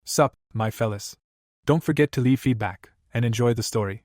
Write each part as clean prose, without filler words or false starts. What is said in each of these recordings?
Sup, my fellas. Don't forget to leave feedback, and enjoy the story.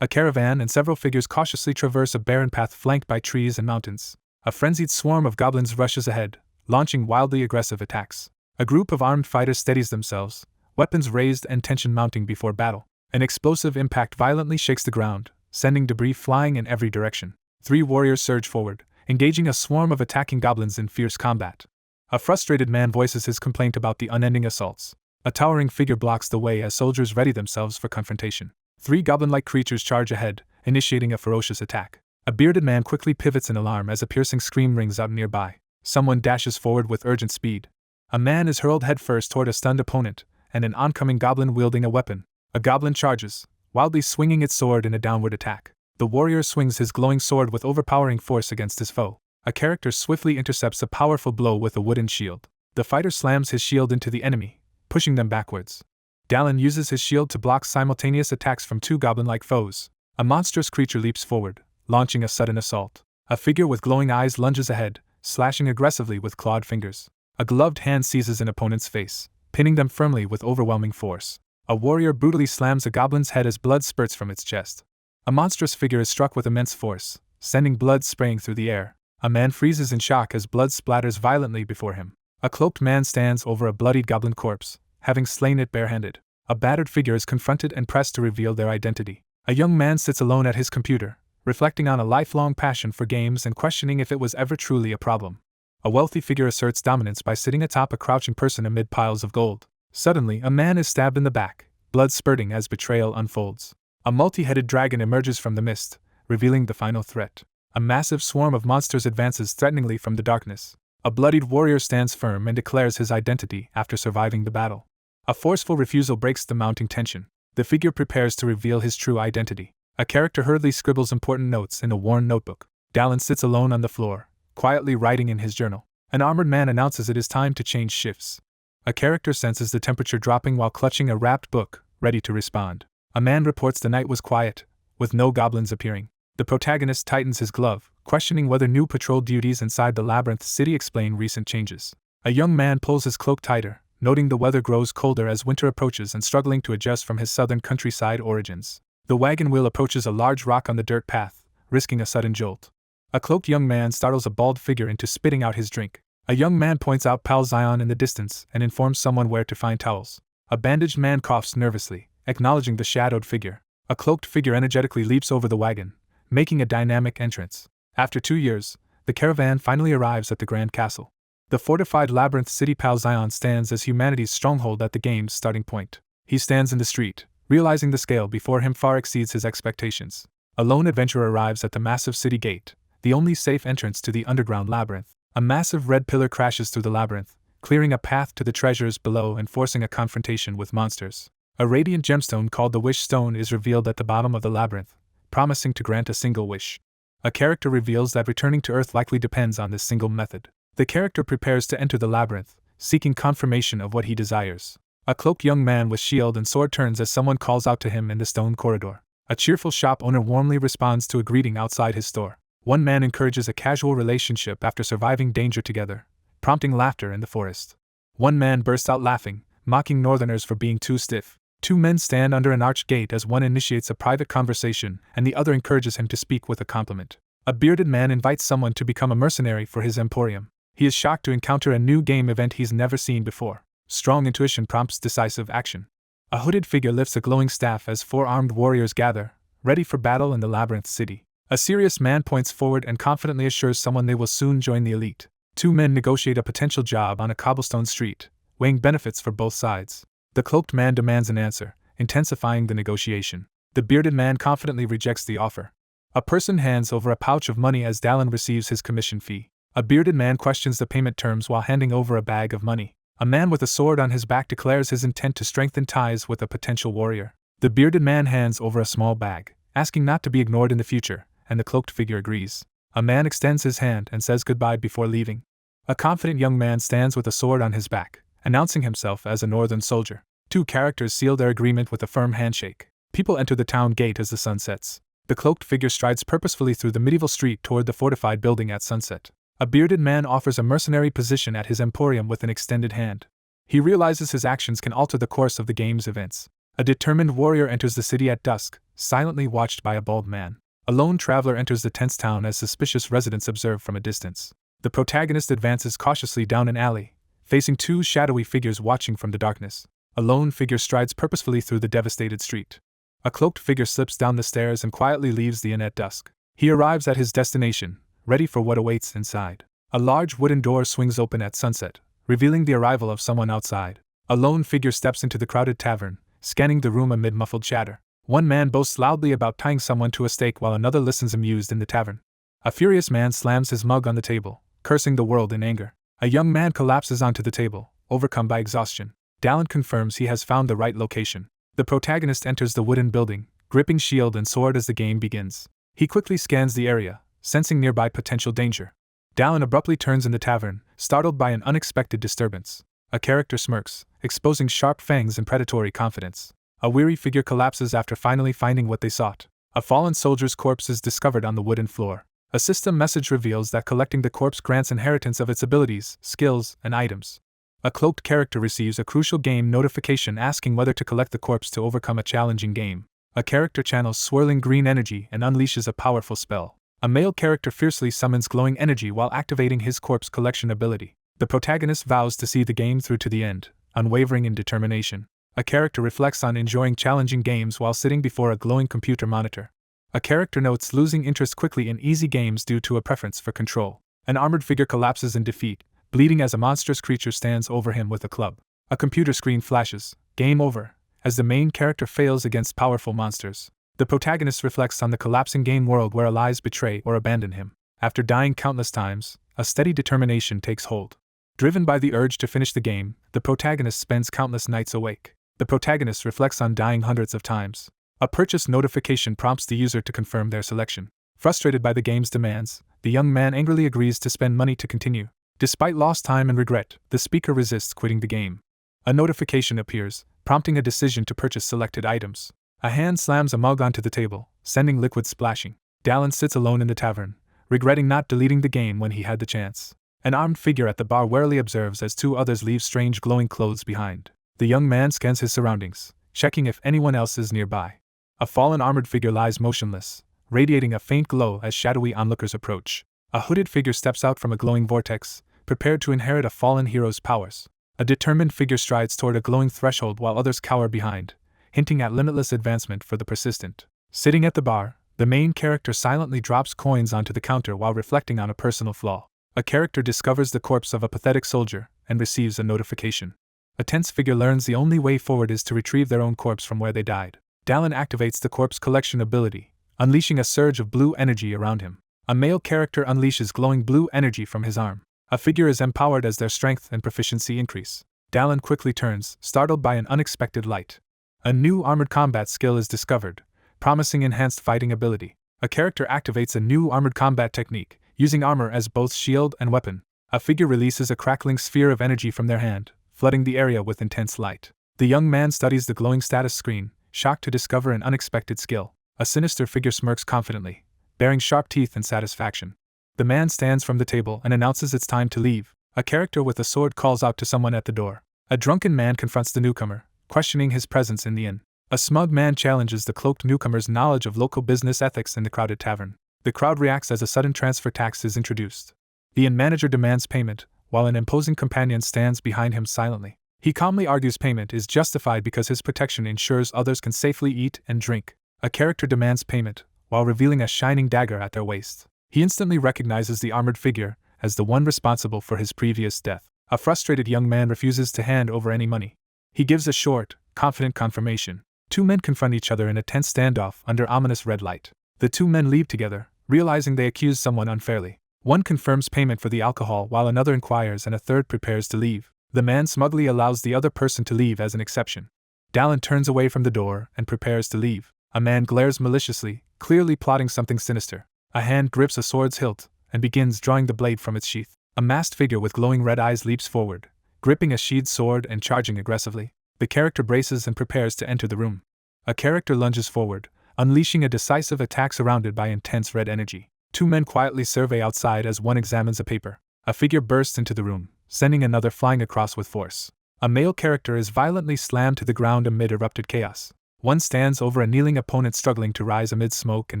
A caravan and several figures cautiously traverse a barren path flanked by trees and mountains. A frenzied swarm of goblins rushes ahead, launching wildly aggressive attacks. A group of armed fighters steadies themselves, weapons raised and tension mounting before battle. An explosive impact violently shakes the ground, sending debris flying in every direction. 3 warriors surge forward, engaging a swarm of attacking goblins in fierce combat. A frustrated man voices his complaint about the unending assaults. A towering figure blocks the way as soldiers ready themselves for confrontation. 3 goblin-like creatures charge ahead, initiating a ferocious attack. A bearded man quickly pivots in alarm as a piercing scream rings out nearby. Someone dashes forward with urgent speed. A man is hurled headfirst toward a stunned opponent, and an oncoming goblin wielding a weapon. A goblin charges, wildly swinging its sword in a downward attack. The warrior swings his glowing sword with overpowering force against his foe. A character swiftly intercepts a powerful blow with a wooden shield. The fighter slams his shield into the enemy, pushing them backwards. Dallin uses his shield to block simultaneous attacks from 2 goblin-like foes. A monstrous creature leaps forward, launching a sudden assault. A figure with glowing eyes lunges ahead, slashing aggressively with clawed fingers. A gloved hand seizes an opponent's face, pinning them firmly with overwhelming force. A warrior brutally slams a goblin's head as blood spurts from its chest. A monstrous figure is struck with immense force, sending blood spraying through the air. A man freezes in shock as blood splatters violently before him. A cloaked man stands over a bloodied goblin corpse, having slain it barehanded. A battered figure is confronted and pressed to reveal their identity. A young man sits alone at his computer, reflecting on a lifelong passion for games and questioning if it was ever truly a problem. A wealthy figure asserts dominance by sitting atop a crouching person amid piles of gold. Suddenly, a man is stabbed in the back, blood spurting as betrayal unfolds. A multi-headed dragon emerges from the mist, revealing the final threat. A massive swarm of monsters advances threateningly from the darkness. A bloodied warrior stands firm and declares his identity after surviving the battle. A forceful refusal breaks the mounting tension. The figure prepares to reveal his true identity. A character hurriedly scribbles important notes in a worn notebook. Dallin sits alone on the floor, quietly writing in his journal. An armored man announces it is time to change shifts. A character senses the temperature dropping while clutching a wrapped book, ready to respond. A man reports the night was quiet, with no goblins appearing. The protagonist tightens his glove, questioning whether new patrol duties inside the labyrinth city explain recent changes. A young man pulls his cloak tighter, noting the weather grows colder as winter approaches and struggling to adjust from his southern countryside origins. The wagon wheel approaches a large rock on the dirt path, risking a sudden jolt. A cloaked young man startles a bald figure into spitting out his drink. A young man points out Pal Zion in the distance and informs someone where to find towels. A bandaged man coughs nervously, acknowledging the shadowed figure. A cloaked figure energetically leaps over the wagon, making a dynamic entrance. After 2 years, the caravan finally arrives at the Grand Castle. The fortified labyrinth city Pal Zion stands as humanity's stronghold at the game's starting point. He stands in the street, realizing the scale before him far exceeds his expectations. A lone adventurer arrives at the massive city gate, the only safe entrance to the underground labyrinth. A massive red pillar crashes through the labyrinth, clearing a path to the treasures below and forcing a confrontation with monsters. A radiant gemstone called the Wish Stone is revealed at the bottom of the labyrinth, promising to grant a single wish. A character reveals that returning to Earth likely depends on this single method. The character prepares to enter the labyrinth, seeking confirmation of what he desires. A cloaked young man with shield and sword turns as someone calls out to him in the stone corridor. A cheerful shop owner warmly responds to a greeting outside his store. One man encourages a casual relationship after surviving danger together, prompting laughter in the forest. One man bursts out laughing, mocking northerners for being too stiff. 2 men stand under an arched gate as one initiates a private conversation and the other encourages him to speak with a compliment. A bearded man invites someone to become a mercenary for his emporium. He is shocked to encounter a new game event he's never seen before. Strong intuition prompts decisive action. A hooded figure lifts a glowing staff as 4 armed warriors gather, ready for battle in the labyrinth city. A serious man points forward and confidently assures someone they will soon join the elite. 2 men negotiate a potential job on a cobblestone street, weighing benefits for both sides. The cloaked man demands an answer, intensifying the negotiation. The bearded man confidently rejects the offer. A person hands over a pouch of money as Dallin receives his commission fee. A bearded man questions the payment terms while handing over a bag of money. A man with a sword on his back declares his intent to strengthen ties with a potential warrior. The bearded man hands over a small bag, asking not to be ignored in the future, and the cloaked figure agrees. A man extends his hand and says goodbye before leaving. A confident young man stands with a sword on his back, announcing himself as a northern soldier. 2 characters seal their agreement with a firm handshake. People enter the town gate as the sun sets. The cloaked figure strides purposefully through the medieval street toward the fortified building at sunset. A bearded man offers a mercenary position at his emporium with an extended hand. He realizes his actions can alter the course of the game's events. A determined warrior enters the city at dusk, silently watched by a bald man. A lone traveler enters the tense town as suspicious residents observe from a distance. The protagonist advances cautiously down an alley, facing two shadowy figures watching from the darkness. A lone figure strides purposefully through the devastated street. A cloaked figure slips down the stairs and quietly leaves the inn at dusk. He arrives at his destination, ready for what awaits inside. A large wooden door swings open at sunset, revealing the arrival of someone outside. A lone figure steps into the crowded tavern, scanning the room amid muffled chatter. One man boasts loudly about tying someone to a stake while another listens amused in the tavern. A furious man slams his mug on the table, cursing the world in anger. A young man collapses onto the table, overcome by exhaustion. Dallin confirms he has found the right location. The protagonist enters the wooden building, gripping shield and sword as the game begins. He quickly scans the area, sensing nearby potential danger. Dallin abruptly turns in the tavern, startled by an unexpected disturbance. A character smirks, exposing sharp fangs and predatory confidence. A weary figure collapses after finally finding what they sought. A fallen soldier's corpse is discovered on the wooden floor. A system message reveals that collecting the corpse grants inheritance of its abilities, skills, and items. A cloaked character receives a crucial game notification asking whether to collect the corpse to overcome a challenging game. A character channels swirling green energy and unleashes a powerful spell. A male character fiercely summons glowing energy while activating his corpse collection ability. The protagonist vows to see the game through to the end, unwavering in determination. A character reflects on enjoying challenging games while sitting before a glowing computer monitor. A character notes losing interest quickly in easy games due to a preference for control. An armored figure collapses in defeat, bleeding as a monstrous creature stands over him with a club. A computer screen flashes, game over, as the main character fails against powerful monsters. The protagonist reflects on the collapsing game world where allies betray or abandon him. After dying countless times, a steady determination takes hold. Driven by the urge to finish the game, the protagonist spends countless nights awake. The protagonist reflects on dying hundreds of times. A purchase notification prompts the user to confirm their selection. Frustrated by the game's demands, the young man angrily agrees to spend money to continue. Despite lost time and regret, the speaker resists quitting the game. A notification appears, prompting a decision to purchase selected items. A hand slams a mug onto the table, sending liquid splashing. Dallin sits alone in the tavern, regretting not deleting the game when he had the chance. An armed figure at the bar warily observes as two others leave strange glowing clothes behind. The young man scans his surroundings, checking if anyone else is nearby. A fallen armored figure lies motionless, radiating a faint glow as shadowy onlookers approach. A hooded figure steps out from a glowing vortex, prepared to inherit a fallen hero's powers. A determined figure strides toward a glowing threshold while others cower behind, hinting at limitless advancement for the persistent. Sitting at the bar, the main character silently drops coins onto the counter while reflecting on a personal flaw. A character discovers the corpse of a pathetic soldier and receives a notification. A tense figure learns the only way forward is to retrieve their own corpse from where they died. Dallin activates the corpse collection ability, unleashing a surge of blue energy around him. A male character unleashes glowing blue energy from his arm. A figure is empowered as their strength and proficiency increase. Dallin quickly turns, startled by an unexpected light. A new armored combat skill is discovered, promising enhanced fighting ability. A character activates a new armored combat technique, using armor as both shield and weapon. A figure releases a crackling sphere of energy from their hand, flooding the area with intense light. The young man studies the glowing status screen, shocked to discover an unexpected skill. A sinister figure smirks confidently, baring sharp teeth in satisfaction. The man stands from the table and announces it's time to leave. A character with a sword calls out to someone at the door. A drunken man confronts the newcomer, questioning his presence in the inn. A smug man challenges the cloaked newcomer's knowledge of local business ethics in the crowded tavern. The crowd reacts as a sudden transfer tax is introduced. The inn manager demands payment, while an imposing companion stands behind him silently. He calmly argues payment is justified because his protection ensures others can safely eat and drink. A character demands payment, while revealing a shining dagger at their waist. He instantly recognizes the armored figure as the one responsible for his previous death. A frustrated young man refuses to hand over any money. He gives a short, confident confirmation. Two men confront each other in a tense standoff under ominous red light. The two men leave together, realizing they accuse someone unfairly. One confirms payment for the alcohol while another inquires and a third prepares to leave. The man smugly allows the other person to leave as an exception. Dallin turns away from the door and prepares to leave. A man glares maliciously, clearly plotting something sinister. A hand grips a sword's hilt and begins drawing the blade from its sheath. A masked figure with glowing red eyes leaps forward, gripping a sheathed sword and charging aggressively. The character braces and prepares to enter the room. A character lunges forward, unleashing a decisive attack surrounded by intense red energy. Two men quietly survey outside as one examines a paper. A figure bursts into the room, sending another flying across with force. A male character is violently slammed to the ground amid erupted chaos. One stands over a kneeling opponent struggling to rise amid smoke and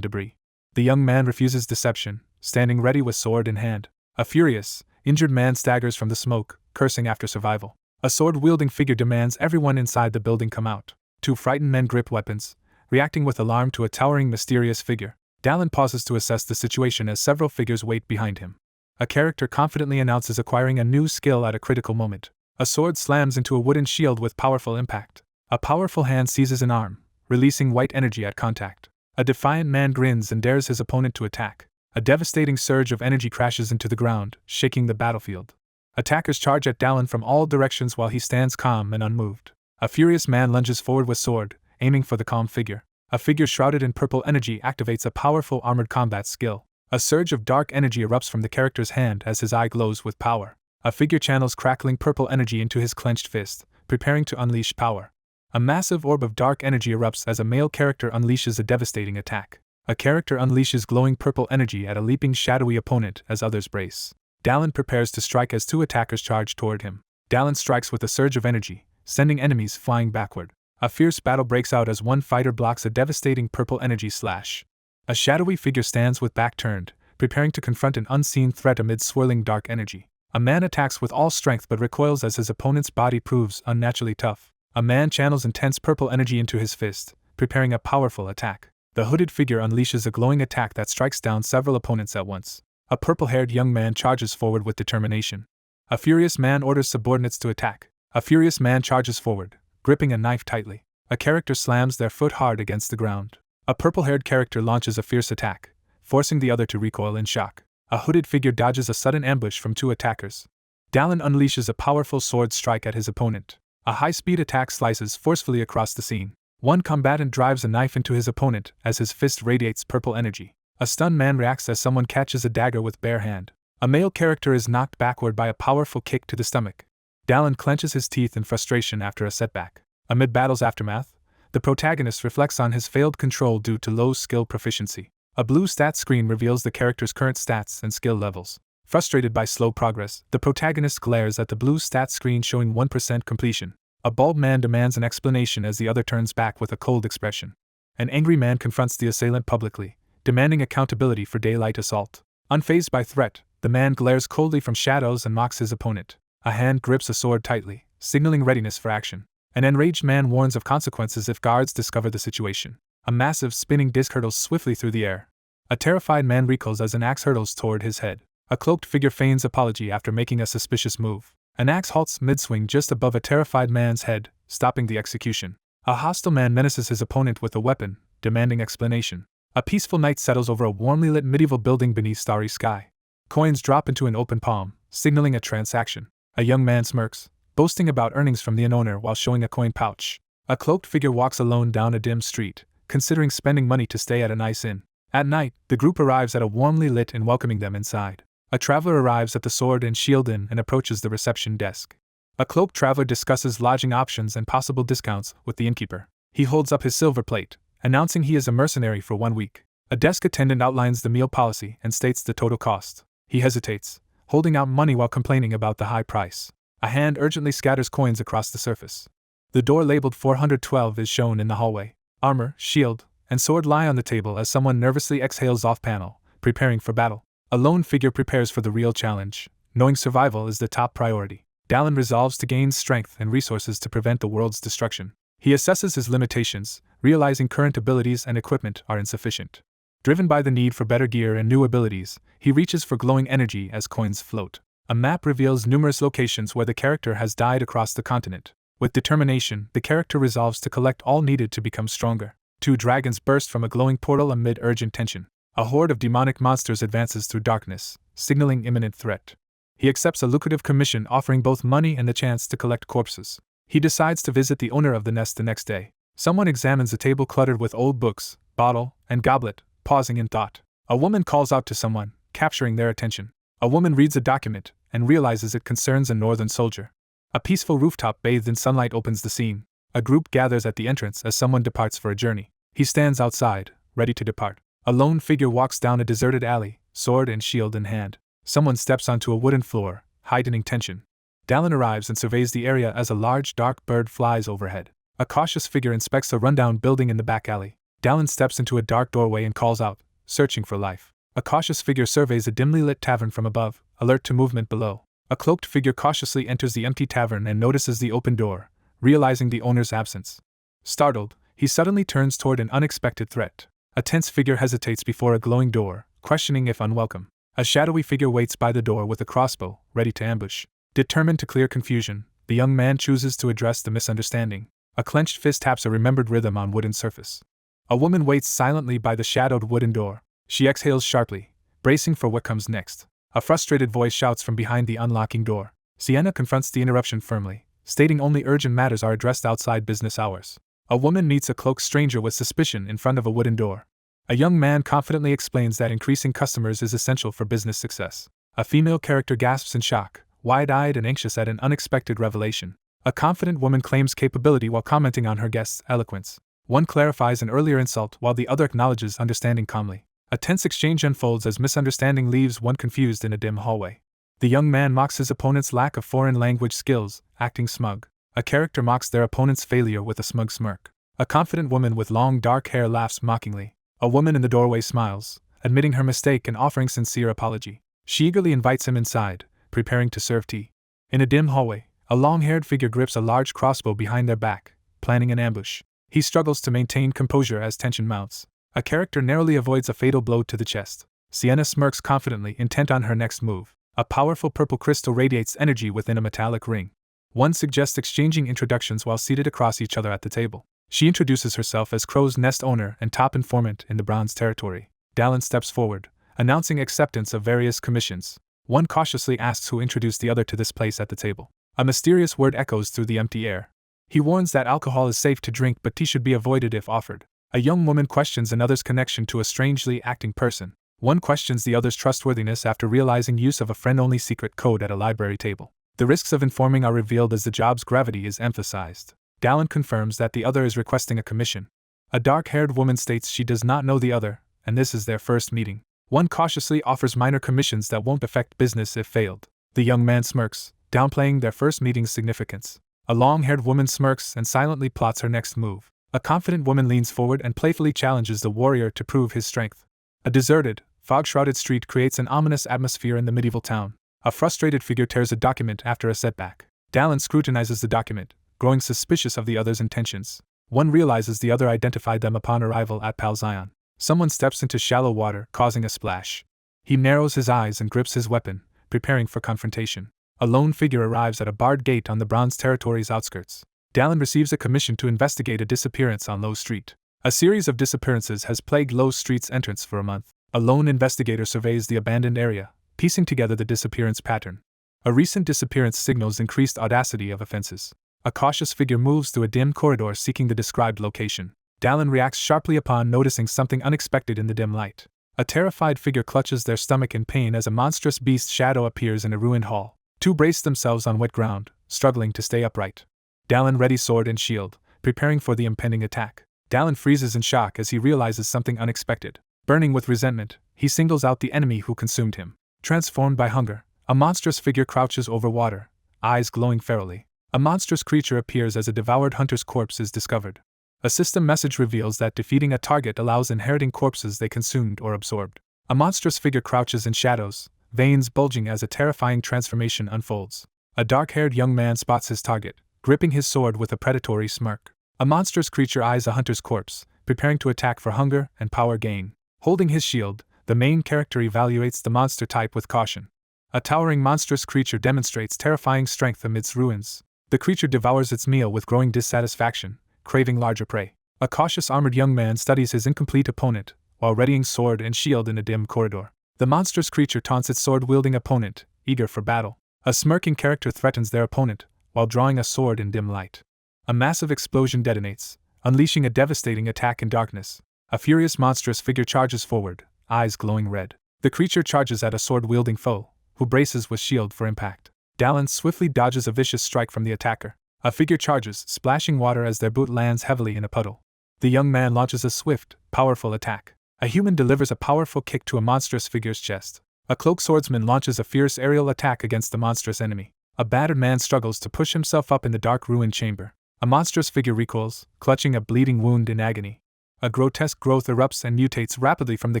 debris. The young man refuses deception, standing ready with sword in hand. A furious, injured man staggers from the smoke, cursing after survival. A sword-wielding figure demands everyone inside the building come out. Two frightened men grip weapons, reacting with alarm to a towering mysterious figure. Dallin pauses to assess the situation as several figures wait behind him. A character confidently announces acquiring a new skill at a critical moment. A sword slams into a wooden shield with powerful impact. A powerful hand seizes an arm, releasing white energy at contact. A defiant man grins and dares his opponent to attack. A devastating surge of energy crashes into the ground, shaking the battlefield. Attackers charge at Dallin from all directions while he stands calm and unmoved. A furious man lunges forward with sword, aiming for the calm figure. A figure shrouded in purple energy activates a powerful armored combat skill. A surge of dark energy erupts from the character's hand as his eye glows with power. A figure channels crackling purple energy into his clenched fist, preparing to unleash power. A massive orb of dark energy erupts as a male character unleashes a devastating attack. A character unleashes glowing purple energy at a leaping shadowy opponent as others brace. Dallin prepares to strike as two attackers charge toward him. Dallin strikes with a surge of energy, sending enemies flying backward. A fierce battle breaks out as one fighter blocks a devastating purple energy slash. A shadowy figure stands with back turned, preparing to confront an unseen threat amid swirling dark energy. A man attacks with all strength but recoils as his opponent's body proves unnaturally tough. A man channels intense purple energy into his fist, preparing a powerful attack. The hooded figure unleashes a glowing attack that strikes down several opponents at once. A purple-haired young man charges forward with determination. A furious man orders subordinates to attack. A furious man charges forward, gripping a knife tightly. A character slams their foot hard against the ground. A purple-haired character launches a fierce attack, forcing the other to recoil in shock. A hooded figure dodges a sudden ambush from two attackers. Dallin unleashes a powerful sword strike at his opponent. A high-speed attack slices forcefully across the scene. One combatant drives a knife into his opponent as his fist radiates purple energy. A stunned man reacts as someone catches a dagger with bare hand. A male character is knocked backward by a powerful kick to the stomach. Dallin clenches his teeth in frustration after a setback. Amid battle's aftermath, the protagonist reflects on his failed control due to low skill proficiency. A blue stat screen reveals the character's current stats and skill levels. Frustrated by slow progress, the protagonist glares at the blue stat screen showing 1% completion. A bald man demands an explanation as the other turns back with a cold expression. An angry man confronts the assailant publicly, demanding accountability for daylight assault. Unfazed by threat, the man glares coldly from shadows and mocks his opponent. A hand grips a sword tightly, signaling readiness for action. An enraged man warns of consequences if guards discover the situation. A massive spinning disc hurtles swiftly through the air. A terrified man recoils as an axe hurtles toward his head. A cloaked figure feigns apology after making a suspicious move. An axe halts mid-swing just above a terrified man's head, stopping the execution. A hostile man menaces his opponent with a weapon, demanding explanation. A peaceful night settles over a warmly lit medieval building beneath starry sky. Coins drop into an open palm, signaling a transaction. A young man smirks, boasting about earnings from the owner while showing a coin pouch. A cloaked figure walks alone down a dim street, considering spending money to stay at a nice inn. At night, the group arrives at a warmly lit inn welcoming them inside. A traveler arrives at the Sword and Shield Inn and approaches the reception desk. A cloaked traveler discusses lodging options and possible discounts with the innkeeper. He holds up his silver plate, announcing he is a mercenary for 1 week. A desk attendant outlines the meal policy and states the total cost. He hesitates, holding out money while complaining about the high price. A hand urgently scatters coins across the surface. The door labeled 412 is shown in the hallway. Armor, shield, and sword lie on the table as someone nervously exhales off-panel, preparing for battle. A lone figure prepares for the real challenge, knowing survival is the top priority. Dallin resolves to gain strength and resources to prevent the world's destruction. He assesses his limitations, realizing current abilities and equipment are insufficient. Driven by the need for better gear and new abilities, he reaches for glowing energy as coins float. A map reveals numerous locations where the character has died across the continent. With determination, the character resolves to collect all needed to become stronger. 2 dragons burst from a glowing portal amid urgent tension. A horde of demonic monsters advances through darkness, signaling imminent threat. He accepts a lucrative commission offering both money and the chance to collect corpses. He decides to visit the owner of the nest the next day. Someone examines a table cluttered with old books, bottle, and goblet, pausing in thought. A woman calls out to someone, capturing their attention. A woman reads a document and realizes it concerns a northern soldier. A peaceful rooftop bathed in sunlight opens the scene. A group gathers at the entrance as someone departs for a journey. He stands outside, ready to depart. A lone figure walks down a deserted alley, sword and shield in hand. Someone steps onto a wooden floor, heightening tension. Dallin arrives and surveys the area as a large dark bird flies overhead. A cautious figure inspects a rundown building in the back alley. Dallin steps into a dark doorway and calls out, searching for life. A cautious figure surveys a dimly lit tavern from above, alert to movement below. A cloaked figure cautiously enters the empty tavern and notices the open door, realizing the owner's absence. Startled, he suddenly turns toward an unexpected threat. A tense figure hesitates before a glowing door, questioning if unwelcome. A shadowy figure waits by the door with a crossbow, ready to ambush. Determined to clear confusion, the young man chooses to address the misunderstanding. A clenched fist taps a remembered rhythm on wooden surface. A woman waits silently by the shadowed wooden door. She exhales sharply, bracing for what comes next. A frustrated voice shouts from behind the unlocking door. Sienna confronts the interruption firmly, stating only urgent matters are addressed outside business hours. A woman meets a cloaked stranger with suspicion in front of a wooden door. A young man confidently explains that increasing customers is essential for business success. A female character gasps in shock, wide-eyed and anxious at an unexpected revelation. A confident woman claims capability while commenting on her guest's eloquence. One clarifies an earlier insult while the other acknowledges understanding calmly. A tense exchange unfolds as misunderstanding leaves one confused in a dim hallway. The young man mocks his opponent's lack of foreign language skills, acting smug. A character mocks their opponent's failure with a smug smirk. A confident woman with long dark hair laughs mockingly. A woman in the doorway smiles, admitting her mistake and offering sincere apology. She eagerly invites him inside, preparing to serve tea. In a dim hallway, a long-haired figure grips a large crossbow behind their back, planning an ambush. He struggles to maintain composure as tension mounts. A character narrowly avoids a fatal blow to the chest. Sienna smirks confidently, intent on her next move. A powerful purple crystal radiates energy within a metallic ring. One suggests exchanging introductions while seated across each other at the table. She introduces herself as Crow's Nest owner and top informant in the Bronze Territory. Dallin steps forward, announcing acceptance of various commissions. One cautiously asks who introduced the other to this place at the table. A mysterious word echoes through the empty air. He warns that alcohol is safe to drink but tea should be avoided if offered. A young woman questions another's connection to a strangely acting person. One questions the other's trustworthiness after realizing use of a friend-only secret code at a library table. The risks of informing are revealed as the job's gravity is emphasized. Dallin confirms that the other is requesting a commission. A dark-haired woman states she does not know the other, and this is their first meeting. One cautiously offers minor commissions that won't affect business if failed. The young man smirks, downplaying their first meeting's significance. A long-haired woman smirks and silently plots her next move. A confident woman leans forward and playfully challenges the warrior to prove his strength. A deserted, fog-shrouded street creates an ominous atmosphere in the medieval town. A frustrated figure tears a document after a setback. Dallin scrutinizes the document, growing suspicious of the other's intentions. One realizes the other identified them upon arrival at Palzion. Someone steps into shallow water, causing a splash. He narrows his eyes and grips his weapon, preparing for confrontation. A lone figure arrives at a barred gate on the Bronze Territory's outskirts. Dallin receives a commission to investigate a disappearance on Low Street. A series of disappearances has plagued Low Street's entrance for a month. A lone investigator surveys the abandoned area, piecing together the disappearance pattern. A recent disappearance signals increased audacity of offenses. A cautious figure moves through a dim corridor seeking the described location. Dallin reacts sharply upon noticing something unexpected in the dim light. A terrified figure clutches their stomach in pain as a monstrous beast shadow appears in a ruined hall. Two brace themselves on wet ground, struggling to stay upright. Dallin readies sword and shield, preparing for the impending attack. Dallin freezes in shock as he realizes something unexpected. Burning with resentment, he singles out the enemy who consumed him. Transformed by hunger, a monstrous figure crouches over water, eyes glowing ferally. A monstrous creature appears as a devoured hunter's corpse is discovered. A system message reveals that defeating a target allows inheriting corpses they consumed or absorbed. A monstrous figure crouches in shadows, veins bulging as a terrifying transformation unfolds. A dark-haired young man spots his target, gripping his sword with a predatory smirk. A monstrous creature eyes a hunter's corpse, preparing to attack for hunger and power gain. Holding his shield, the main character evaluates the monster type with caution. A towering monstrous creature demonstrates terrifying strength amidst ruins. The creature devours its meal with growing dissatisfaction, craving larger prey. A cautious armored young man studies his incomplete opponent, while readying sword and shield in a dim corridor. The monstrous creature taunts its sword-wielding opponent, eager for battle. A smirking character threatens their opponent, while drawing a sword in dim light. A massive explosion detonates, unleashing a devastating attack in darkness. A furious monstrous figure charges forward, eyes glowing red. The creature charges at a sword-wielding foe, who braces with shield for impact. Dallin swiftly dodges a vicious strike from the attacker. A figure charges, splashing water as their boot lands heavily in a puddle. The young man launches a swift, powerful attack. A human delivers a powerful kick to a monstrous figure's chest. A cloaked swordsman launches a fierce aerial attack against the monstrous enemy. A battered man struggles to push himself up in the dark ruined chamber. A monstrous figure recoils, clutching a bleeding wound in agony. A grotesque growth erupts and mutates rapidly from the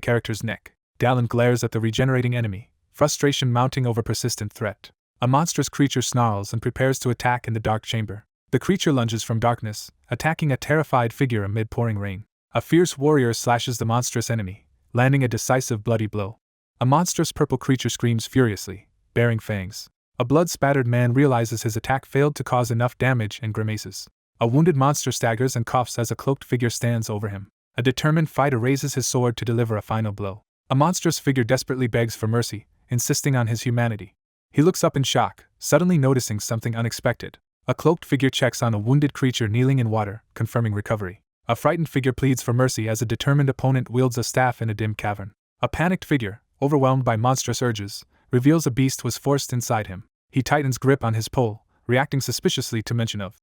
character's neck. Dallin glares at the regenerating enemy, frustration mounting over persistent threat. A monstrous creature snarls and prepares to attack in the dark chamber. The creature lunges from darkness, attacking a terrified figure amid pouring rain. A fierce warrior slashes the monstrous enemy, landing a decisive bloody blow. A monstrous purple creature screams furiously, baring fangs. A blood-spattered man realizes his attack failed to cause enough damage and grimaces. A wounded monster staggers and coughs as a cloaked figure stands over him. A determined fighter raises his sword to deliver a final blow. A monstrous figure desperately begs for mercy, insisting on his humanity. He looks up in shock, suddenly noticing something unexpected. A cloaked figure checks on a wounded creature kneeling in water, confirming recovery. A frightened figure pleads for mercy as a determined opponent wields a staff in a dim cavern. A panicked figure, overwhelmed by monstrous urges, reveals a beast was forced inside him. He tightens grip on his pole, reacting suspiciously to mention of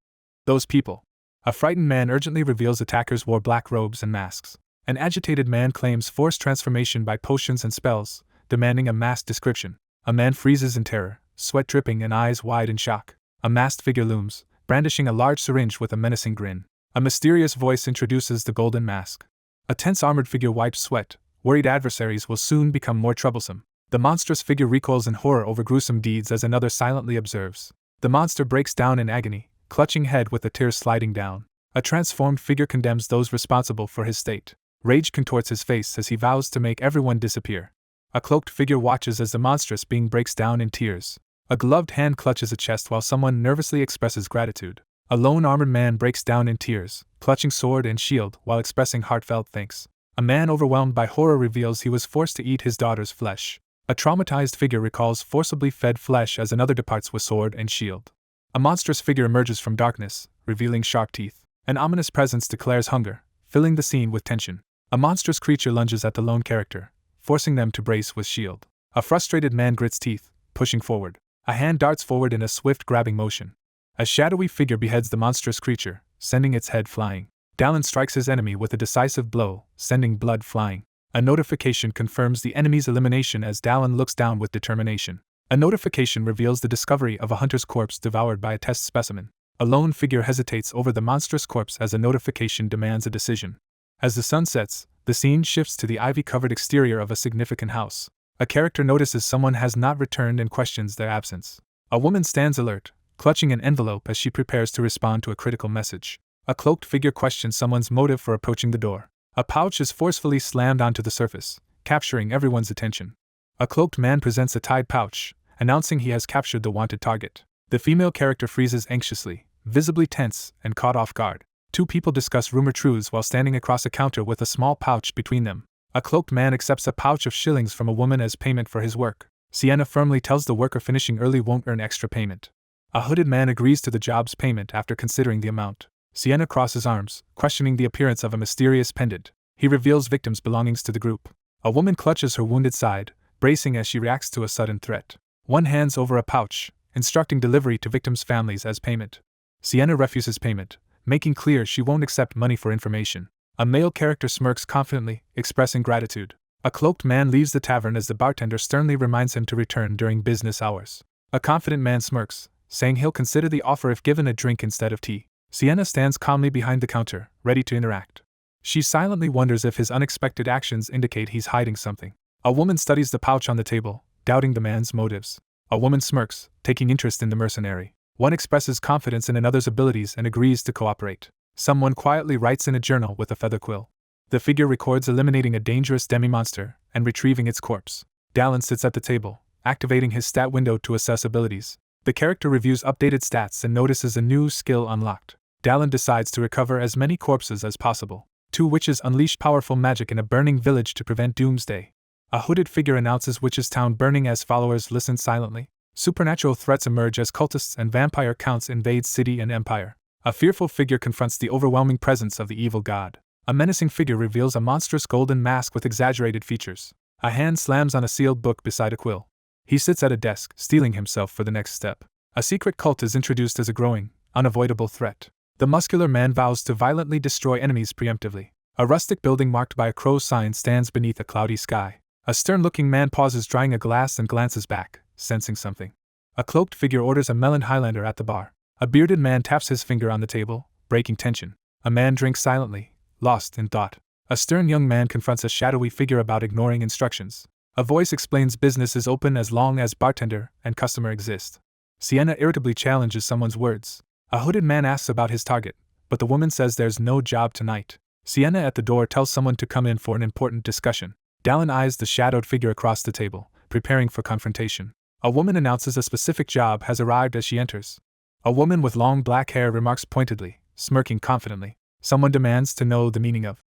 those people. A frightened man urgently reveals attackers wore black robes and masks. An agitated man claims forced transformation by potions and spells, demanding a masked description. A man freezes in terror, sweat dripping and eyes wide in shock. A masked figure looms, brandishing a large syringe with a menacing grin. A mysterious voice introduces the golden mask. A tense armored figure wipes sweat, worried adversaries will soon become more troublesome. The monstrous figure recoils in horror over gruesome deeds as another silently observes. The monster breaks down in agony, clutching head with the tears sliding down. A transformed figure condemns those responsible for his state. Rage contorts his face as he vows to make everyone disappear. A cloaked figure watches as the monstrous being breaks down in tears. A gloved hand clutches a chest while someone nervously expresses gratitude. A lone armored man breaks down in tears, clutching sword and shield while expressing heartfelt thanks. A man overwhelmed by horror reveals he was forced to eat his daughter's flesh. A traumatized figure recalls forcibly fed flesh as another departs with sword and shield. A monstrous figure emerges from darkness, revealing sharp teeth. An ominous presence declares hunger, filling the scene with tension. A monstrous creature lunges at the lone character, forcing them to brace with shield. A frustrated man grits teeth, pushing forward. A hand darts forward in a swift grabbing motion. A shadowy figure beheads the monstrous creature, sending its head flying. Dallin strikes his enemy with a decisive blow, sending blood flying. A notification confirms the enemy's elimination as Dallin looks down with determination. A notification reveals the discovery of a hunter's corpse devoured by a test specimen. A lone figure hesitates over the monstrous corpse as a notification demands a decision. As the sun sets, the scene shifts to the ivy-covered exterior of a significant house. A character notices someone has not returned and questions their absence. A woman stands alert, clutching an envelope as she prepares to respond to a critical message. A cloaked figure questions someone's motive for approaching the door. A pouch is forcefully slammed onto the surface, capturing everyone's attention. A cloaked man presents a tied pouch, announcing he has captured the wanted target. The female character freezes anxiously, visibly tense and caught off guard. Two people discuss rumor truths while standing across a counter with a small pouch between them. A cloaked man accepts a pouch of shillings from a woman as payment for his work. Sienna firmly tells the worker finishing early won't earn extra payment. A hooded man agrees to the job's payment after considering the amount. Sienna crosses arms, questioning the appearance of a mysterious pendant. He reveals victims' belongings to the group. A woman clutches her wounded side, bracing as she reacts to a sudden threat. One hands over a pouch, instructing delivery to victims' families as payment. Sienna refuses payment, making clear she won't accept money for information. A male character smirks confidently, expressing gratitude. A cloaked man leaves the tavern as the bartender sternly reminds him to return during business hours. A confident man smirks, saying he'll consider the offer if given a drink instead of tea. Sienna stands calmly behind the counter, ready to interact. She silently wonders if his unexpected actions indicate he's hiding something. A woman studies the pouch on the table, doubting the man's motives. A woman smirks, taking interest in the mercenary. One expresses confidence in another's abilities and agrees to cooperate. Someone quietly writes in a journal with a feather quill. The figure records eliminating a dangerous demi-monster and retrieving its corpse. Dallin sits at the table, activating his stat window to assess abilities. The character reviews updated stats and notices a new skill unlocked. Dallin decides to recover as many corpses as possible. Two witches unleash powerful magic in a burning village to prevent doomsday. A hooded figure announces Witch's Town burning as followers listen silently. Supernatural threats emerge as cultists and vampire counts invade city and empire. A fearful figure confronts the overwhelming presence of the evil god. A menacing figure reveals a monstrous golden mask with exaggerated features. A hand slams on a sealed book beside a quill. He sits at a desk, steeling himself for the next step. A secret cult is introduced as a growing, unavoidable threat. The muscular man vows to violently destroy enemies preemptively. A rustic building marked by a crow's sign stands beneath a cloudy sky. A stern-looking man pauses drying a glass and glances back, sensing something. A cloaked figure orders a melon Highlander at the bar. A bearded man taps his finger on the table, breaking tension. A man drinks silently, lost in thought. A stern young man confronts a shadowy figure about ignoring instructions. A voice explains business is open as long as bartender and customer exist. Sienna irritably challenges someone's words. A hooded man asks about his target, but the woman says there's no job tonight. Sienna at the door tells someone to come in for an important discussion. Dallin eyes the shadowed figure across the table, preparing for confrontation. A woman announces a specific job has arrived as she enters. A woman with long black hair remarks pointedly, smirking confidently. Someone demands to know the meaning of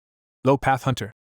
Low Path Hunter.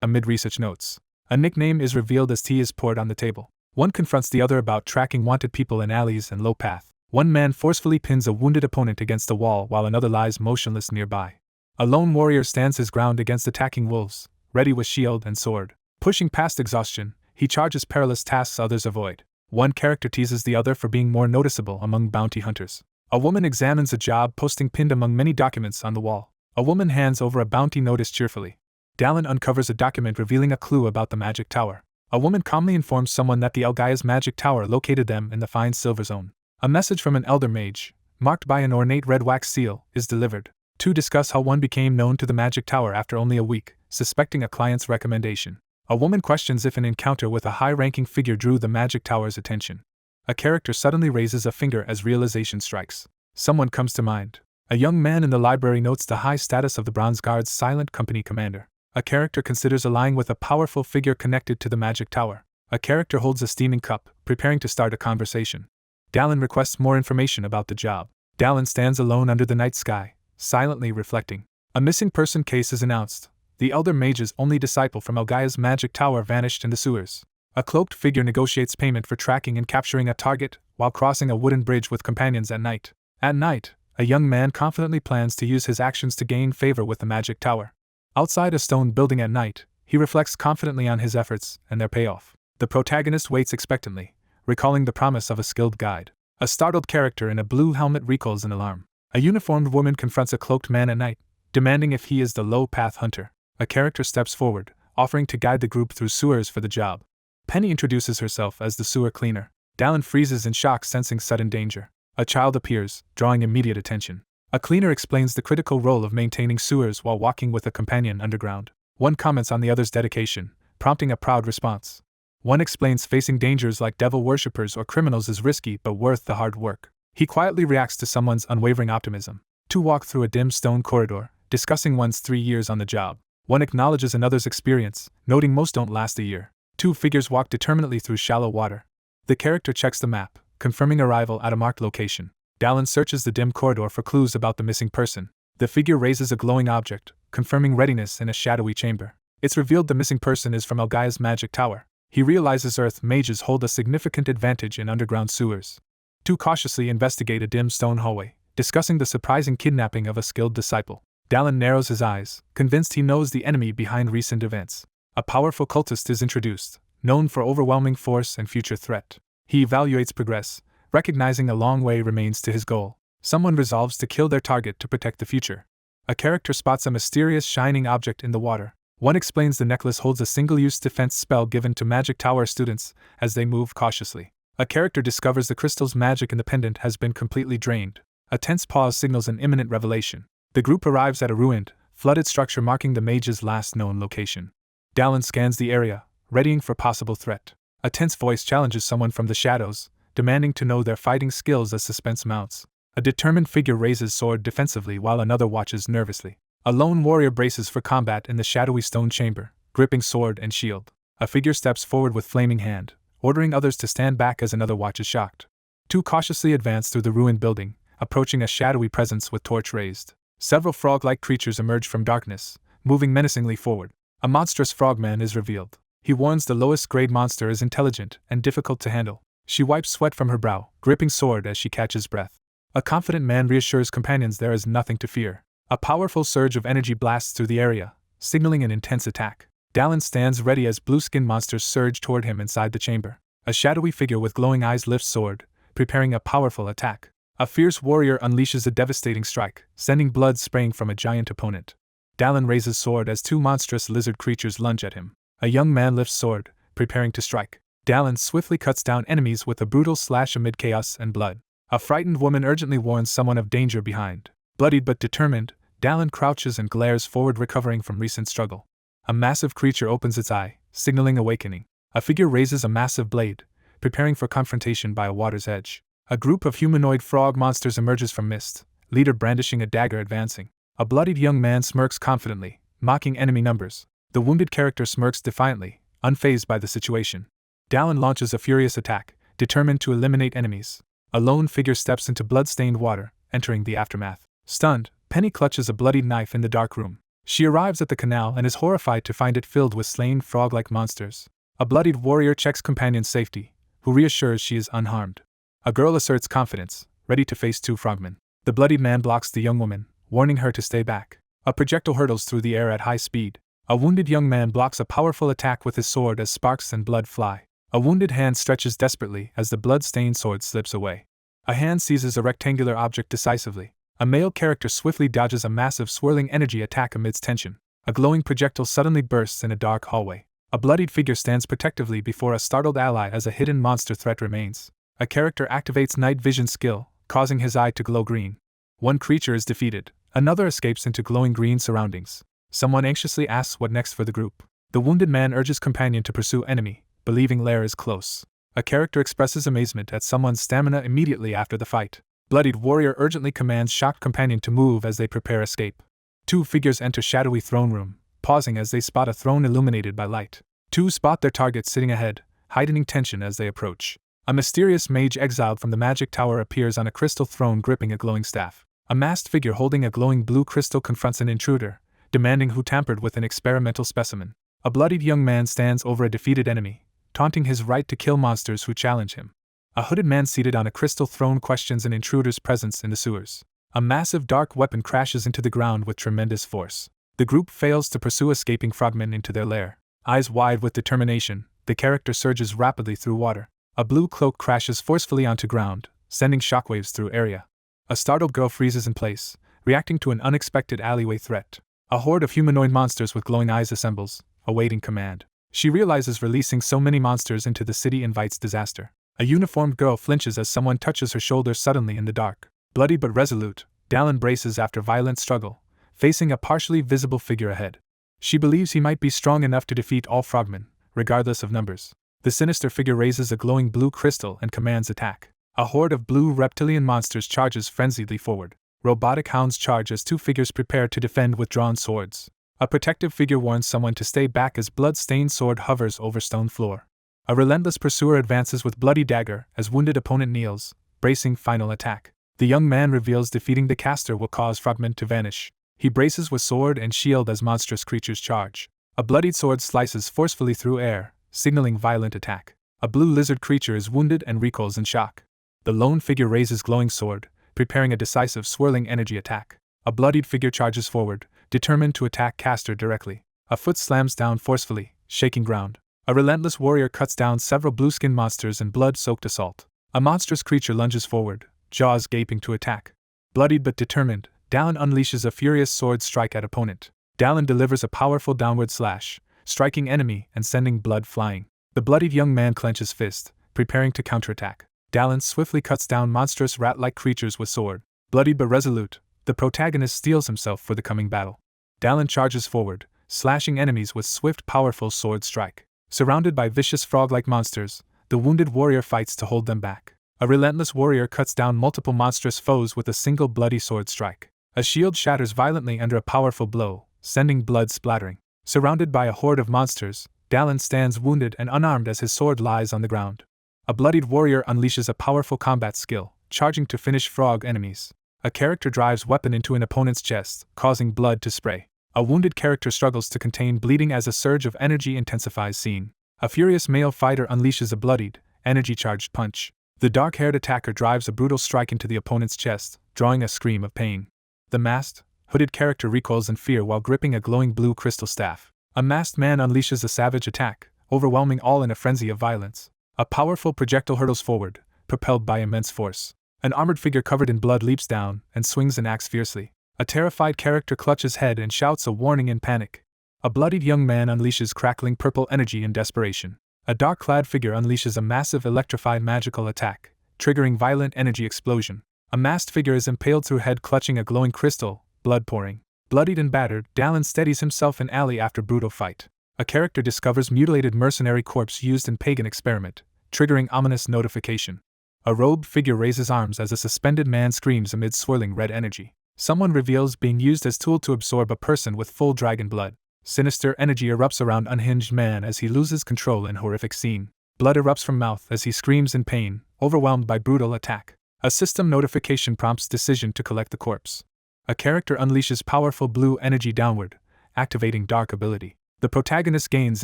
Amid research notes, a nickname is revealed as tea is poured on the table. One confronts the other about tracking wanted people in alleys and low path. One man forcefully pins a wounded opponent against the wall while another lies motionless nearby. A lone warrior stands his ground against attacking wolves, ready with shield and sword. Pushing past exhaustion, he charges perilous tasks others avoid. One character teases the other for being more noticeable among bounty hunters. A woman examines a job posting pinned among many documents on the wall. A woman hands over a bounty notice cheerfully. Dallin uncovers a document revealing a clue about the magic tower. A woman calmly informs someone that the Elgaia's magic tower located them in the fine silver zone. A message from an elder mage, marked by an ornate red wax seal, is delivered. Two discuss how one became known to the magic tower after only a week, suspecting a client's recommendation. A woman questions if an encounter with a high-ranking figure drew the magic tower's attention. A character suddenly raises a finger as realization strikes. Someone comes to mind. A young man in the library notes the high status of the Bronze Guard's silent company commander. A character considers allying with a powerful figure connected to the magic tower. A character holds a steaming cup, preparing to start a conversation. Dallin requests more information about the job. Dallin stands alone under the night sky, silently reflecting. A missing person case is announced. The elder mage's only disciple from Elgaia's magic tower vanished in the sewers. A cloaked figure negotiates payment for tracking and capturing a target while crossing a wooden bridge with companions at night. At night, a young man confidently plans to use his actions to gain favor with the magic tower. Outside a stone building at night, he reflects confidently on his efforts and their payoff. The protagonist waits expectantly, recalling the promise of a skilled guide. A startled character in a blue helmet recalls an alarm. A uniformed woman confronts a cloaked man at night, demanding if he is the Low Path Hunter. A character steps forward, offering to guide the group through sewers for the job. Penny introduces herself as the sewer cleaner. Dallin freezes in shock, sensing sudden danger. A child appears, drawing immediate attention. A cleaner explains the critical role of maintaining sewers while walking with a companion underground. One comments on the other's dedication, prompting a proud response. One explains facing dangers like devil worshippers or criminals is risky but worth the hard work. He quietly reacts to someone's unwavering optimism. Two walk through a dim stone corridor, discussing one's 3 years on the job. One acknowledges another's experience, noting most don't last a year. Two figures walk determinedly through shallow water. The character checks the map, confirming arrival at a marked location. Dallin searches the dim corridor for clues about the missing person. The figure raises a glowing object, confirming readiness in a shadowy chamber. It's revealed the missing person is from Elgaia's magic tower. He realizes Earth mages hold a significant advantage in underground sewers. Two cautiously investigate a dim stone hallway, discussing the surprising kidnapping of a skilled disciple. Dallin narrows his eyes, convinced he knows the enemy behind recent events. A powerful cultist is introduced, known for overwhelming force and future threat. He evaluates progress, recognizing a long way remains to his goal. Someone resolves to kill their target to protect the future. A character spots a mysterious shining object in the water. One explains the necklace holds a single-use defense spell given to magic tower students as they move cautiously. A character discovers the crystal's magic in the pendant has been completely drained. A tense pause signals an imminent revelation. The group arrives at a ruined, flooded structure marking the mage's last known location. Dallin scans the area, readying for possible threat. A tense voice challenges someone from the shadows, demanding to know their fighting skills as suspense mounts. A determined figure raises sword defensively while another watches nervously. A lone warrior braces for combat in the shadowy stone chamber, gripping sword and shield. A figure steps forward with flaming hand, ordering others to stand back as another watches shocked. Two cautiously advance through the ruined building, approaching a shadowy presence with torch raised. Several frog-like creatures emerge from darkness, moving menacingly forward. A monstrous frogman is revealed. He warns the lowest-grade monster is intelligent and difficult to handle. She wipes sweat from her brow, gripping sword as she catches breath. A confident man reassures companions there is nothing to fear. A powerful surge of energy blasts through the area, signaling an intense attack. Dallin stands ready as blue-skinned monsters surge toward him inside the chamber. A shadowy figure with glowing eyes lifts sword, preparing a powerful attack. A fierce warrior unleashes a devastating strike, sending blood spraying from a giant opponent. Dallin raises sword as two monstrous lizard creatures lunge at him. A young man lifts sword, preparing to strike. Dallin swiftly cuts down enemies with a brutal slash amid chaos and blood. A frightened woman urgently warns someone of danger behind. Bloodied but determined, Dallin crouches and glares forward, recovering from recent struggle. A massive creature opens its eye, signaling awakening. A figure raises a massive blade, preparing for confrontation by a water's edge. A group of humanoid frog monsters emerges from mist, leader brandishing a dagger advancing. A bloodied young man smirks confidently, mocking enemy numbers. The wounded character smirks defiantly, unfazed by the situation. Dallin launches a furious attack, determined to eliminate enemies. A lone figure steps into blood-stained water, entering the aftermath. Stunned, Penny clutches a bloodied knife in the dark room. She arrives at the canal and is horrified to find it filled with slain frog-like monsters. A bloodied warrior checks companion's safety, who reassures she is unharmed. A girl asserts confidence, ready to face 2 frogmen. The bloodied man blocks the young woman, warning her to stay back. A projectile hurtles through the air at high speed. A wounded young man blocks a powerful attack with his sword as sparks and blood fly. A wounded hand stretches desperately as the blood-stained sword slips away. A hand seizes a rectangular object decisively. A male character swiftly dodges a massive swirling energy attack amidst tension. A glowing projectile suddenly bursts in a dark hallway. A bloodied figure stands protectively before a startled ally as a hidden monster threat remains. A character activates night vision skill, causing his eye to glow green. One creature is defeated. Another escapes into glowing green surroundings. Someone anxiously asks what next for the group. The wounded man urges companion to pursue enemy, believing lair is close. A character expresses amazement at someone's stamina immediately after the fight. Bloodied warrior urgently commands shocked companion to move as they prepare escape. 2 figures enter shadowy throne room, pausing as they spot a throne illuminated by light. 2 spot their targets sitting ahead, heightening tension as they approach. A mysterious mage exiled from the magic tower appears on a crystal throne gripping a glowing staff. A masked figure holding a glowing blue crystal confronts an intruder, demanding who tampered with an experimental specimen. A bloodied young man stands over a defeated enemy, taunting his right to kill monsters who challenge him. A hooded man seated on a crystal throne questions an intruder's presence in the sewers. A massive dark weapon crashes into the ground with tremendous force. The group fails to pursue escaping frogmen into their lair. Eyes wide with determination, the character surges rapidly through water. A blue cloak crashes forcefully onto ground, sending shockwaves through area. A startled girl freezes in place, reacting to an unexpected alleyway threat. A horde of humanoid monsters with glowing eyes assembles, awaiting command. She realizes releasing so many monsters into the city invites disaster. A uniformed girl flinches as someone touches her shoulder suddenly in the dark. Bloody but resolute, Dallin braces after violent struggle, facing a partially visible figure ahead. She believes he might be strong enough to defeat all frogmen, regardless of numbers. The sinister figure raises a glowing blue crystal and commands attack. A horde of blue reptilian monsters charges frenziedly forward. Robotic hounds charge as 2 figures prepare to defend with drawn swords. A protective figure warns someone to stay back as blood-stained sword hovers over stone floor. A relentless pursuer advances with bloody dagger as wounded opponent kneels, bracing final attack. The young man reveals defeating the caster will cause frogmen to vanish. He braces with sword and shield as monstrous creatures charge. A bloodied sword slices forcefully through air, signaling violent attack. A blue lizard creature is wounded and recoils in shock. The lone figure raises glowing sword, preparing a decisive swirling energy attack. A bloodied figure charges forward, determined to attack caster directly. A foot slams down forcefully, shaking ground. A relentless warrior cuts down several blue-skinned monsters in blood-soaked assault. A monstrous creature lunges forward, jaws gaping to attack. Bloodied but determined, Dallin unleashes a furious sword strike at opponent. Dallin delivers a powerful downward slash, striking enemy and sending blood flying. The bloodied young man clenches fist, preparing to counterattack. Dallin swiftly cuts down monstrous rat-like creatures with sword. Bloodied but resolute, the protagonist steels himself for the coming battle. Dallin charges forward, slashing enemies with swift, powerful sword strike. Surrounded by vicious frog-like monsters, the wounded warrior fights to hold them back. A relentless warrior cuts down multiple monstrous foes with a single bloody sword strike. A shield shatters violently under a powerful blow, sending blood splattering. Surrounded by a horde of monsters, Dallin stands wounded and unarmed as his sword lies on the ground. A bloodied warrior unleashes a powerful combat skill, charging to finish frog enemies. A character drives weapon into an opponent's chest, causing blood to spray. A wounded character struggles to contain bleeding as a surge of energy intensifies scene. A furious male fighter unleashes a bloodied, energy-charged punch. The dark-haired attacker drives a brutal strike into the opponent's chest, drawing a scream of pain. The masked, hooded character recoils in fear while gripping a glowing blue crystal staff. A masked man unleashes a savage attack, overwhelming all in a frenzy of violence. A powerful projectile hurtles forward, propelled by immense force. An armored figure covered in blood leaps down and swings an axe fiercely. A terrified character clutches head and shouts a warning in panic. A bloodied young man unleashes crackling purple energy in desperation. A dark-clad figure unleashes a massive electrified magical attack, triggering violent energy explosion. A masked figure is impaled through head clutching a glowing crystal, blood pouring. Bloodied and battered, Dallin steadies himself in alley after brutal fight. A character discovers mutilated mercenary corpse used in pagan experiment, triggering ominous notification. A robed figure raises arms as a suspended man screams amid swirling red energy. Someone reveals being used as tool to absorb a person with full dragon blood. Sinister energy erupts around unhinged man as he loses control in horrific scene. Blood erupts from mouth as he screams in pain, overwhelmed by brutal attack. A system notification prompts decision to collect the corpse. A character unleashes powerful blue energy downward, activating dark ability. The protagonist gains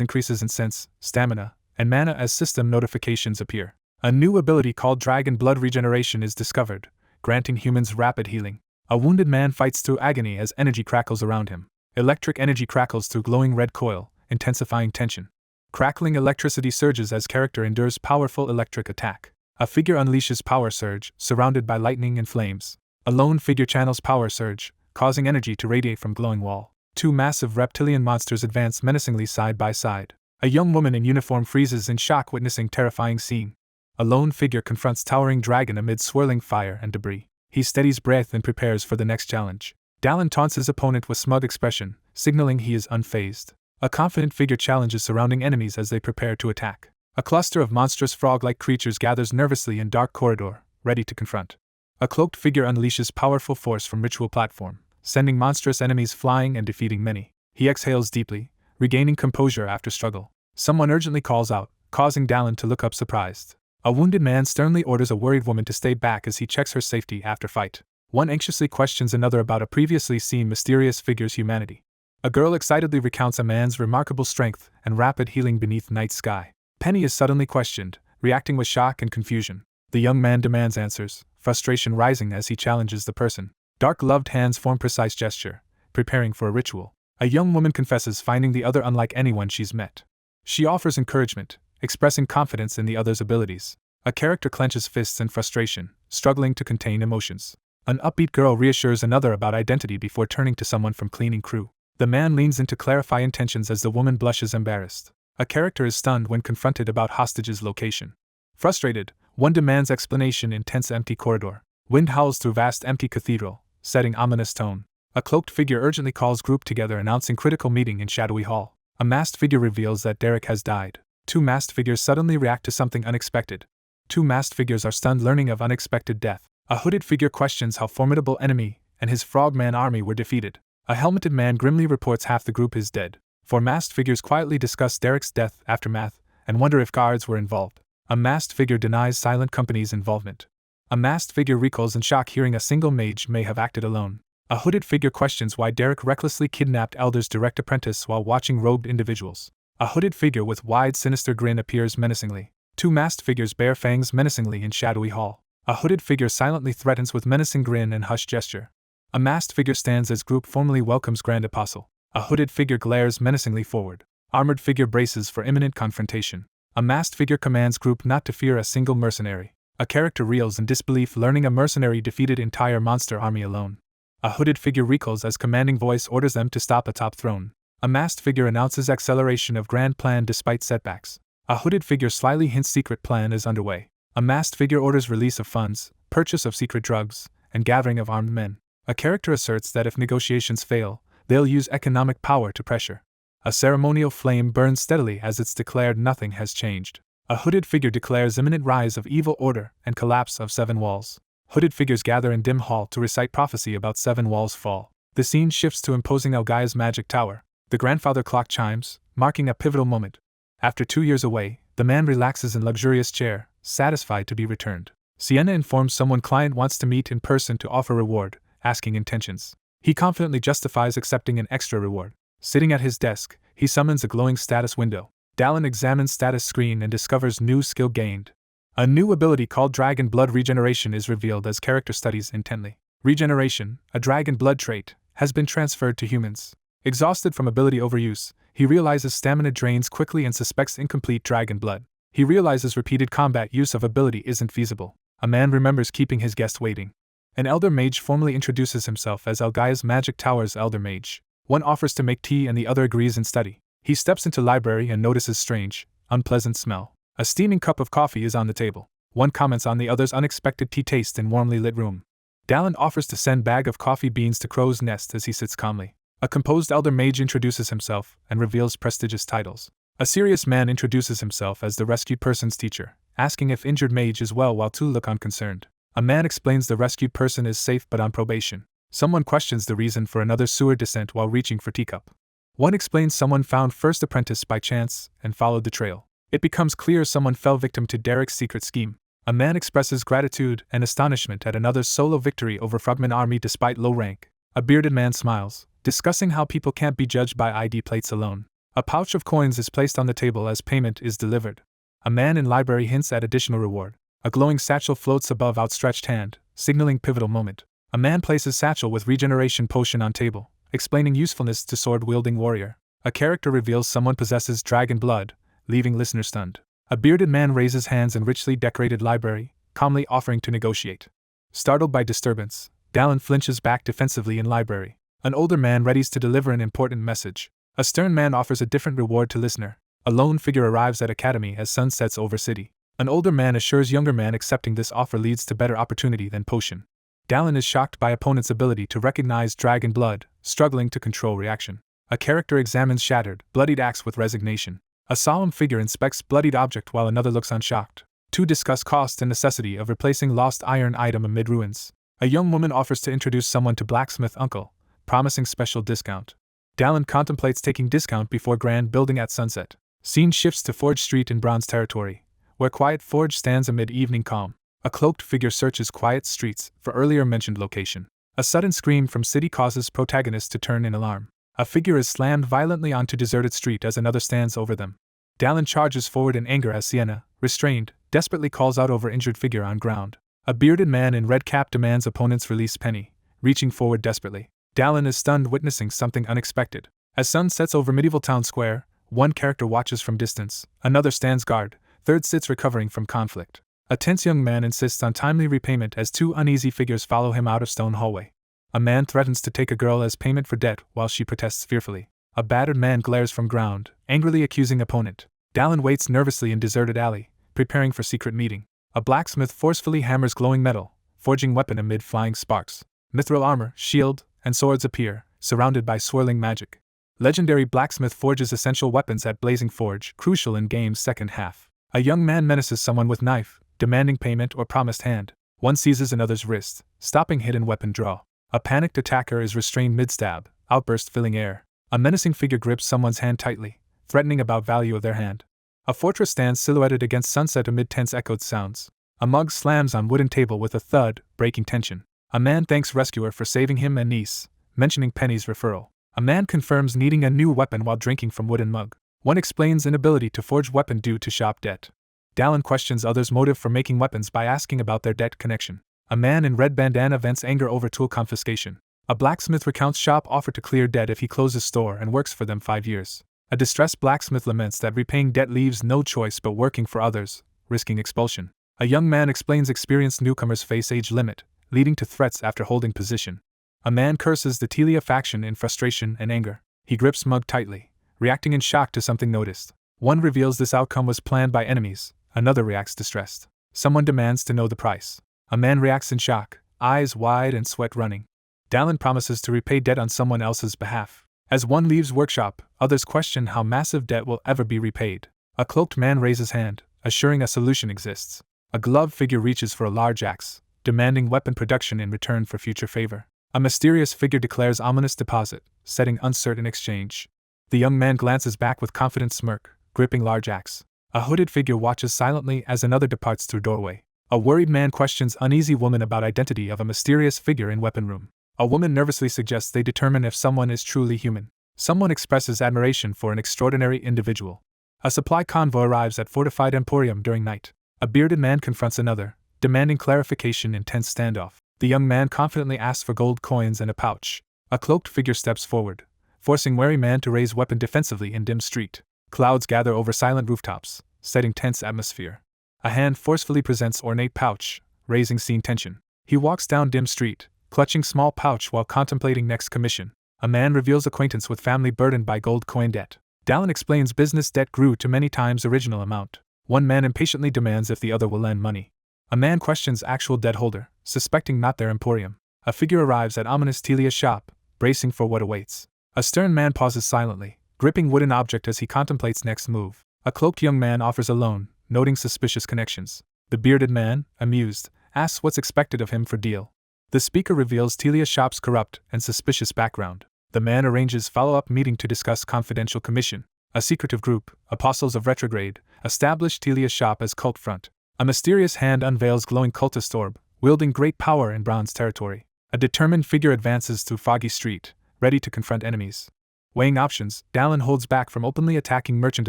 increases in sense, stamina, and mana as system notifications appear. A new ability called Dragon Blood Regeneration is discovered, granting humans rapid healing. A wounded man fights through agony as energy crackles around him. Electric energy crackles through glowing red coil, intensifying tension. Crackling electricity surges as character endures powerful electric attack. A figure unleashes power surge, surrounded by lightning and flames. A lone figure channels power surge, causing energy to radiate from glowing wall. Two massive reptilian monsters advance menacingly side by side. A young woman in uniform freezes in shock witnessing terrifying scene. A lone figure confronts towering dragon amid swirling fire and debris. He steadies breath and prepares for the next challenge. Dallin taunts his opponent with smug expression, signaling he is unfazed. A confident figure challenges surrounding enemies as they prepare to attack. A cluster of monstrous frog-like creatures gathers nervously in dark corridor, ready to confront. A cloaked figure unleashes powerful force from ritual platform, sending monstrous enemies flying and defeating many. He exhales deeply, regaining composure after struggle. Someone urgently calls out, causing Dallin to look up surprised. A wounded man sternly orders a worried woman to stay back as he checks her safety after fight. One anxiously questions another about a previously seen mysterious figure's humanity. A girl excitedly recounts a man's remarkable strength and rapid healing beneath night sky. Penny is suddenly questioned, reacting with shock and confusion. The young man demands answers, frustration rising as he challenges the person. Dark gloved hands form precise gesture, preparing for a ritual. A young woman confesses finding the other unlike anyone she's met. She offers encouragement, expressing confidence in the other's abilities. A character clenches fists in frustration, struggling to contain emotions. An upbeat girl reassures another about identity before turning to someone from cleaning crew. The man leans in to clarify intentions as the woman blushes embarrassed. A character is stunned when confronted about hostage's location. Frustrated, one demands explanation in tense empty corridor. Wind howls through vast empty cathedral, setting ominous tone. A cloaked figure urgently calls group together announcing critical meeting in shadowy hall. A masked figure reveals that Derek has died. Two masked figures suddenly react to something unexpected. Two masked figures are stunned learning of unexpected death. A hooded figure questions how formidable enemy and his frogman army were defeated. A helmeted man grimly reports half the group is dead. Four masked figures quietly discuss Derek's death aftermath and wonder if guards were involved. A masked figure denies Silent Company's involvement. A masked figure recoils in shock hearing a single mage may have acted alone. A hooded figure questions why Derek recklessly kidnapped Elder's direct apprentice while watching robed individuals. A hooded figure with wide sinister grin appears menacingly. Two masked figures bare fangs menacingly in shadowy hall. A hooded figure silently threatens with menacing grin and hushed gesture. A masked figure stands as group formally welcomes Grand Apostle. A hooded figure glares menacingly forward. Armored figure braces for imminent confrontation. A masked figure commands group not to fear a single mercenary. A character reels in disbelief learning a mercenary defeated entire monster army alone. A hooded figure recoils as commanding voice orders them to stop atop throne. A masked figure announces acceleration of grand plan despite setbacks. A hooded figure slyly hints secret plan is underway. A masked figure orders release of funds, purchase of secret drugs, and gathering of armed men. A character asserts that if negotiations fail, they'll use economic power to pressure. A ceremonial flame burns steadily as it's declared nothing has changed. A hooded figure declares imminent rise of evil order and collapse of 7 walls. Hooded figures gather in dim hall to recite prophecy about 7 walls fall. The scene shifts to imposing Elgaia's magic tower. The grandfather clock chimes, marking a pivotal moment. After 2 years away, the man relaxes in luxurious chair, satisfied to be returned. Sienna informs someone client wants to meet in person to offer reward, asking intentions. He confidently justifies accepting an extra reward. Sitting at his desk, he summons a glowing status window. Dallin examines status screen and discovers new skill gained. A new ability called Dragon Blood Regeneration is revealed as character studies intently. Regeneration, a dragon blood trait, has been transferred to humans. Exhausted from ability overuse, he realizes stamina drains quickly and suspects incomplete dragon blood. He realizes repeated combat use of ability isn't feasible. A man remembers keeping his guest waiting. An elder mage formally introduces himself as Elgaia's magic tower's elder mage. One offers to make tea and the other agrees and study. He steps into library and notices strange, unpleasant smell. A steaming cup of coffee is on the table. One comments on the other's unexpected tea taste in warmly lit room. Dallin offers to send bag of coffee beans to Crow's Nest as he sits calmly. A composed elder mage introduces himself and reveals prestigious titles. A serious man introduces himself as the rescued person's teacher, asking if injured mage is well while two look unconcerned. A man explains the rescued person is safe but on probation. Someone questions the reason for another's sewer descent while reaching for teacup. One explains someone found first apprentice by chance and followed the trail. It becomes clear someone fell victim to Derek's secret scheme. A man expresses gratitude and astonishment at another's solo victory over frogman army despite low rank. A bearded man smiles, discussing how people can't be judged by ID plates alone. A pouch of coins is placed on the table as payment is delivered. A man in library hints at additional reward. A glowing satchel floats above outstretched hand, signaling pivotal moment. A man places satchel with regeneration potion on table, explaining usefulness to sword-wielding warrior. A character reveals someone possesses dragon blood, leaving listener stunned. A bearded man raises hands in richly decorated library, calmly offering to negotiate. Startled by disturbance, Dallin flinches back defensively in library. An older man readies to deliver an important message. A stern man offers a different reward to listener. A lone figure arrives at academy as sun sets over city. An older man assures younger man accepting this offer leads to better opportunity than potion. Dallin is shocked by opponent's ability to recognize dragon blood, struggling to control reaction. A character examines shattered, bloodied axe with resignation. A solemn figure inspects bloodied object while another looks unshocked. Two discuss cost and necessity of replacing lost iron item amid ruins. A young woman offers to introduce someone to blacksmith uncle, promising special discount. Dallin contemplates taking discount before grand building at sunset. Scene shifts to Forge Street in Bronze territory, where quiet Forge stands amid evening calm. A cloaked figure searches quiet streets for earlier mentioned location. A sudden scream from city causes protagonist to turn in alarm. A figure is slammed violently onto deserted street as another stands over them. Dallin charges forward in anger as Sienna, restrained, desperately calls out over injured figure on ground. A bearded man in red cap demands opponents release Penny, reaching forward desperately. Dallin is stunned witnessing something unexpected. As sun sets over medieval town square, one character watches from distance, another stands guard, third sits recovering from conflict. A tense young man insists on timely repayment as two uneasy figures follow him out of stone hallway. A man threatens to take a girl as payment for debt while she protests fearfully. A battered man glares from ground, angrily accusing opponent. Dallin waits nervously in deserted alley, preparing for secret meeting. A blacksmith forcefully hammers glowing metal, forging weapon amid flying sparks. Mithril armor, shield, and swords appear, surrounded by swirling magic. Legendary blacksmith forges essential weapons at Blazing Forge, crucial in game's second half. A young man menaces someone with knife, demanding payment or promised hand. One seizes another's wrist, stopping hidden weapon draw. A panicked attacker is restrained mid-stab, outburst filling air. A menacing figure grips someone's hand tightly, threatening about value of their hand. A fortress stands silhouetted against sunset amid tense echoed sounds. A mug slams on wooden table with a thud, breaking tension. A man thanks rescuer for saving him and niece, mentioning Penny's referral. A man confirms needing a new weapon while drinking from wooden mug. One explains inability to forge weapon due to shop debt. Dallin questions others' motive for making weapons by asking about their debt connection. A man in red bandana vents anger over tool confiscation. A blacksmith recounts shop offer to clear debt if he closes store and works for them 5 years. A distressed blacksmith laments that repaying debt leaves no choice but working for others, risking expulsion. A young man explains experienced newcomers face age limit, leading to threats after holding position. A man curses the Telia faction in frustration and anger. He grips mug tightly, reacting in shock to something noticed. One reveals this outcome was planned by enemies, another reacts distressed. Someone demands to know the price. A man reacts in shock, eyes wide and sweat running. Dallin promises to repay debt on someone else's behalf. As one leaves workshop, others question how massive debt will ever be repaid. A cloaked man raises hand, assuring a solution exists. A gloved figure reaches for a large axe, demanding weapon production in return for future favor. A mysterious figure declares ominous deposit, setting uncertain exchange. The young man glances back with confident smirk, gripping large axe. A hooded figure watches silently as another departs through doorway. A worried man questions uneasy woman about identity of a mysterious figure in weapon room. A woman nervously suggests they determine if someone is truly human. Someone expresses admiration for an extraordinary individual. A supply convoy arrives at fortified emporium during night. A bearded man confronts another, demanding clarification in tense standoff. The young man confidently asks for gold coins and a pouch. A cloaked figure steps forward, forcing wary man to raise weapon defensively in dim street. Clouds gather over silent rooftops, setting tense atmosphere. A hand forcefully presents ornate pouch, raising scene tension. He walks down dim street, clutching small pouch while contemplating next commission. A man reveals acquaintance with family burdened by gold coin debt. Dallin explains business debt grew to many times original amount. One man impatiently demands if the other will lend money. A man questions actual debt holder, suspecting not their emporium. A figure arrives at ominous Telia's shop, bracing for what awaits. A stern man pauses silently, gripping wooden object as he contemplates next move. A cloaked young man offers a loan, noting suspicious connections. The bearded man, amused, asks what's expected of him for deal. The speaker reveals Telia's shop's corrupt and suspicious background. The man arranges follow-up meeting to discuss confidential commission. A secretive group, Apostles of Retrograde, establish Telia's shop as cult front. A mysterious hand unveils glowing cultist orb, wielding great power in bronze territory. A determined figure advances through foggy street, ready to confront enemies. Weighing options, Dallin holds back from openly attacking Merchant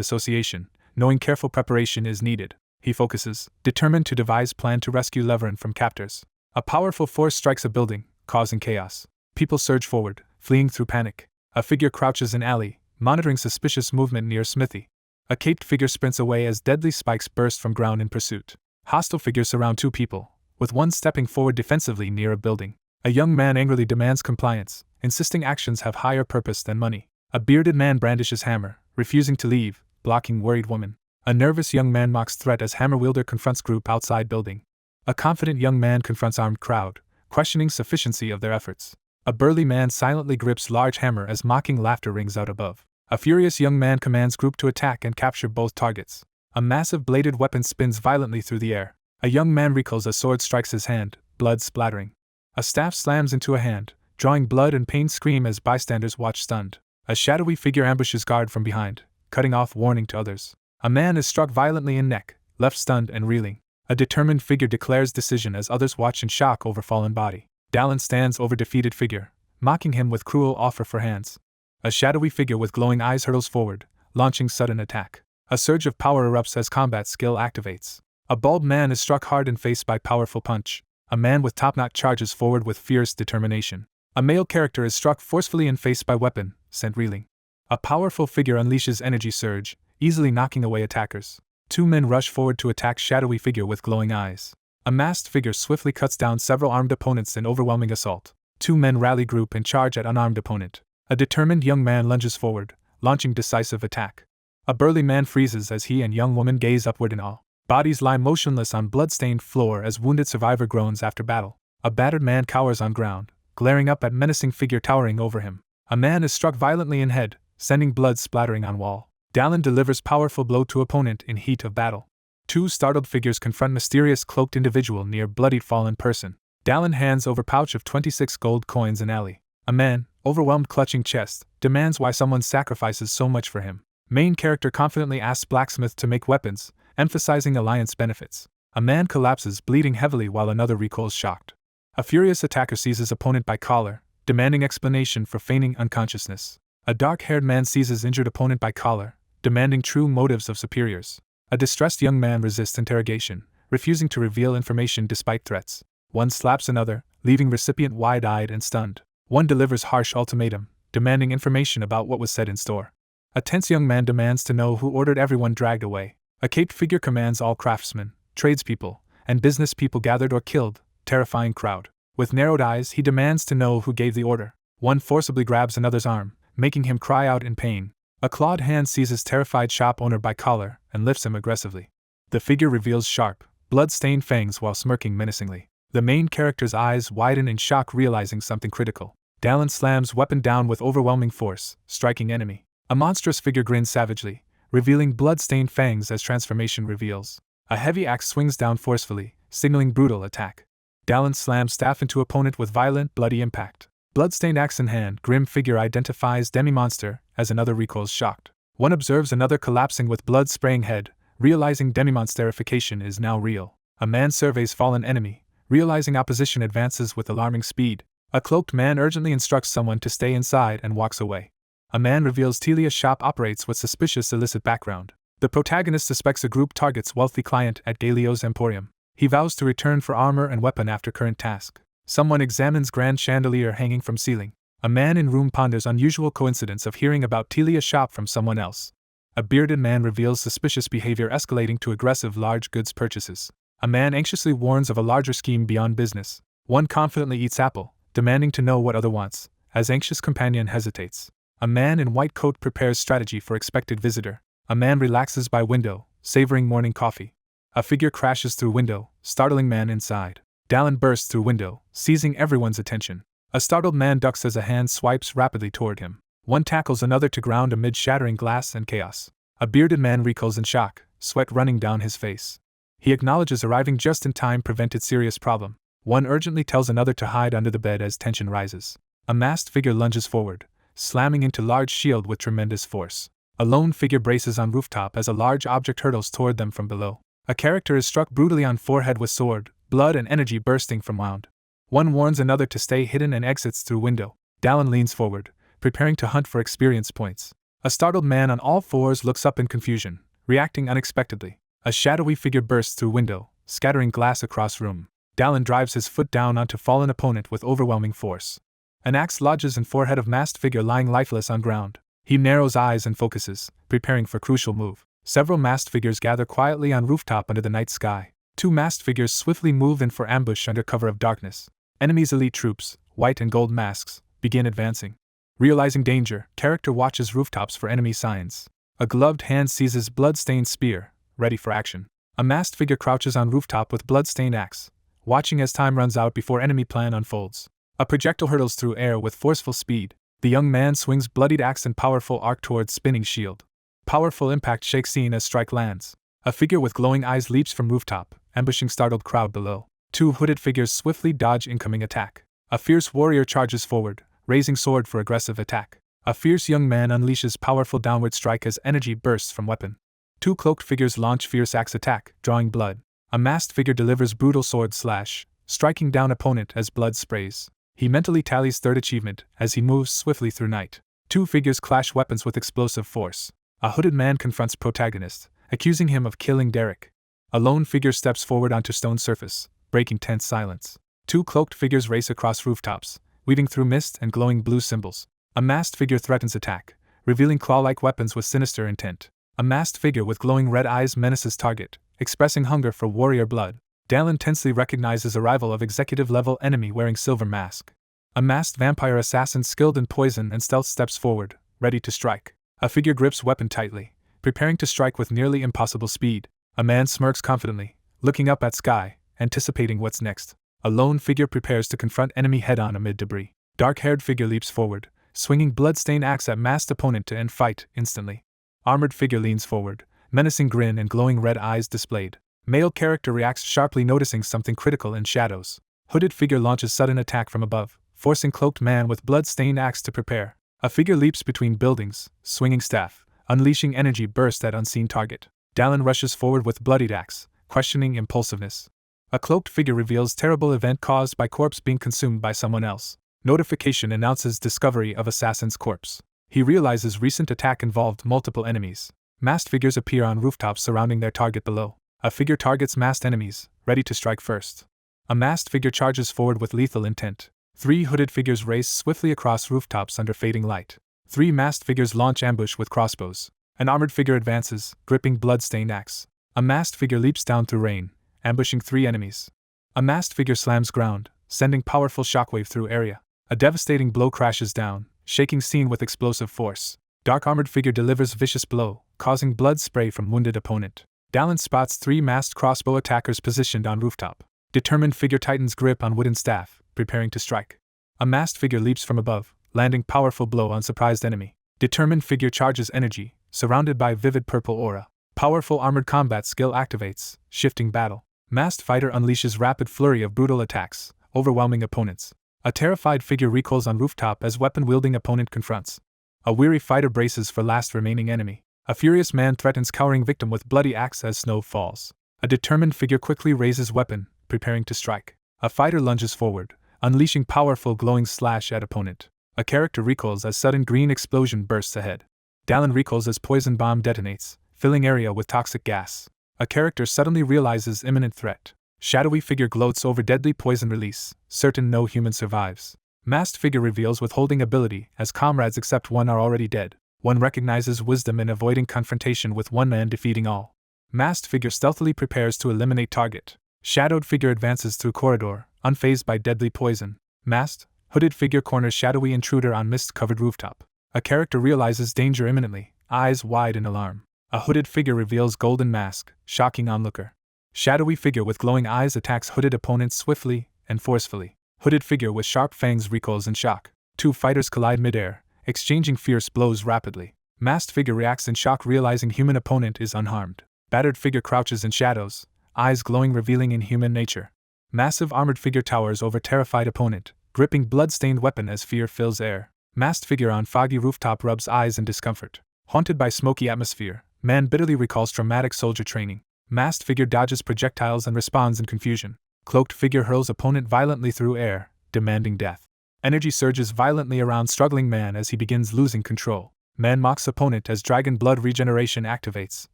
Association, knowing careful preparation is needed. He focuses, determined to devise plan to rescue Tavern from captors. A powerful force strikes a building, causing chaos. People surge forward, fleeing through panic. A figure crouches in alley, monitoring suspicious movement near smithy. A caped figure sprints away as deadly spikes burst from ground in pursuit. Hostile figures surround two people, with one stepping forward defensively near a building. A young man angrily demands compliance, insisting actions have higher purpose than money. A bearded man brandishes hammer, refusing to leave, blocking worried woman. A nervous young man mocks threat as hammer wielder confronts group outside building. A confident young man confronts armed crowd, questioning sufficiency of their efforts. A burly man silently grips large hammer as mocking laughter rings out above. A furious young man commands group to attack and capture both targets. A massive bladed weapon spins violently through the air. A young man recoils as sword strikes his hand, blood splattering. A staff slams into a hand, drawing blood and pain scream as bystanders watch stunned. A shadowy figure ambushes guard from behind, cutting off warning to others. A man is struck violently in neck, left stunned and reeling. A determined figure declares decision as others watch in shock over fallen body. Dallin stands over defeated figure, mocking him with cruel offer for hands. A shadowy figure with glowing eyes hurtles forward, launching sudden attack. A surge of power erupts as combat skill activates. A bald man is struck hard in face by powerful punch. A man with top-knot charges forward with fierce determination. A male character is struck forcefully in face by weapon, sent reeling. A powerful figure unleashes energy surge, easily knocking away attackers. Two men rush forward to attack shadowy figure with glowing eyes. A masked figure swiftly cuts down several armed opponents in overwhelming assault. Two men rally group and charge at unarmed opponent. A determined young man lunges forward, launching decisive attack. A burly man freezes as he and young woman gaze upward in awe. Bodies lie motionless on blood-stained floor as wounded survivor groans after battle. A battered man cowers on ground, glaring up at menacing figure towering over him. A man is struck violently in head, sending blood splattering on wall. Dallin delivers powerful blow to opponent in heat of battle. Two startled figures confront mysterious cloaked individual near bloodied fallen person. Dallin hands over pouch of 26 gold coins in alley. A man, overwhelmed clutching chest, demands why someone sacrifices so much for him. Main character confidently asks blacksmith to make weapons, emphasizing alliance benefits. A man collapses bleeding heavily while another recoils shocked. A furious attacker seizes opponent by collar, demanding explanation for feigning unconsciousness. A dark-haired man seizes injured opponent by collar, demanding true motives of superiors. A distressed young man resists interrogation, refusing to reveal information despite threats. One slaps another, leaving recipient wide-eyed and stunned. One delivers harsh ultimatum, demanding information about what was said in store. A tense young man demands to know who ordered everyone dragged away. A caped figure commands all craftsmen, tradespeople, and business people gathered or killed, terrifying crowd. With narrowed eyes, he demands to know who gave the order. One forcibly grabs another's arm, making him cry out in pain. A clawed hand seizes terrified shop owner by collar and lifts him aggressively. The figure reveals sharp, blood-stained fangs while smirking menacingly. The main character's eyes widen in shock, realizing something critical. Dallin slams weapon down with overwhelming force, striking enemy. A monstrous figure grins savagely, revealing blood-stained fangs as transformation reveals. A heavy axe swings down forcefully, signaling brutal attack. Dallin slams staff into opponent with violent, bloody impact. Bloodstained axe in hand, grim figure identifies demi-monster as another recoils shocked. One observes another collapsing with blood-spraying head, realizing demi-monsterification is now real. A man surveys fallen enemy, realizing opposition advances with alarming speed. A cloaked man urgently instructs someone to stay inside and walks away. A man reveals Telia's shop operates with suspicious illicit background. The protagonist suspects a group targets wealthy client at Galio's emporium. He vows to return for armor and weapon after current task. Someone examines grand chandelier hanging from ceiling. A man in room ponders unusual coincidence of hearing about Telia's shop from someone else. A bearded man reveals suspicious behavior escalating to aggressive large goods purchases. A man anxiously warns of a larger scheme beyond business. One confidently eats apple, demanding to know what other wants, as anxious companion hesitates. A man in white coat prepares strategy for expected visitor. A man relaxes by window, savoring morning coffee. A figure crashes through window, startling man inside. Dallin bursts through window, seizing everyone's attention. A startled man ducks as a hand swipes rapidly toward him. One tackles another to ground amid shattering glass and chaos. A bearded man recoils in shock, sweat running down his face. He acknowledges arriving just in time prevented serious problem. One urgently tells another to hide under the bed as tension rises. A masked figure lunges forward, slamming into large shield with tremendous force. A lone figure braces on rooftop as a large object hurtles toward them from below. A character is struck brutally on forehead with sword, blood and energy bursting from wound. One warns another to stay hidden and exits through window. Dallin leans forward, preparing to hunt for experience points. A startled man on all fours looks up in confusion, reacting unexpectedly. A shadowy figure bursts through window, scattering glass across room. Dallin drives his foot down onto fallen opponent with overwhelming force. An axe lodges in forehead of masked figure lying lifeless on ground. He narrows eyes and focuses, preparing for crucial move. Several masked figures gather quietly on rooftop under the night sky. Two masked figures swiftly move in for ambush under cover of darkness. Enemy's elite troops, white and gold masks, begin advancing. Realizing danger, character watches rooftops for enemy signs. A gloved hand seizes blood-stained spear, ready for action. A masked figure crouches on rooftop with blood-stained axe, watching as time runs out before enemy plan unfolds. A projectile hurtles through air with forceful speed. The young man swings bloodied axe and powerful arc towards spinning shield. Powerful impact shakes scene as strike lands. A figure with glowing eyes leaps from rooftop, ambushing startled crowd below. Two hooded figures swiftly dodge incoming attack. A fierce warrior charges forward, raising sword for aggressive attack. A fierce young man unleashes powerful downward strike as energy bursts from weapon. Two cloaked figures launch fierce axe attack, drawing blood. A masked figure delivers brutal sword slash, striking down opponent as blood sprays. He mentally tallies third achievement as he moves swiftly through night. Two figures clash weapons with explosive force. A hooded man confronts protagonist, accusing him of killing Derek. A lone figure steps forward onto stone surface, breaking tense silence. Two cloaked figures race across rooftops, weaving through mist and glowing blue symbols. A masked figure threatens attack, revealing claw-like weapons with sinister intent. A masked figure with glowing red eyes menaces target, expressing hunger for warrior blood. Dallin tensely recognizes arrival of executive-level enemy wearing silver mask. A masked vampire assassin skilled in poison and stealth steps forward, ready to strike. A figure grips weapon tightly, preparing to strike with nearly impossible speed. A man smirks confidently, looking up at sky, anticipating what's next. A lone figure prepares to confront enemy head-on amid debris. Dark-haired figure leaps forward, swinging blood-stained axe at masked opponent to end fight instantly. Armored figure leans forward, menacing grin and glowing red eyes displayed. Male character reacts sharply, noticing something critical in shadows. Hooded figure launches sudden attack from above, forcing cloaked man with blood-stained axe to prepare. A figure leaps between buildings, swinging staff, unleashing energy burst at unseen target. Dallin rushes forward with bloodied axe, questioning impulsiveness. A cloaked figure reveals terrible event caused by corpse being consumed by someone else. Notification announces discovery of assassin's corpse. He realizes recent attack involved multiple enemies. Masked figures appear on rooftops surrounding their target below. A figure targets masked enemies, ready to strike first. A masked figure charges forward with lethal intent. Three hooded figures race swiftly across rooftops under fading light. Three masked figures launch ambush with crossbows. An armored figure advances, gripping blood-stained axe. A masked figure leaps down through rain, ambushing three enemies. A masked figure slams ground, sending powerful shockwave through area. A devastating blow crashes down, shaking scene with explosive force. Dark armored figure delivers vicious blow, causing blood spray from wounded opponent. Dallin spots three masked crossbow attackers positioned on rooftop. Determined figure tightens grip on wooden staff, preparing to strike. A masked figure leaps from above, landing powerful blow on surprised enemy. Determined figure charges energy, surrounded by vivid purple aura. Powerful armored combat skill activates, shifting battle. Masked fighter unleashes rapid flurry of brutal attacks, overwhelming opponents. A terrified figure recoils on rooftop as weapon-wielding opponent confronts. A weary fighter braces for last remaining enemy. A furious man threatens cowering victim with bloody axe as snow falls. A determined figure quickly raises weapon, preparing to strike. A fighter lunges forward, unleashing powerful glowing slash at opponent. A character recoils as sudden green explosion bursts ahead. Dallin recoils as poison bomb detonates, filling area with toxic gas. A character suddenly realizes imminent threat. Shadowy figure gloats over deadly poison release, certain no human survives. Masked figure reveals withholding ability as comrades except one are already dead. One recognizes wisdom in avoiding confrontation with one man defeating all. Masked figure stealthily prepares to eliminate target. Shadowed figure advances through corridor, unfazed by deadly poison. Masked, hooded figure corners shadowy intruder on mist-covered rooftop. A character realizes danger imminently, eyes wide in alarm. A hooded figure reveals golden mask, shocking onlooker. Shadowy figure with glowing eyes attacks hooded opponents swiftly and forcefully. Hooded figure with sharp fangs recoils in shock. Two fighters collide midair, exchanging fierce blows rapidly. Masked figure reacts in shock realizing human opponent is unharmed. Battered figure crouches in shadows, eyes glowing revealing inhuman nature. Massive armored figure towers over terrified opponent, gripping blood-stained weapon as fear fills air. Masked figure on foggy rooftop rubs eyes in discomfort. Haunted by smoky atmosphere, man bitterly recalls traumatic soldier training. Masked figure dodges projectiles and responds in confusion. Cloaked figure hurls opponent violently through air, demanding death. Energy surges violently around struggling man as he begins losing control. Man mocks opponent as dragon blood regeneration activates,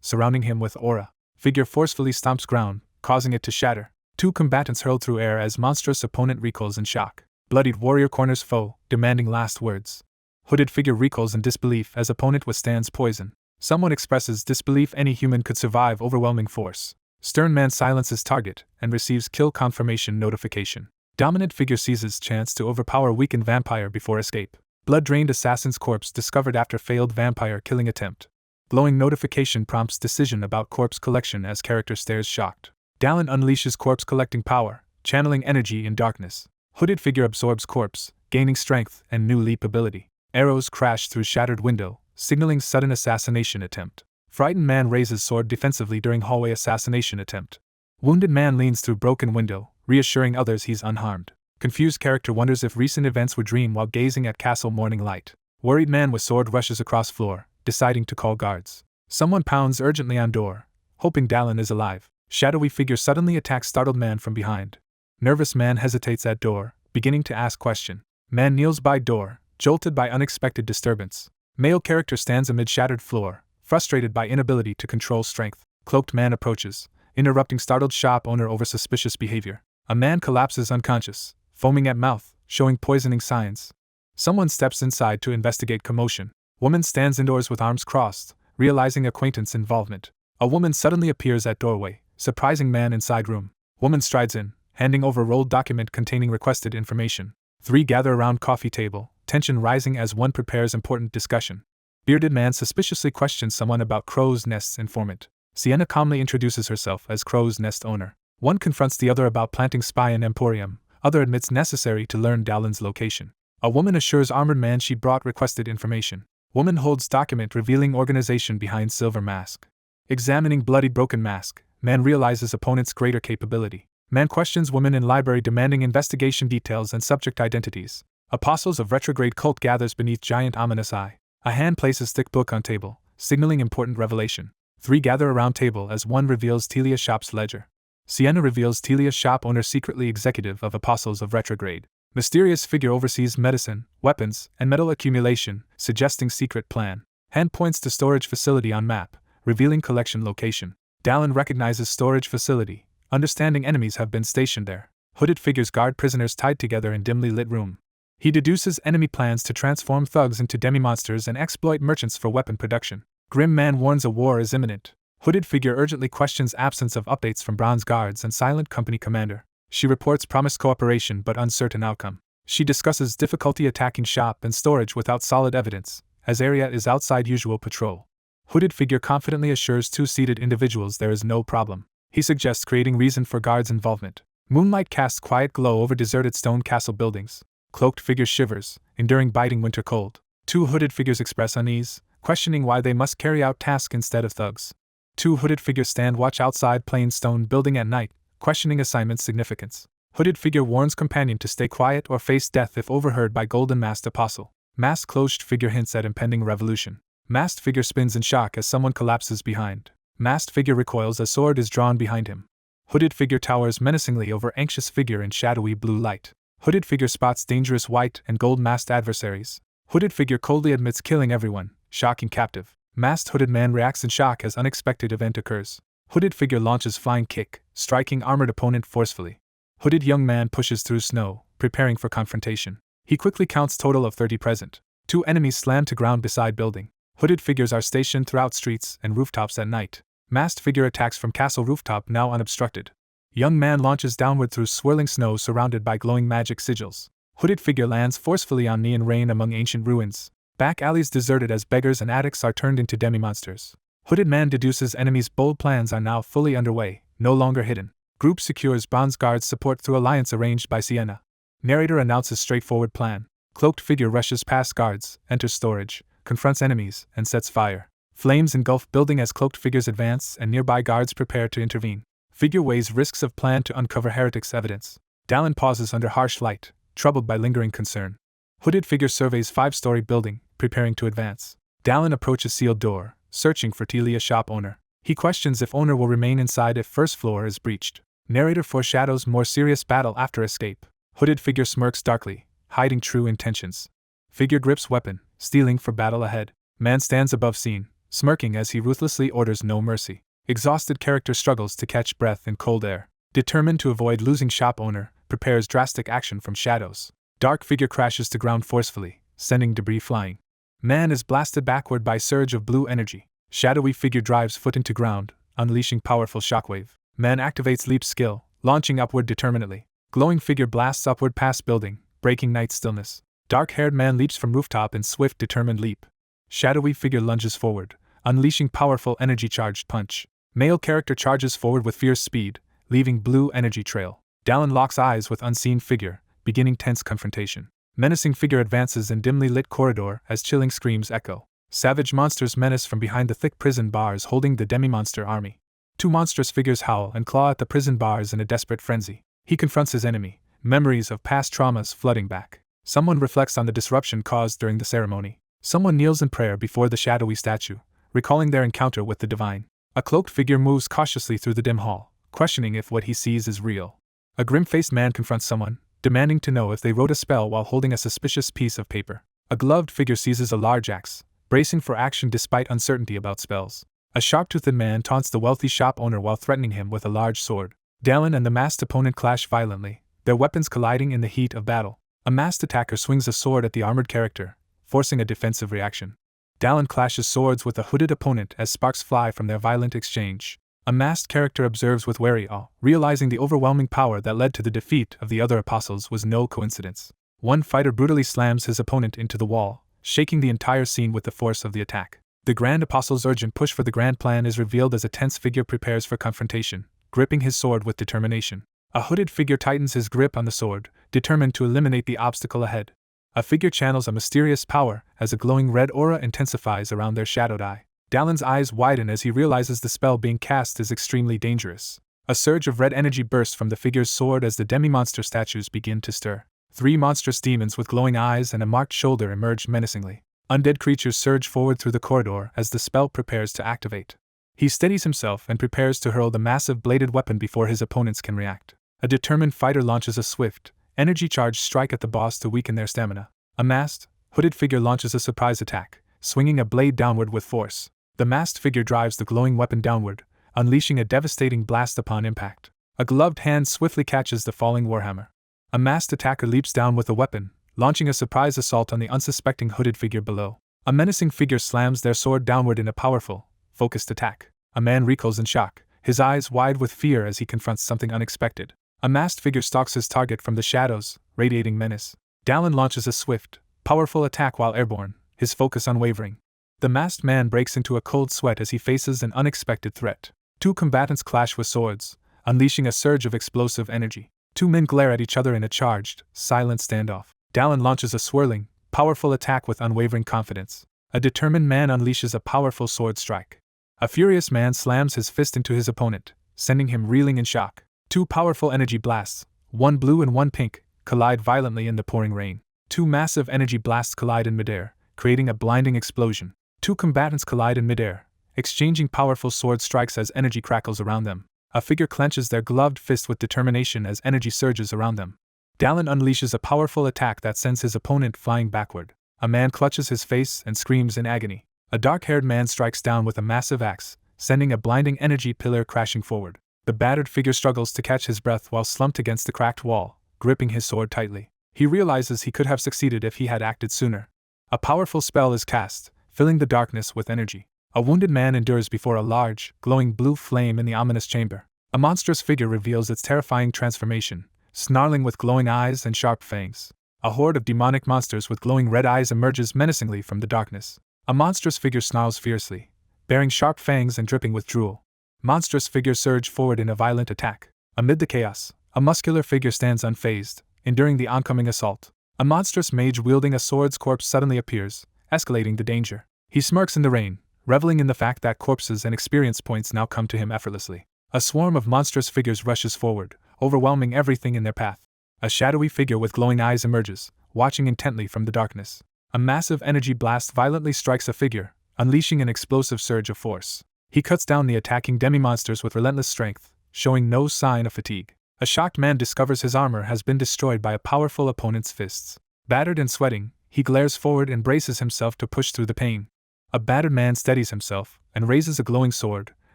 surrounding him with aura. Figure forcefully stomps ground, causing it to shatter. Two combatants hurl through air as monstrous opponent recoils in shock. Bloodied warrior corners foe, demanding last words. Hooded figure recoils in disbelief as opponent withstands poison. Someone expresses disbelief any human could survive overwhelming force. Stern man silences target and receives kill confirmation notification. Dominant figure seizes chance to overpower weakened vampire before escape. Blood-drained assassin's corpse discovered after failed vampire killing attempt. Glowing notification prompts decision about corpse collection as character stares shocked. Dallin unleashes corpse collecting power, channeling energy in darkness. Hooded figure absorbs corpse, gaining strength and new leap ability. Arrows crash through shattered window, signaling sudden assassination attempt. Frightened man raises sword defensively during hallway assassination attempt. Wounded man leans through broken window, reassuring others he's unharmed. Confused character wonders if recent events were dream while gazing at castle morning light. Worried man with sword rushes across floor, deciding to call guards. Someone pounds urgently on door, hoping Dallin is alive. Shadowy figure suddenly attacks startled man from behind. Nervous man hesitates at door, beginning to ask question. Man kneels by door, jolted by unexpected disturbance. Male character stands amid shattered floor, frustrated by inability to control strength. Cloaked man approaches, interrupting startled shop owner over suspicious behavior. A man collapses unconscious, foaming at mouth, showing poisoning signs. Someone steps inside to investigate commotion. Woman stands indoors with arms crossed, realizing acquaintance involvement. A woman suddenly appears at doorway, surprising man inside room. Woman strides in, handing over rolled document containing requested information. Three gather around coffee table, tension rising as one prepares important discussion. Bearded man suspiciously questions someone about Crow's Nest's informant. Sienna calmly introduces herself as Crow's Nest owner. One confronts the other about planting spy in Emporium, other admits necessary to learn Dallin's location. A woman assures armored man she brought requested information. Woman holds document revealing organization behind silver mask. Examining bloody broken mask, man realizes opponent's greater capability. Man questions woman in library demanding investigation details and subject identities. Apostles of retrograde cult gathers beneath giant ominous eye. A hand places thick book on table, signaling important revelation. Three gather around table as one reveals Telia shop's ledger. Sienna reveals Telia shop owner secretly executive of Apostles of retrograde. Mysterious figure oversees medicine, weapons, and metal accumulation, suggesting secret plan. Hand points to storage facility on map, revealing collection location. Dallin recognizes storage facility, understanding enemies have been stationed there. Hooded figures guard prisoners tied together in dimly lit room. He deduces enemy plans to transform thugs into demi-monsters and exploit merchants for weapon production. Grim man warns a war is imminent. Hooded figure urgently questions absence of updates from bronze guards and silent company commander. She reports promised cooperation but uncertain outcome. She discusses difficulty attacking shop and storage without solid evidence, as area is outside usual patrol. Hooded figure confidently assures two seated individuals there is no problem. He suggests creating reason for guards' involvement. Moonlight casts quiet glow over deserted stone castle buildings. Cloaked figure shivers, enduring biting winter cold. Two hooded figures express unease, questioning why they must carry out tasks instead of thugs. Two hooded figures stand watch outside plain stone building at night, questioning assignment's significance. Hooded figure warns companion to stay quiet or face death if overheard by golden masked apostle. Masked closed figure hints at impending revolution. Masked figure spins in shock as someone collapses behind. Masked figure recoils as sword is drawn behind him. Hooded figure towers menacingly over anxious figure in shadowy blue light. Hooded figure spots dangerous white and gold masked adversaries. Hooded figure coldly admits killing everyone, shocking captive. Masked hooded man reacts in shock as unexpected event occurs. Hooded figure launches flying kick, striking armored opponent forcefully. Hooded young man pushes through snow, preparing for confrontation. He quickly counts total of 30 present. Two enemies slam to ground beside building. Hooded figures are stationed throughout streets and rooftops at night. Masked figure attacks from castle rooftop now unobstructed. Young man launches downward through swirling snow surrounded by glowing magic sigils. Hooded figure lands forcefully on neon rain among ancient ruins. Back alleys deserted as beggars and addicts are turned into demi-monsters. Hooded man deduces enemies' bold plans are now fully underway, no longer hidden. Group secures bronze guards support through alliance arranged by Sienna. Narrator announces straightforward plan. Cloaked figure rushes past guards, enters storage, confronts enemies, and sets fire. Flames engulf building as cloaked figures advance and nearby guards prepare to intervene. Figure weighs risks of plan to uncover heretics' evidence. Dallin pauses under harsh light, troubled by lingering concern. Hooded figure surveys 5-story building, preparing to advance. Dallin approaches sealed door, searching for Telia shop owner. He questions if owner will remain inside if first floor is breached. Narrator foreshadows more serious battle after escape. Hooded figure smirks darkly, hiding true intentions. Figure grips weapon, stealing for battle ahead. Man stands above scene, smirking as he ruthlessly orders no mercy. Exhausted character struggles to catch breath in cold air. Determined to avoid losing shop owner, prepares drastic action from shadows. Dark figure crashes to ground forcefully, sending debris flying. Man is blasted backward by surge of blue energy. Shadowy figure drives foot into ground, unleashing powerful shockwave. Man activates leap skill, launching upward determinedly. Glowing figure blasts upward past building, breaking night stillness. Dark-haired man leaps from rooftop in swift determined leap. Shadowy figure lunges forward, unleashing powerful energy-charged punch. Male character charges forward with fierce speed, leaving blue energy trail. Dallin locks eyes with unseen figure, beginning tense confrontation. Menacing figure advances in dimly lit corridor as chilling screams echo. Savage monsters menace from behind the thick prison bars holding the demi-monster army. 2 monstrous figures howl and claw at the prison bars in a desperate frenzy. He confronts his enemy, memories of past traumas flooding back. Someone reflects on the disruption caused during the ceremony. Someone kneels in prayer before the shadowy statue, recalling their encounter with the divine. A cloaked figure moves cautiously through the dim hall, questioning if what he sees is real. A grim-faced man confronts someone, demanding to know if they wrote a spell while holding a suspicious piece of paper. A gloved figure seizes a large axe, bracing for action despite uncertainty about spells. A sharp-toothed man taunts the wealthy shop owner while threatening him with a large sword. Dallin and the masked opponent clash violently, their weapons colliding in the heat of battle. A masked attacker swings a sword at the armored character, forcing a defensive reaction. Dallin clashes swords with a hooded opponent as sparks fly from their violent exchange. A masked character observes with wary awe, realizing the overwhelming power that led to the defeat of the other apostles was no coincidence. One fighter brutally slams his opponent into the wall, shaking the entire scene with the force of the attack. The Grand Apostle's urgent push for the grand plan is revealed as a tense figure prepares for confrontation, gripping his sword with determination. A hooded figure tightens his grip on the sword, determined to eliminate the obstacle ahead. A figure channels a mysterious power as a glowing red aura intensifies around their shadowed eye. Dallin's eyes widen as he realizes the spell being cast is extremely dangerous. A surge of red energy bursts from the figure's sword as the demi-monster statues begin to stir. 3 monstrous demons with glowing eyes and a marked shoulder emerge menacingly. Undead creatures surge forward through the corridor as the spell prepares to activate. He steadies himself and prepares to hurl the massive bladed weapon before his opponents can react. A determined fighter launches a swift, energy-charged strike at the boss to weaken their stamina. A masked, hooded figure launches a surprise attack, swinging a blade downward with force. The masked figure drives the glowing weapon downward, unleashing a devastating blast upon impact. A gloved hand swiftly catches the falling warhammer. A masked attacker leaps down with a weapon, launching a surprise assault on the unsuspecting hooded figure below. A menacing figure slams their sword downward in a powerful, focused attack. A man recoils in shock, his eyes wide with fear as he confronts something unexpected. A masked figure stalks his target from the shadows, radiating menace. Dallin launches a swift, powerful attack while airborne, his focus unwavering. The masked man breaks into a cold sweat as he faces an unexpected threat. 2 combatants clash with swords, unleashing a surge of explosive energy. 2 men glare at each other in a charged, silent standoff. Dallin launches a swirling, powerful attack with unwavering confidence. A determined man unleashes a powerful sword strike. A furious man slams his fist into his opponent, sending him reeling in shock. 2 powerful energy blasts, one blue and one pink, collide violently in the pouring rain. 2 massive energy blasts collide in midair, creating a blinding explosion. 2 combatants collide in midair, exchanging powerful sword strikes as energy crackles around them. A figure clenches their gloved fist with determination as energy surges around them. Dallin unleashes a powerful attack that sends his opponent flying backward. A man clutches his face and screams in agony. A dark-haired man strikes down with a massive axe, sending a blinding energy pillar crashing forward. The battered figure struggles to catch his breath while slumped against the cracked wall, gripping his sword tightly. He realizes he could have succeeded if he had acted sooner. A powerful spell is cast, filling the darkness with energy. A wounded man endures before a large, glowing blue flame in the ominous chamber. A monstrous figure reveals its terrifying transformation, snarling with glowing eyes and sharp fangs. A horde of demonic monsters with glowing red eyes emerges menacingly from the darkness. A monstrous figure snarls fiercely, bearing sharp fangs and dripping with drool. Monstrous figures surge forward in a violent attack. Amid the chaos, a muscular figure stands unfazed, enduring the oncoming assault. A monstrous mage wielding a sword's corpse suddenly appears, escalating the danger. He smirks in the rain, reveling in the fact that corpses and experience points now come to him effortlessly. A swarm of monstrous figures rushes forward, overwhelming everything in their path. A shadowy figure with glowing eyes emerges, watching intently from the darkness. A massive energy blast violently strikes a figure, unleashing an explosive surge of force. He cuts down the attacking demi-monsters with relentless strength, showing no sign of fatigue. A shocked man discovers his armor has been destroyed by a powerful opponent's fists. Battered and sweating, he glares forward and braces himself to push through the pain. A battered man steadies himself and raises a glowing sword,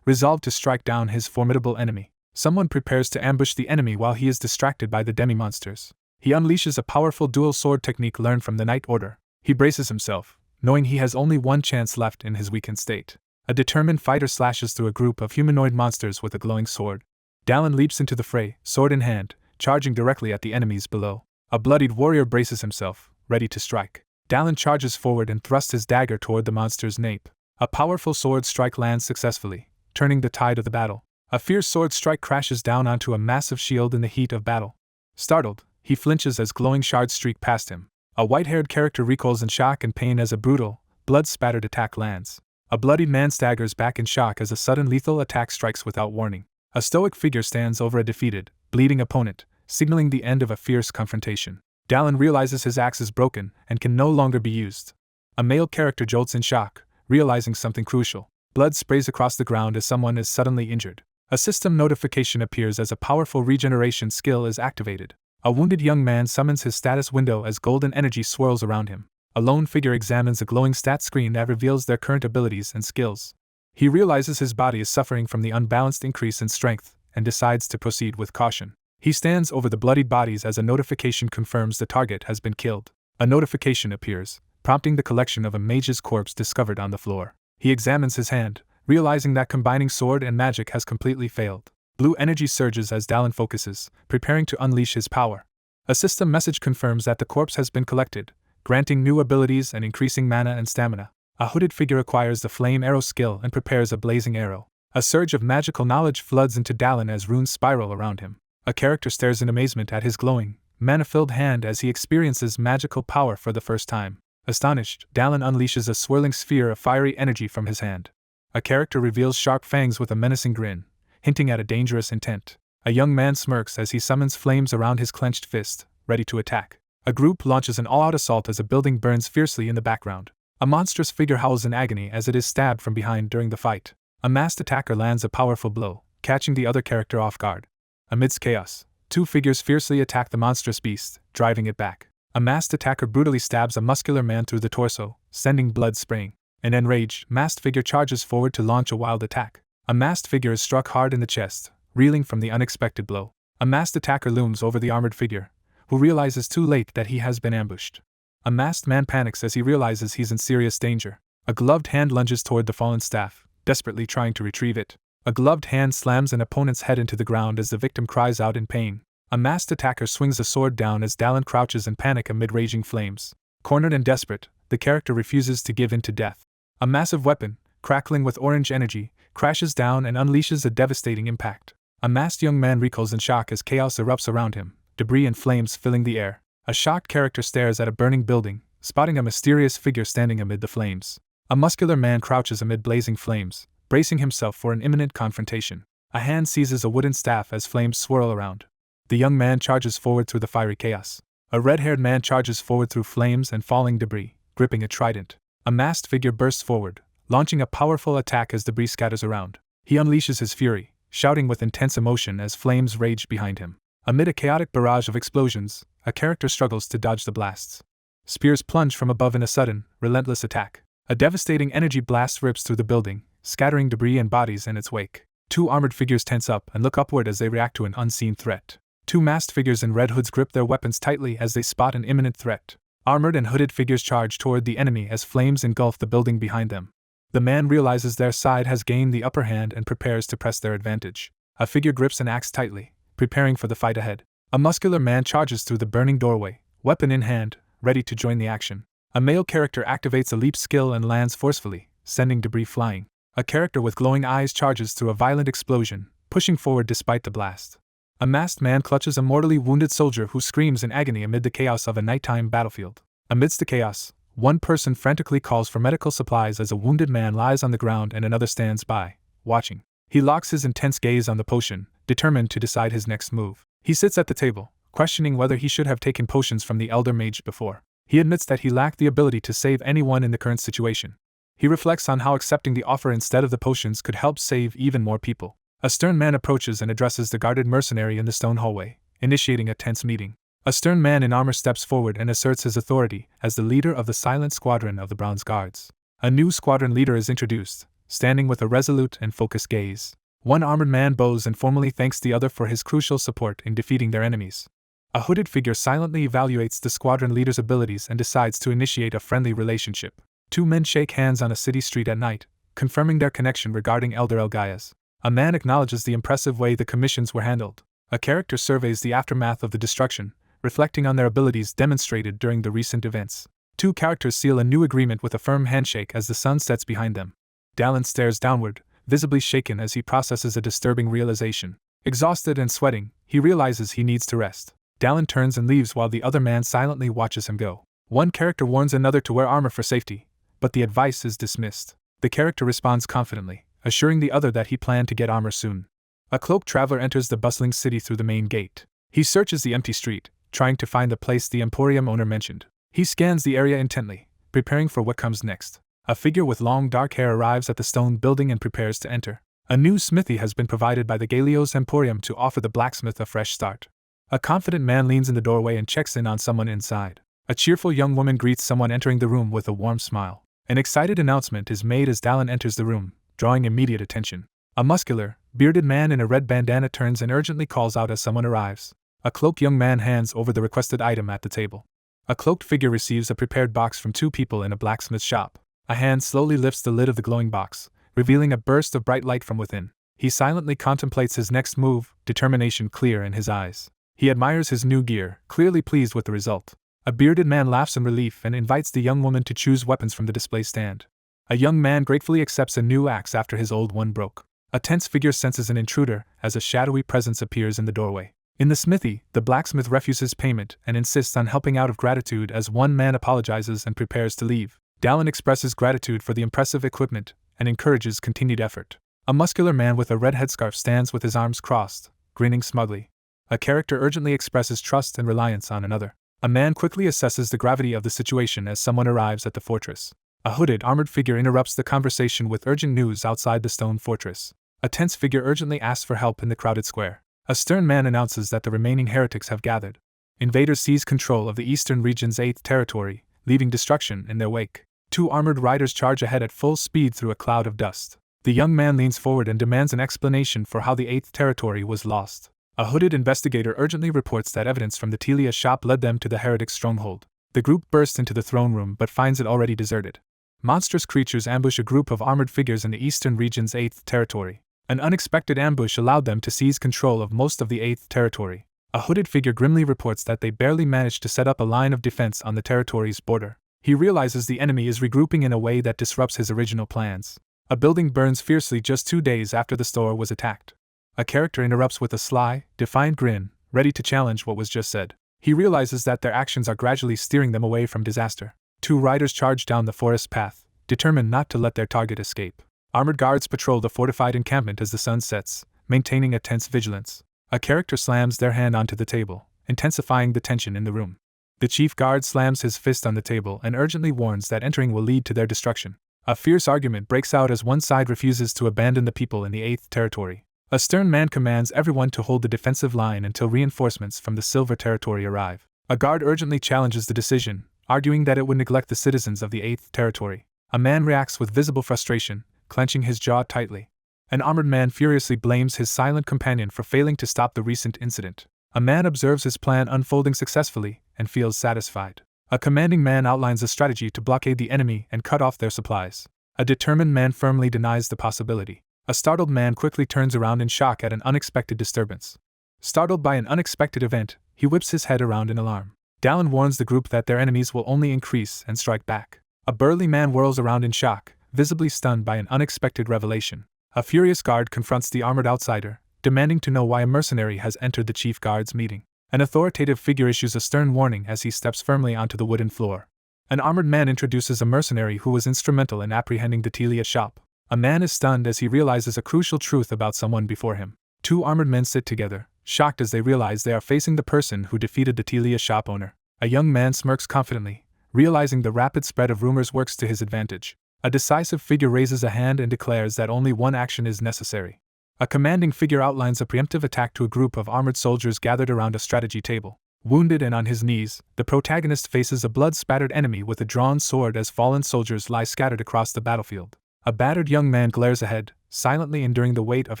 resolved to strike down his formidable enemy. Someone prepares to ambush the enemy while he is distracted by the demi-monsters. He unleashes a powerful dual sword technique learned from the Knight Order. He braces himself, knowing he has only one chance left in his weakened state. A determined fighter slashes through a group of humanoid monsters with a glowing sword. Dallin leaps into the fray, sword in hand, charging directly at the enemies below. A bloodied warrior braces himself, ready to strike. Dallin charges forward and thrusts his dagger toward the monster's nape. A powerful sword strike lands successfully, turning the tide of the battle. A fierce sword strike crashes down onto a massive shield in the heat of battle. Startled, he flinches as glowing shards streak past him. A white-haired character recoils in shock and pain as a brutal, blood-spattered attack lands. A bloodied man staggers back in shock as a sudden lethal attack strikes without warning. A stoic figure stands over a defeated, bleeding opponent, signaling the end of a fierce confrontation. Dallin realizes his axe is broken and can no longer be used. A male character jolts in shock, realizing something crucial. Blood sprays across the ground as someone is suddenly injured. A system notification appears as a powerful regeneration skill is activated. A wounded young man summons his status window as golden energy swirls around him. A lone figure examines a glowing stat screen that reveals their current abilities and skills. He realizes his body is suffering from the unbalanced increase in strength and decides to proceed with caution. He stands over the bloodied bodies as a notification confirms the target has been killed. A notification appears, prompting the collection of a mage's corpse discovered on the floor. He examines his hand, realizing that combining sword and magic has completely failed. Blue energy surges as Dallin focuses, preparing to unleash his power. A system message confirms that the corpse has been collected, granting new abilities and increasing mana and stamina. A hooded figure acquires the flame arrow skill and prepares a blazing arrow. A surge of magical knowledge floods into Dallin as runes spiral around him. A character stares in amazement at his glowing, mana-filled hand as he experiences magical power for the first time. Astonished, Dallin unleashes a swirling sphere of fiery energy from his hand. A character reveals sharp fangs with a menacing grin, hinting at a dangerous intent. A young man smirks as he summons flames around his clenched fist, ready to attack. A group launches an all-out assault as a building burns fiercely in the background. A monstrous figure howls in agony as it is stabbed from behind during the fight. A masked attacker lands a powerful blow, catching the other character off guard. Amidst chaos, two figures fiercely attack the monstrous beast, driving it back. A masked attacker brutally stabs a muscular man through the torso, sending blood spraying. An enraged, masked figure charges forward to launch a wild attack. A masked figure is struck hard in the chest, reeling from the unexpected blow. A masked attacker looms over the armored figure, who realizes too late that he has been ambushed. A masked man panics as he realizes he's in serious danger. A gloved hand lunges toward the fallen staff, desperately trying to retrieve it. A gloved hand slams an opponent's head into the ground as the victim cries out in pain. A masked attacker swings a sword down as Dallin crouches in panic amid raging flames. Cornered and desperate, the character refuses to give in to death. A massive weapon, crackling with orange energy, crashes down and unleashes a devastating impact. A masked young man recoils in shock as chaos erupts around him, debris and flames filling the air. A shocked character stares at a burning building, spotting a mysterious figure standing amid the flames. A muscular man crouches amid blazing flames, bracing himself for an imminent confrontation. A hand seizes a wooden staff as flames swirl around. The young man charges forward through the fiery chaos. A red-haired man charges forward through flames and falling debris, gripping a trident. A masked figure bursts forward, launching a powerful attack as debris scatters around. He unleashes his fury, shouting with intense emotion as flames rage behind him. Amid a chaotic barrage of explosions, a character struggles to dodge the blasts. Spears plunge from above in a sudden, relentless attack. A devastating energy blast rips through the building, scattering debris and bodies in its wake. Two armored figures tense up and look upward as they react to an unseen threat. Two masked figures in red hoods grip their weapons tightly as they spot an imminent threat. Armored and hooded figures charge toward the enemy as flames engulf the building behind them. The man realizes their side has gained the upper hand and prepares to press their advantage. A figure grips an axe tightly, preparing for the fight ahead. A muscular man charges through the burning doorway, weapon in hand, ready to join the action. A male character activates a leap skill and lands forcefully, sending debris flying. A character with glowing eyes charges through a violent explosion, pushing forward despite the blast. A masked man clutches a mortally wounded soldier who screams in agony amid the chaos of a nighttime battlefield. Amidst the chaos, one person frantically calls for medical supplies as a wounded man lies on the ground and another stands by, watching. He locks his intense gaze on the potion, determined to decide his next move. He sits at the table, questioning whether he should have taken potions from the elder mage before. He admits that he lacked the ability to save anyone in the current situation. He reflects on how accepting the offer instead of the potions could help save even more people. A stern man approaches and addresses the guarded mercenary in the stone hallway, initiating a tense meeting. A stern man in armor steps forward and asserts his authority as the leader of the silent squadron of the Bronze Guards. A new squadron leader is introduced, standing with a resolute and focused gaze. One armored man bows and formally thanks the other for his crucial support in defeating their enemies. A hooded figure silently evaluates the squadron leader's abilities and decides to initiate a friendly relationship. Two men shake hands on a city street at night, confirming their connection regarding Elder Elgaias. A man acknowledges the impressive way the commissions were handled. A character surveys the aftermath of the destruction, reflecting on their abilities demonstrated during the recent events. Two characters seal a new agreement with a firm handshake as the sun sets behind them. Dallin stares downward, visibly shaken as he processes a disturbing realization. Exhausted and sweating, he realizes he needs to rest. Dallin turns and leaves while the other man silently watches him go. One character warns another to wear armor for safety, but the advice is dismissed. The character responds confidently, assuring the other that he planned to get armor soon. A cloaked traveler enters the bustling city through the main gate. He searches the empty street, trying to find the place the emporium owner mentioned. He scans the area intently, preparing for what comes next. A figure with long dark hair arrives at the stone building and prepares to enter. A new smithy has been provided by the Galios Emporium to offer the blacksmith a fresh start. A confident man leans in the doorway and checks in on someone inside. A cheerful young woman greets someone entering the room with a warm smile. An excited announcement is made as Dallin enters the room, drawing immediate attention. A muscular, bearded man in a red bandana turns and urgently calls out as someone arrives. A cloaked young man hands over the requested item at the table. A cloaked figure receives a prepared box from two people in a blacksmith shop. A hand slowly lifts the lid of the glowing box, revealing a burst of bright light from within. He silently contemplates his next move, determination clear in his eyes. He admires his new gear, clearly pleased with the result. A bearded man laughs in relief and invites the young woman to choose weapons from the display stand. A young man gratefully accepts a new axe after his old one broke. A tense figure senses an intruder as a shadowy presence appears in the doorway. In the smithy, the blacksmith refuses payment and insists on helping out of gratitude as one man apologizes and prepares to leave. Dallin expresses gratitude for the impressive equipment and encourages continued effort. A muscular man with a red headscarf stands with his arms crossed, grinning smugly. A character urgently expresses trust and reliance on another. A man quickly assesses the gravity of the situation as someone arrives at the fortress. A hooded, armored figure interrupts the conversation with urgent news outside the stone fortress. A tense figure urgently asks for help in the crowded square. A stern man announces that the remaining heretics have gathered. Invaders seize control of the eastern region's 8th territory, leaving destruction in their wake. Two armored riders charge ahead at full speed through a cloud of dust. The young man leans forward and demands an explanation for how the 8th territory was lost. A hooded investigator urgently reports that evidence from the Telia shop led them to the heretic stronghold. The group bursts into the throne room but finds it already deserted. Monstrous creatures ambush a group of armored figures in the eastern region's 8th territory. An unexpected ambush allowed them to seize control of most of the 8th territory. A hooded figure grimly reports that they barely managed to set up a line of defense on the territory's border. He realizes the enemy is regrouping in a way that disrupts his original plans. A building burns fiercely just 2 days after the store was attacked. A character interrupts with a sly, defiant grin, ready to challenge what was just said. He realizes that their actions are gradually steering them away from disaster. Two riders charge down the forest path, determined not to let their target escape. Armored guards patrol the fortified encampment as the sun sets, maintaining a tense vigilance. A character slams their hand onto the table, intensifying the tension in the room. The chief guard slams his fist on the table and urgently warns that entering will lead to their destruction. A fierce argument breaks out as one side refuses to abandon the people in the 8th territory. A stern man commands everyone to hold the defensive line until reinforcements from the Silver Territory arrive. A guard urgently challenges the decision, arguing that it would neglect the citizens of the 8th territory. A man reacts with visible frustration, clenching his jaw tightly. An armored man furiously blames his silent companion for failing to stop the recent incident. A man observes his plan unfolding successfully and feels satisfied. A commanding man outlines a strategy to blockade the enemy and cut off their supplies. A determined man firmly denies the possibility. A startled man quickly turns around in shock at an unexpected disturbance. Startled by an unexpected event, he whips his head around in alarm. Dallin warns the group that their enemies will only increase and strike back. A burly man whirls around in shock, visibly stunned by an unexpected revelation. A furious guard confronts the armored outsider, demanding to know why a mercenary has entered the chief guard's meeting. An authoritative figure issues a stern warning as he steps firmly onto the wooden floor. An armored man introduces a mercenary who was instrumental in apprehending the Telia shop. A man is stunned as he realizes a crucial truth about someone before him. Two armored men sit together, shocked as they realize they are facing the person who defeated the Telia shop owner. A young man smirks confidently, realizing the rapid spread of rumors works to his advantage. A decisive figure raises a hand and declares that only one action is necessary. A commanding figure outlines a preemptive attack to a group of armored soldiers gathered around a strategy table. Wounded and on his knees, the protagonist faces a blood-spattered enemy with a drawn sword as fallen soldiers lie scattered across the battlefield. A battered young man glares ahead, silently enduring the weight of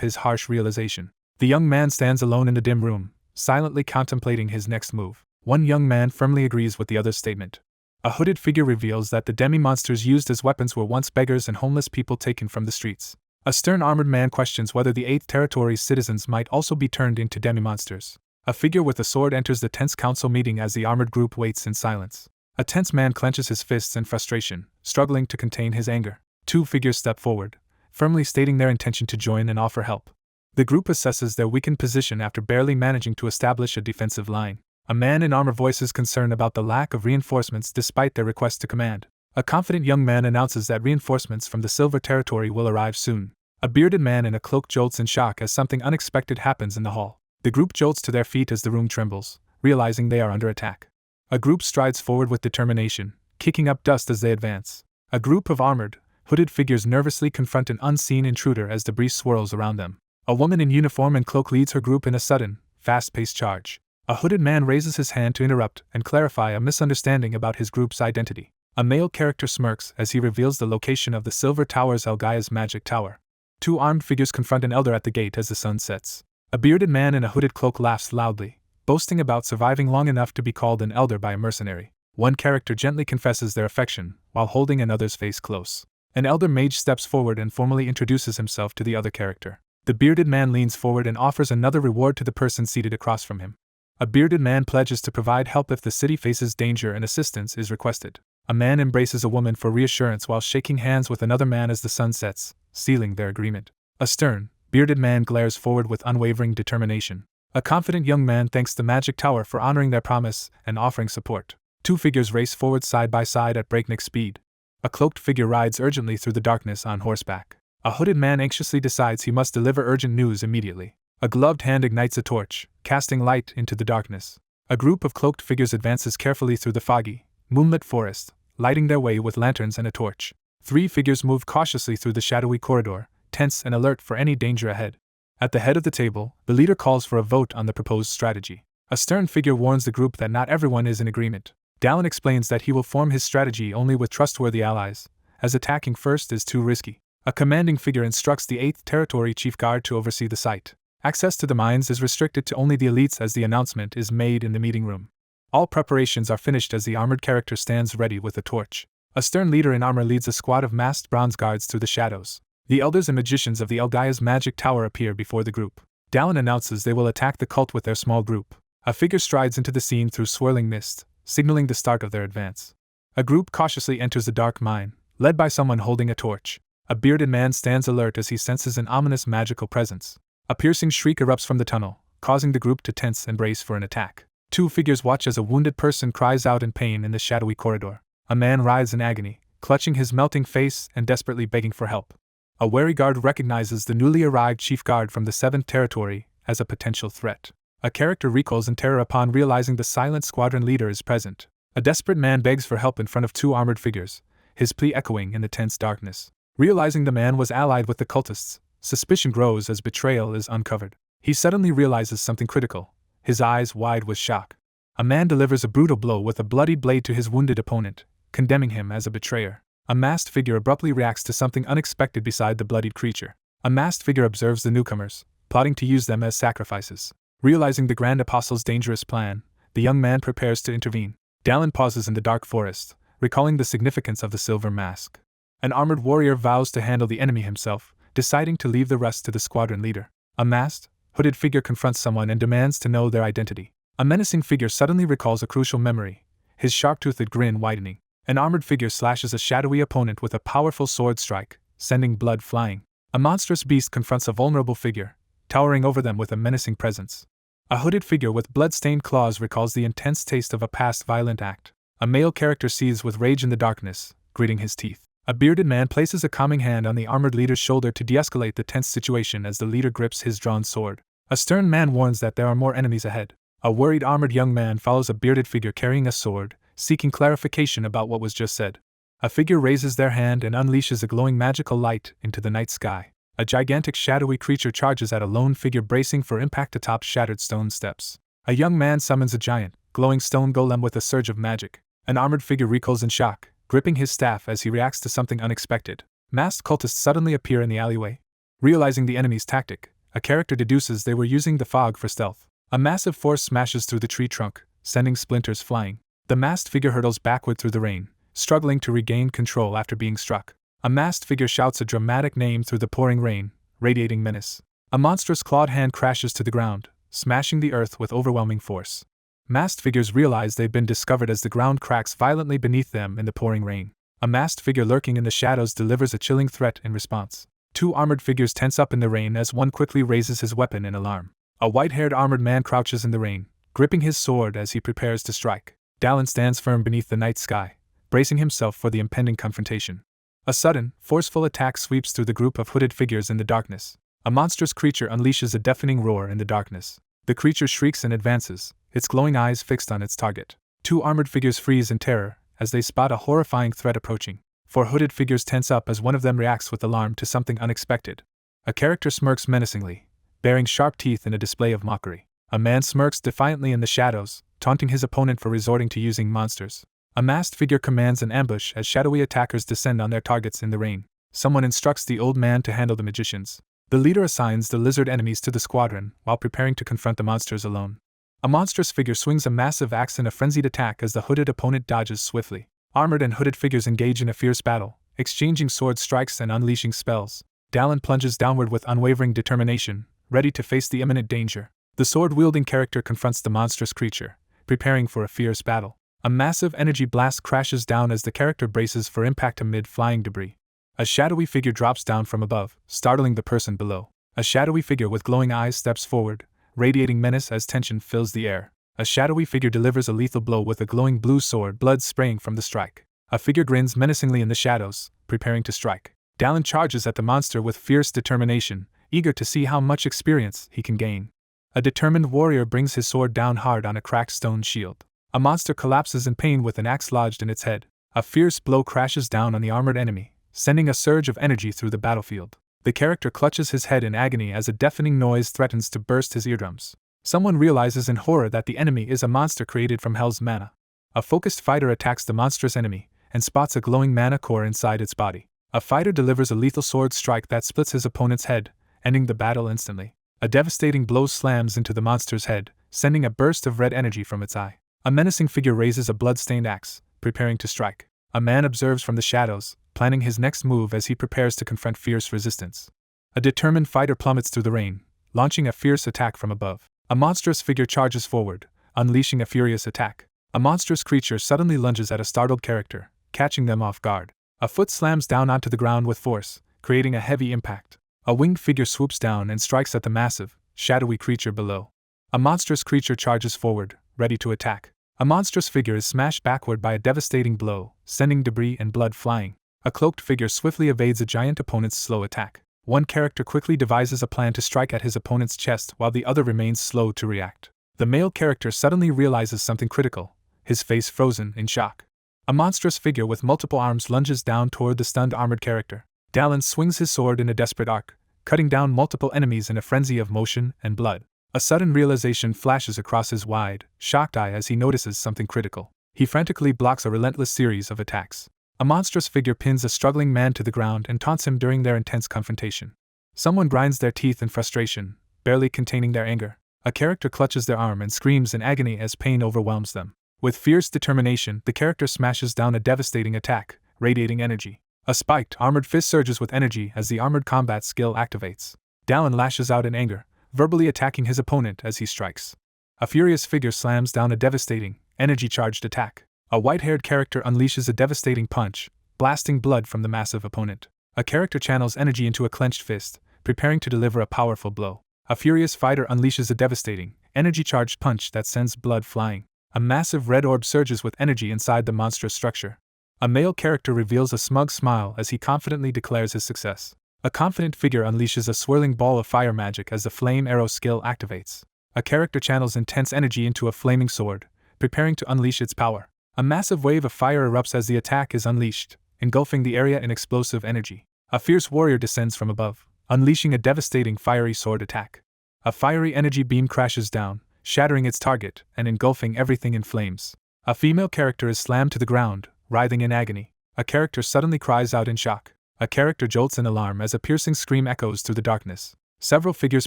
his harsh realization. The young man stands alone in the dim room, silently contemplating his next move. One young man firmly agrees with the other's statement. A hooded figure reveals that the demi-monsters used as weapons were once beggars and homeless people taken from the streets. A stern armored man questions whether the 8th Territory's citizens might also be turned into demi-monsters. A figure with a sword enters the tense council meeting as the armored group waits in silence. A tense man clenches his fists in frustration, struggling to contain his anger. Two figures step forward, firmly stating their intention to join and offer help. The group assesses their weakened position after barely managing to establish a defensive line. A man in armor voices concern about the lack of reinforcements despite their request to command. A confident young man announces that reinforcements from the Silver Territory will arrive soon. A bearded man in a cloak jolts in shock as something unexpected happens in the hall. The group jolts to their feet as the room trembles, realizing they are under attack. A group strides forward with determination, kicking up dust as they advance. A group of armored, hooded figures nervously confront an unseen intruder as debris swirls around them. A woman in uniform and cloak leads her group in a sudden, fast-paced charge. A hooded man raises his hand to interrupt and clarify a misunderstanding about his group's identity. A male character smirks as he reveals the location of the Silver Tower's Elgaia's magic tower. Two armed figures confront an elder at the gate as the sun sets. A bearded man in a hooded cloak laughs loudly, boasting about surviving long enough to be called an elder by a mercenary. One character gently confesses their affection, while holding another's face close. An elder mage steps forward and formally introduces himself to the other character. The bearded man leans forward and offers another reward to the person seated across from him. A bearded man pledges to provide help if the city faces danger and assistance is requested. A man embraces a woman for reassurance while shaking hands with another man as the sun sets, sealing their agreement. A stern, bearded man glares forward with unwavering determination. A confident young man thanks the magic tower for honoring their promise and offering support. Two figures race forward side by side at breakneck speed. A cloaked figure rides urgently through the darkness on horseback. A hooded man anxiously decides he must deliver urgent news immediately. A gloved hand ignites a torch, casting light into the darkness. A group of cloaked figures advances carefully through the foggy, moonlit forest, lighting their way with lanterns and a torch. Three figures move cautiously through the shadowy corridor, tense and alert for any danger ahead. At the head of the table, the leader calls for a vote on the proposed strategy. A stern figure warns the group that not everyone is in agreement. Dallin explains that he will form his strategy only with trustworthy allies, as attacking first is too risky. A commanding figure instructs the 8th Territory Chief Guard to oversee the site. Access to the mines is restricted to only the elites as the announcement is made in the meeting room. All preparations are finished as the armored character stands ready with a torch. A stern leader in armor leads a squad of masked bronze guards through the shadows. The elders and magicians of the Elgaia's magic tower appear before the group. Dallin announces they will attack the cult with their small group. A figure strides into the scene through swirling mist, signaling the start of their advance. A group cautiously enters the dark mine, led by someone holding a torch. A bearded man stands alert as he senses an ominous magical presence. A piercing shriek erupts from the tunnel, causing the group to tense and brace for an attack. Two figures watch as a wounded person cries out in pain in the shadowy corridor. A man writhes in agony, clutching his melting face and desperately begging for help. A wary guard recognizes the newly arrived chief guard from the 7th Territory as a potential threat. A character recoils in terror upon realizing the silent squadron leader is present. A desperate man begs for help in front of two armored figures, his plea echoing in the tense darkness. Realizing the man was allied with the cultists, suspicion grows as betrayal is uncovered. He suddenly realizes something critical, his eyes wide with shock. A man delivers a brutal blow with a bloody blade to his wounded opponent, condemning him as a betrayer. A masked figure abruptly reacts to something unexpected beside the bloodied creature. A masked figure observes the newcomers, plotting to use them as sacrifices. Realizing the Grand Apostle's dangerous plan, the young man prepares to intervene. Dallin pauses in the dark forest, recalling the significance of the silver mask. An armored warrior vows to handle the enemy himself, deciding to leave the rest to the squadron leader. A masked, hooded figure confronts someone and demands to know their identity. A menacing figure suddenly recalls a crucial memory, his sharp-toothed grin widening. An armored figure slashes a shadowy opponent with a powerful sword strike, sending blood flying. A monstrous beast confronts a vulnerable figure, towering over them with a menacing presence. A hooded figure with blood-stained claws recalls the intense taste of a past violent act. A male character seethes with rage in the darkness, gritting his teeth. A bearded man places a calming hand on the armored leader's shoulder to de-escalate the tense situation as the leader grips his drawn sword. A stern man warns that there are more enemies ahead. A worried armored young man follows a bearded figure carrying a sword, seeking clarification about what was just said. A figure raises their hand and unleashes a glowing magical light into the night sky. A gigantic shadowy creature charges at a lone figure bracing for impact atop shattered stone steps. A young man summons a giant, glowing stone golem with a surge of magic. An armored figure recoils in shock, gripping his staff as he reacts to something unexpected. Masked cultists suddenly appear in the alleyway. Realizing the enemy's tactic, a character deduces they were using the fog for stealth. A massive force smashes through the tree trunk, sending splinters flying. The masked figure hurtles backward through the rain, struggling to regain control after being struck. A masked figure shouts a dramatic name through the pouring rain, radiating menace. A monstrous clawed hand crashes to the ground, smashing the earth with overwhelming force. Masked figures realize they've been discovered as the ground cracks violently beneath them in the pouring rain. A masked figure lurking in the shadows delivers a chilling threat in response. Two armored figures tense up in the rain as one quickly raises his weapon in alarm. A white-haired armored man crouches in the rain, gripping his sword as he prepares to strike. Dallin stands firm beneath the night sky, bracing himself for the impending confrontation. A sudden, forceful attack sweeps through the group of hooded figures in the darkness. A monstrous creature unleashes a deafening roar in the darkness. The creature shrieks and advances, its glowing eyes fixed on its target. Two armored figures freeze in terror as they spot a horrifying threat approaching. Four hooded figures tense up as one of them reacts with alarm to something unexpected. A character smirks menacingly, baring sharp teeth in a display of mockery. A man smirks defiantly in the shadows, taunting his opponent for resorting to using monsters. A masked figure commands an ambush as shadowy attackers descend on their targets in the rain. Someone instructs the old man to handle the magicians. The leader assigns the lizard enemies to the squadron while preparing to confront the monsters alone. A monstrous figure swings a massive axe in a frenzied attack as the hooded opponent dodges swiftly. Armored and hooded figures engage in a fierce battle, exchanging sword strikes and unleashing spells. Dallin plunges downward with unwavering determination, ready to face the imminent danger. The sword-wielding character confronts the monstrous creature, preparing for a fierce battle. A massive energy blast crashes down as the character braces for impact amid flying debris. A shadowy figure drops down from above, startling the person below. A shadowy figure with glowing eyes steps forward, radiating menace as tension fills the air. A shadowy figure delivers a lethal blow with a glowing blue sword, blood spraying from the strike. A figure grins menacingly in the shadows, preparing to strike. Dallin charges at the monster with fierce determination, eager to see how much experience he can gain. A determined warrior brings his sword down hard on a cracked stone shield. A monster collapses in pain with an axe lodged in its head. A fierce blow crashes down on the armored enemy, sending a surge of energy through the battlefield. The character clutches his head in agony as a deafening noise threatens to burst his eardrums. Someone realizes in horror that the enemy is a monster created from hell's mana. A focused fighter attacks the monstrous enemy and spots a glowing mana core inside its body. A fighter delivers a lethal sword strike that splits his opponent's head, ending the battle instantly. A devastating blow slams into the monster's head, sending a burst of red energy from its eye. A menacing figure raises a blood-stained axe, preparing to strike. A man observes from the shadows, planning his next move as he prepares to confront fierce resistance. A determined fighter plummets through the rain, launching a fierce attack from above. A monstrous figure charges forward, unleashing a furious attack. A monstrous creature suddenly lunges at a startled character, catching them off guard. A foot slams down onto the ground with force, creating a heavy impact. A winged figure swoops down and strikes at the massive, shadowy creature below. A monstrous creature charges forward, ready to attack. A monstrous figure is smashed backward by a devastating blow, sending debris and blood flying. A cloaked figure swiftly evades a giant opponent's slow attack. One character quickly devises a plan to strike at his opponent's chest while the other remains slow to react. The male character suddenly realizes something critical, his face frozen in shock. A monstrous figure with multiple arms lunges down toward the stunned armored character. Dallin swings his sword in a desperate arc, cutting down multiple enemies in a frenzy of motion and blood. A sudden realization flashes across his wide, shocked eye as he notices something critical. He frantically blocks a relentless series of attacks. A monstrous figure pins a struggling man to the ground and taunts him during their intense confrontation. Someone grinds their teeth in frustration, barely containing their anger. A character clutches their arm and screams in agony as pain overwhelms them. With fierce determination, the character smashes down a devastating attack, radiating energy. A spiked, armored fist surges with energy as the armored combat skill activates. Dallin lashes out in anger, verbally attacking his opponent as he strikes. A furious figure slams down a devastating, energy-charged attack. A white-haired character unleashes a devastating punch, blasting blood from the massive opponent. A character channels energy into a clenched fist, preparing to deliver a powerful blow. A furious fighter unleashes a devastating, energy-charged punch that sends blood flying. A massive red orb surges with energy inside the monstrous structure. A male character reveals a smug smile as he confidently declares his success. A confident figure unleashes a swirling ball of fire magic as the flame arrow skill activates. A character channels intense energy into a flaming sword, preparing to unleash its power. A massive wave of fire erupts as the attack is unleashed, engulfing the area in explosive energy. A fierce warrior descends from above, unleashing a devastating fiery sword attack. A fiery energy beam crashes down, shattering its target and engulfing everything in flames. A female character is slammed to the ground, writhing in agony. A character suddenly cries out in shock. A character jolts in alarm as a piercing scream echoes through the darkness. Several figures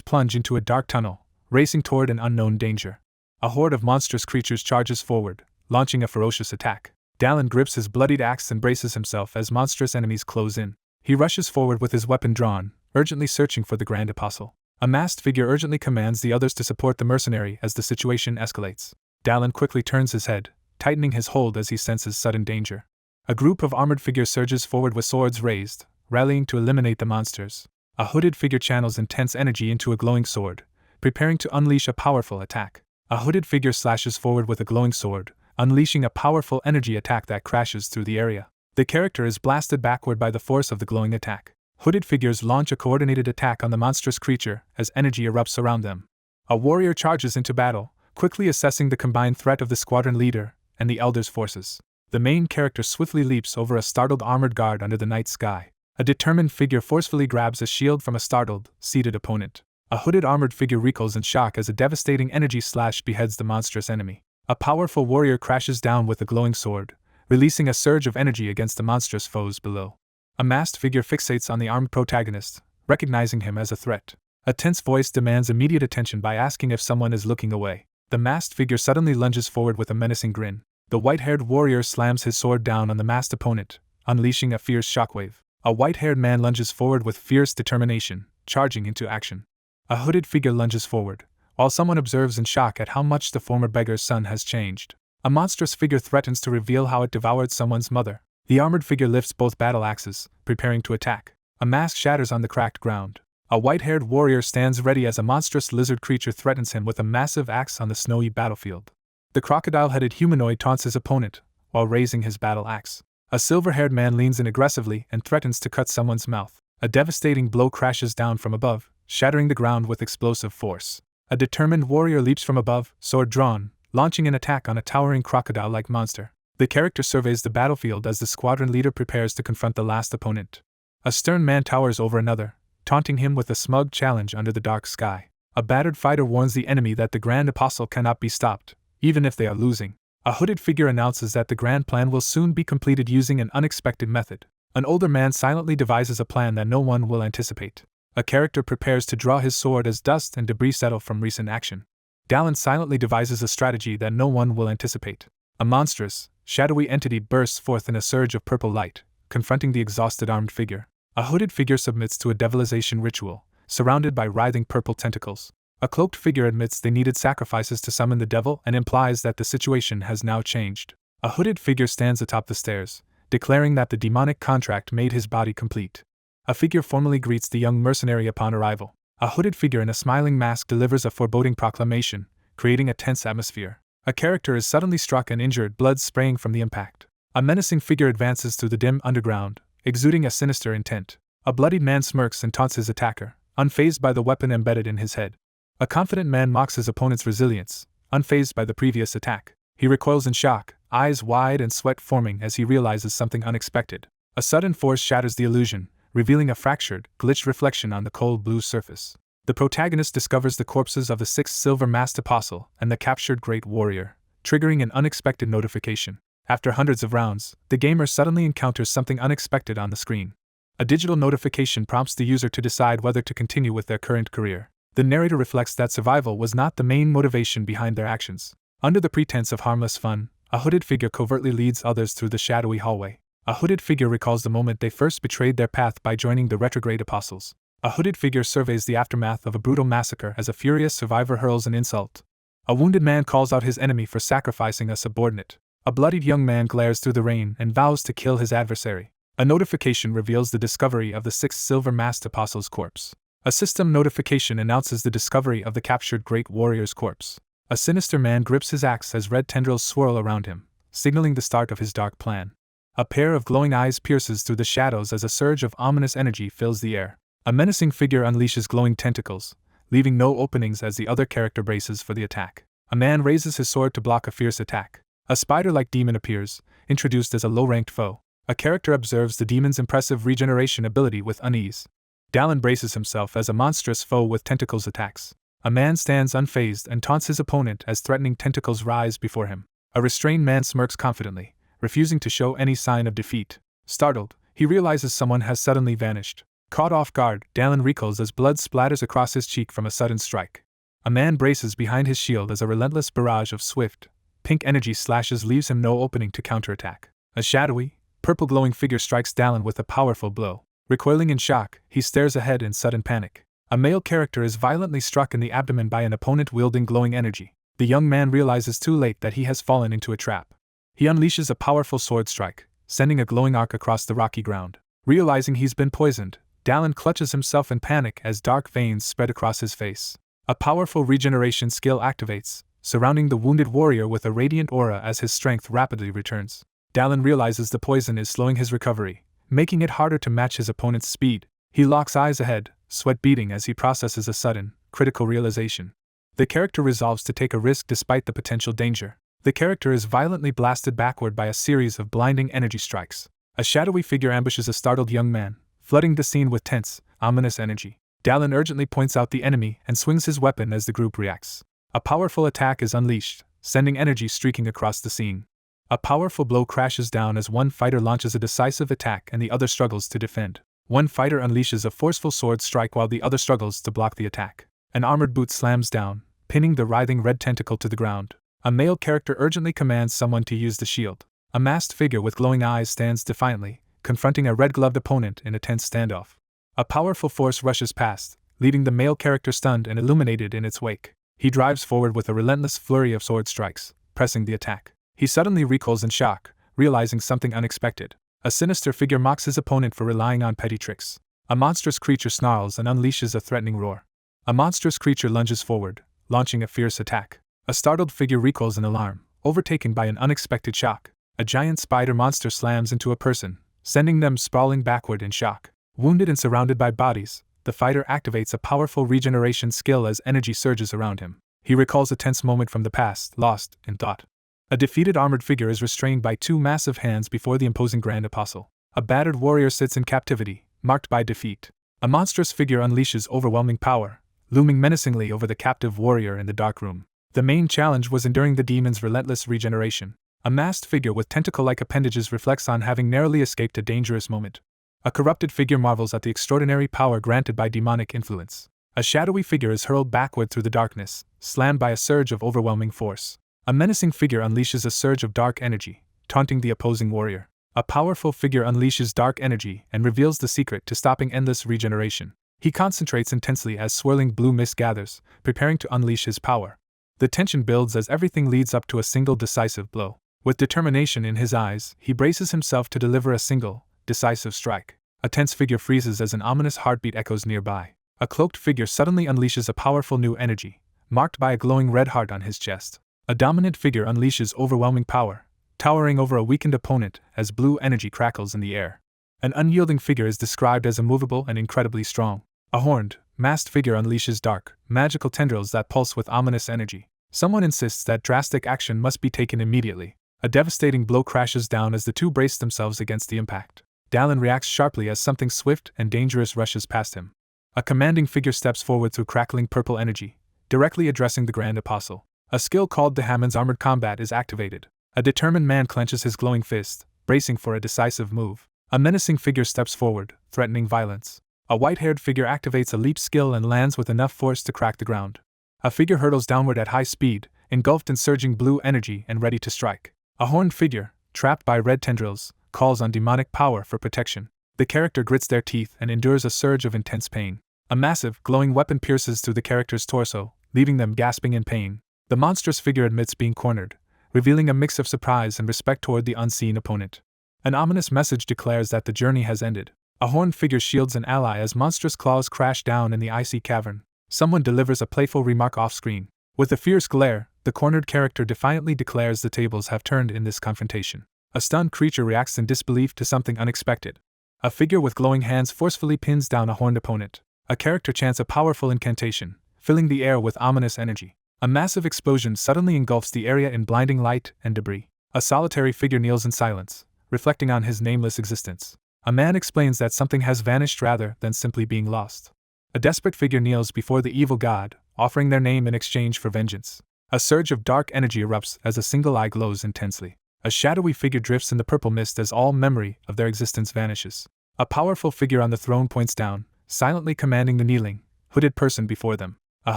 plunge into a dark tunnel, racing toward an unknown danger. A horde of monstrous creatures charges forward, launching a ferocious attack. Dallin grips his bloodied axe and braces himself as monstrous enemies close in. He rushes forward with his weapon drawn, urgently searching for the Grand Apostle. A masked figure urgently commands the others to support the mercenary as the situation escalates. Dallin quickly turns his head, tightening his hold as he senses sudden danger. A group of armored figures surges forward with swords raised, rallying to eliminate the monsters. A hooded figure channels intense energy into a glowing sword, preparing to unleash a powerful attack. A hooded figure slashes forward with a glowing sword, unleashing a powerful energy attack that crashes through the area. The character is blasted backward by the force of the glowing attack. Hooded figures launch a coordinated attack on the monstrous creature as energy erupts around them. A warrior charges into battle, quickly assessing the combined threat of the squadron leader and the Elder's forces. The main character swiftly leaps over a startled armored guard under the night sky. A determined figure forcefully grabs a shield from a startled, seated opponent. A hooded armored figure recoils in shock as a devastating energy slash beheads the monstrous enemy. A powerful warrior crashes down with a glowing sword, releasing a surge of energy against the monstrous foes below. A masked figure fixates on the armed protagonist, recognizing him as a threat. A tense voice demands immediate attention by asking if someone is looking away. The masked figure suddenly lunges forward with a menacing grin. The white-haired warrior slams his sword down on the masked opponent, unleashing a fierce shockwave. A white-haired man lunges forward with fierce determination, charging into action. A hooded figure lunges forward, while someone observes in shock at how much the former beggar's son has changed. A monstrous figure threatens to reveal how it devoured someone's mother. The armored figure lifts both battle axes, preparing to attack. A mask shatters on the cracked ground. A white-haired warrior stands ready as a monstrous lizard creature threatens him with a massive axe on the snowy battlefield. The crocodile-headed humanoid taunts his opponent, while raising his battle axe. A silver-haired man leans in aggressively and threatens to cut someone's mouth. A devastating blow crashes down from above, shattering the ground with explosive force. A determined warrior leaps from above, sword drawn, launching an attack on a towering crocodile-like monster. The character surveys the battlefield as the squadron leader prepares to confront the last opponent. A stern man towers over another, taunting him with a smug challenge under the dark sky. A battered fighter warns the enemy that the Grand Apostle cannot be stopped, even if they are losing. A hooded figure announces that the grand plan will soon be completed using an unexpected method. An older man silently devises a plan that no one will anticipate. A character prepares to draw his sword as dust and debris settle from recent action. Dallin silently devises a strategy that no one will anticipate. A monstrous, shadowy entity bursts forth in a surge of purple light, confronting the exhausted armed figure. A hooded figure submits to a devilization ritual, surrounded by writhing purple tentacles. A cloaked figure admits they needed sacrifices to summon the devil and implies that the situation has now changed. A hooded figure stands atop the stairs, declaring that the demonic contract made his body complete. A figure formally greets the young mercenary upon arrival. A hooded figure in a smiling mask delivers a foreboding proclamation, creating a tense atmosphere. A character is suddenly struck and injured, blood spraying from the impact. A menacing figure advances through the dim underground, exuding a sinister intent. A bloodied man smirks and taunts his attacker, unfazed by the weapon embedded in his head. A confident man mocks his opponent's resilience, unfazed by the previous attack. He recoils in shock, eyes wide and sweat forming as he realizes something unexpected. A sudden force shatters the illusion, revealing a fractured, glitched reflection on the cold blue surface. The protagonist discovers the corpses of the sixth silver-masked apostle and the captured great warrior, triggering an unexpected notification. After hundreds of rounds, the gamer suddenly encounters something unexpected on the screen. A digital notification prompts the user to decide whether to continue with their current career. The narrator reflects that survival was not the main motivation behind their actions. Under the pretense of harmless fun, a hooded figure covertly leads others through the shadowy hallway. A hooded figure recalls the moment they first betrayed their path by joining the retrograde apostles. A hooded figure surveys the aftermath of a brutal massacre as a furious survivor hurls an insult. A wounded man calls out his enemy for sacrificing a subordinate. A bloodied young man glares through the rain and vows to kill his adversary. A notification reveals the discovery of the 6th silver-masked apostle's corpse. A system notification announces the discovery of the captured great warrior's corpse. A sinister man grips his axe as red tendrils swirl around him, signaling the start of his dark plan. A pair of glowing eyes pierces through the shadows as a surge of ominous energy fills the air. A menacing figure unleashes glowing tentacles, leaving no openings as the other character braces for the attack. A man raises his sword to block a fierce attack. A spider-like demon appears, introduced as a low-ranked foe. A character observes the demon's impressive regeneration ability with unease. Dallin braces himself as a monstrous foe with tentacles attacks. A man stands unfazed and taunts his opponent as threatening tentacles rise before him. A restrained man smirks confidently, refusing to show any sign of defeat. Startled, he realizes someone has suddenly vanished. Caught off guard, Dallin recoils as blood splatters across his cheek from a sudden strike. A man braces behind his shield as a relentless barrage of swift, pink energy slashes leaves him no opening to counterattack. A shadowy, purple-glowing figure strikes Dallin with a powerful blow. Recoiling in shock, he stares ahead in sudden panic. A male character is violently struck in the abdomen by an opponent wielding glowing energy. The young man realizes too late that he has fallen into a trap. He unleashes a powerful sword strike, sending a glowing arc across the rocky ground. Realizing he's been poisoned, Dallin clutches himself in panic as dark veins spread across his face. A powerful regeneration skill activates, surrounding the wounded warrior with a radiant aura as his strength rapidly returns. Dallin realizes the poison is slowing his recovery, making it harder to match his opponent's speed. He locks eyes ahead, sweat beading as he processes a sudden, critical realization. The character resolves to take a risk despite the potential danger. The character is violently blasted backward by a series of blinding energy strikes. A shadowy figure ambushes a startled young man, flooding the scene with tense, ominous energy. Dallin urgently points out the enemy and swings his weapon as the group reacts. A powerful attack is unleashed, sending energy streaking across the scene. A powerful blow crashes down as one fighter launches a decisive attack and the other struggles to defend. One fighter unleashes a forceful sword strike while the other struggles to block the attack. An armored boot slams down, pinning the writhing red tentacle to the ground. A male character urgently commands someone to use the shield. A masked figure with glowing eyes stands defiantly, confronting a red-gloved opponent in a tense standoff. A powerful force rushes past, leaving the male character stunned and illuminated in its wake. He drives forward with a relentless flurry of sword strikes, pressing the attack. He suddenly recoils in shock, realizing something unexpected. A sinister figure mocks his opponent for relying on petty tricks. A monstrous creature snarls and unleashes a threatening roar. A monstrous creature lunges forward, launching a fierce attack. A startled figure recoils in alarm, overtaken by an unexpected shock. A giant spider monster slams into a person, sending them sprawling backward in shock. Wounded and surrounded by bodies, the fighter activates a powerful regeneration skill as energy surges around him. He recalls a tense moment from the past, lost in thought. A defeated armored figure is restrained by two massive hands before the imposing Grand Apostle. A battered warrior sits in captivity, marked by defeat. A monstrous figure unleashes overwhelming power, looming menacingly over the captive warrior in the dark room. The main challenge was enduring the demon's relentless regeneration. A masked figure with tentacle-like appendages reflects on having narrowly escaped a dangerous moment. A corrupted figure marvels at the extraordinary power granted by demonic influence. A shadowy figure is hurled backward through the darkness, slammed by a surge of overwhelming force. A menacing figure unleashes a surge of dark energy, taunting the opposing warrior. A powerful figure unleashes dark energy and reveals the secret to stopping endless regeneration. He concentrates intensely as swirling blue mist gathers, preparing to unleash his power. The tension builds as everything leads up to a single decisive blow. With determination in his eyes, he braces himself to deliver a single, decisive strike. A tense figure freezes as an ominous heartbeat echoes nearby. A cloaked figure suddenly unleashes a powerful new energy, marked by a glowing red heart on his chest. A dominant figure unleashes overwhelming power, towering over a weakened opponent as blue energy crackles in the air. An unyielding figure is described as immovable and incredibly strong. A horned, masked figure unleashes dark, magical tendrils that pulse with ominous energy. Someone insists that drastic action must be taken immediately. A devastating blow crashes down as the two brace themselves against the impact. Dallin reacts sharply as something swift and dangerous rushes past him. A commanding figure steps forward through crackling purple energy, directly addressing the Grand Apostle. A skill called the Hammond's Armored Combat is activated. A determined man clenches his glowing fist, bracing for a decisive move. A menacing figure steps forward, threatening violence. A white-haired figure activates a leap skill and lands with enough force to crack the ground. A figure hurtles downward at high speed, engulfed in surging blue energy and ready to strike. A horned figure, trapped by red tendrils, calls on demonic power for protection. The character grits their teeth and endures a surge of intense pain. A massive, glowing weapon pierces through the character's torso, leaving them gasping in pain. The monstrous figure admits being cornered, revealing a mix of surprise and respect toward the unseen opponent. An ominous message declares that the journey has ended. A horned figure shields an ally as monstrous claws crash down in the icy cavern. Someone delivers a playful remark off-screen. With a fierce glare, the cornered character defiantly declares the tables have turned in this confrontation. A stunned creature reacts in disbelief to something unexpected. A figure with glowing hands forcefully pins down a horned opponent. A character chants a powerful incantation, filling the air with ominous energy. A massive explosion suddenly engulfs the area in blinding light and debris. A solitary figure kneels in silence, reflecting on his nameless existence. A man explains that something has vanished rather than simply being lost. A desperate figure kneels before the evil god, offering their name in exchange for vengeance. A surge of dark energy erupts as a single eye glows intensely. A shadowy figure drifts in the purple mist as all memory of their existence vanishes. A powerful figure on the throne points down, silently commanding the kneeling, hooded person before them. A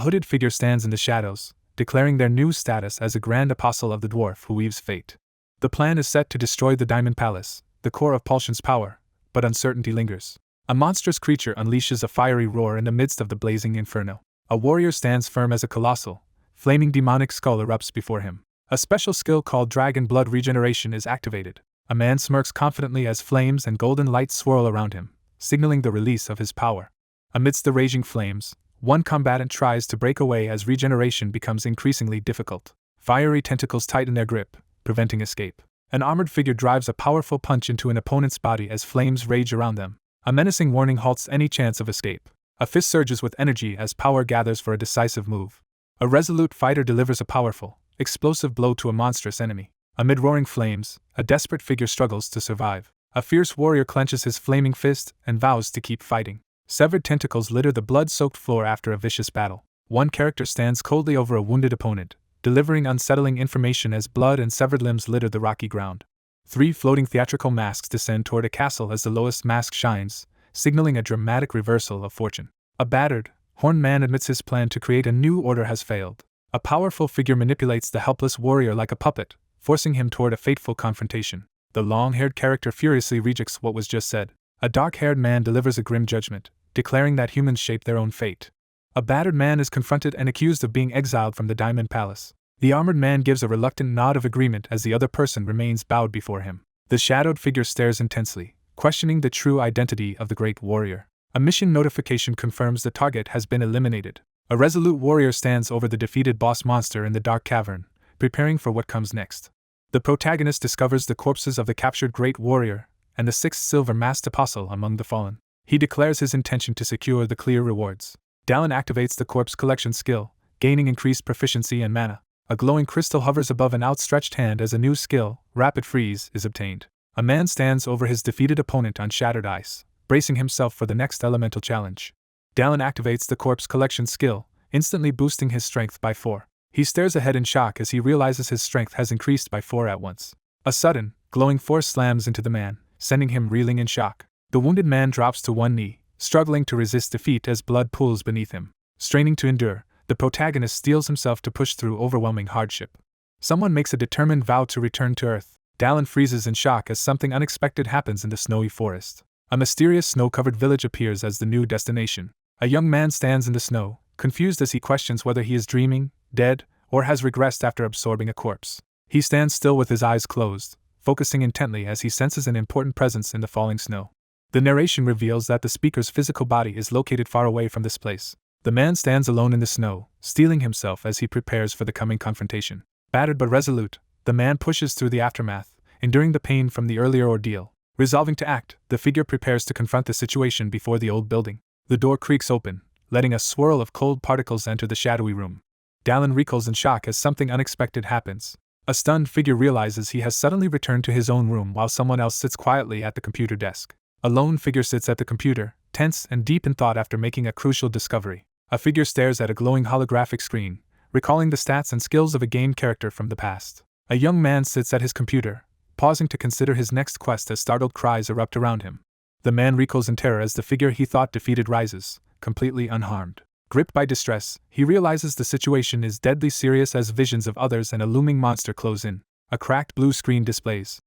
hooded figure stands in the shadows, declaring their new status as a grand apostle of the dwarf who weaves fate. The plan is set to destroy the Diamond Palace, the core of Pulsion's power, but uncertainty lingers. A monstrous creature unleashes a fiery roar in the midst of the blazing inferno. A warrior stands firm as a colossal, flaming demonic skull erupts before him. A special skill called Dragon Blood Regeneration is activated. A man smirks confidently as flames and golden light swirl around him, signaling the release of his power. Amidst the raging flames, one combatant tries to break away as regeneration becomes increasingly difficult. Fiery tentacles tighten their grip, preventing escape. An armored figure drives a powerful punch into an opponent's body as flames rage around them. A menacing warning halts any chance of escape. A fist surges with energy as power gathers for a decisive move. A resolute fighter delivers a powerful, explosive blow to a monstrous enemy. Amid roaring flames, a desperate figure struggles to survive. A fierce warrior clenches his flaming fist and vows to keep fighting. Severed tentacles litter the blood-soaked floor after a vicious battle. One character stands coldly over a wounded opponent, delivering unsettling information as blood and severed limbs litter the rocky ground. 3 floating theatrical masks descend toward a castle as the lowest mask shines, signaling a dramatic reversal of fortune. A battered, horned man admits his plan to create a new order has failed. A powerful figure manipulates the helpless warrior like a puppet, forcing him toward a fateful confrontation. The long-haired character furiously rejects what was just said. A dark-haired man delivers a grim judgment, declaring that humans shape their own fate. A battered man is confronted and accused of being exiled from the Diamond Palace. The armored man gives a reluctant nod of agreement as the other person remains bowed before him. The shadowed figure stares intensely, questioning the true identity of the great warrior. A mission notification confirms the target has been eliminated. A resolute warrior stands over the defeated boss monster in the dark cavern, preparing for what comes next. The protagonist discovers the corpses of the captured great warrior and the 6th silver-masked apostle among the fallen. He declares his intention to secure the clear rewards. Dallin activates the corpse collection skill, gaining increased proficiency and mana. A glowing crystal hovers above an outstretched hand as a new skill, Rapid Freeze, is obtained. A man stands over his defeated opponent on shattered ice, bracing himself for the next elemental challenge. Dallin activates the corpse collection skill, instantly boosting his strength by 4. He stares ahead in shock as he realizes his strength has increased by 4 at once. A sudden, glowing force slams into the man, sending him reeling in shock. The wounded man drops to one knee, struggling to resist defeat as blood pools beneath him. Straining to endure, the protagonist steels himself to push through overwhelming hardship. Someone makes a determined vow to return to Earth. Dallin freezes in shock as something unexpected happens in the snowy forest. A mysterious snow-covered village appears as the new destination. A young man stands in the snow, confused as he questions whether he is dreaming, dead, or has regressed after absorbing a corpse. He stands still with his eyes closed, focusing intently as he senses an important presence in the falling snow. The narration reveals that the speaker's physical body is located far away from this place. The man stands alone in the snow, steeling himself as he prepares for the coming confrontation. Battered but resolute, the man pushes through the aftermath, enduring the pain from the earlier ordeal. Resolving to act, the figure prepares to confront the situation before the old building. The door creaks open, letting a swirl of cold particles enter the shadowy room. Dallin recoils in shock as something unexpected happens. A stunned figure realizes he has suddenly returned to his own room while someone else sits quietly at the computer desk. A lone figure sits at the computer, tense and deep in thought after making a crucial discovery. A figure stares at a glowing holographic screen, recalling the stats and skills of a game character from the past. A young man sits at his computer, pausing to consider his next quest as startled cries erupt around him. The man recoils in terror as the figure he thought defeated rises, completely unharmed. Gripped by distress, he realizes the situation is deadly serious as visions of others and a looming monster close in. A cracked blue screen displays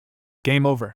"Game over,"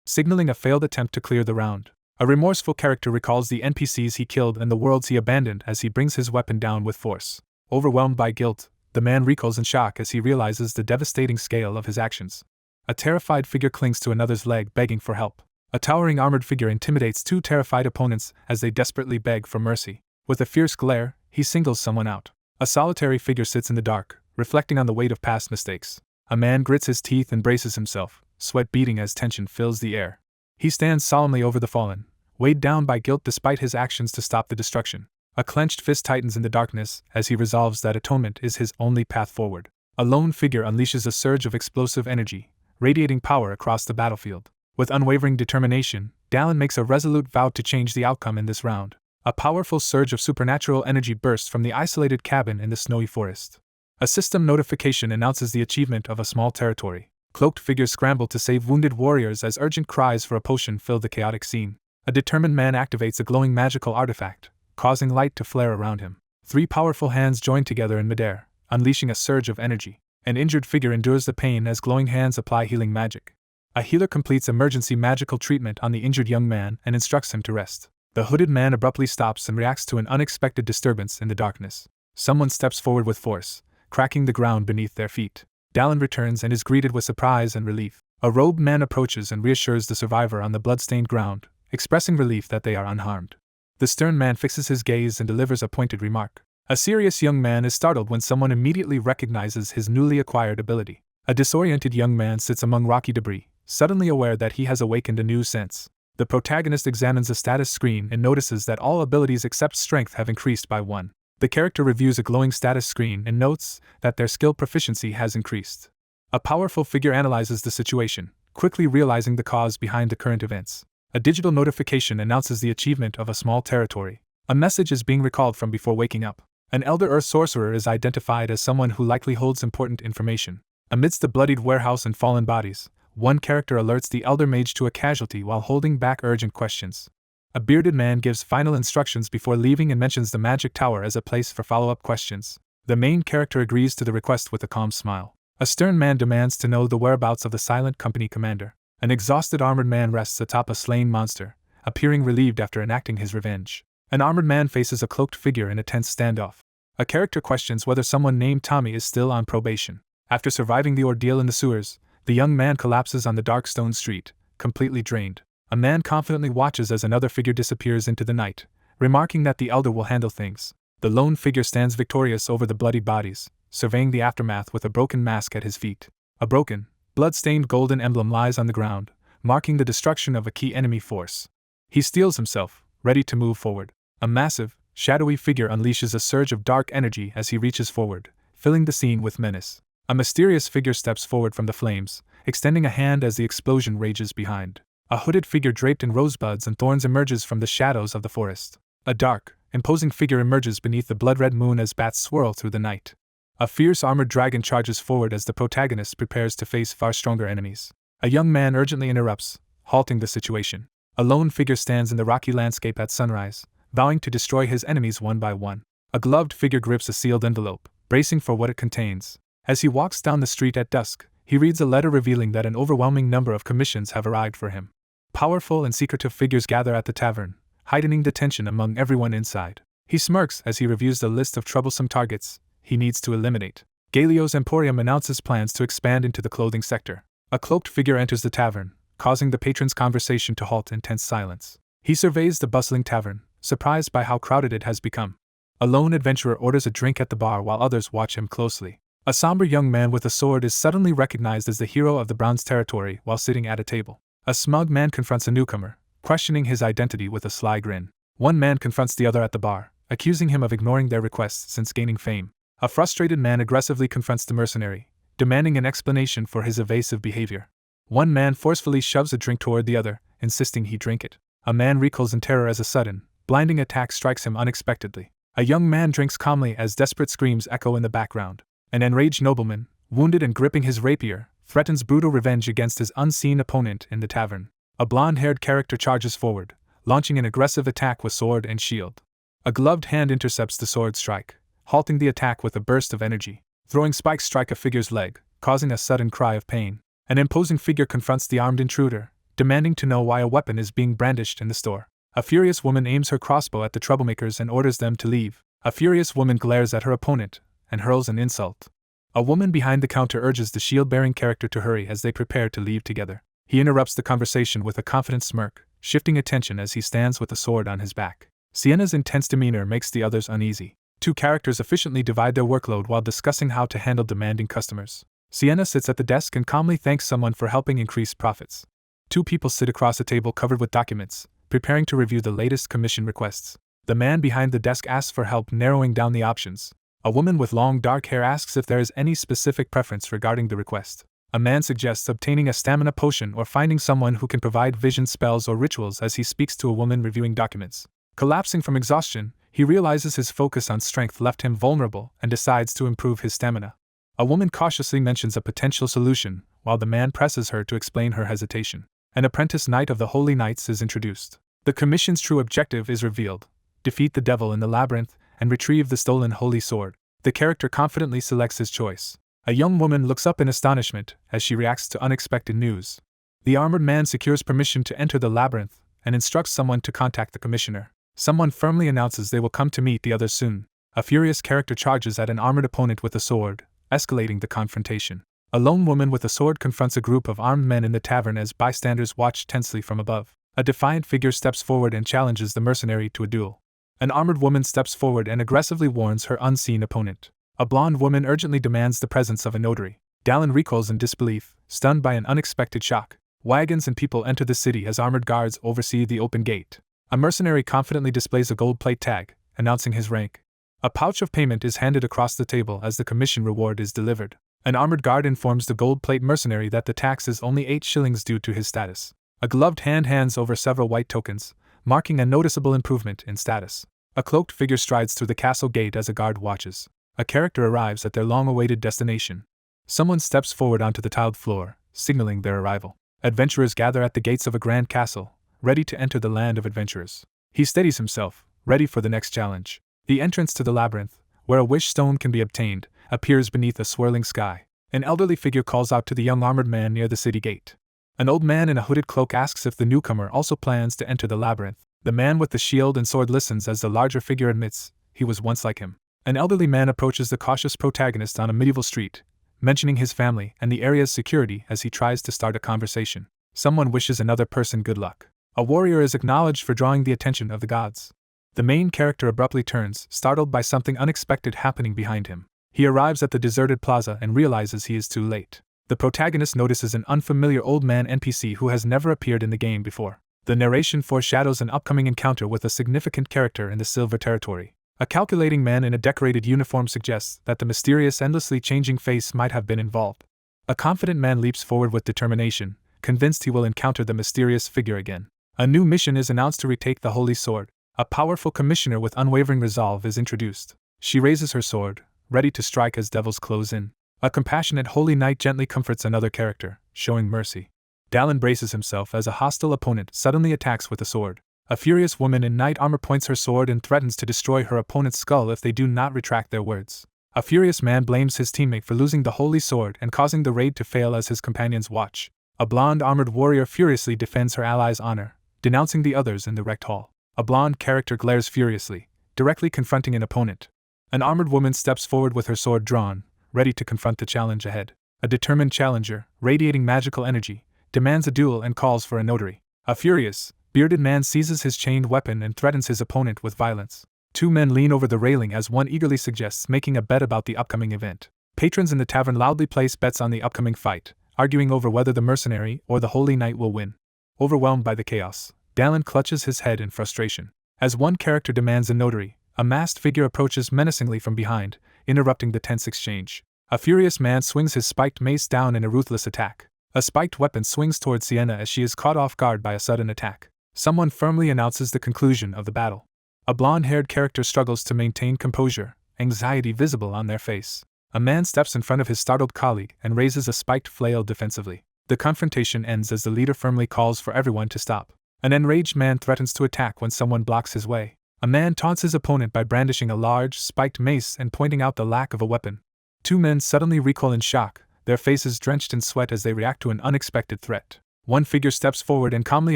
signaling a failed attempt to clear the round. A remorseful character recalls the NPCs he killed and the worlds he abandoned as he brings his weapon down with force. Overwhelmed by guilt, The man recoils in shock as he realizes the devastating scale of his actions. A terrified figure clings to another's leg, begging for help. A towering armored figure intimidates two terrified opponents as they desperately beg for mercy. With a fierce glare, he singles someone out. A solitary figure sits in the dark, reflecting on the weight of past mistakes. A man grits his teeth and braces himself, sweat beading as tension fills the air. He stands solemnly over the fallen, weighed down by guilt despite his actions to stop the destruction. A clenched fist tightens in the darkness as he resolves that atonement is his only path forward. A lone figure unleashes a surge of explosive energy, radiating power across the battlefield. With unwavering determination, Dallin makes a resolute vow to change the outcome in this round. A powerful surge of supernatural energy bursts from the isolated cabin in the snowy forest. A system notification announces the achievement of a small territory. Cloaked figures scramble to save wounded warriors as urgent cries for a potion fill the chaotic scene. A determined man activates a glowing magical artifact, causing light to flare around him. Three powerful hands join together in midair, unleashing a surge of energy. An injured figure endures the pain as glowing hands apply healing magic. A healer completes emergency magical treatment on the injured young man and instructs him to rest. The hooded man abruptly stops and reacts to an unexpected disturbance in the darkness. Someone steps forward with force, cracking the ground beneath their feet. Dallin returns and is greeted with surprise and relief. A robed man approaches and reassures the survivor on the blood-stained ground, expressing relief that they are unharmed. The stern man fixes his gaze and delivers a pointed remark. A serious young man is startled when someone immediately recognizes his newly acquired ability. A disoriented young man sits among rocky debris, suddenly aware that he has awakened a new sense. The protagonist examines a status screen and notices that all abilities except strength have increased by 1. The character reviews a glowing status screen and notes that their skill proficiency has increased. A powerful figure analyzes the situation, quickly realizing the cause behind the current events. A digital notification announces the achievement of a small territory. A message is being recalled from before waking up. An Elder Earth sorcerer is identified as someone who likely holds important information. Amidst the bloodied warehouse and fallen bodies, one character alerts the Elder Mage to a casualty while holding back urgent questions. A bearded man gives final instructions before leaving and mentions the magic tower as a place for follow-up questions. The main character agrees to the request with a calm smile. A stern man demands to know the whereabouts of the silent company commander. An exhausted armored man rests atop a slain monster, appearing relieved after enacting his revenge. An armored man faces a cloaked figure in a tense standoff. A character questions whether someone named Tommy is still on probation. After surviving the ordeal in the sewers, the young man collapses on the dark stone street, completely drained. A man confidently watches as another figure disappears into the night, remarking that the elder will handle things. The lone figure stands victorious over the bloody bodies, surveying the aftermath with a broken mask at his feet. A broken, blood-stained golden emblem lies on the ground, marking the destruction of a key enemy force. He steels himself, ready to move forward. A massive, shadowy figure unleashes a surge of dark energy as he reaches forward, filling the scene with menace. A mysterious figure steps forward from the flames, extending a hand as the explosion rages behind. A hooded figure draped in rosebuds and thorns emerges from the shadows of the forest. A dark, imposing figure emerges beneath the blood-red moon as bats swirl through the night. A fierce armored dragon charges forward as the protagonist prepares to face far stronger enemies. A young man urgently interrupts, halting the situation. A lone figure stands in the rocky landscape at sunrise, vowing to destroy his enemies one by one. A gloved figure grips a sealed envelope, bracing for what it contains. As he walks down the street at dusk, he reads a letter revealing that an overwhelming number of commissions have arrived for him. Powerful and secretive figures gather at the tavern, heightening the tension among everyone inside. He smirks as he reviews the list of troublesome targets he needs to eliminate. Galio's Emporium announces plans to expand into the clothing sector. A cloaked figure enters the tavern, causing the patrons' conversation to halt in tense silence. He surveys the bustling tavern, surprised by how crowded it has become. A lone adventurer orders a drink at the bar while others watch him closely. A somber young man with a sword is suddenly recognized as the hero of the Bronze Territory while sitting at a table. A smug man confronts a newcomer, questioning his identity with a sly grin. One man confronts the other at the bar, accusing him of ignoring their requests since gaining fame. A frustrated man aggressively confronts the mercenary, demanding an explanation for his evasive behavior. One man forcefully shoves a drink toward the other, insisting he drink it. A man recoils in terror as a sudden, blinding attack strikes him unexpectedly. A young man drinks calmly as desperate screams echo in the background. An enraged nobleman, wounded and gripping his rapier, threatens brutal revenge against his unseen opponent in the tavern. A blonde-haired character charges forward, launching an aggressive attack with sword and shield. A gloved hand intercepts the sword strike, halting the attack with a burst of energy. Throwing spikes strike a figure's leg, causing a sudden cry of pain. An imposing figure confronts the armed intruder, demanding to know why a weapon is being brandished in the store. A furious woman aims her crossbow at the troublemakers and orders them to leave. A furious woman glares at her opponent, and hurls an insult. A woman behind the counter urges the shield-bearing character to hurry as they prepare to leave together. He interrupts the conversation with a confident smirk, shifting attention as he stands with a sword on his back. Sienna's intense demeanor makes the others uneasy. Two characters efficiently divide their workload while discussing how to handle demanding customers. Sienna sits at the desk and calmly thanks someone for helping increase profits. Two people sit across a table covered with documents, preparing to review the latest commission requests. The man behind the desk asks for help narrowing down the options. A woman with long dark hair asks if there is any specific preference regarding the request. A man suggests obtaining a stamina potion or finding someone who can provide vision spells or rituals as he speaks to a woman reviewing documents. Collapsing from exhaustion, he realizes his focus on strength left him vulnerable and decides to improve his stamina. A woman cautiously mentions a potential solution, while the man presses her to explain her hesitation. An apprentice knight of the Holy Knights is introduced. The commission's true objective is revealed: defeat the devil in the labyrinth and retrieve the stolen holy sword. The character confidently selects his choice. A young woman looks up in astonishment as she reacts to unexpected news. The armored man secures permission to enter the labyrinth and instructs someone to contact the commissioner. Someone firmly announces they will come to meet the others soon. A furious character charges at an armored opponent with a sword, escalating the confrontation. A lone woman with a sword confronts a group of armed men in the tavern as bystanders watch tensely from above. A defiant figure steps forward and challenges the mercenary to a duel. An armored woman steps forward and aggressively warns her unseen opponent. A blonde woman urgently demands the presence of a notary. Dallin recoils in disbelief, stunned by an unexpected shock. Wagons and people enter the city as armored guards oversee the open gate. A mercenary confidently displays a gold plate tag, announcing his rank. A pouch of payment is handed across the table as the commission reward is delivered. An armored guard informs the gold plate mercenary that the tax is only 8 shillings due to his status. A gloved hand hands over several white tokens, marking a noticeable improvement in status. A cloaked figure strides through the castle gate as a guard watches. A character arrives at their long-awaited destination. Someone steps forward onto the tiled floor, signaling their arrival. Adventurers gather at the gates of a grand castle, ready to enter the land of adventurers. He steadies himself, ready for the next challenge. The entrance to the labyrinth, where a wish stone can be obtained, appears beneath a swirling sky. An elderly figure calls out to the young armored man near the city gate. An old man in a hooded cloak asks if the newcomer also plans to enter the labyrinth. The man with the shield and sword listens as the larger figure admits he was once like him. An elderly man approaches the cautious protagonist on a medieval street, mentioning his family and the area's security as he tries to start a conversation. Someone wishes another person good luck. A warrior is acknowledged for drawing the attention of the gods. The main character abruptly turns, startled by something unexpected happening behind him. He arrives at the deserted plaza and realizes he is too late. The protagonist notices an unfamiliar old man NPC who has never appeared in the game before. The narration foreshadows an upcoming encounter with a significant character in the Silver Territory. A calculating man in a decorated uniform suggests that the mysterious, endlessly changing face might have been involved. A confident man leaps forward with determination, convinced he will encounter the mysterious figure again. A new mission is announced to retake the Holy Sword. A powerful commissioner with unwavering resolve is introduced. She raises her sword, ready to strike as devils close in. A compassionate holy knight gently comforts another character, showing mercy. Dallin braces himself as a hostile opponent suddenly attacks with a sword. A furious woman in knight armor points her sword and threatens to destroy her opponent's skull if they do not retract their words. A furious man blames his teammate for losing the holy sword and causing the raid to fail as his companions watch. A blonde armored warrior furiously defends her ally's honor, denouncing the others in the wrecked hall. A blonde character glares furiously, directly confronting an opponent. An armored woman steps forward with her sword drawn, ready to confront the challenge ahead. A determined challenger, radiating magical energy, demands a duel and calls for a notary. A furious, bearded man seizes his chained weapon and threatens his opponent with violence. Two men lean over the railing as one eagerly suggests making a bet about the upcoming event. Patrons in the tavern loudly place bets on the upcoming fight, arguing over whether the mercenary or the holy knight will win. Overwhelmed by the chaos, Dallin clutches his head in frustration. As one character demands a notary, a masked figure approaches menacingly from behind, interrupting the tense exchange. A furious man swings his spiked mace down in a ruthless attack. A spiked weapon swings towards Sienna as she is caught off guard by a sudden attack. Someone firmly announces the conclusion of the battle. A blonde-haired character struggles to maintain composure, anxiety visible on their face. A man steps in front of his startled colleague and raises a spiked flail defensively. The confrontation ends as the leader firmly calls for everyone to stop. An enraged man threatens to attack when someone blocks his way. A man taunts his opponent by brandishing a large, spiked mace and pointing out the lack of a weapon. Two men suddenly recoil in shock, their faces drenched in sweat as they react to an unexpected threat. One figure steps forward and calmly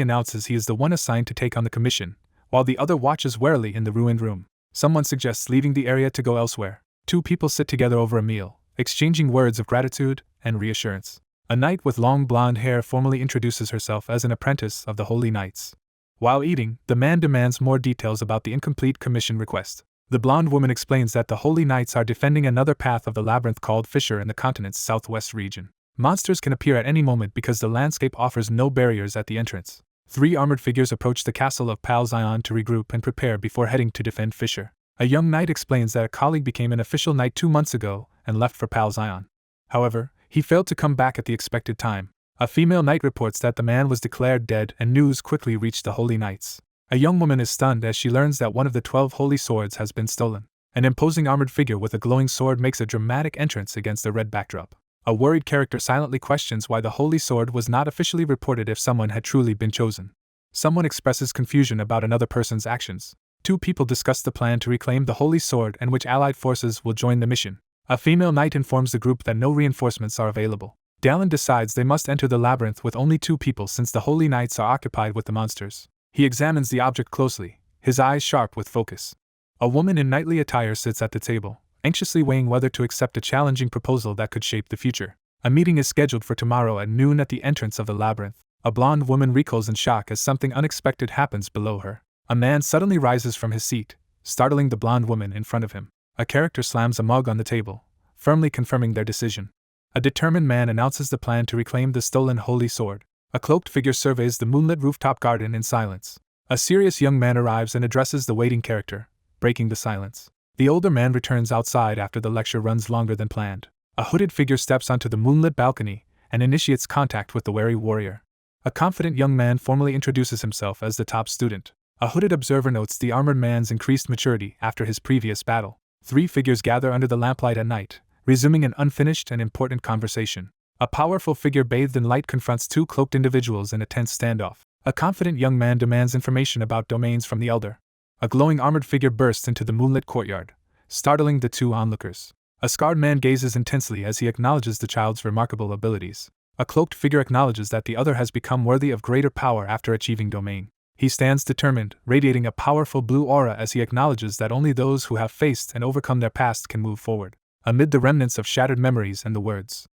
announces he is the one assigned to take on the commission, while the other watches warily in the ruined room. Someone suggests leaving the area to go elsewhere. Two people sit together over a meal, exchanging words of gratitude and reassurance. A knight with long blonde hair formally introduces herself as an apprentice of the Holy Knights. While eating, the man demands more details about the incomplete commission request. The blonde woman explains that the Holy Knights are defending another path of the labyrinth called Fissure in the continent's southwest region. Monsters can appear at any moment because the landscape offers no barriers at the entrance. 3 armored figures approach the castle of Pal Zion to regroup and prepare before heading to defend Fissure. A young knight explains that a colleague became an official knight 2 months ago and left for Pal Zion. However, he failed to come back at the expected time. A female knight reports that the man was declared dead, and news quickly reached the Holy Knights. A young woman is stunned as she learns that one of the 12 holy swords has been stolen. An imposing armored figure with a glowing sword makes a dramatic entrance against a red backdrop. A worried character silently questions why the holy sword was not officially reported if someone had truly been chosen. Someone expresses confusion about another person's actions. 2 people discuss the plan to reclaim the holy sword and which allied forces will join the mission. A female knight informs the group that no reinforcements are available. Dallin decides they must enter the labyrinth with only 2 people since the Holy Knights are occupied with the monsters. He examines the object closely, his eyes sharp with focus. A woman in knightly attire sits at the table, anxiously weighing whether to accept a challenging proposal that could shape the future. A meeting is scheduled for tomorrow at noon at the entrance of the labyrinth. A blonde woman recoils in shock as something unexpected happens below her. A man suddenly rises from his seat, startling the blonde woman in front of him. A character slams a mug on the table, firmly confirming their decision. A determined man announces the plan to reclaim the stolen holy sword. A cloaked figure surveys the moonlit rooftop garden in silence. A serious young man arrives and addresses the waiting character, breaking the silence. The older man returns outside after the lecture runs longer than planned. A hooded figure steps onto the moonlit balcony and initiates contact with the wary warrior. A confident young man formally introduces himself as the top student. A hooded observer notes the armored man's increased maturity after his previous battle. 3 figures gather under the lamplight at night, resuming an unfinished and important conversation. A powerful figure bathed in light confronts 2 cloaked individuals in a tense standoff. A confident young man demands information about domains from the elder. A glowing armored figure bursts into the moonlit courtyard, startling the 2 onlookers. A scarred man gazes intensely as he acknowledges the child's remarkable abilities. A cloaked figure acknowledges that the other has become worthy of greater power after achieving domain. He stands determined, radiating a powerful blue aura as he acknowledges that only those who have faced and overcome their past can move forward. Amid the remnants of shattered memories and the words,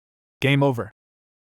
"Game over,"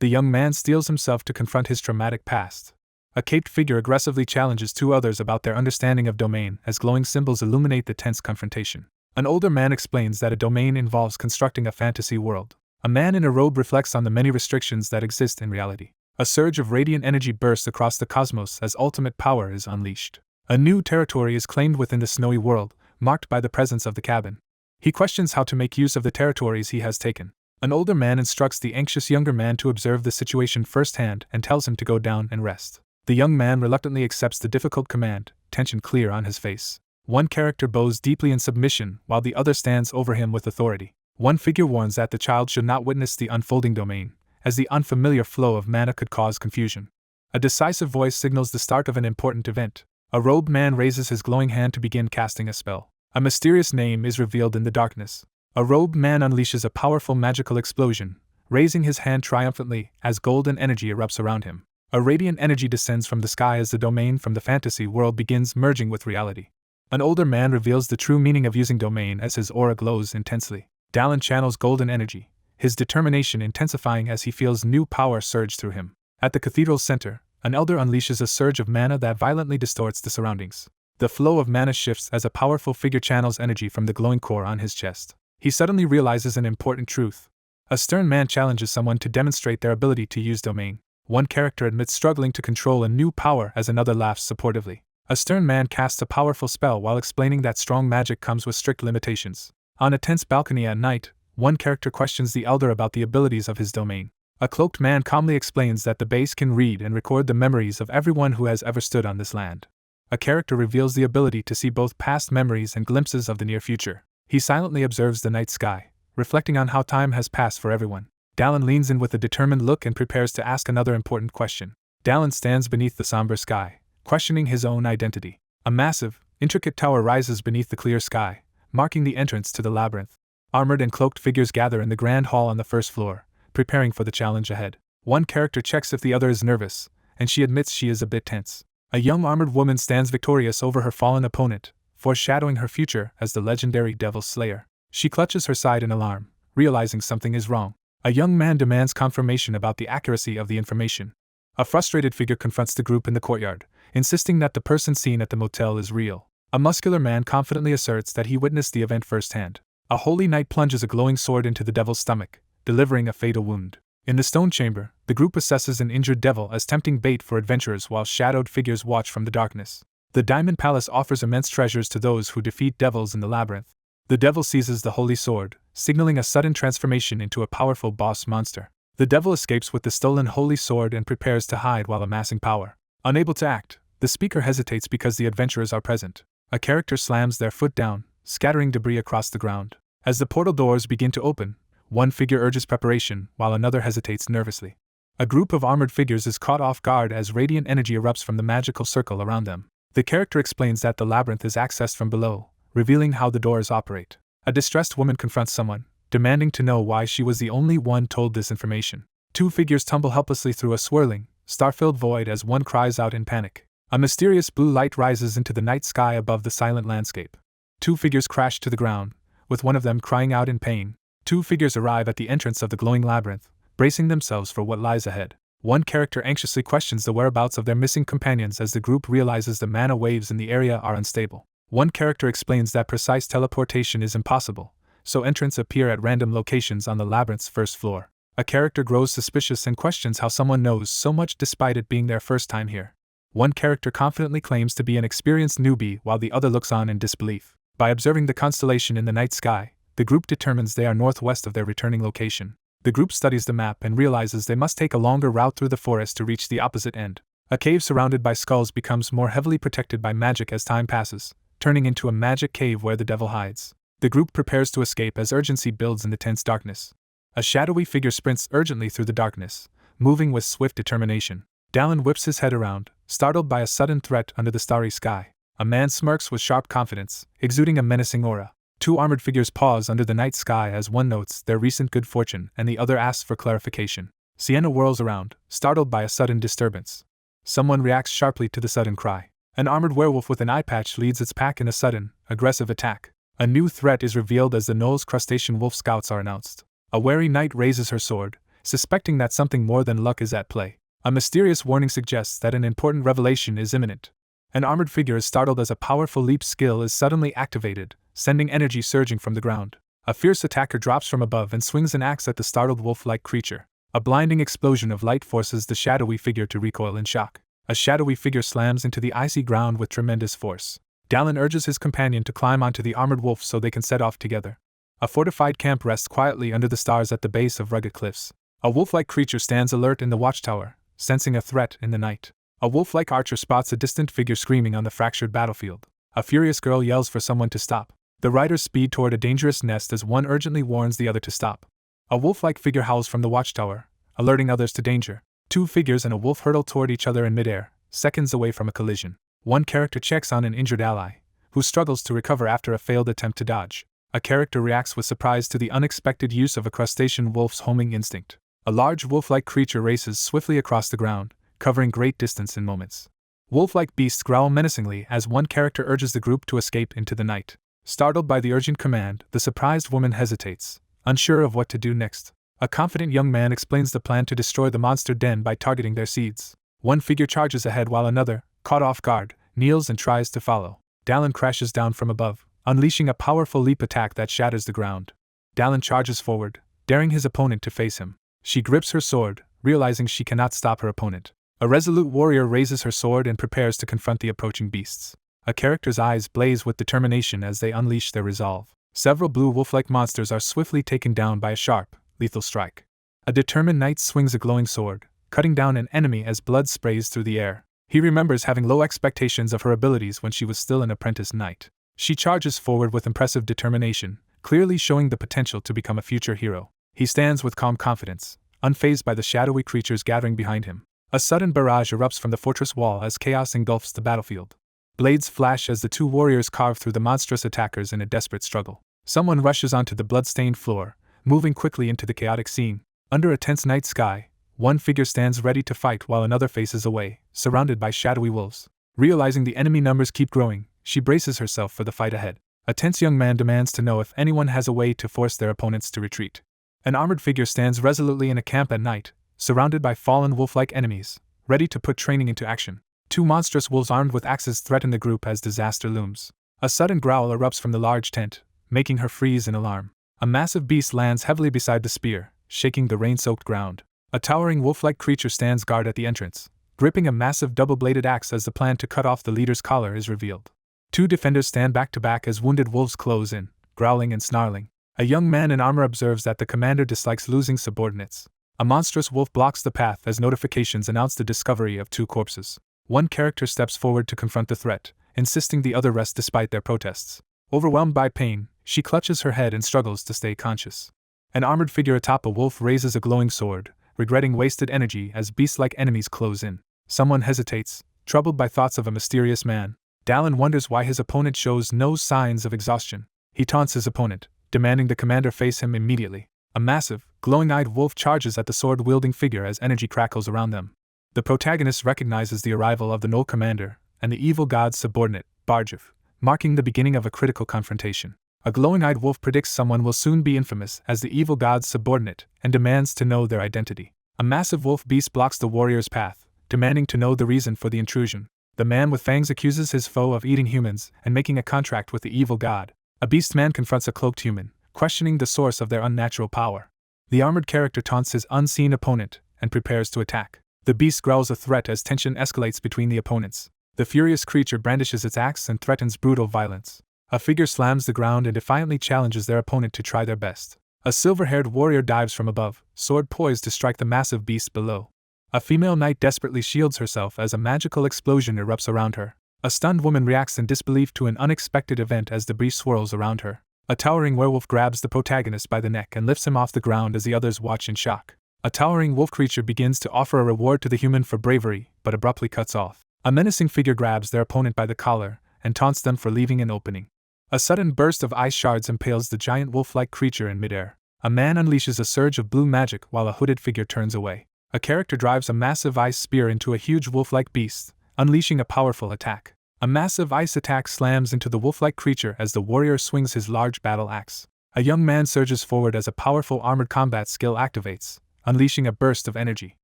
the young man steels himself to confront his traumatic past. A caped figure aggressively challenges 2 others about their understanding of domain as glowing symbols illuminate the tense confrontation. An older man explains that a domain involves constructing a fantasy world. A man in a robe reflects on the many restrictions that exist in reality. A surge of radiant energy bursts across the cosmos as ultimate power is unleashed. A new territory is claimed within the snowy world, marked by the presence of the cabin. He questions how to make use of the territories he has taken. An older man instructs the anxious younger man to observe the situation firsthand and tells him to go down and rest. The young man reluctantly accepts the difficult command, tension clear on his face. One character bows deeply in submission while the other stands over him with authority. One figure warns that the child should not witness the unfolding domain, as the unfamiliar flow of mana could cause confusion. A decisive voice signals the start of an important event. A robed man raises his glowing hand to begin casting a spell. A mysterious name is revealed in the darkness. A robed man unleashes a powerful magical explosion, raising his hand triumphantly as golden energy erupts around him. A radiant energy descends from the sky as the domain from the fantasy world begins merging with reality. An older man reveals the true meaning of using domain as his aura glows intensely. Dallin channels golden energy, his determination intensifying as he feels new power surge through him. At the cathedral's center, an elder unleashes a surge of mana that violently distorts the surroundings. The flow of mana shifts as a powerful figure channels energy from the glowing core on his chest. He suddenly realizes an important truth. A stern man challenges someone to demonstrate their ability to use domain. One character admits struggling to control a new power as another laughs supportively. A stern man casts a powerful spell while explaining that strong magic comes with strict limitations. On a tense balcony at night, one character questions the elder about the abilities of his domain. A cloaked man calmly explains that the base can read and record the memories of everyone who has ever stood on this land. A character reveals the ability to see both past memories and glimpses of the near future. He silently observes the night sky, reflecting on how time has passed for everyone. Dallin leans in with a determined look and prepares to ask another important question. Dallin stands beneath the somber sky, questioning his own identity. A massive, intricate tower rises beneath the clear sky, marking the entrance to the labyrinth. Armored and cloaked figures gather in the grand hall on the first floor, preparing for the challenge ahead. One character checks if the other is nervous, and she admits she is a bit tense. A young armored woman stands victorious over her fallen opponent, foreshadowing her future as the legendary Devil Slayer. She clutches her side in alarm, realizing something is wrong. A young man demands confirmation about the accuracy of the information. A frustrated figure confronts the group in the courtyard, insisting that the person seen at the motel is real. A muscular man confidently asserts that he witnessed the event firsthand. A holy knight plunges a glowing sword into the devil's stomach, delivering a fatal wound. In the stone chamber, the group assesses an injured devil as tempting bait for adventurers while shadowed figures watch from the darkness. The Diamond Palace offers immense treasures to those who defeat devils in the labyrinth. The devil seizes the holy sword, signaling a sudden transformation into a powerful boss monster. The devil escapes with the stolen holy sword and prepares to hide while amassing power. Unable to act, the speaker hesitates because the adventurers are present. A character slams their foot down, scattering debris across the ground. As the portal doors begin to open, one figure urges preparation, while another hesitates nervously. A group of armored figures is caught off guard as radiant energy erupts from the magical circle around them. The character explains that the labyrinth is accessed from below, revealing how the doors operate. A distressed woman confronts someone, demanding to know why she was the only one told this information. Two figures tumble helplessly through a swirling, star-filled void as one cries out in panic. A mysterious blue light rises into the night sky above the silent landscape. Two figures crash to the ground, with one of them crying out in pain. Two figures arrive at the entrance of the glowing labyrinth, bracing themselves for what lies ahead. One character anxiously questions the whereabouts of their missing companions as the group realizes the mana waves in the area are unstable. One character explains that precise teleportation is impossible, so entrants appear at random locations on the labyrinth's first floor. A character grows suspicious and questions how someone knows so much despite it being their first time here. One character confidently claims to be an experienced newbie while the other looks on in disbelief. By observing the constellation in the night sky, the group determines they are northwest of their returning location. The group studies the map and realizes they must take a longer route through the forest to reach the opposite end. A cave surrounded by skulls becomes more heavily protected by magic as time passes, turning into a magic cave where the devil hides. The group prepares to escape as urgency builds in the tense darkness. A shadowy figure sprints urgently through the darkness, moving with swift determination. Dallin whips his head around, startled by a sudden threat under the starry sky. A man smirks with sharp confidence, exuding a menacing aura. Two armored figures pause under the night sky as one notes their recent good fortune and the other asks for clarification. Sienna whirls around, startled by a sudden disturbance. Someone reacts sharply to the sudden cry. An armored werewolf with an eye patch leads its pack in a sudden, aggressive attack. A new threat is revealed as the Knowles crustacean wolf scouts are announced. A wary knight raises her sword, suspecting that something more than luck is at play. A mysterious warning suggests that an important revelation is imminent. An armored figure is startled as a powerful leap skill is suddenly activated, sending energy surging from the ground. A fierce attacker drops from above and swings an axe at the startled wolf-like creature. A blinding explosion of light forces the shadowy figure to recoil in shock. A shadowy figure slams into the icy ground with tremendous force. Dallin urges his companion to climb onto the armored wolf so they can set off together. A fortified camp rests quietly under the stars at the base of rugged cliffs. A wolf-like creature stands alert in the watchtower, sensing a threat in the night. A wolf-like archer spots a distant figure screaming on the fractured battlefield. A furious girl yells for someone to stop. The riders speed toward a dangerous nest as one urgently warns the other to stop. A wolf-like figure howls from the watchtower, alerting others to danger. Two figures and a wolf hurtle toward each other in midair, seconds away from a collision. One character checks on an injured ally, who struggles to recover after a failed attempt to dodge. A character reacts with surprise to the unexpected use of a crustacean wolf's homing instinct. A large wolf-like creature races swiftly across the ground, covering great distance in moments. Wolf-like beasts growl menacingly as one character urges the group to escape into the night. Startled by the urgent command, the surprised woman hesitates, unsure of what to do next. A confident young man explains the plan to destroy the monster den by targeting their seeds. One figure charges ahead while another, caught off guard, kneels and tries to follow. Dallin crashes down from above, unleashing a powerful leap attack that shatters the ground. Dallin charges forward, daring his opponent to face him. She grips her sword, realizing she cannot stop her opponent. A resolute warrior raises her sword and prepares to confront the approaching beasts. A character's eyes blaze with determination as they unleash their resolve. Several blue wolf-like monsters are swiftly taken down by a sharp, lethal strike. A determined knight swings a glowing sword, cutting down an enemy as blood sprays through the air. He remembers having low expectations of her abilities when she was still an apprentice knight. She charges forward with impressive determination, clearly showing the potential to become a future hero. He stands with calm confidence, unfazed by the shadowy creatures gathering behind him. A sudden barrage erupts from the fortress wall as chaos engulfs the battlefield. Blades flash as the two warriors carve through the monstrous attackers in a desperate struggle. Someone rushes onto the blood-stained floor, moving quickly into the chaotic scene. Under a tense night sky, one figure stands ready to fight while another faces away, surrounded by shadowy wolves. Realizing the enemy numbers keep growing, she braces herself for the fight ahead. A tense young man demands to know if anyone has a way to force their opponents to retreat. An armored figure stands resolutely in a camp at night, surrounded by fallen wolf-like enemies, ready to put training into action. Two monstrous wolves armed with axes threaten the group as disaster looms. A sudden growl erupts from the large tent, making her freeze in alarm. A massive beast lands heavily beside the spear, shaking the rain-soaked ground. A towering wolf-like creature stands guard at the entrance, gripping a massive double-bladed axe as the plan to cut off the leader's collar is revealed. Two defenders stand back-to-back as wounded wolves close in, growling and snarling. A young man in armor observes that the commander dislikes losing subordinates. A monstrous wolf blocks the path as notifications announce the discovery of two corpses. One character steps forward to confront the threat, insisting the other rest despite their protests. Overwhelmed by pain, she clutches her head and struggles to stay conscious. An armored figure atop a wolf raises a glowing sword, regretting wasted energy as beast-like enemies close in. Someone hesitates, troubled by thoughts of a mysterious man. Dallin wonders why his opponent shows no signs of exhaustion. He taunts his opponent, demanding the commander face him immediately. A massive, glowing-eyed wolf charges at the sword-wielding figure as energy crackles around them. The protagonist recognizes the arrival of the Null commander and the evil god's subordinate, Barjev, marking the beginning of a critical confrontation. A glowing-eyed wolf predicts someone will soon be infamous as the evil god's subordinate and demands to know their identity. A massive wolf beast blocks the warrior's path, demanding to know the reason for the intrusion. The man with fangs accuses his foe of eating humans and making a contract with the evil god. A beast man confronts a cloaked human, questioning the source of their unnatural power. The armored character taunts his unseen opponent and prepares to attack. The beast growls a threat as tension escalates between the opponents. The furious creature brandishes its axe and threatens brutal violence. A figure slams the ground and defiantly challenges their opponent to try their best. A silver-haired warrior dives from above, sword poised to strike the massive beast below. A female knight desperately shields herself as a magical explosion erupts around her. A stunned woman reacts in disbelief to an unexpected event as debris swirls around her. A towering werewolf grabs the protagonist by the neck and lifts him off the ground as the others watch in shock. A towering wolf creature begins to offer a reward to the human for bravery, but abruptly cuts off. A menacing figure grabs their opponent by the collar and taunts them for leaving an opening. A sudden burst of ice shards impales the giant wolf-like creature in midair. A man unleashes a surge of blue magic while a hooded figure turns away. A character drives a massive ice spear into a huge wolf-like beast, unleashing a powerful attack. A massive ice attack slams into the wolf-like creature as the warrior swings his large battle axe. A young man surges forward as a powerful armored combat skill activates, unleashing a burst of energy.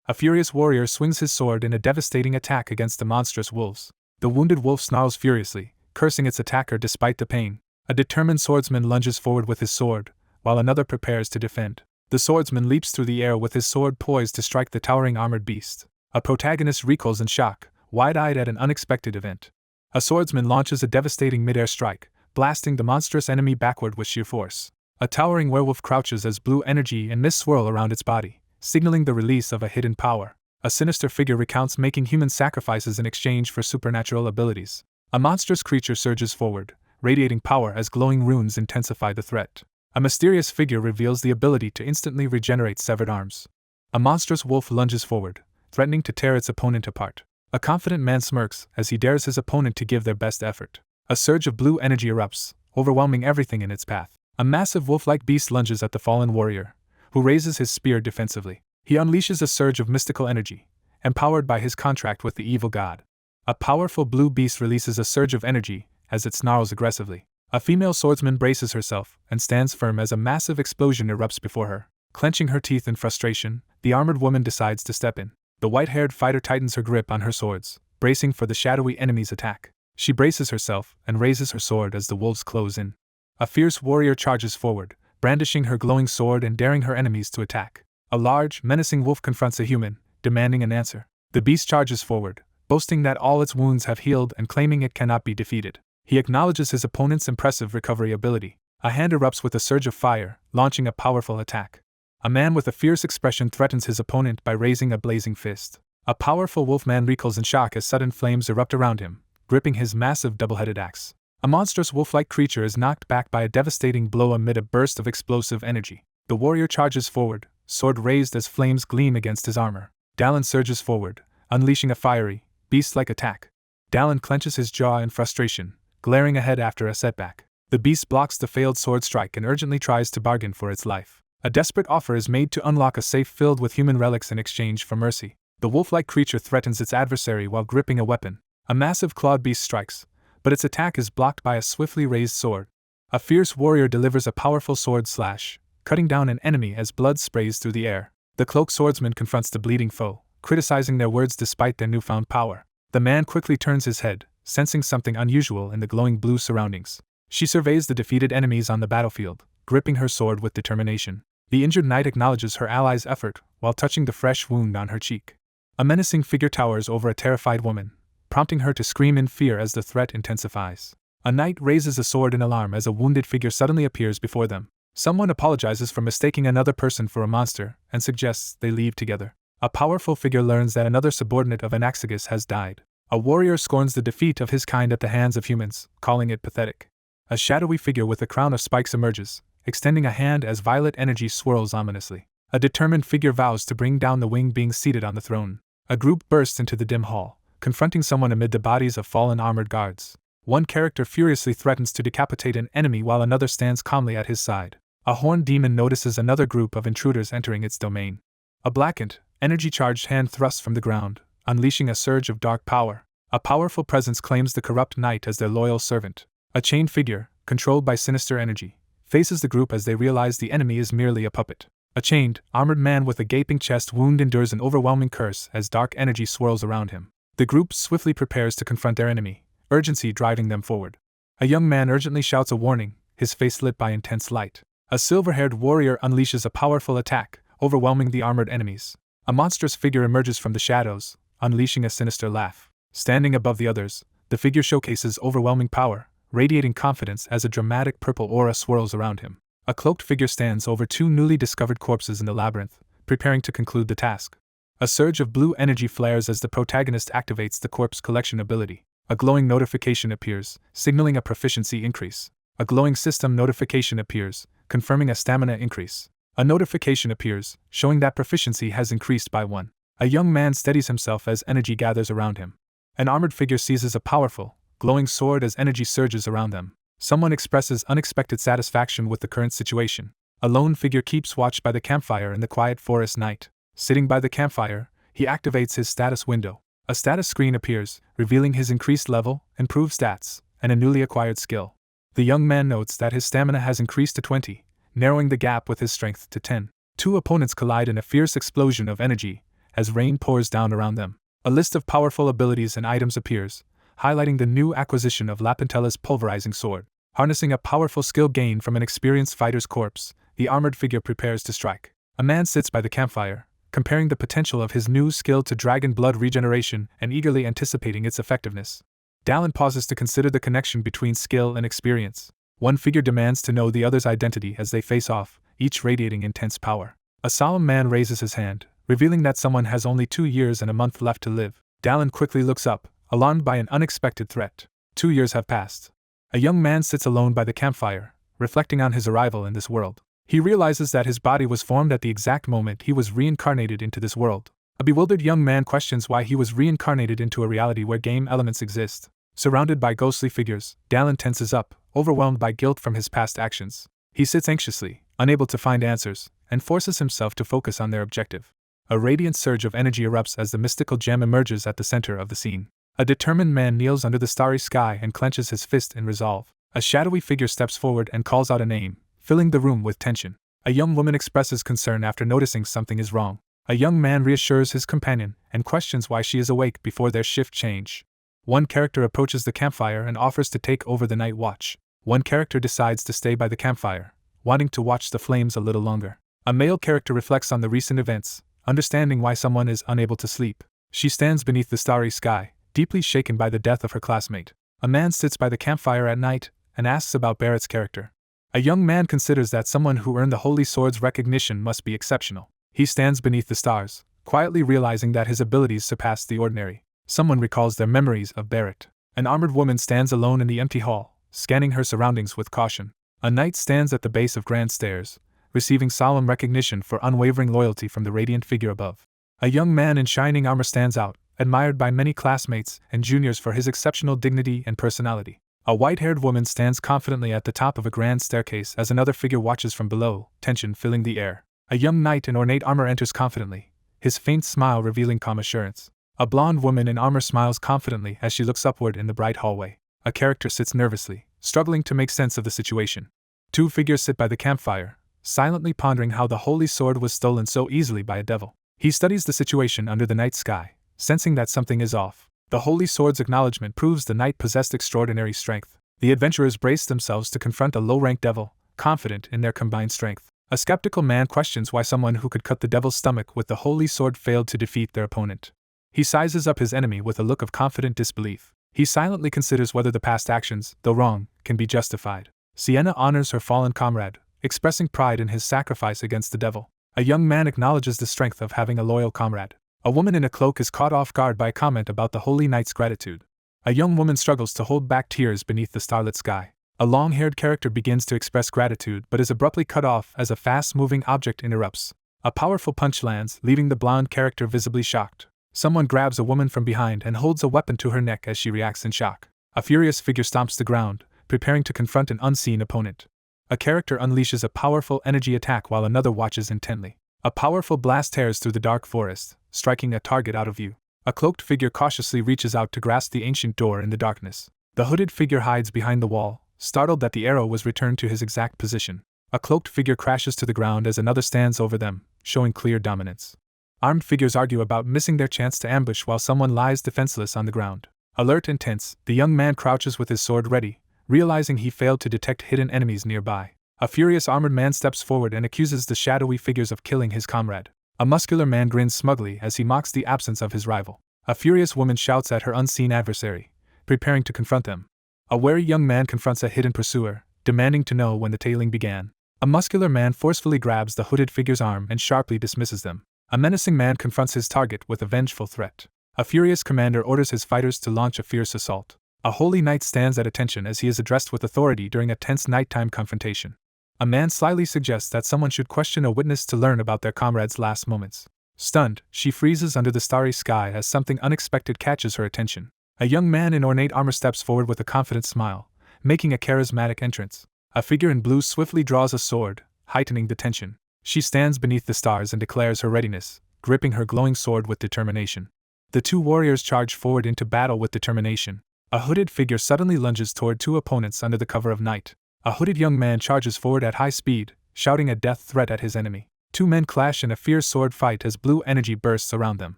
A furious warrior swings his sword in a devastating attack against the monstrous wolves. The wounded wolf snarls furiously, cursing its attacker despite the pain. A determined swordsman lunges forward with his sword, while another prepares to defend. The swordsman leaps through the air with his sword poised to strike the towering armored beast. A protagonist recoils in shock, wide-eyed at an unexpected event. A swordsman launches a devastating mid-air strike, blasting the monstrous enemy backward with sheer force. A towering werewolf crouches as blue energy and mist swirl around its body, signaling the release of a hidden power. A sinister figure recounts making human sacrifices in exchange for supernatural abilities. A monstrous creature surges forward, radiating power as glowing runes intensify the threat. A mysterious figure reveals the ability to instantly regenerate severed arms. A monstrous wolf lunges forward, threatening to tear its opponent apart. A confident man smirks as he dares his opponent to give their best effort. A surge of blue energy erupts, overwhelming everything in its path. A massive wolf-like beast lunges at the fallen warrior, who raises his spear defensively. He unleashes a surge of mystical energy, empowered by his contract with the evil god. A powerful blue beast releases a surge of energy as it snarls aggressively. A female swordsman braces herself and stands firm as a massive explosion erupts before her. Clenching her teeth in frustration, the armored woman decides to step in. The white-haired fighter tightens her grip on her swords, bracing for the shadowy enemy's attack. She braces herself and raises her sword as the wolves close in. A fierce warrior charges forward, brandishing her glowing sword and daring her enemies to attack. A large, menacing wolf confronts a human, demanding an answer. The beast charges forward, boasting that all its wounds have healed and claiming it cannot be defeated. He acknowledges his opponent's impressive recovery ability. A hand erupts with a surge of fire, launching a powerful attack. A man with a fierce expression threatens his opponent by raising a blazing fist. A powerful wolfman recoils in shock as sudden flames erupt around him, gripping his massive double-headed axe. A monstrous wolf-like creature is knocked back by a devastating blow amid a burst of explosive energy. The warrior charges forward, sword raised as flames gleam against his armor. Dallin surges forward, unleashing a fiery, beast-like attack. Dallin clenches his jaw in frustration, glaring ahead after a setback. The beast blocks the failed sword strike and urgently tries to bargain for its life. A desperate offer is made to unlock a safe filled with human relics in exchange for mercy. The wolf-like creature threatens its adversary while gripping a weapon. A massive clawed beast strikes, but its attack is blocked by a swiftly raised sword. A fierce warrior delivers a powerful sword slash, cutting down an enemy as blood sprays through the air. The cloaked swordsman confronts the bleeding foe, criticizing their words despite their newfound power. The man quickly turns his head, sensing something unusual in the glowing blue surroundings. She surveys the defeated enemies on the battlefield, gripping her sword with determination. The injured knight acknowledges her ally's effort while touching the fresh wound on her cheek. A menacing figure towers over a terrified woman, prompting her to scream in fear as the threat intensifies. A knight raises a sword in alarm as a wounded figure suddenly appears before them. Someone apologizes for mistaking another person for a monster and suggests they leave together. A powerful figure learns that another subordinate of Anaxagus has died. A warrior scorns the defeat of his kind at the hands of humans, calling it pathetic. A shadowy figure with a crown of spikes emerges, extending a hand as violet energy swirls ominously. A determined figure vows to bring down the winged being seated on the throne. A group bursts into the dim hall, confronting someone amid the bodies of fallen armored guards. One character furiously threatens to decapitate an enemy while another stands calmly at his side. A horned demon notices another group of intruders entering its domain. A blackened, energy-charged hand thrusts from the ground, unleashing a surge of dark power. A powerful presence claims the corrupt knight as their loyal servant. A chained figure, controlled by sinister energy, faces the group as they realize the enemy is merely a puppet. A chained, armored man with a gaping chest wound endures an overwhelming curse as dark energy swirls around him. The group swiftly prepares to confront their enemy, urgency driving them forward. A young man urgently shouts a warning, his face lit by intense light. A silver-haired warrior unleashes a powerful attack, overwhelming the armored enemies. A monstrous figure emerges from the shadows, unleashing a sinister laugh. Standing above the others, the figure showcases overwhelming power, radiating confidence as a dramatic purple aura swirls around him. A cloaked figure stands over two newly discovered corpses in the labyrinth, preparing to conclude the task. A surge of blue energy flares as the protagonist activates the corpse collection ability. A glowing notification appears, signaling a proficiency increase. A glowing system notification appears, confirming a stamina increase. A notification appears, showing that proficiency has increased by 1. A young man steadies himself as energy gathers around him. An armored figure seizes a powerful, glowing sword as energy surges around them. Someone expresses unexpected satisfaction with the current situation. A lone figure keeps watch by the campfire in the quiet forest night. Sitting by the campfire, he activates his status window. A status screen appears, revealing his increased level, improved stats, and a newly acquired skill. The young man notes that his stamina has increased to 20, narrowing the gap with his strength to 10. Two opponents collide in a fierce explosion of energy, as rain pours down around them. A list of powerful abilities and items appears, highlighting the new acquisition of Lapentella's pulverizing sword. Harnessing a powerful skill gained from an experienced fighter's corpse, the armored figure prepares to strike. A man sits by the campfire, comparing the potential of his new skill to dragon blood regeneration and eagerly anticipating its effectiveness. Dallin pauses to consider the connection between skill and experience. One figure demands to know the other's identity as they face off, each radiating intense power. A solemn man raises his hand, revealing that someone has only 2 years and a month left to live. Dallin quickly looks up, alarmed by an unexpected threat. 2 years have passed. A young man sits alone by the campfire, reflecting on his arrival in this world. He realizes that his body was formed at the exact moment he was reincarnated into this world. A bewildered young man questions why he was reincarnated into a reality where game elements exist. Surrounded by ghostly figures, Dallin tenses up, overwhelmed by guilt from his past actions. He sits anxiously, unable to find answers, and forces himself to focus on their objective. A radiant surge of energy erupts as the mystical gem emerges at the center of the scene. A determined man kneels under the starry sky and clenches his fist in resolve. A shadowy figure steps forward and calls out a name, filling the room with tension. A young woman expresses concern after noticing something is wrong. A young man reassures his companion and questions why she is awake before their shift change. One character approaches the campfire and offers to take over the night watch. One character decides to stay by the campfire, wanting to watch the flames a little longer. A male character reflects on the recent events, understanding why someone is unable to sleep. She stands beneath the starry sky, deeply shaken by the death of her classmate. A man sits by the campfire at night and asks about Barrett's character. A young man considers that someone who earned the Holy Sword's recognition must be exceptional. He stands beneath the stars, quietly realizing that his abilities surpass the ordinary. Someone recalls their memories of Barrett. An armored woman stands alone in the empty hall, scanning her surroundings with caution. A knight stands at the base of grand stairs, receiving solemn recognition for unwavering loyalty from the radiant figure above. A young man in shining armor stands out, admired by many classmates and juniors for his exceptional dignity and personality. A white-haired woman stands confidently at the top of a grand staircase as another figure watches from below, tension filling the air. A young knight in ornate armor enters confidently, his faint smile revealing calm assurance. A blonde woman in armor smiles confidently as she looks upward in the bright hallway. A character sits nervously, struggling to make sense of the situation. Two figures sit by the campfire, silently pondering how the holy sword was stolen so easily by a devil. He studies the situation under the night sky, sensing that something is off. The holy sword's acknowledgement proves the knight possessed extraordinary strength. The adventurers brace themselves to confront a low-ranked devil, confident in their combined strength. A skeptical man questions why someone who could cut the devil's stomach with the holy sword failed to defeat their opponent. He sizes up his enemy with a look of confident disbelief. He silently considers whether the past actions, though wrong, can be justified. Sienna honors her fallen comrade, expressing pride in his sacrifice against the devil. A young man acknowledges the strength of having a loyal comrade. A woman in a cloak is caught off guard by a comment about the holy knight's gratitude. A young woman struggles to hold back tears beneath the starlit sky. A long-haired character begins to express gratitude but is abruptly cut off as a fast-moving object interrupts. A powerful punch lands, leaving the blonde character visibly shocked. Someone grabs a woman from behind and holds a weapon to her neck as she reacts in shock. A furious figure stomps the ground, preparing to confront an unseen opponent. A character unleashes a powerful energy attack while another watches intently. A powerful blast tears through the dark forest, striking a target out of view. A cloaked figure cautiously reaches out to grasp the ancient door in the darkness. The hooded figure hides behind the wall, startled that the arrow was returned to his exact position. A cloaked figure crashes to the ground as another stands over them, showing clear dominance. Armed figures argue about missing their chance to ambush while someone lies defenseless on the ground. Alert and tense, the young man crouches with his sword ready, realizing he failed to detect hidden enemies nearby. A furious armored man steps forward and accuses the shadowy figures of killing his comrade. A muscular man grins smugly as he mocks the absence of his rival. A furious woman shouts at her unseen adversary, preparing to confront them. A wary young man confronts a hidden pursuer, demanding to know when the tailing began. A muscular man forcefully grabs the hooded figure's arm and sharply dismisses them. A menacing man confronts his target with a vengeful threat. A furious commander orders his fighters to launch a fierce assault. A holy knight stands at attention as he is addressed with authority during a tense nighttime confrontation. A man slyly suggests that someone should question a witness to learn about their comrade's last moments. Stunned, she freezes under the starry sky as something unexpected catches her attention. A young man in ornate armor steps forward with a confident smile, making a charismatic entrance. A figure in blue swiftly draws a sword, heightening the tension. She stands beneath the stars and declares her readiness, gripping her glowing sword with determination. The two warriors charge forward into battle with determination. A hooded figure suddenly lunges toward two opponents under the cover of night. A hooded young man charges forward at high speed, shouting a death threat at his enemy. Two men clash in a fierce sword fight as blue energy bursts around them.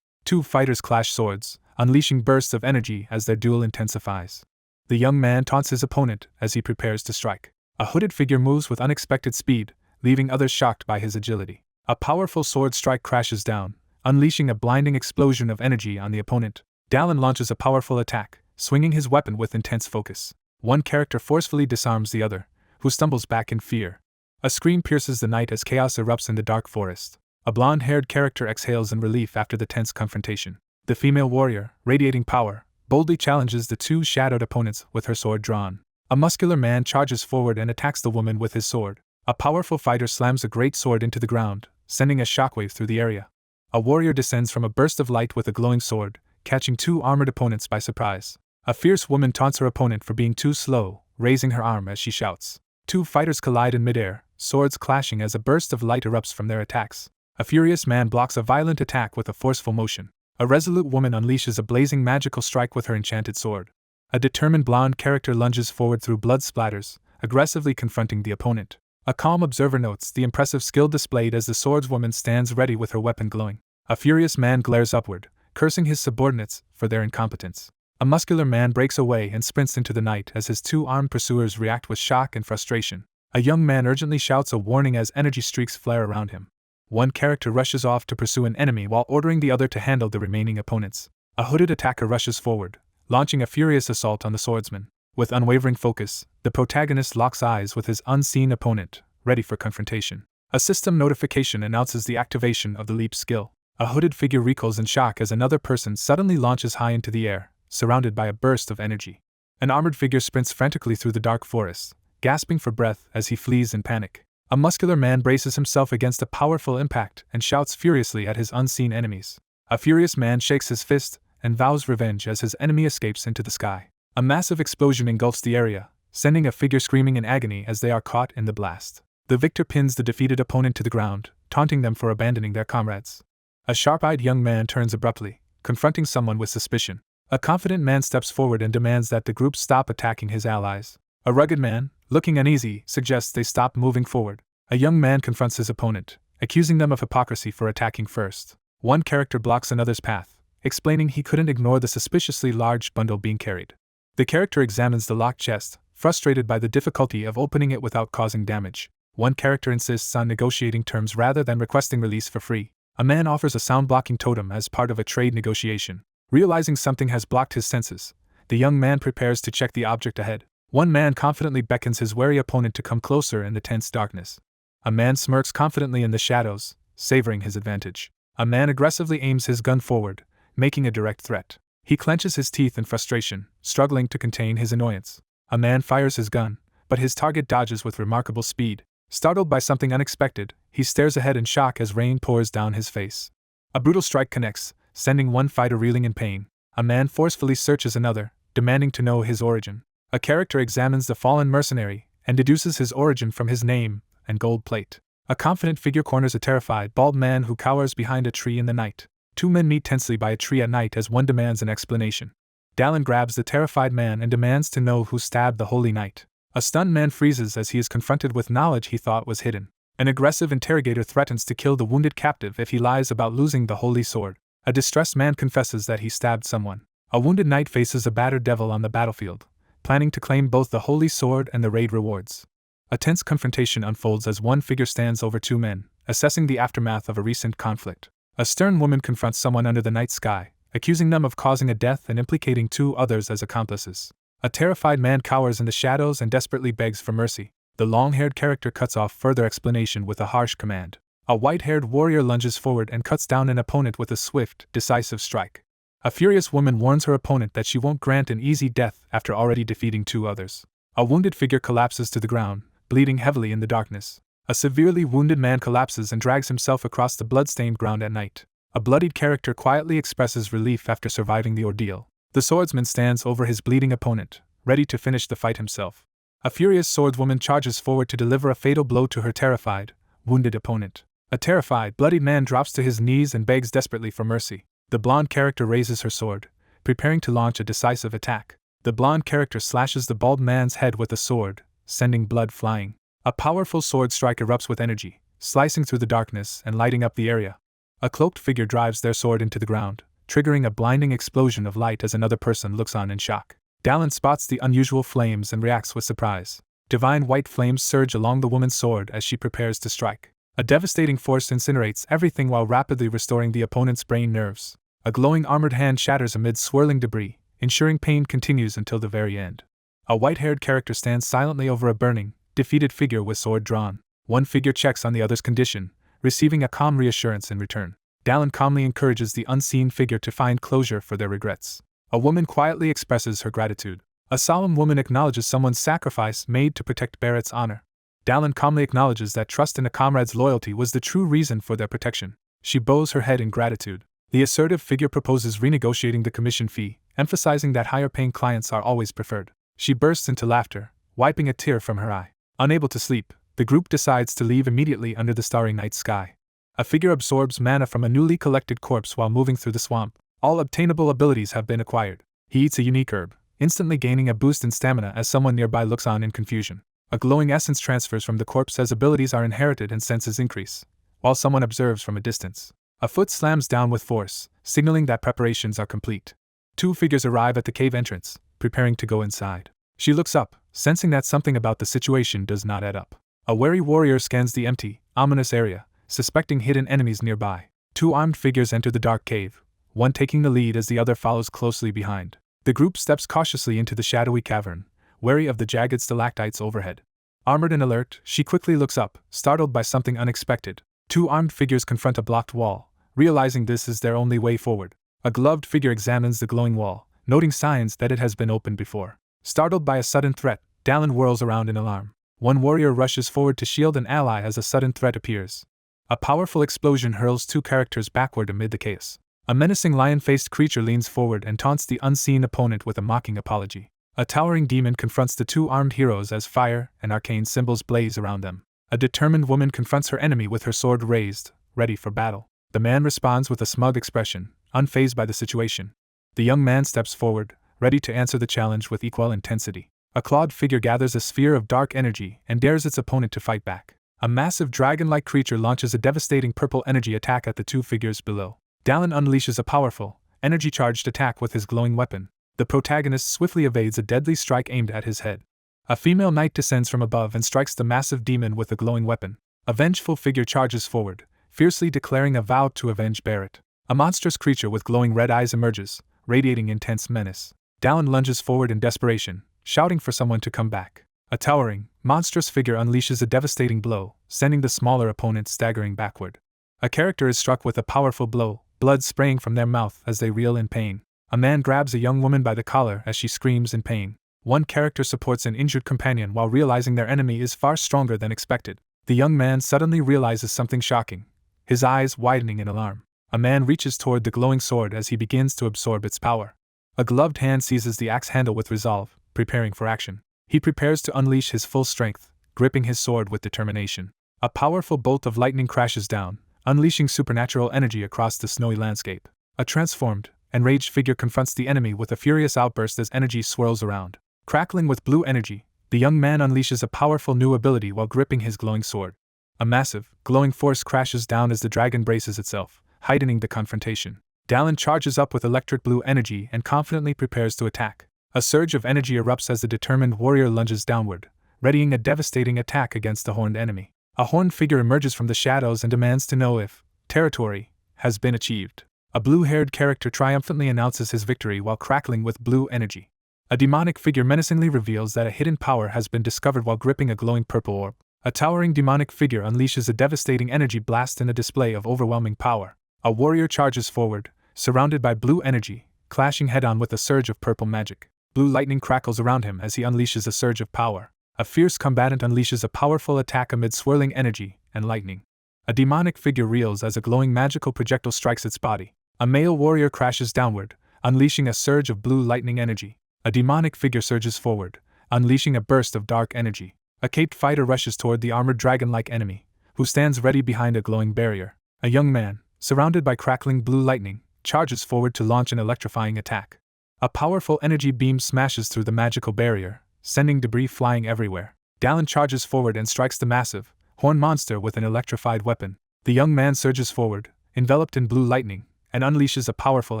Two fighters clash swords, unleashing bursts of energy as their duel intensifies. The young man taunts his opponent as he prepares to strike. A hooded figure moves with unexpected speed, leaving others shocked by his agility. A powerful sword strike crashes down, unleashing a blinding explosion of energy on the opponent. Dallin launches a powerful attack, swinging his weapon with intense focus. One character forcefully disarms the other, who stumbles back in fear. A scream pierces the night as chaos erupts in the dark forest. A blonde-haired character exhales in relief after the tense confrontation. The female warrior, radiating power, boldly challenges the two shadowed opponents with her sword drawn. A muscular man charges forward and attacks the woman with his sword. A powerful fighter slams a great sword into the ground, sending a shockwave through the area. A warrior descends from a burst of light with a glowing sword, catching two armored opponents by surprise. A fierce woman taunts her opponent for being too slow, raising her arm as she shouts. Two fighters collide in midair, swords clashing as a burst of light erupts from their attacks. A furious man blocks a violent attack with a forceful motion. A resolute woman unleashes a blazing magical strike with her enchanted sword. A determined blonde character lunges forward through blood splatters, aggressively confronting the opponent. A calm observer notes the impressive skill displayed as the swordswoman stands ready with her weapon glowing. A furious man glares upward, cursing his subordinates for their incompetence. A muscular man breaks away and sprints into the night as his two armed pursuers react with shock and frustration. A young man urgently shouts a warning as energy streaks flare around him. One character rushes off to pursue an enemy while ordering the other to handle the remaining opponents. A hooded attacker rushes forward, launching a furious assault on the swordsman. With unwavering focus, the protagonist locks eyes with his unseen opponent, ready for confrontation. A system notification announces the activation of the leap skill. A hooded figure recoils in shock as another person suddenly launches high into the air, surrounded by a burst of energy. An armored figure sprints frantically through the dark forest, gasping for breath as he flees in panic. A muscular man braces himself against a powerful impact and shouts furiously at his unseen enemies. A furious man shakes his fist and vows revenge as his enemy escapes into the sky. A massive explosion engulfs the area, sending a figure screaming in agony as they are caught in the blast. The victor pins the defeated opponent to the ground, taunting them for abandoning their comrades. A sharp-eyed young man turns abruptly, confronting someone with suspicion. A confident man steps forward and demands that the group stop attacking his allies. A rugged man, looking uneasy, suggests they stop moving forward. A young man confronts his opponent, accusing them of hypocrisy for attacking first. One character blocks another's path, explaining he couldn't ignore the suspiciously large bundle being carried. The character examines the locked chest, frustrated by the difficulty of opening it without causing damage. One character insists on negotiating terms rather than requesting release for free. A man offers a sound-blocking totem as part of a trade negotiation. Realizing something has blocked his senses, the young man prepares to check the object ahead. One man confidently beckons his wary opponent to come closer in the tense darkness. A man smirks confidently in the shadows, savoring his advantage. A man aggressively aims his gun forward, making a direct threat. He clenches his teeth in frustration, struggling to contain his annoyance. A man fires his gun, but his target dodges with remarkable speed. Startled by something unexpected, he stares ahead in shock as rain pours down his face. A brutal strike connects, sending one fighter reeling in pain. A man forcefully searches another, demanding to know his origin. A character examines the fallen mercenary and deduces his origin from his name and gold plate. A confident figure corners a terrified, bald man who cowers behind a tree in the night. Two men meet tensely by a tree at night as one demands an explanation. Dallin grabs the terrified man and demands to know who stabbed the holy knight. A stunned man freezes as he is confronted with knowledge he thought was hidden. An aggressive interrogator threatens to kill the wounded captive if he lies about losing the holy sword. A distressed man confesses that he stabbed someone. A wounded knight faces a battered devil on the battlefield, planning to claim both the holy sword and the raid rewards. A tense confrontation unfolds as one figure stands over two men, assessing the aftermath of a recent conflict. A stern woman confronts someone under the night sky, accusing them of causing a death and implicating two others as accomplices. A terrified man cowers in the shadows and desperately begs for mercy. The long-haired character cuts off further explanation with a harsh command. A white-haired warrior lunges forward and cuts down an opponent with a swift, decisive strike. A furious woman warns her opponent that she won't grant an easy death after already defeating two others. A wounded figure collapses to the ground, bleeding heavily in the darkness. A severely wounded man collapses and drags himself across the blood-stained ground at night. A bloodied character quietly expresses relief after surviving the ordeal. The swordsman stands over his bleeding opponent, ready to finish the fight himself. A furious swordswoman charges forward to deliver a fatal blow to her terrified, wounded opponent. A terrified, bloodied man drops to his knees and begs desperately for mercy. The blonde character raises her sword, preparing to launch a decisive attack. The blonde character slashes the bald man's head with a sword, sending blood flying. A powerful sword strike erupts with energy, slicing through the darkness and lighting up the area. A cloaked figure drives their sword into the ground, triggering a blinding explosion of light as another person looks on in shock. Dallin spots the unusual flames and reacts with surprise. Divine white flames surge along the woman's sword as she prepares to strike. A devastating force incinerates everything while rapidly restoring the opponent's brain nerves. A glowing armored hand shatters amid swirling debris, ensuring pain continues until the very end. A white-haired character stands silently over a burning, defeated figure with sword drawn. One figure checks on the other's condition, receiving a calm reassurance in return. Dallin calmly encourages the unseen figure to find closure for their regrets. A woman quietly expresses her gratitude. A solemn woman acknowledges someone's sacrifice made to protect Barrett's honor. Dallin calmly acknowledges that trust in a comrade's loyalty was the true reason for their protection. She bows her head in gratitude. The assertive figure proposes renegotiating the commission fee, emphasizing that higher-paying clients are always preferred. She bursts into laughter, wiping a tear from her eye. Unable to sleep, the group decides to leave immediately under the starry night sky. A figure absorbs mana from a newly collected corpse while moving through the swamp. All obtainable abilities have been acquired. He eats a unique herb, instantly gaining a boost in stamina as someone nearby looks on in confusion. A glowing essence transfers from the corpse as abilities are inherited and senses increase, while someone observes from a distance. A foot slams down with force, signaling that preparations are complete. Two figures arrive at the cave entrance, preparing to go inside. She looks up, sensing that something about the situation does not add up. A wary warrior scans the empty, ominous area, suspecting hidden enemies nearby. Two armed figures enter the dark cave, one taking the lead as the other follows closely behind. The group steps cautiously into the shadowy cavern, wary of the jagged stalactites overhead. Armored and alert, she quickly looks up, startled by something unexpected. Two armed figures confront a blocked wall, realizing this is their only way forward. A gloved figure examines the glowing wall, noting signs that it has been opened before. Startled by a sudden threat, Dallin whirls around in alarm. One warrior rushes forward to shield an ally as a sudden threat appears. A powerful explosion hurls two characters backward amid the chaos. A menacing lion-faced creature leans forward and taunts the unseen opponent with a mocking apology. A towering demon confronts the two armed heroes as fire and arcane symbols blaze around them. A determined woman confronts her enemy with her sword raised, ready for battle. The man responds with a smug expression, unfazed by the situation. The young man steps forward, ready to answer the challenge with equal intensity. A clawed figure gathers a sphere of dark energy and dares its opponent to fight back. A massive dragon-like creature launches a devastating purple energy attack at the two figures below. Dallin unleashes a powerful, energy-charged attack with his glowing weapon. The protagonist swiftly evades a deadly strike aimed at his head. A female knight descends from above and strikes the massive demon with a glowing weapon. A vengeful figure charges forward, fiercely declaring a vow to avenge Barrett. A monstrous creature with glowing red eyes emerges, radiating intense menace. Dallin lunges forward in desperation, shouting for someone to come back. A towering, monstrous figure unleashes a devastating blow, sending the smaller opponent staggering backward. A character is struck with a powerful blow, blood spraying from their mouth as they reel in pain. A man grabs a young woman by the collar as she screams in pain. One character supports an injured companion while realizing their enemy is far stronger than expected. The young man suddenly realizes something shocking, his eyes widening in alarm. A man reaches toward the glowing sword as he begins to absorb its power. A gloved hand seizes the axe handle with resolve, preparing for action. He prepares to unleash his full strength, gripping his sword with determination. A powerful bolt of lightning crashes down, unleashing supernatural energy across the snowy landscape. A transformed, enraged figure confronts the enemy with a furious outburst as energy swirls around. Crackling with blue energy, the young man unleashes a powerful new ability while gripping his glowing sword. A massive, glowing force crashes down as the dragon braces itself, heightening the confrontation. Dallin charges up with electric blue energy and confidently prepares to attack. A surge of energy erupts as the determined warrior lunges downward, readying a devastating attack against the horned enemy. A horned figure emerges from the shadows and demands to know if territory has been achieved. A blue-haired character triumphantly announces his victory while crackling with blue energy. A demonic figure menacingly reveals that a hidden power has been discovered while gripping a glowing purple orb. A towering demonic figure unleashes a devastating energy blast in a display of overwhelming power. A warrior charges forward, surrounded by blue energy, clashing head-on with a surge of purple magic. Blue lightning crackles around him as he unleashes a surge of power. A fierce combatant unleashes a powerful attack amid swirling energy and lightning. A demonic figure reels as a glowing magical projectile strikes its body. A male warrior crashes downward, unleashing a surge of blue lightning energy. A demonic figure surges forward, unleashing a burst of dark energy. A caped fighter rushes toward the armored dragon-like enemy, who stands ready behind a glowing barrier. A young man, surrounded by crackling blue lightning, charges forward to launch an electrifying attack. A powerful energy beam smashes through the magical barrier, sending debris flying everywhere. Dallin charges forward and strikes the massive, horned monster with an electrified weapon. The young man surges forward, enveloped in blue lightning, and unleashes a powerful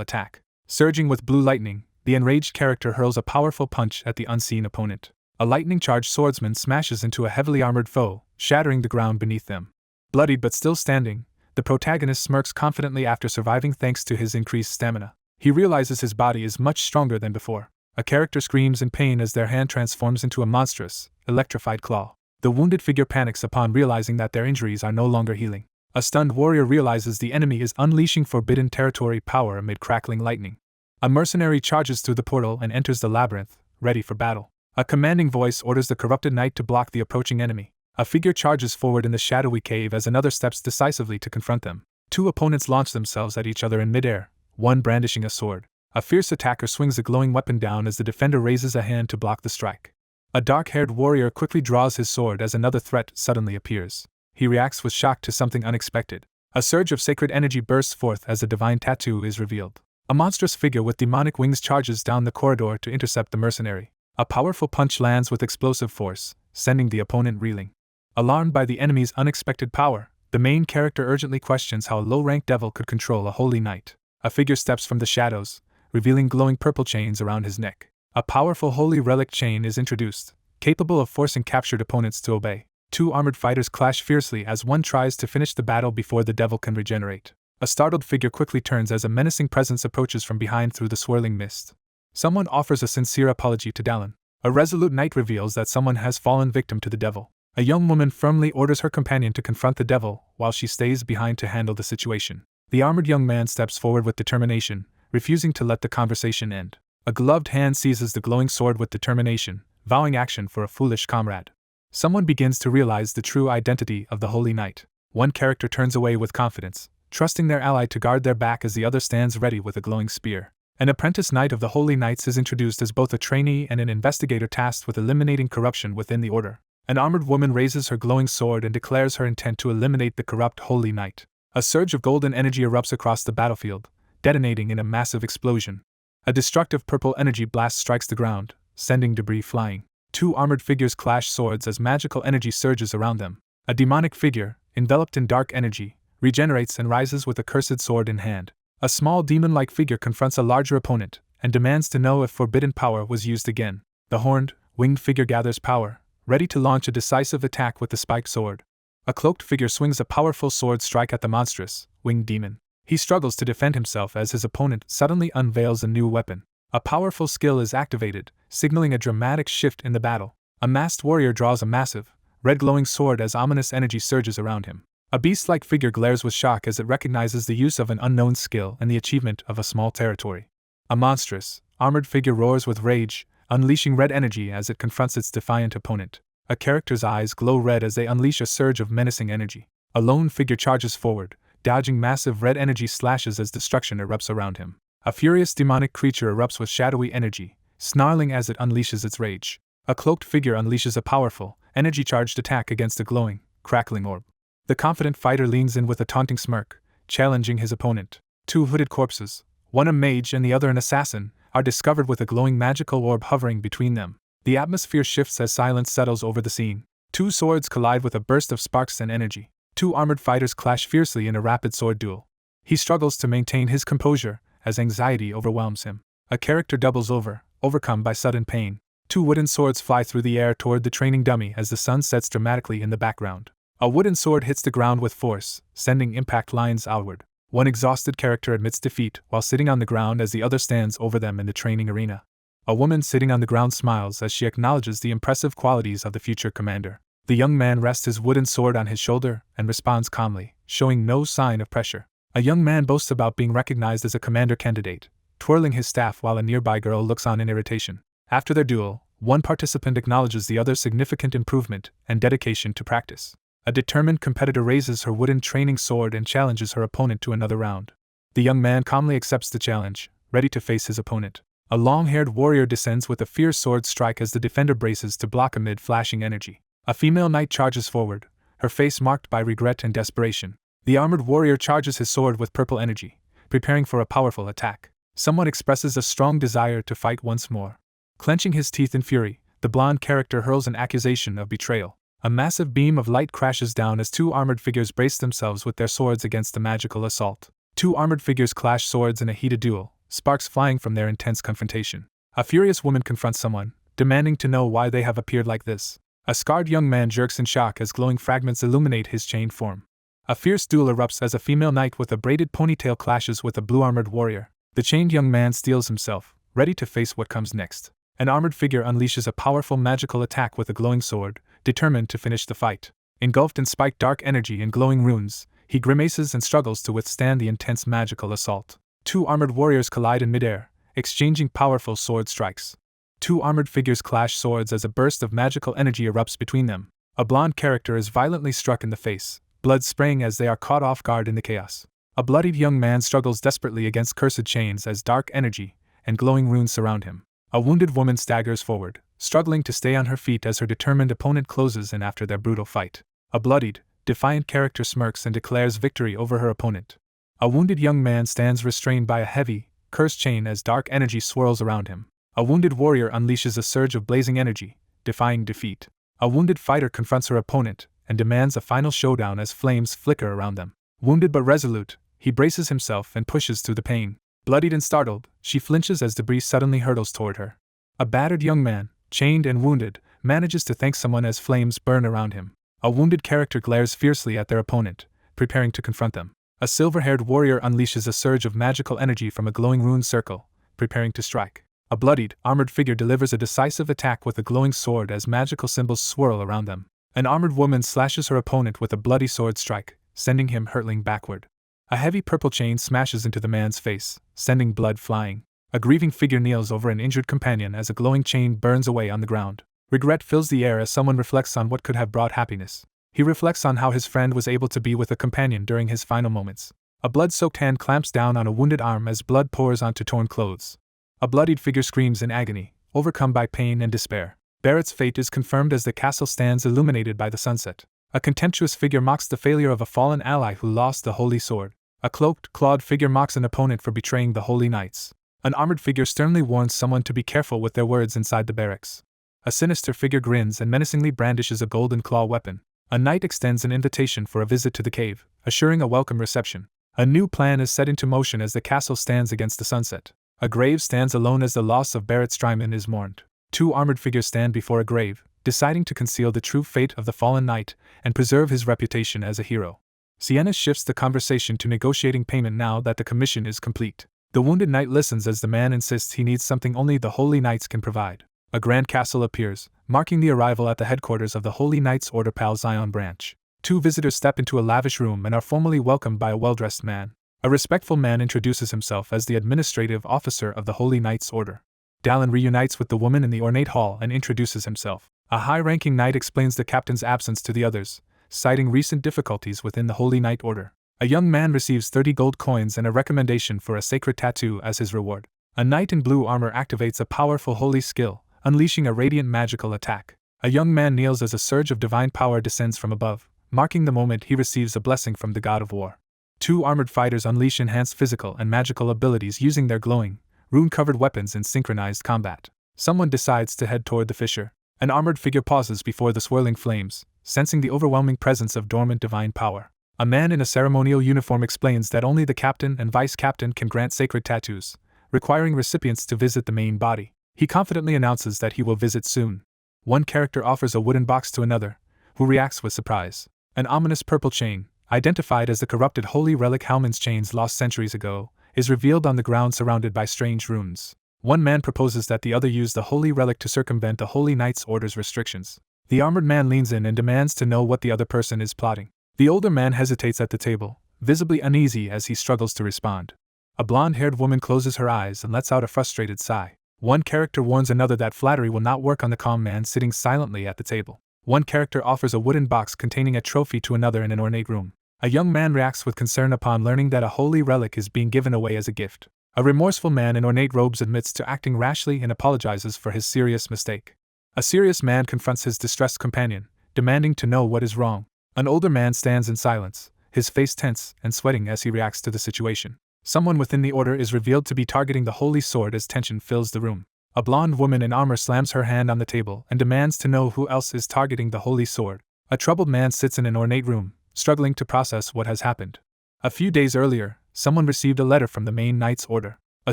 attack. Surging with blue lightning, the enraged character hurls a powerful punch at the unseen opponent. A lightning-charged swordsman smashes into a heavily armored foe, shattering the ground beneath them. Bloodied but still standing, the protagonist smirks confidently after surviving thanks to his increased stamina. He realizes his body is much stronger than before. A character screams in pain as their hand transforms into a monstrous, electrified claw. The wounded figure panics upon realizing that their injuries are no longer healing. A stunned warrior realizes the enemy is unleashing forbidden territory power amid crackling lightning. A mercenary charges through the portal and enters the labyrinth, ready for battle. A commanding voice orders the corrupted knight to block the approaching enemy. A figure charges forward in the shadowy cave as another steps decisively to confront them. Two opponents launch themselves at each other in midair, one brandishing a sword. A fierce attacker swings a glowing weapon down as the defender raises a hand to block the strike. A dark-haired warrior quickly draws his sword as another threat suddenly appears. He reacts with shock to something unexpected. A surge of sacred energy bursts forth as a divine tattoo is revealed. A monstrous figure with demonic wings charges down the corridor to intercept the mercenary. A powerful punch lands with explosive force, sending the opponent reeling. Alarmed by the enemy's unexpected power, the main character urgently questions how a low-ranked devil could control a holy knight. A figure steps from the shadows, revealing glowing purple chains around his neck. A powerful holy relic chain is introduced, capable of forcing captured opponents to obey. Two armored fighters clash fiercely as one tries to finish the battle before the devil can regenerate. A startled figure quickly turns as a menacing presence approaches from behind through the swirling mist. Someone offers a sincere apology to Dallin. A resolute knight reveals that someone has fallen victim to the devil. A young woman firmly orders her companion to confront the devil while she stays behind to handle the situation. The armored young man steps forward with determination, refusing to let the conversation end. A gloved hand seizes the glowing sword with determination, vowing action for a foolish comrade. Someone begins to realize the true identity of the holy knight. One character turns away with confidence, trusting their ally to guard their back as the other stands ready with a glowing spear. An apprentice knight of the Holy Knights is introduced as both a trainee and an investigator tasked with eliminating corruption within the order. An armored woman raises her glowing sword and declares her intent to eliminate the corrupt Holy Knight. A surge of golden energy erupts across the battlefield, detonating in a massive explosion. A destructive purple energy blast strikes the ground, sending debris flying. Two armored figures clash swords as magical energy surges around them. A demonic figure, enveloped in dark energy, regenerates and rises with a cursed sword in hand. A small demon-like figure confronts a larger opponent and demands to know if forbidden power was used again. The horned, winged figure gathers power, ready to launch a decisive attack with the spiked sword. A cloaked figure swings a powerful sword strike at the monstrous, winged demon. He struggles to defend himself as his opponent suddenly unveils a new weapon. A powerful skill is activated, signaling a dramatic shift in the battle. A masked warrior draws a massive, red-glowing sword as ominous energy surges around him. A beast-like figure glares with shock as it recognizes the use of an unknown skill and the achievement of a small territory. A monstrous, armored figure roars with rage, unleashing red energy as it confronts its defiant opponent. A character's eyes glow red as they unleash a surge of menacing energy. A lone figure charges forward, dodging massive red energy slashes as destruction erupts around him. A furious demonic creature erupts with shadowy energy, snarling as it unleashes its rage. A cloaked figure unleashes a powerful, energy-charged attack against a glowing, crackling orb. The confident fighter leans in with a taunting smirk, challenging his opponent. Two hooded corpses, one a mage and the other an assassin, are discovered with a glowing magical orb hovering between them. The atmosphere shifts as silence settles over the scene. Two swords collide with a burst of sparks and energy. Two armored fighters clash fiercely in a rapid sword duel. He struggles to maintain his composure as anxiety overwhelms him. A character doubles over, overcome by sudden pain. Two wooden swords fly through the air toward the training dummy as the sun sets dramatically in the background. A wooden sword hits the ground with force, sending impact lines outward. One exhausted character admits defeat while sitting on the ground as the other stands over them in the training arena. A woman sitting on the ground smiles as she acknowledges the impressive qualities of the future commander. The young man rests his wooden sword on his shoulder and responds calmly, showing no sign of pressure. A young man boasts about being recognized as a commander candidate, twirling his staff while a nearby girl looks on in irritation. After their duel, one participant acknowledges the other's significant improvement and dedication to practice. A determined competitor raises her wooden training sword and challenges her opponent to another round. The young man calmly accepts the challenge, ready to face his opponent. A long-haired warrior descends with a fierce sword strike as the defender braces to block amid flashing energy. A female knight charges forward, her face marked by regret and desperation. The armored warrior charges his sword with purple energy, preparing for a powerful attack. Someone expresses a strong desire to fight once more. Clenching his teeth in fury, the blonde character hurls an accusation of betrayal. A massive beam of light crashes down as two armored figures brace themselves with their swords against the magical assault. Two armored figures clash swords in a heated duel, sparks flying from their intense confrontation. A furious woman confronts someone, demanding to know why they have appeared like this. A scarred young man jerks in shock as glowing fragments illuminate his chained form. A fierce duel erupts as a female knight with a braided ponytail clashes with a blue-armored warrior. The chained young man steels himself, ready to face what comes next. An armored figure unleashes a powerful magical attack with a glowing sword, determined to finish the fight. Engulfed in spiked dark energy and glowing runes, he grimaces and struggles to withstand the intense magical assault. Two armored warriors collide in midair, exchanging powerful sword strikes. Two armored figures clash swords as a burst of magical energy erupts between them. A blonde character is violently struck in the face, blood spraying as they are caught off guard in the chaos. A bloodied young man struggles desperately against cursed chains as dark energy and glowing runes surround him. A wounded woman staggers forward, struggling to stay on her feet as her determined opponent closes in after their brutal fight. A bloodied, defiant character smirks and declares victory over her opponent. A wounded young man stands restrained by a heavy, cursed chain as dark energy swirls around him. A wounded warrior unleashes a surge of blazing energy, defying defeat. A wounded fighter confronts her opponent and demands a final showdown as flames flicker around them. Wounded but resolute, he braces himself and pushes through the pain. Bloodied and startled, she flinches as debris suddenly hurtles toward her. A battered young man, chained and wounded, manages to thank someone as flames burn around him. A wounded character glares fiercely at their opponent, preparing to confront them. A silver-haired warrior unleashes a surge of magical energy from a glowing rune circle, preparing to strike. A bloodied, armored figure delivers a decisive attack with a glowing sword as magical symbols swirl around them. An armored woman slashes her opponent with a bloody sword strike, sending him hurtling backward. A heavy purple chain smashes into the man's face, sending blood flying. A grieving figure kneels over an injured companion as a glowing chain burns away on the ground. Regret fills the air as someone reflects on what could have brought happiness. He reflects on how his friend was able to be with a companion during his final moments. A blood-soaked hand clamps down on a wounded arm as blood pours onto torn clothes. A bloodied figure screams in agony, overcome by pain and despair. Barrett's fate is confirmed as the castle stands illuminated by the sunset. A contemptuous figure mocks the failure of a fallen ally who lost the holy sword. A cloaked, clawed figure mocks an opponent for betraying the holy knights. An armored figure sternly warns someone to be careful with their words inside the barracks. A sinister figure grins and menacingly brandishes a golden claw weapon. A knight extends an invitation for a visit to the cave, assuring a welcome reception. A new plan is set into motion as the castle stands against the sunset. A grave stands alone as the loss of Barrett Strymon is mourned. Two armored figures stand before a grave, deciding to conceal the true fate of the fallen knight and preserve his reputation as a hero. Sienna shifts the conversation to negotiating payment now that the commission is complete. The wounded knight listens as the man insists he needs something only the Holy Knights can provide. A grand castle appears, marking the arrival at the headquarters of the Holy Knights Order Pal Zion branch. Two visitors step into a lavish room and are formally welcomed by a well-dressed man. A respectful man introduces himself as the administrative officer of the Holy Knights Order. Dallin reunites with the woman in the ornate hall and introduces himself. A high-ranking knight explains the captain's absence to the others, citing recent difficulties within the Holy Knight Order. A young man receives 30 gold coins and a recommendation for a sacred tattoo as his reward. A knight in blue armor activates a powerful holy skill, unleashing a radiant magical attack. A young man kneels as a surge of divine power descends from above, marking the moment he receives a blessing from the god of war. Two armored fighters unleash enhanced physical and magical abilities using their glowing, rune-covered weapons in synchronized combat. Someone decides to head toward the fissure. An armored figure pauses before the swirling flames, sensing the overwhelming presence of dormant divine power. A man in a ceremonial uniform explains that only the captain and vice-captain can grant sacred tattoos, requiring recipients to visit the main body. He confidently announces that he will visit soon. One character offers a wooden box to another, who reacts with surprise. An ominous purple chain, identified as the corrupted holy relic Halman's chains lost centuries ago, is revealed on the ground surrounded by strange runes. One man proposes that the other use the holy relic to circumvent the Holy Knights Order's restrictions. The armored man leans in and demands to know what the other person is plotting. The older man hesitates at the table, visibly uneasy as he struggles to respond. A blonde-haired woman closes her eyes and lets out a frustrated sigh. One character warns another that flattery will not work on the calm man sitting silently at the table. One character offers a wooden box containing a trophy to another in an ornate room. A young man reacts with concern upon learning that a holy relic is being given away as a gift. A remorseful man in ornate robes admits to acting rashly and apologizes for his serious mistake. A serious man confronts his distressed companion, demanding to know what is wrong. An older man stands in silence, his face tense and sweating as he reacts to the situation. Someone within the order is revealed to be targeting the holy sword as tension fills the room. A blonde woman in armor slams her hand on the table and demands to know who else is targeting the holy sword. A troubled man sits in an ornate room, struggling to process what has happened. A few days earlier, someone received a letter from the main Knight's Order. A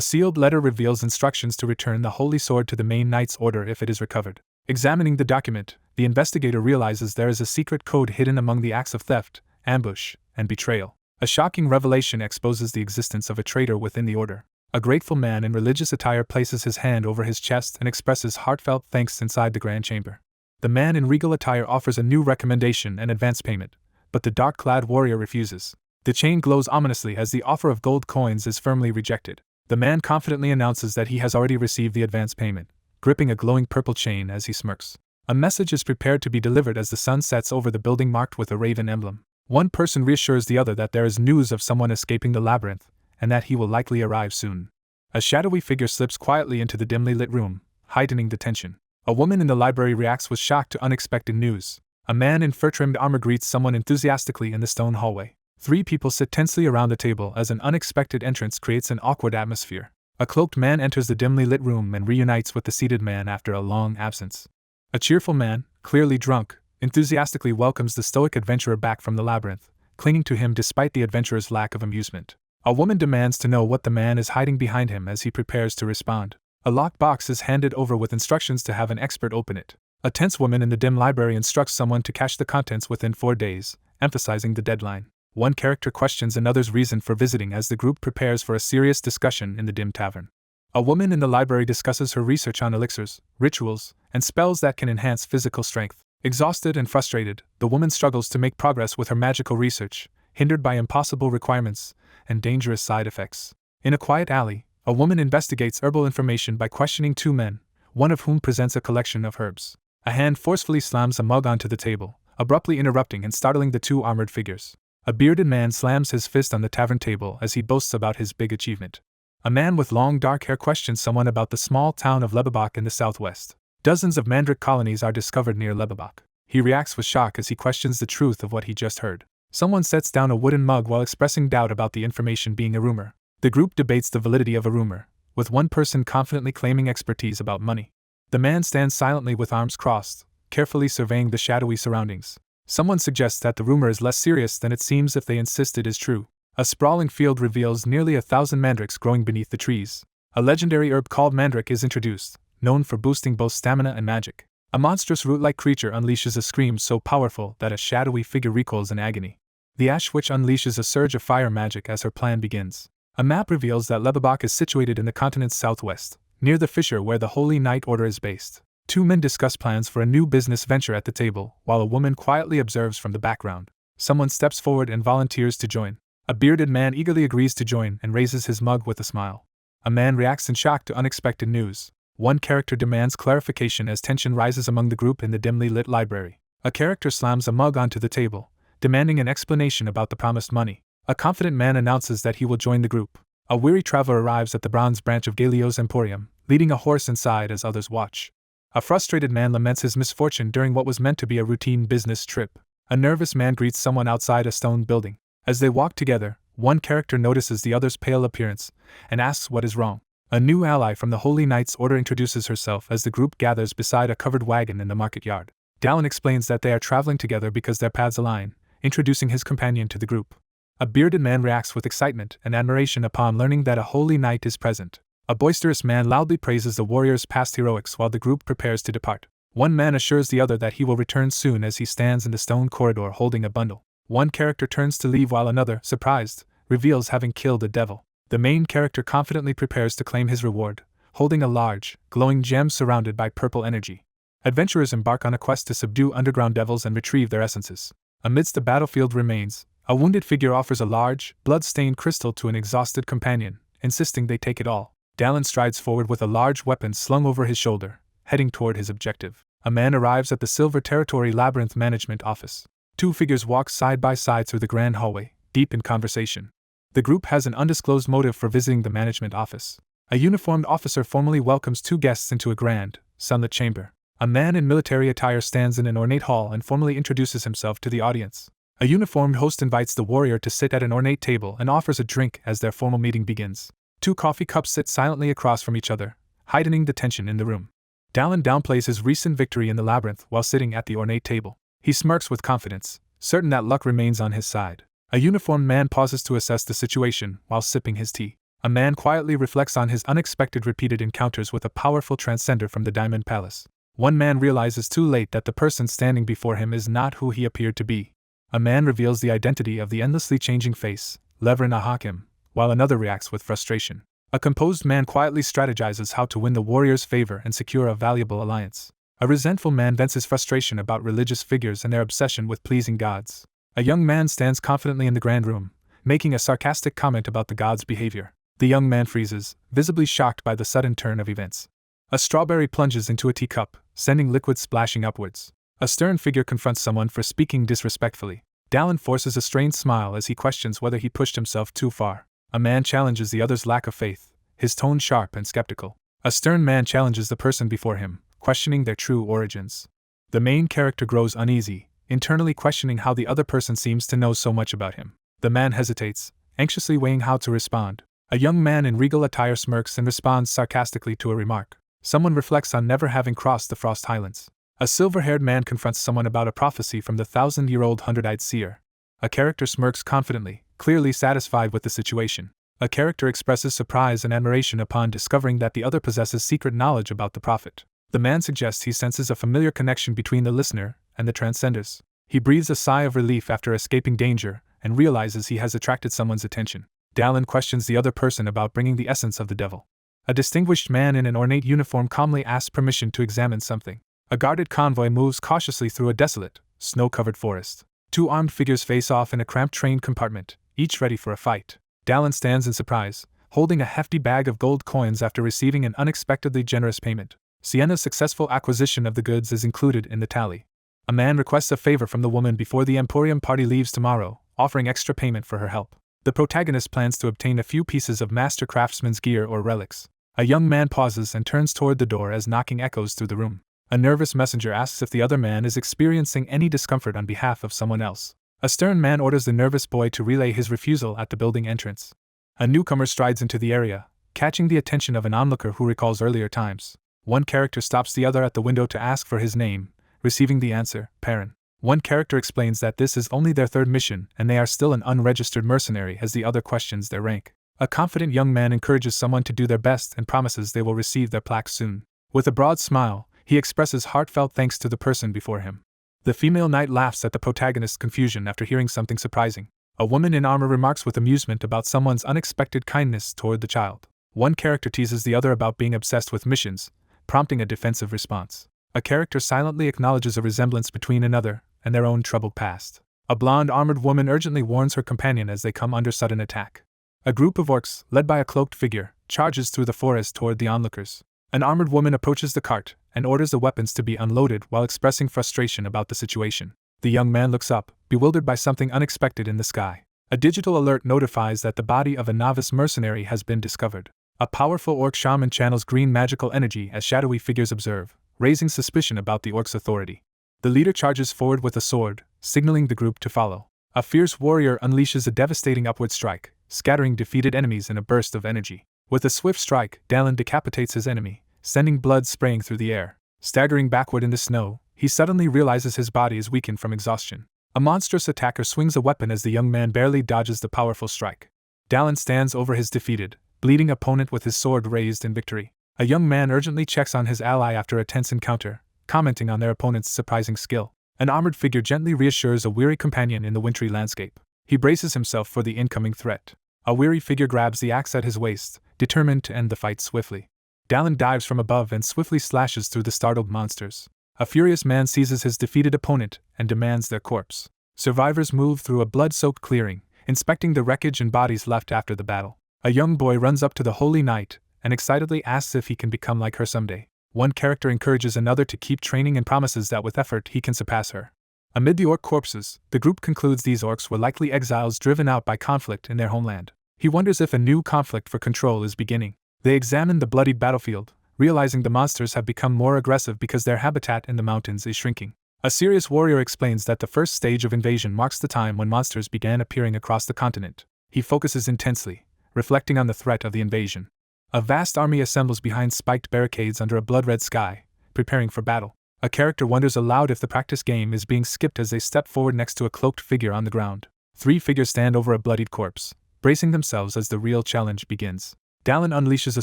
sealed letter reveals instructions to return the holy sword to the main Knight's Order if it is recovered. Examining the document, the investigator realizes there is a secret code hidden among the acts of theft, ambush, and betrayal. A shocking revelation exposes the existence of a traitor within the order. A grateful man in religious attire places his hand over his chest and expresses heartfelt thanks inside the grand chamber. The man in regal attire offers a new recommendation and advance payment, but the dark-clad warrior refuses. The chain glows ominously as the offer of gold coins is firmly rejected. The man confidently announces that he has already received the advance payment, gripping a glowing purple chain as he smirks. A message is prepared to be delivered as the sun sets over the building marked with a raven emblem. One person reassures the other that there is news of someone escaping the labyrinth, and that he will likely arrive soon. A shadowy figure slips quietly into the dimly lit room, heightening the tension. A woman in the library reacts with shock to unexpected news. A man in fur-trimmed armor greets someone enthusiastically in the stone hallway. Three people sit tensely around the table as an unexpected entrance creates an awkward atmosphere. A cloaked man enters the dimly lit room and reunites with the seated man after a long absence. A cheerful man, clearly drunk, enthusiastically welcomes the stoic adventurer back from the labyrinth, clinging to him despite the adventurer's lack of amusement. A woman demands to know what the man is hiding behind him as he prepares to respond. A locked box is handed over with instructions to have an expert open it. A tense woman in the dim library instructs someone to cache the contents within 4 days, emphasizing the deadline. One character questions another's reason for visiting as the group prepares for a serious discussion in the dim tavern. A woman in the library discusses her research on elixirs, rituals, and spells that can enhance physical strength. Exhausted and frustrated, the woman struggles to make progress with her magical research, hindered by impossible requirements and dangerous side effects. In a quiet alley, a woman investigates herbal information by questioning 2 men, one of whom presents a collection of herbs. A hand forcefully slams a mug onto the table, abruptly interrupting and startling the 2 armored figures. A bearded man slams his fist on the tavern table as he boasts about his big achievement. A man with long dark hair questions someone about the small town of Lebebach in the southwest. Dozens of mandrake colonies are discovered near Lebebach. He reacts with shock as he questions the truth of what he just heard. Someone sets down a wooden mug while expressing doubt about the information being a rumor. The group debates the validity of a rumor, with one person confidently claiming expertise about money. The man stands silently with arms crossed, carefully surveying the shadowy surroundings. Someone suggests that the rumor is less serious than it seems if they insist it is true. A sprawling field reveals nearly 1,000 mandrakes growing beneath the trees. A legendary herb called mandrake is introduced, known for boosting both stamina and magic. A monstrous root-like creature unleashes a scream so powerful that a shadowy figure recoils in agony. The Ash Witch unleashes a surge of fire magic as her plan begins. A map reveals that Lebebach is situated in the continent's southwest, near the fissure where the Holy Knight Order is based. Two men discuss plans for a new business venture at the table, while a woman quietly observes from the background. Someone steps forward and volunteers to join. A bearded man eagerly agrees to join and raises his mug with a smile. A man reacts in shock to unexpected news. One character demands clarification as tension rises among the group in the dimly lit library. A character slams a mug onto the table, demanding an explanation about the promised money. A confident man announces that he will join the group. A weary traveler arrives at the bronze branch of Galio's emporium, leading a horse inside as others watch. A frustrated man laments his misfortune during what was meant to be a routine business trip. A nervous man greets someone outside a stone building. As they walk together, one character notices the other's pale appearance and asks what is wrong. A new ally from the Holy Knight's Order introduces herself as the group gathers beside a covered wagon in the market yard. Dallin explains that they are traveling together because their paths align, introducing his companion to the group. A bearded man reacts with excitement and admiration upon learning that a Holy Knight is present. A boisterous man loudly praises the warrior's past heroics while the group prepares to depart. One man assures the other that he will return soon as he stands in the stone corridor holding a bundle. One character turns to leave while another, surprised, reveals having killed a devil. The main character confidently prepares to claim his reward, holding a large, glowing gem surrounded by purple energy. Adventurers embark on a quest to subdue underground devils and retrieve their essences. Amidst the battlefield remains, a wounded figure offers a large, blood-stained crystal to an exhausted companion, insisting they take it all. Dallin strides forward with a large weapon slung over his shoulder, heading toward his objective. A man arrives at the Silver Territory Labyrinth Management Office. Two figures walk side by side through the grand hallway, deep in conversation. The group has an undisclosed motive for visiting the management office. A uniformed officer formally welcomes two guests into a grand, sunlit chamber. A man in military attire stands in an ornate hall and formally introduces himself to the audience. A uniformed host invites the warrior to sit at an ornate table and offers a drink as their formal meeting begins. Two coffee cups sit silently across from each other, heightening the tension in the room. Dallin downplays his recent victory in the labyrinth while sitting at the ornate table. He smirks with confidence, certain that luck remains on his side. A uniformed man pauses to assess the situation while sipping his tea. A man quietly reflects on his unexpected repeated encounters with a powerful transcender from the Diamond Palace. One man realizes too late that the person standing before him is not who he appeared to be. A man reveals the identity of the endlessly changing face, Levrin Ahakim, while another reacts with frustration. A composed man quietly strategizes how to win the warrior's favor and secure a valuable alliance. A resentful man vents his frustration about religious figures and their obsession with pleasing gods. A young man stands confidently in the grand room, making a sarcastic comment about the god's behavior. The young man freezes, visibly shocked by the sudden turn of events. A strawberry plunges into a teacup, sending liquid splashing upwards. A stern figure confronts someone for speaking disrespectfully. Dallin forces a strained smile as he questions whether he pushed himself too far. A man challenges the other's lack of faith, his tone sharp and skeptical. A stern man challenges the person before him, questioning their true origins. The main character grows uneasy, internally questioning how the other person seems to know so much about him. The man hesitates, anxiously weighing how to respond. A young man in regal attire smirks and responds sarcastically to a remark. Someone reflects on never having crossed the Frost Highlands. A silver-haired man confronts someone about a prophecy from the 1,000-year-old hundred-eyed seer. A character smirks confidently, clearly satisfied with the situation. A character expresses surprise and admiration upon discovering that the other possesses secret knowledge about the prophet. The man suggests he senses a familiar connection between the listener and the transcenders. He breathes a sigh of relief after escaping danger and realizes he has attracted someone's attention. Dallin questions the other person about bringing the essence of the devil. A distinguished man in an ornate uniform calmly asks permission to examine something. A guarded convoy moves cautiously through a desolate, snow-covered forest. Two armed figures face off in a cramped train compartment, each ready for a fight. Dallin stands in surprise, holding a hefty bag of gold coins after receiving an unexpectedly generous payment. Sienna's successful acquisition of the goods is included in the tally. A man requests a favor from the woman before the Emporium party leaves tomorrow, offering extra payment for her help. The protagonist plans to obtain a few pieces of master craftsman's gear or relics. A young man pauses and turns toward the door as knocking echoes through the room. A nervous messenger asks if the other man is experiencing any discomfort on behalf of someone else. A stern man orders the nervous boy to relay his refusal at the building entrance. A newcomer strides into the area, catching the attention of an onlooker who recalls earlier times. One character stops the other at the window to ask for his name, receiving the answer, Perrin. One character explains that this is only their third mission and they are still an unregistered mercenary as the other questions their rank. A confident young man encourages someone to do their best and promises they will receive their plaque soon. With a broad smile, he expresses heartfelt thanks to the person before him. The female knight laughs at the protagonist's confusion after hearing something surprising. A woman in armor remarks with amusement about someone's unexpected kindness toward the child. One character teases the other about being obsessed with missions, prompting a defensive response. A character silently acknowledges a resemblance between another and their own troubled past. A blonde armored woman urgently warns her companion as they come under sudden attack. A group of orcs, led by a cloaked figure, charges through the forest toward the onlookers. An armored woman approaches the cart and orders the weapons to be unloaded while expressing frustration about the situation. The young man looks up, bewildered by something unexpected in the sky. A digital alert notifies that the body of a novice mercenary has been discovered. A powerful orc shaman channels green magical energy as shadowy figures observe, raising suspicion about the orc's authority. The leader charges forward with a sword, signaling the group to follow. A fierce warrior unleashes a devastating upward strike, scattering defeated enemies in a burst of energy. With a swift strike, Dallin decapitates his enemy, sending blood spraying through the air. Staggering backward in the snow, he suddenly realizes his body is weakened from exhaustion. A monstrous attacker swings a weapon as the young man barely dodges the powerful strike. Dallin stands over his defeated, bleeding opponent with his sword raised in victory. A young man urgently checks on his ally after a tense encounter, commenting on their opponent's surprising skill. An armored figure gently reassures a weary companion in the wintry landscape. He braces himself for the incoming threat. A weary figure grabs the axe at his waist, determined to end the fight swiftly. Dallin dives from above and swiftly slashes through the startled monsters. A furious man seizes his defeated opponent and demands their corpse. Survivors move through a blood-soaked clearing, inspecting the wreckage and bodies left after the battle. A young boy runs up to the holy knight and excitedly asks if he can become like her someday. One character encourages another to keep training and promises that with effort he can surpass her. Amid the orc corpses, the group concludes these orcs were likely exiles driven out by conflict in their homeland. He wonders if a new conflict for control is beginning. They examine the bloodied battlefield, realizing the monsters have become more aggressive because their habitat in the mountains is shrinking. A serious warrior explains that the first stage of invasion marks the time when monsters began appearing across the continent. He focuses intensely, reflecting on the threat of the invasion. A vast army assembles behind spiked barricades under a blood-red sky, preparing for battle. A character wonders aloud if the practice game is being skipped as they step forward next to a cloaked figure on the ground. 3 figures stand over a bloodied corpse, bracing themselves as the real challenge begins. Dallin unleashes a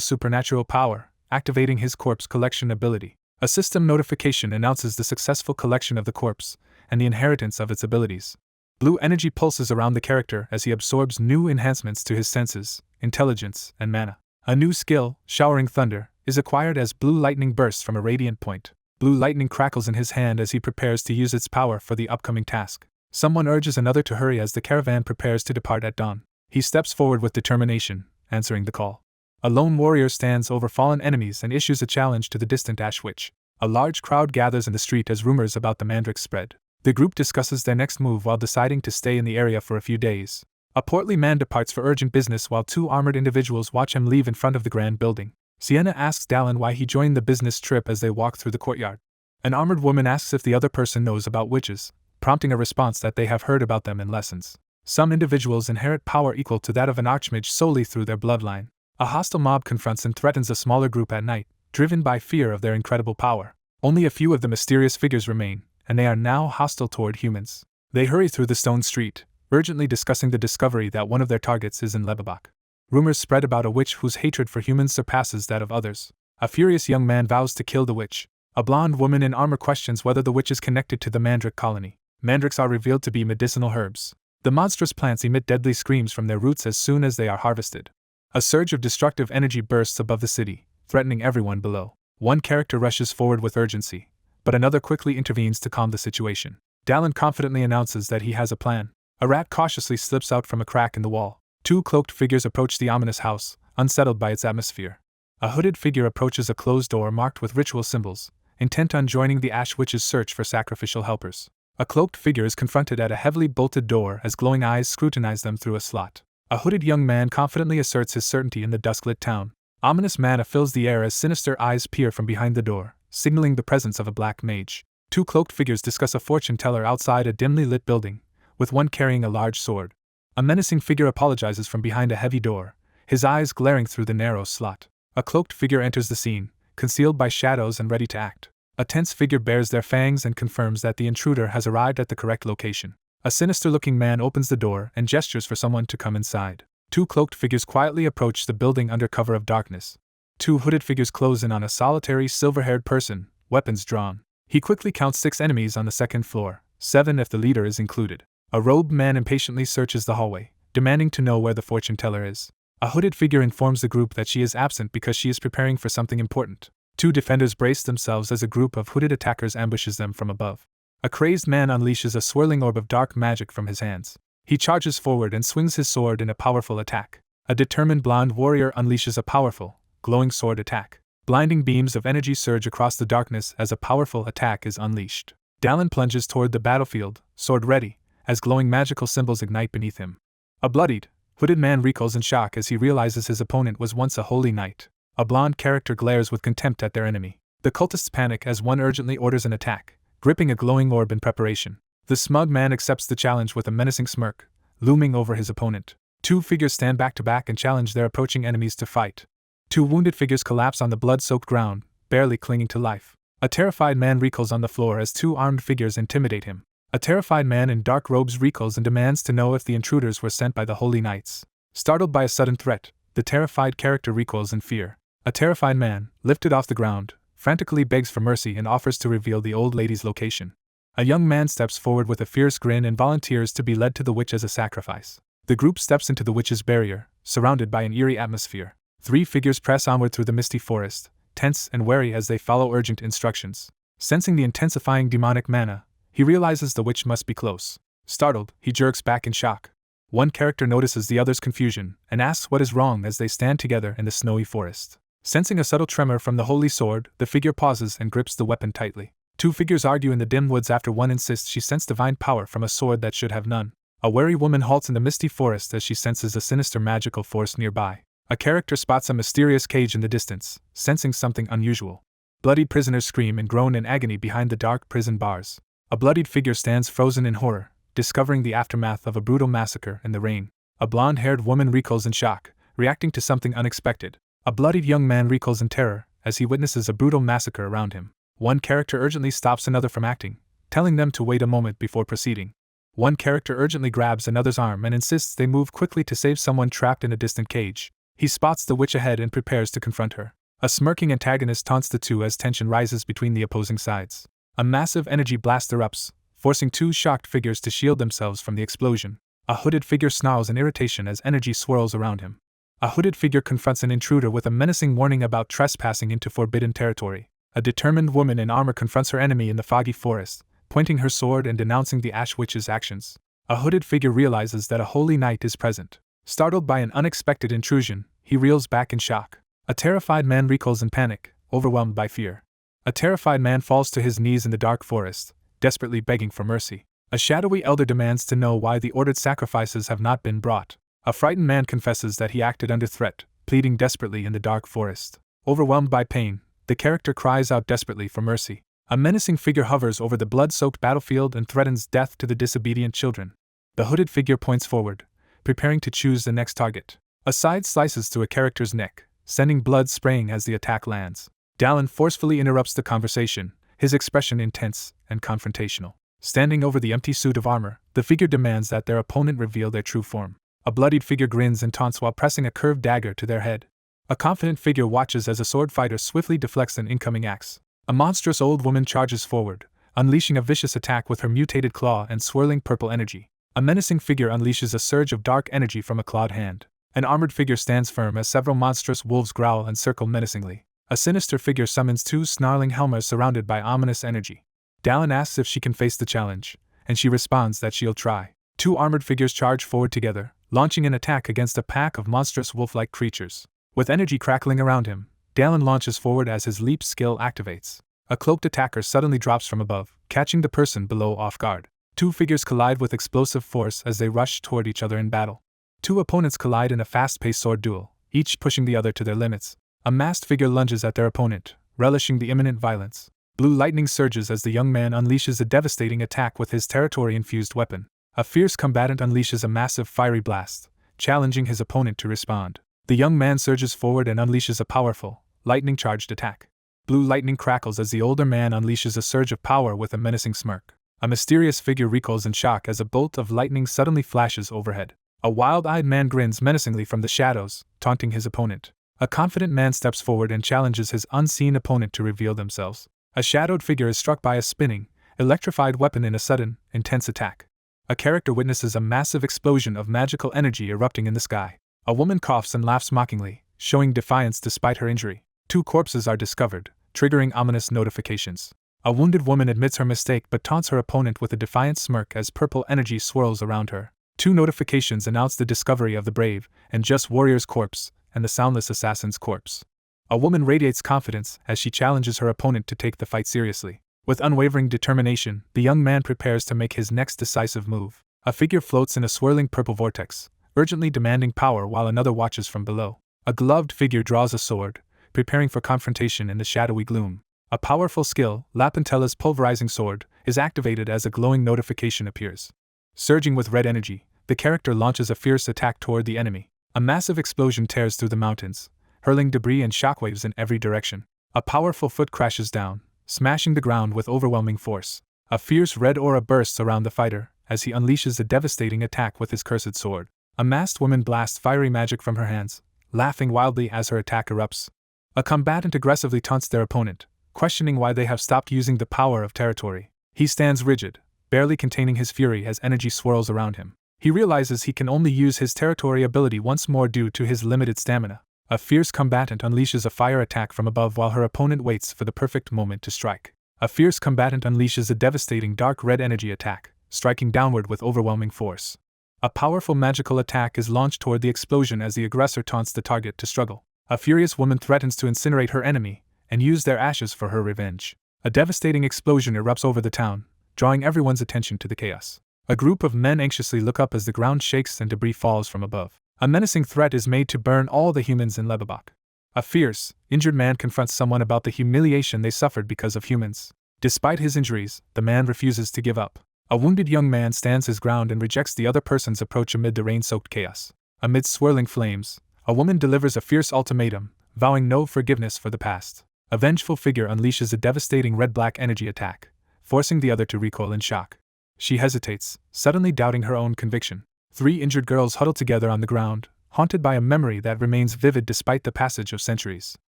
supernatural power, activating his corpse collection ability. A system notification announces the successful collection of the corpse and the inheritance of its abilities. Blue energy pulses around the character as he absorbs new enhancements to his senses, intelligence, and mana. A new skill, Showering Thunder, is acquired as blue lightning bursts from a radiant point. Blue lightning crackles in his hand as he prepares to use its power for the upcoming task. Someone urges another to hurry as the caravan prepares to depart at dawn. He steps forward with determination, answering the call. A lone warrior stands over fallen enemies and issues a challenge to the distant Ash Witch. A large crowd gathers in the street as rumors about the mandrakes spread. The group discusses their next move while deciding to stay in the area for a few days. A portly man departs for urgent business while 2 armored individuals watch him leave in front of the grand building. Sienna asks Dallin why he joined the business trip as they walk through the courtyard. An armored woman asks if the other person knows about witches, prompting a response that they have heard about them in lessons. Some individuals inherit power equal to that of an archmage solely through their bloodline. A hostile mob confronts and threatens a smaller group at night, driven by fear of their incredible power. Only a few of the mysterious figures remain, and they are now hostile toward humans. They hurry through the stone street, urgently discussing the discovery that one of their targets is in Lebebach. Rumors spread about a witch whose hatred for humans surpasses that of others. A furious young man vows to kill the witch. A blonde woman in armor questions whether the witch is connected to the mandrake colony. Mandrakes are revealed to be medicinal herbs. The monstrous plants emit deadly screams from their roots as soon as they are harvested. A surge of destructive energy bursts above the city, threatening everyone below. One character rushes forward with urgency, but another quickly intervenes to calm the situation. Dallin confidently announces that he has a plan. A rat cautiously slips out from a crack in the wall. 2 cloaked figures approach the ominous house, unsettled by its atmosphere. A hooded figure approaches a closed door marked with ritual symbols, intent on joining the Ash Witch's search for sacrificial helpers. A cloaked figure is confronted at a heavily bolted door as glowing eyes scrutinize them through a slot. A hooded young man confidently asserts his certainty in the dusklit town. Ominous mana fills the air as sinister eyes peer from behind the door, signaling the presence of a black mage. 2 cloaked figures discuss a fortune teller outside a dimly lit building, with one carrying a large sword. A menacing figure apologizes from behind a heavy door, his eyes glaring through the narrow slot. A cloaked figure enters the scene, concealed by shadows and ready to act. A tense figure bares their fangs and confirms that the intruder has arrived at the correct location. A sinister-looking man opens the door and gestures for someone to come inside. Two cloaked figures quietly approach the building under cover of darkness. Two hooded figures close in on a solitary silver-haired person, weapons drawn. He quickly counts 6 enemies on the second floor, 7 if the leader is included. A robed man impatiently searches the hallway, demanding to know where the fortune teller is. A hooded figure informs the group that she is absent because she is preparing for something important. 2 defenders brace themselves as a group of hooded attackers ambushes them from above. A crazed man unleashes a swirling orb of dark magic from his hands. He charges forward and swings his sword in a powerful attack. A determined blonde warrior unleashes a powerful, glowing sword attack. Blinding beams of energy surge across the darkness as a powerful attack is unleashed. Dallin plunges toward the battlefield, sword ready, as glowing magical symbols ignite beneath him. A bloodied, hooded man recoils in shock as he realizes his opponent was once a holy knight. A blonde character glares with contempt at their enemy. The cultists panic as one urgently orders an attack, gripping a glowing orb in preparation. The smug man accepts the challenge with a menacing smirk, looming over his opponent. 2 figures stand back to back and challenge their approaching enemies to fight. 2 wounded figures collapse on the blood-soaked ground, barely clinging to life. A terrified man recoils on the floor as 2 armed figures intimidate him. A terrified man in dark robes recoils and demands to know if the intruders were sent by the Holy Knights. Startled by a sudden threat, the terrified character recoils in fear. A terrified man, lifted off the ground, frantically begs for mercy and offers to reveal the old lady's location. A young man steps forward with a fierce grin and volunteers to be led to the witch as a sacrifice. The group steps into the witch's barrier, surrounded by an eerie atmosphere. 3 figures press onward through the misty forest, tense and wary as they follow urgent instructions. Sensing the intensifying demonic mana, he realizes the witch must be close. Startled, he jerks back in shock. One character notices the other's confusion and asks what is wrong as they stand together in the snowy forest. Sensing a subtle tremor from the holy sword, the figure pauses and grips the weapon tightly. 2 figures argue in the dim woods after one insists she sensed divine power from a sword that should have none. A wary woman halts in the misty forest as she senses a sinister magical force nearby. A character spots a mysterious cage in the distance, sensing something unusual. Bloodied prisoners scream and groan in agony behind the dark prison bars. A bloodied figure stands frozen in horror, discovering the aftermath of a brutal massacre in the rain. A blonde-haired woman recoils in shock, reacting to something unexpected. A bloodied young man recoils in terror as he witnesses a brutal massacre around him. One character urgently stops another from acting, telling them to wait a moment before proceeding. One character urgently grabs another's arm and insists they move quickly to save someone trapped in a distant cage. He spots the witch ahead and prepares to confront her. A smirking antagonist taunts the two as tension rises between the opposing sides. A massive energy blast erupts, forcing 2 shocked figures to shield themselves from the explosion. A hooded figure snarls in irritation as energy swirls around him. A hooded figure confronts an intruder with a menacing warning about trespassing into forbidden territory. A determined woman in armor confronts her enemy in the foggy forest, pointing her sword and denouncing the Ash Witch's actions. A hooded figure realizes that a holy knight is present. Startled by an unexpected intrusion, he reels back in shock. A terrified man recoils in panic, overwhelmed by fear. A terrified man falls to his knees in the dark forest, desperately begging for mercy. A shadowy elder demands to know why the ordered sacrifices have not been brought. A frightened man confesses that he acted under threat, pleading desperately in the dark forest. Overwhelmed by pain, the character cries out desperately for mercy. A menacing figure hovers over the blood-soaked battlefield and threatens death to the disobedient children. The hooded figure points forward, preparing to choose the next target. A side slices through a character's neck, sending blood spraying as the attack lands. Dallin forcefully interrupts the conversation, his expression intense and confrontational. Standing over the empty suit of armor, the figure demands that their opponent reveal their true form. A bloodied figure grins and taunts while pressing a curved dagger to their head. A confident figure watches as a sword fighter swiftly deflects an incoming axe. A monstrous old woman charges forward, unleashing a vicious attack with her mutated claw and swirling purple energy. A menacing figure unleashes a surge of dark energy from a clawed hand. An armored figure stands firm as several monstrous wolves growl and circle menacingly. A sinister figure summons 2 snarling helmers surrounded by ominous energy. Dallin asks if she can face the challenge, and she responds that she'll try. 2 armored figures charge forward together, launching an attack against a pack of monstrous wolf-like creatures. With energy crackling around him, Dallin launches forward as his leap skill activates. A cloaked attacker suddenly drops from above, catching the person below off guard. 2 figures collide with explosive force as they rush toward each other in battle. 2 opponents collide in a fast-paced sword duel, each pushing the other to their limits. A masked figure lunges at their opponent, relishing the imminent violence. Blue lightning surges as the young man unleashes a devastating attack with his territory-infused weapon. A fierce combatant unleashes a massive fiery blast, challenging his opponent to respond. The young man surges forward and unleashes a powerful, lightning-charged attack. Blue lightning crackles as the older man unleashes a surge of power with a menacing smirk. A mysterious figure recoils in shock as a bolt of lightning suddenly flashes overhead. A wild-eyed man grins menacingly from the shadows, taunting his opponent. A confident man steps forward and challenges his unseen opponent to reveal themselves. A shadowed figure is struck by a spinning, electrified weapon in a sudden, intense attack. A character witnesses a massive explosion of magical energy erupting in the sky. A woman coughs and laughs mockingly, showing defiance despite her injury. 2 corpses are discovered, triggering ominous notifications. A wounded woman admits her mistake but taunts her opponent with a defiant smirk as purple energy swirls around her. 2 notifications announce the discovery of the brave and just warrior's corpse and the soundless assassin's corpse. A woman radiates confidence as she challenges her opponent to take the fight seriously. With unwavering determination, the young man prepares to make his next decisive move. A figure floats in a swirling purple vortex, urgently demanding power while another watches from below. A gloved figure draws a sword, preparing for confrontation in the shadowy gloom. A powerful skill, Lapentella's pulverizing sword, is activated as a glowing notification appears. Surging with red energy, the character launches a fierce attack toward the enemy. A massive explosion tears through the mountains, hurling debris and shockwaves in every direction. A powerful foot crashes down, smashing the ground with overwhelming force. A fierce red aura bursts around the fighter as he unleashes a devastating attack with his cursed sword. A masked woman blasts fiery magic from her hands, laughing wildly as her attack erupts. A combatant aggressively taunts their opponent, questioning why they have stopped using the power of territory. He stands rigid, barely containing his fury as energy swirls around him. He realizes he can only use his territory ability once more due to his limited stamina. A fierce combatant unleashes a fire attack from above while her opponent waits for the perfect moment to strike. A fierce combatant unleashes a devastating dark red energy attack, striking downward with overwhelming force. A powerful magical attack is launched toward the explosion as the aggressor taunts the target to struggle. A furious woman threatens to incinerate her enemy and use their ashes for her revenge. A devastating explosion erupts over the town, drawing everyone's attention to the chaos. A group of men anxiously look up as the ground shakes and debris falls from above. A menacing threat is made to burn all the humans in Lebebach. A fierce, injured man confronts someone about the humiliation they suffered because of humans. Despite his injuries, the man refuses to give up. A wounded young man stands his ground and rejects the other person's approach amid the rain-soaked chaos. Amid swirling flames, a woman delivers a fierce ultimatum, vowing no forgiveness for the past. A vengeful figure unleashes a devastating red-black energy attack, forcing the other to recoil in shock. She hesitates, suddenly doubting her own conviction. 3 injured girls huddle together on the ground, haunted by a memory that remains vivid despite the passage of centuries.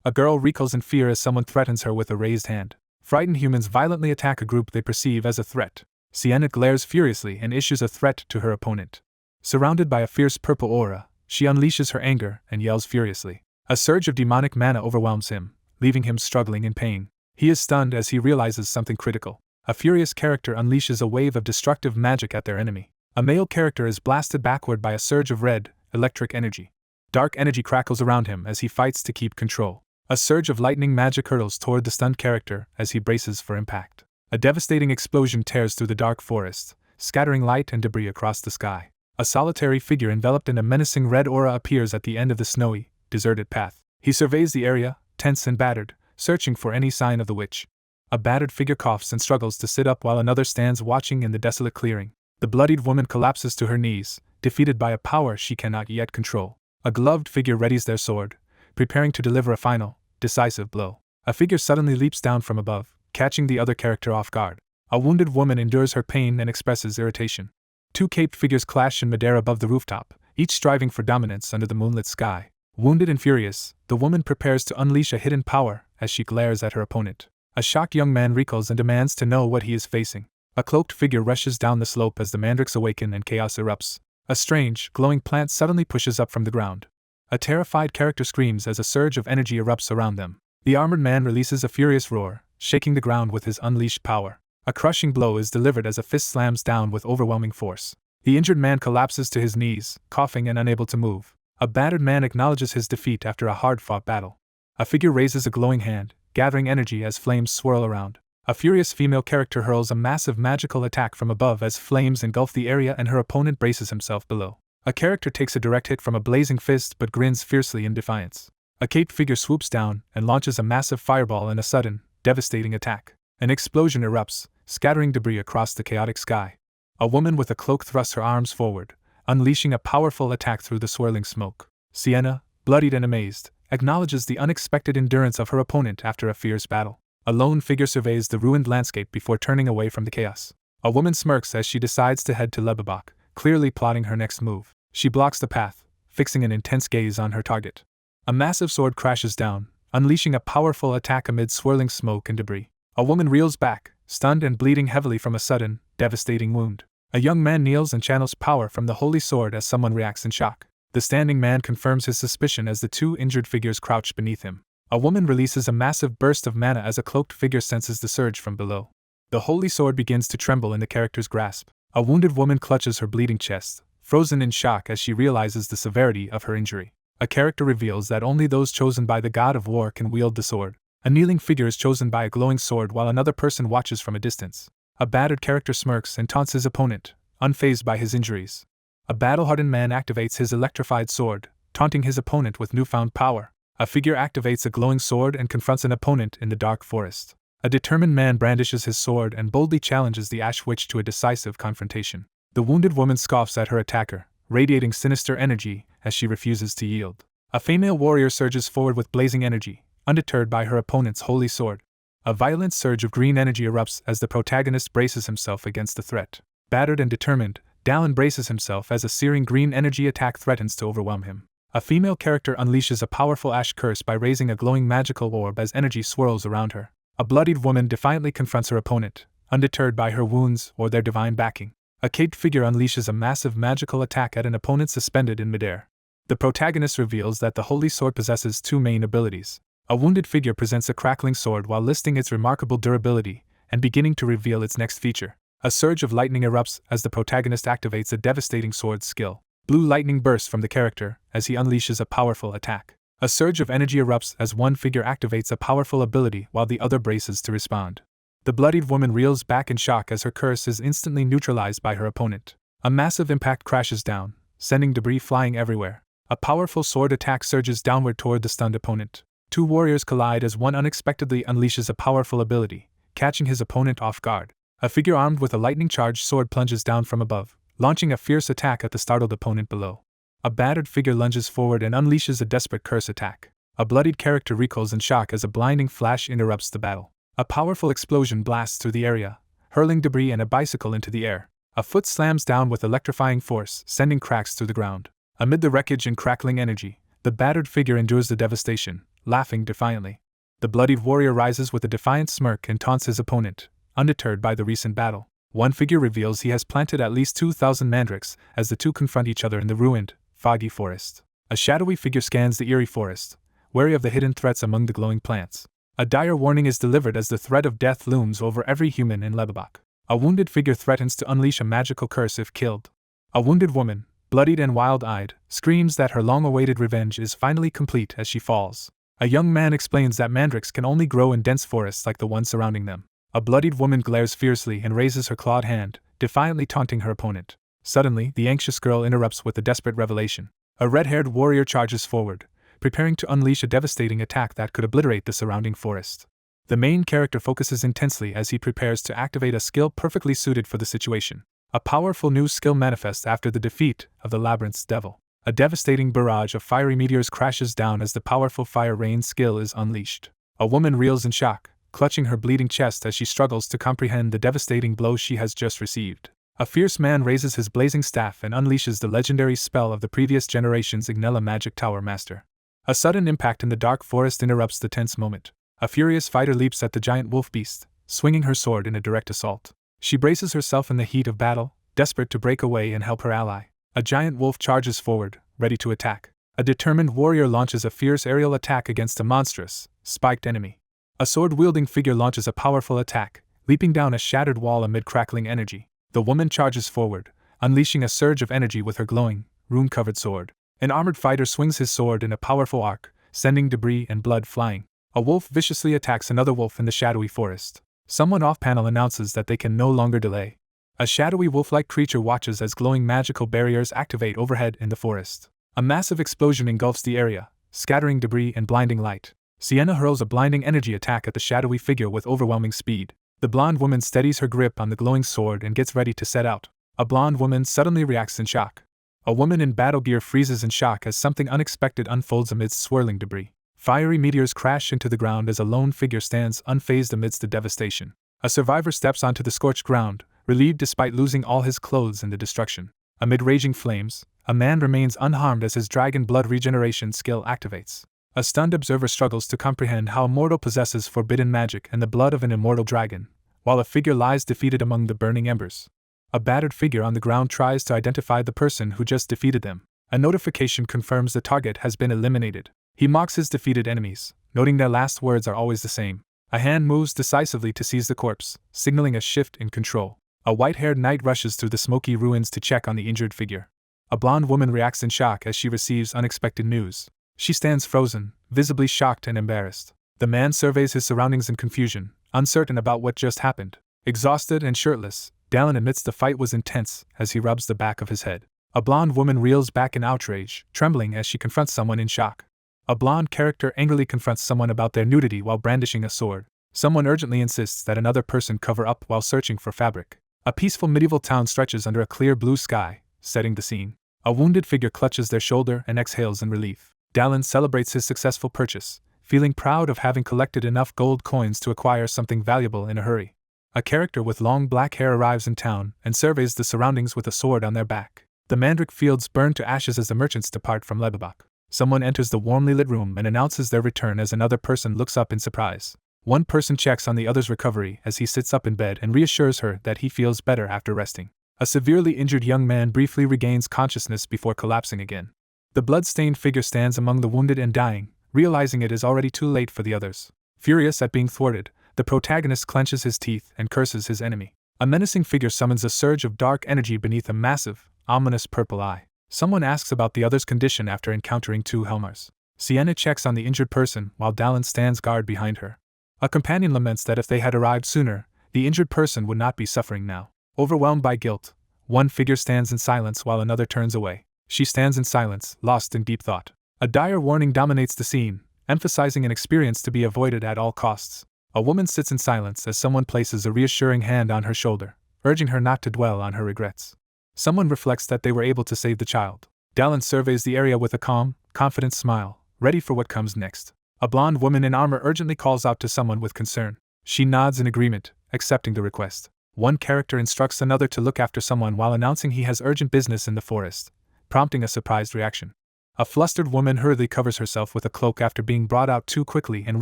A girl recoils in fear as someone threatens her with a raised hand. Frightened humans violently attack a group they perceive as a threat. Sienna glares furiously and issues a threat to her opponent. Surrounded by a fierce purple aura, she unleashes her anger and yells furiously. A surge of demonic mana overwhelms him, leaving him struggling in pain. He is stunned as he realizes something critical. A furious character unleashes a wave of destructive magic at their enemy. A male character is blasted backward by a surge of red, electric energy. Dark energy crackles around him as he fights to keep control. A surge of lightning magic hurtles toward the stunned character as he braces for impact. A devastating explosion tears through the dark forest, scattering light and debris across the sky. A solitary figure enveloped in a menacing red aura appears at the end of the snowy, deserted path. He surveys the area, tense and battered, searching for any sign of the witch. A battered figure coughs and struggles to sit up while another stands watching in the desolate clearing. The bloodied woman collapses to her knees, defeated by a power she cannot yet control. A gloved figure readies their sword, preparing to deliver a final, decisive blow. A figure suddenly leaps down from above, catching the other character off guard. A wounded woman endures her pain and expresses irritation. 2 caped figures clash in midair above the rooftop, each striving for dominance under the moonlit sky. Wounded and furious, the woman prepares to unleash a hidden power as she glares at her opponent. A shocked young man recoils and demands to know what he is facing. A cloaked figure rushes down the slope as the mandrakes awaken and chaos erupts. A strange, glowing plant suddenly pushes up from the ground. A terrified character screams as a surge of energy erupts around them. The armored man releases a furious roar, shaking the ground with his unleashed power. A crushing blow is delivered as a fist slams down with overwhelming force. The injured man collapses to his knees, coughing and unable to move. A battered man acknowledges his defeat after a hard-fought battle. A figure raises a glowing hand, gathering energy as flames swirl around. A furious female character hurls a massive magical attack from above as flames engulf the area and her opponent braces himself below. A character takes a direct hit from a blazing fist but grins fiercely in defiance. A caped figure swoops down and launches a massive fireball in a sudden, devastating attack. An explosion erupts, scattering debris across the chaotic sky. A woman with a cloak thrusts her arms forward, unleashing a powerful attack through the swirling smoke. Sienna, bloodied and amazed, acknowledges the unexpected endurance of her opponent after a fierce battle. A lone figure surveys the ruined landscape before turning away from the chaos. A woman smirks as she decides to head to Lebebach, clearly plotting her next move. She blocks the path, fixing an intense gaze on her target. A massive sword crashes down, unleashing a powerful attack amid swirling smoke and debris. A woman reels back, stunned and bleeding heavily from a sudden, devastating wound. A young man kneels and channels power from the holy sword as someone reacts in shock. The standing man confirms his suspicion as the two injured figures crouch beneath him. A woman releases a massive burst of mana as a cloaked figure senses the surge from below. The holy sword begins to tremble in the character's grasp. A wounded woman clutches her bleeding chest, frozen in shock as she realizes the severity of her injury. A character reveals that only those chosen by the god of war can wield the sword. A kneeling figure is chosen by a glowing sword while another person watches from a distance. A battered character smirks and taunts his opponent, unfazed by his injuries. A battle-hardened man activates his electrified sword, taunting his opponent with newfound power. A figure activates a glowing sword and confronts an opponent in the dark forest. A determined man brandishes his sword and boldly challenges the Ash Witch to a decisive confrontation. The wounded woman scoffs at her attacker, radiating sinister energy as she refuses to yield. A female warrior surges forward with blazing energy, undeterred by her opponent's holy sword. A violent surge of green energy erupts as the protagonist braces himself against the threat. Battered and determined, Dallin braces himself as a searing green energy attack threatens to overwhelm him. A female character unleashes a powerful ash curse by raising a glowing magical orb as energy swirls around her. A bloodied woman defiantly confronts her opponent, undeterred by her wounds or their divine backing. A caped figure unleashes a massive magical attack at an opponent suspended in midair. The protagonist reveals that the holy sword possesses two main abilities. A wounded figure presents a crackling sword while listing its remarkable durability and beginning to reveal its next feature. A surge of lightning erupts as the protagonist activates a devastating sword skill. Blue lightning bursts from the character as he unleashes a powerful attack. A surge of energy erupts as one figure activates a powerful ability while the other braces to respond. The bloodied woman reels back in shock as her curse is instantly neutralized by her opponent. A massive impact crashes down, sending debris flying everywhere. A powerful sword attack surges downward toward the stunned opponent. Two warriors collide as one unexpectedly unleashes a powerful ability, catching his opponent off guard. A figure armed with a lightning-charged sword plunges down from above, launching a fierce attack at the startled opponent below. A battered figure lunges forward and unleashes a desperate curse attack. A bloodied character recoils in shock as a blinding flash interrupts the battle. A powerful explosion blasts through the area, hurling debris and a bicycle into the air. A foot slams down with electrifying force, sending cracks through the ground. Amid the wreckage and crackling energy, the battered figure endures the devastation, laughing defiantly. The bloodied warrior rises with a defiant smirk and taunts his opponent, undeterred by the recent battle. One figure reveals he has planted at least 2,000 mandrakes as the two confront each other in the ruined, foggy forest. A shadowy figure scans the eerie forest, wary of the hidden threats among the glowing plants. A dire warning is delivered as the threat of death looms over every human in Lebebach. A wounded figure threatens to unleash a magical curse if killed. A wounded woman, bloodied and wild-eyed, screams that her long-awaited revenge is finally complete as she falls. A young man explains that mandrakes can only grow in dense forests like the one surrounding them. A bloodied woman glares fiercely and raises her clawed hand, defiantly taunting her opponent. Suddenly, the anxious girl interrupts with a desperate revelation. A red-haired warrior charges forward, preparing to unleash a devastating attack that could obliterate the surrounding forest. The main character focuses intensely as he prepares to activate a skill perfectly suited for the situation. A powerful new skill manifests after the defeat of the labyrinth's devil. A devastating barrage of fiery meteors crashes down as the powerful fire rain skill is unleashed. A woman reels in shock, clutching her bleeding chest as she struggles to comprehend the devastating blow she has just received. A fierce man raises his blazing staff and unleashes the legendary spell of the previous generation's Ignella Magic Tower Master. A sudden impact in the dark forest interrupts the tense moment. A furious fighter leaps at the giant wolf beast, swinging her sword in a direct assault. She braces herself in the heat of battle, desperate to break away and help her ally. A giant wolf charges forward, ready to attack. A determined warrior launches a fierce aerial attack against a monstrous, spiked enemy. A sword-wielding figure launches a powerful attack, leaping down a shattered wall amid crackling energy. The woman charges forward, unleashing a surge of energy with her glowing, rune-covered sword. An armored fighter swings his sword in a powerful arc, sending debris and blood flying. A wolf viciously attacks another wolf in the shadowy forest. Someone off-panel announces that they can no longer delay. A shadowy wolf-like creature watches as glowing magical barriers activate overhead in the forest. A massive explosion engulfs the area, scattering debris and blinding light. Sienna hurls a blinding energy attack at the shadowy figure with overwhelming speed. The blonde woman steadies her grip on the glowing sword and gets ready to set out. A blonde woman suddenly reacts in shock. A woman in battle gear freezes in shock as something unexpected unfolds amidst swirling debris. Fiery meteors crash into the ground as a lone figure stands unfazed amidst the devastation. A survivor steps onto the scorched ground, relieved despite losing all his clothes in the destruction. Amid raging flames, a man remains unharmed as his dragon blood regeneration skill activates. A stunned observer struggles to comprehend how a mortal possesses forbidden magic and the blood of an immortal dragon, while a figure lies defeated among the burning embers. A battered figure on the ground tries to identify the person who just defeated them. A notification confirms the target has been eliminated. He mocks his defeated enemies, noting their last words are always the same. A hand moves decisively to seize the corpse, signaling a shift in control. A white-haired knight rushes through the smoky ruins to check on the injured figure. A blonde woman reacts in shock as she receives unexpected news. She stands frozen, visibly shocked and embarrassed. The man surveys his surroundings in confusion, uncertain about what just happened. Exhausted and shirtless, Dallin admits the fight was intense as he rubs the back of his head. A blonde woman reels back in outrage, trembling as she confronts someone in shock. A blonde character angrily confronts someone about their nudity while brandishing a sword. Someone urgently insists that another person cover up while searching for fabric. A peaceful medieval town stretches under a clear blue sky, setting the scene. A wounded figure clutches their shoulder and exhales in relief. Dallin celebrates his successful purchase, feeling proud of having collected enough gold coins to acquire something valuable in a hurry. A character with long black hair arrives in town and surveys the surroundings with a sword on their back. The mandrake fields burn to ashes as the merchants depart from Lebebach. Someone enters the warmly lit room and announces their return as another person looks up in surprise. One person checks on the other's recovery as he sits up in bed and reassures her that he feels better after resting. A severely injured young man briefly regains consciousness before collapsing again. The blood-stained figure stands among the wounded and dying, realizing it is already too late for the others. Furious at being thwarted, the protagonist clenches his teeth and curses his enemy. A menacing figure summons a surge of dark energy beneath a massive, ominous purple eye. Someone asks about the other's condition after encountering two Helmars. Sienna checks on the injured person while Dallin stands guard behind her. A companion laments that if they had arrived sooner, the injured person would not be suffering now. Overwhelmed by guilt, one figure stands in silence while another turns away. She stands in silence, lost in deep thought. A dire warning dominates the scene, emphasizing an experience to be avoided at all costs. A woman sits in silence as someone places a reassuring hand on her shoulder, urging her not to dwell on her regrets. Someone reflects that they were able to save the child. Dallin surveys the area with a calm, confident smile, ready for what comes next. A blonde woman in armor urgently calls out to someone with concern. She nods in agreement, accepting the request. One character instructs another to look after someone while announcing he has urgent business in the forest, prompting a surprised reaction. A flustered woman hurriedly covers herself with a cloak after being brought out too quickly and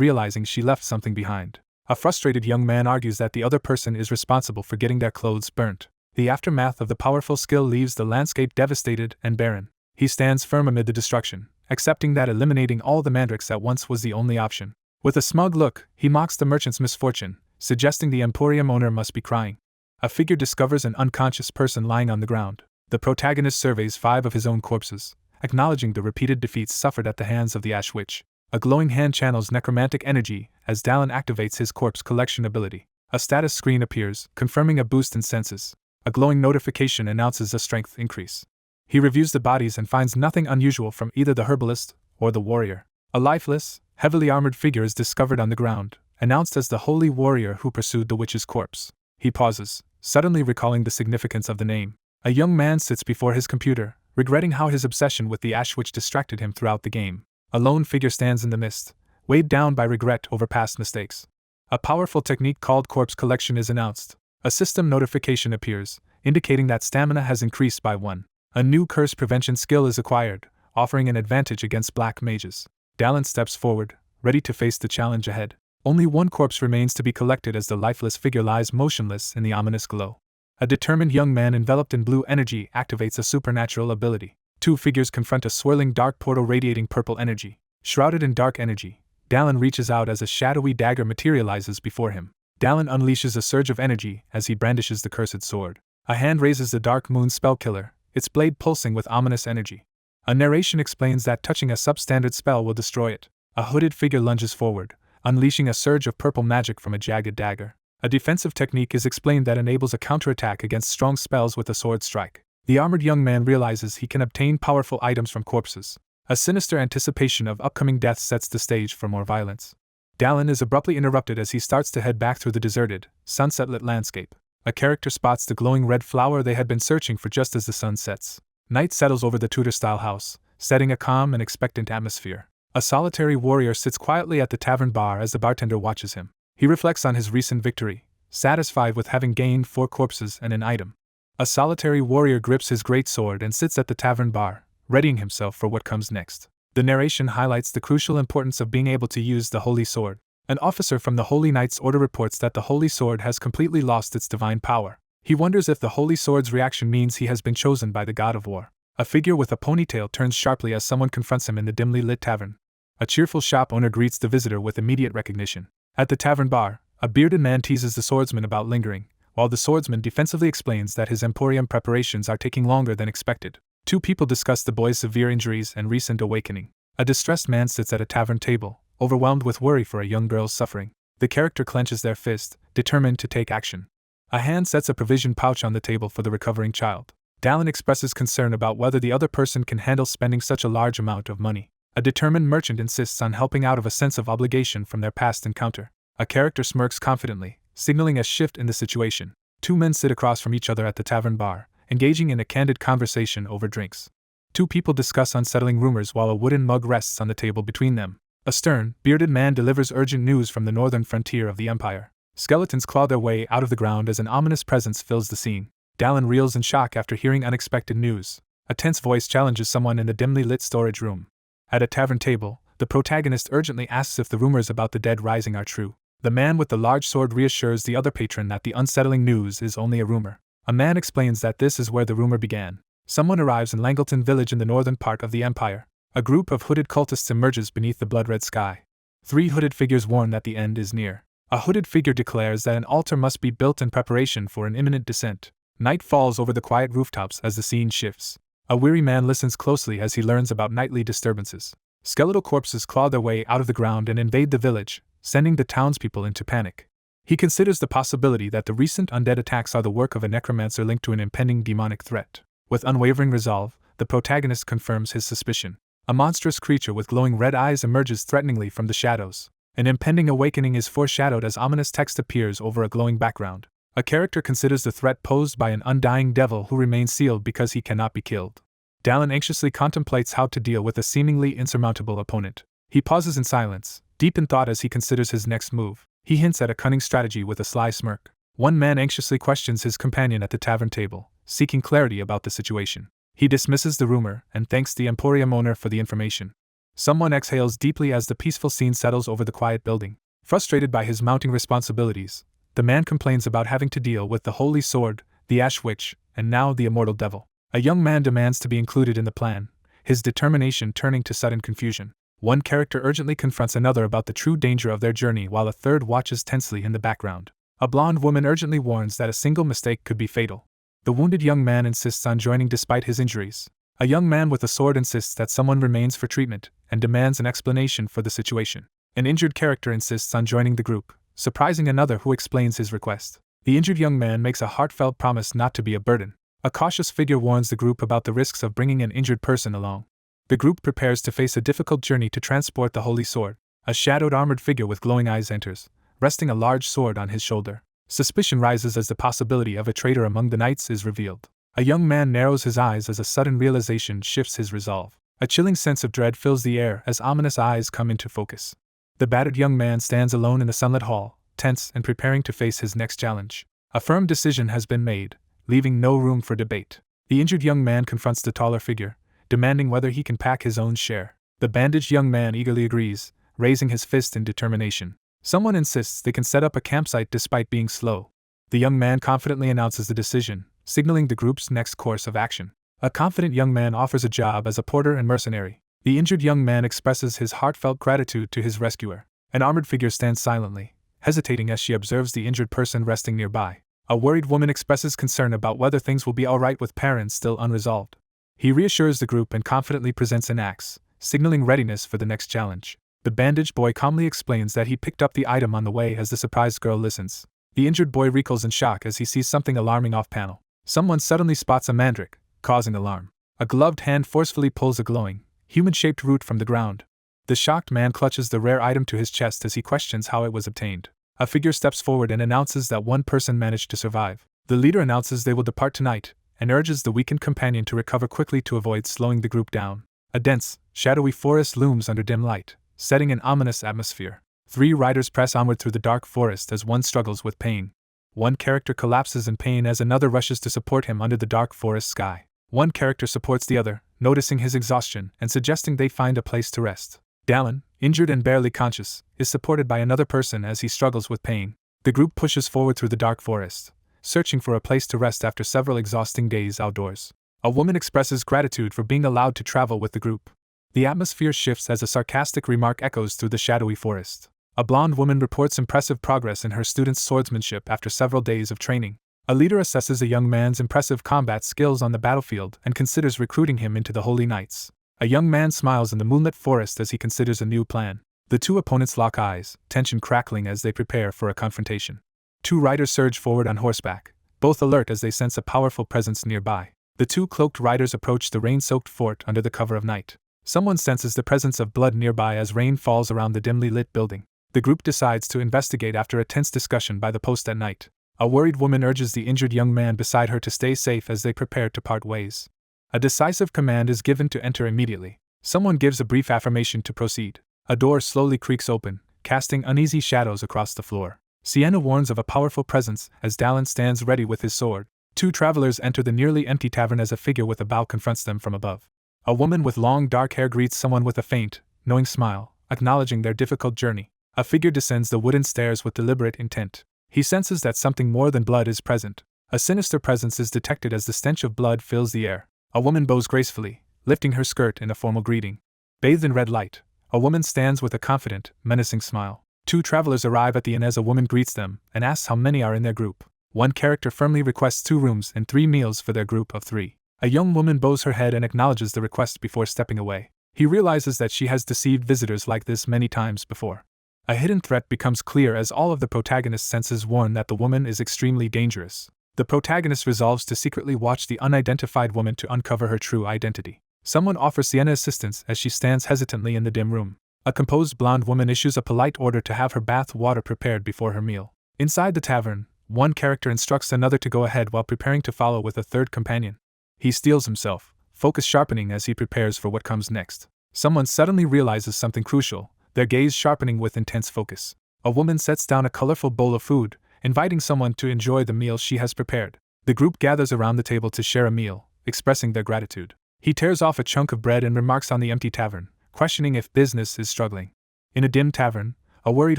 realizing she left something behind. A frustrated young man argues that the other person is responsible for getting their clothes burnt. The aftermath of the powerful skill leaves the landscape devastated and barren. He stands firm amid the destruction, accepting that eliminating all the mandrakes at once was the only option. With a smug look, he mocks the merchant's misfortune, suggesting the emporium owner must be crying. A figure discovers an unconscious person lying on the ground. The protagonist surveys 5 of his own corpses, acknowledging the repeated defeats suffered at the hands of the Ash Witch. A glowing hand channels necromantic energy as Dallin activates his corpse collection ability. A status screen appears, confirming a boost in senses. A glowing notification announces a strength increase. He reviews the bodies and finds nothing unusual from either the herbalist or the warrior. A lifeless, heavily armored figure is discovered on the ground, announced as the holy warrior who pursued the witch's corpse. He pauses, suddenly recalling the significance of the name. A young man sits before his computer, regretting how his obsession with the Ash Witch distracted him throughout the game. A lone figure stands in the mist, weighed down by regret over past mistakes. A powerful technique called corpse collection is announced. A system notification appears, indicating that stamina has increased by 1. A new curse prevention skill is acquired, offering an advantage against black mages. Dallin steps forward, ready to face the challenge ahead. Only one corpse remains to be collected as the lifeless figure lies motionless in the ominous glow. A determined young man enveloped in blue energy activates a supernatural ability. 2 figures confront a swirling dark portal radiating purple energy. Shrouded in dark energy, Dallin reaches out as a shadowy dagger materializes before him. Dallin unleashes a surge of energy as he brandishes the cursed sword. A hand raises the Dark Moon Spellkiller, its blade pulsing with ominous energy. A narration explains that touching a substandard spell will destroy it. A hooded figure lunges forward, unleashing a surge of purple magic from a jagged dagger. A defensive technique is explained that enables a counterattack against strong spells with a sword strike. The armored young man realizes he can obtain powerful items from corpses. A sinister anticipation of upcoming death sets the stage for more violence. Dallin is abruptly interrupted as he starts to head back through the deserted, sunset-lit landscape. A character spots the glowing red flower they had been searching for just as the sun sets. Night settles over the Tudor-style house, setting a calm and expectant atmosphere. A solitary warrior sits quietly at the tavern bar as the bartender watches him. He reflects on his recent victory, satisfied with having gained 4 corpses and an item. A solitary warrior grips his great sword and sits at the tavern bar, readying himself for what comes next. The narration highlights the crucial importance of being able to use the Holy Sword. An officer from the Holy Knight's Order reports that the Holy Sword has completely lost its divine power. He wonders if the Holy Sword's reaction means he has been chosen by the god of war. A figure with a ponytail turns sharply as someone confronts him in the dimly lit tavern. A cheerful shop owner greets the visitor with immediate recognition. At the tavern bar, a bearded man teases the swordsman about lingering, while the swordsman defensively explains that his emporium preparations are taking longer than expected. 2 people discuss the boy's severe injuries and recent awakening. A distressed man sits at a tavern table, overwhelmed with worry for a young girl's suffering. The character clenches their fist, determined to take action. A hand sets a provision pouch on the table for the recovering child. Dallin expresses concern about whether the other person can handle spending such a large amount of money. A determined merchant insists on helping out of a sense of obligation from their past encounter. A character smirks confidently, signaling a shift in the situation. 2 men sit across from each other at the tavern bar, engaging in a candid conversation over drinks. 2 people discuss unsettling rumors while a wooden mug rests on the table between them. A stern, bearded man delivers urgent news from the northern frontier of the Empire. Skeletons claw their way out of the ground as an ominous presence fills the scene. Dallin reels in shock after hearing unexpected news. A tense voice challenges someone in the dimly lit storage room. At a tavern table, the protagonist urgently asks if the rumors about the dead rising are true. The man with the large sword reassures the other patron that the unsettling news is only a rumor. A man explains that this is where the rumor began. Someone arrives in Langleton village in the northern part of the Empire. A group of hooded cultists emerges beneath the blood-red sky. 3 hooded figures warn that the end is near. A hooded figure declares that an altar must be built in preparation for an imminent descent. Night falls over the quiet rooftops as the scene shifts. A weary man listens closely as he learns about nightly disturbances. Skeletal corpses claw their way out of the ground and invade the village, sending the townspeople into panic. He considers the possibility that the recent undead attacks are the work of a necromancer linked to an impending demonic threat. With unwavering resolve, the protagonist confirms his suspicion. A monstrous creature with glowing red eyes emerges threateningly from the shadows. An impending awakening is foreshadowed as ominous text appears over a glowing background. A character considers the threat posed by an undying devil who remains sealed because he cannot be killed. Dallin anxiously contemplates how to deal with a seemingly insurmountable opponent. He pauses in silence, deep in thought as he considers his next move. He hints at a cunning strategy with a sly smirk. 1 man anxiously questions his companion at the tavern table, seeking clarity about the situation. He dismisses the rumor and thanks the emporium owner for the information. Someone exhales deeply as the peaceful scene settles over the quiet building. Frustrated by his mounting responsibilities, the man complains about having to deal with the Holy Sword, the Ash Witch, and now the Immortal Devil. A young man demands to be included in the plan, his determination turning to sudden confusion. 1 character urgently confronts another about the true danger of their journey while a third watches tensely in the background. A blonde woman urgently warns that a single mistake could be fatal. The wounded young man insists on joining despite his injuries. A young man with a sword insists that someone remains for treatment and demands an explanation for the situation. An injured character insists on joining the group, surprising another who explains his request. The injured young man makes a heartfelt promise not to be a burden. A cautious figure warns the group about the risks of bringing an injured person along. The group prepares to face a difficult journey to transport the Holy Sword. A shadowed armored figure with glowing eyes enters, resting a large sword on his shoulder. Suspicion rises as the possibility of a traitor among the knights is revealed. A young man narrows his eyes as a sudden realization shifts his resolve. A chilling sense of dread fills the air as ominous eyes come into focus. The battered young man stands alone in the sunlit hall, tense and preparing to face his next challenge. A firm decision has been made, leaving no room for debate. The injured young man confronts the taller figure, demanding whether he can pack his own share. The bandaged young man eagerly agrees, raising his fist in determination. Someone insists they can set up a campsite despite being slow. The young man confidently announces the decision, signaling the group's next course of action. A confident young man offers a job as a porter and mercenary. The injured young man expresses his heartfelt gratitude to his rescuer. An armored figure stands silently, hesitating as she observes the injured person resting nearby. A worried woman expresses concern about whether things will be alright with parents still unresolved. He reassures the group and confidently presents an axe, signaling readiness for the next challenge. The bandaged boy calmly explains that he picked up the item on the way as the surprised girl listens. The injured boy recoils in shock as he sees something alarming off-panel. Someone suddenly spots a mandrake, causing alarm. A gloved hand forcefully pulls a glowing, human-shaped root from the ground. The shocked man clutches the rare item to his chest as he questions how it was obtained. A figure steps forward and announces that one person managed to survive. The leader announces they will depart tonight, and urges the weakened companion to recover quickly to avoid slowing the group down. A dense, shadowy forest looms under dim light, setting an ominous atmosphere. 3 riders press onward through the dark forest as one struggles with pain. One character collapses in pain as another rushes to support him under the dark forest sky. One character supports the other, noticing his exhaustion and suggesting they find a place to rest. Dallin, injured and barely conscious, is supported by another person as he struggles with pain. The group pushes forward through the dark forest, searching for a place to rest after several exhausting days outdoors. A woman expresses gratitude for being allowed to travel with the group. The atmosphere shifts as a sarcastic remark echoes through the shadowy forest. A blonde woman reports impressive progress in her student's swordsmanship after several days of training. A leader assesses a young man's impressive combat skills on the battlefield and considers recruiting him into the Holy Knights. A young man smiles in the moonlit forest as he considers a new plan. The 2 opponents lock eyes, tension crackling as they prepare for a confrontation. 2 riders surge forward on horseback, both alert as they sense a powerful presence nearby. The 2 cloaked riders approach the rain-soaked fort under the cover of night. Someone senses the presence of blood nearby as rain falls around the dimly lit building. The group decides to investigate after a tense discussion by the post at night. A worried woman urges the injured young man beside her to stay safe as they prepare to part ways. A decisive command is given to enter immediately. Someone gives a brief affirmation to proceed. A door slowly creaks open, casting uneasy shadows across the floor. Sienna warns of a powerful presence as Dallin stands ready with his sword. 2 travelers enter the nearly empty tavern as a figure with a bow confronts them from above. A woman with long dark hair greets someone with a faint, knowing smile, acknowledging their difficult journey. A figure descends the wooden stairs with deliberate intent. He senses that something more than blood is present. A sinister presence is detected as the stench of blood fills the air. A woman bows gracefully, lifting her skirt in a formal greeting. Bathed in red light, a woman stands with a confident, menacing smile. 2 travelers arrive at the inn as a woman greets them and asks how many are in their group. One character firmly requests 2 rooms and 3 meals for their group of 3. A young woman bows her head and acknowledges the request before stepping away. He realizes that she has deceived visitors like this many times before. A hidden threat becomes clear as all of the protagonist's senses warn that the woman is extremely dangerous. The protagonist resolves to secretly watch the unidentified woman to uncover her true identity. Someone offers Sienna assistance as she stands hesitantly in the dim room. A composed blonde woman issues a polite order to have her bath water prepared before her meal. Inside the tavern, one character instructs another to go ahead while preparing to follow with a third companion. He steels himself, focus sharpening as he prepares for what comes next. Someone suddenly realizes something crucial, their gaze sharpening with intense focus. A woman sets down a colorful bowl of food, inviting someone to enjoy the meal she has prepared. The group gathers around the table to share a meal, expressing their gratitude. He tears off a chunk of bread and remarks on the empty tavern, questioning if business is struggling. In a dim tavern, a worried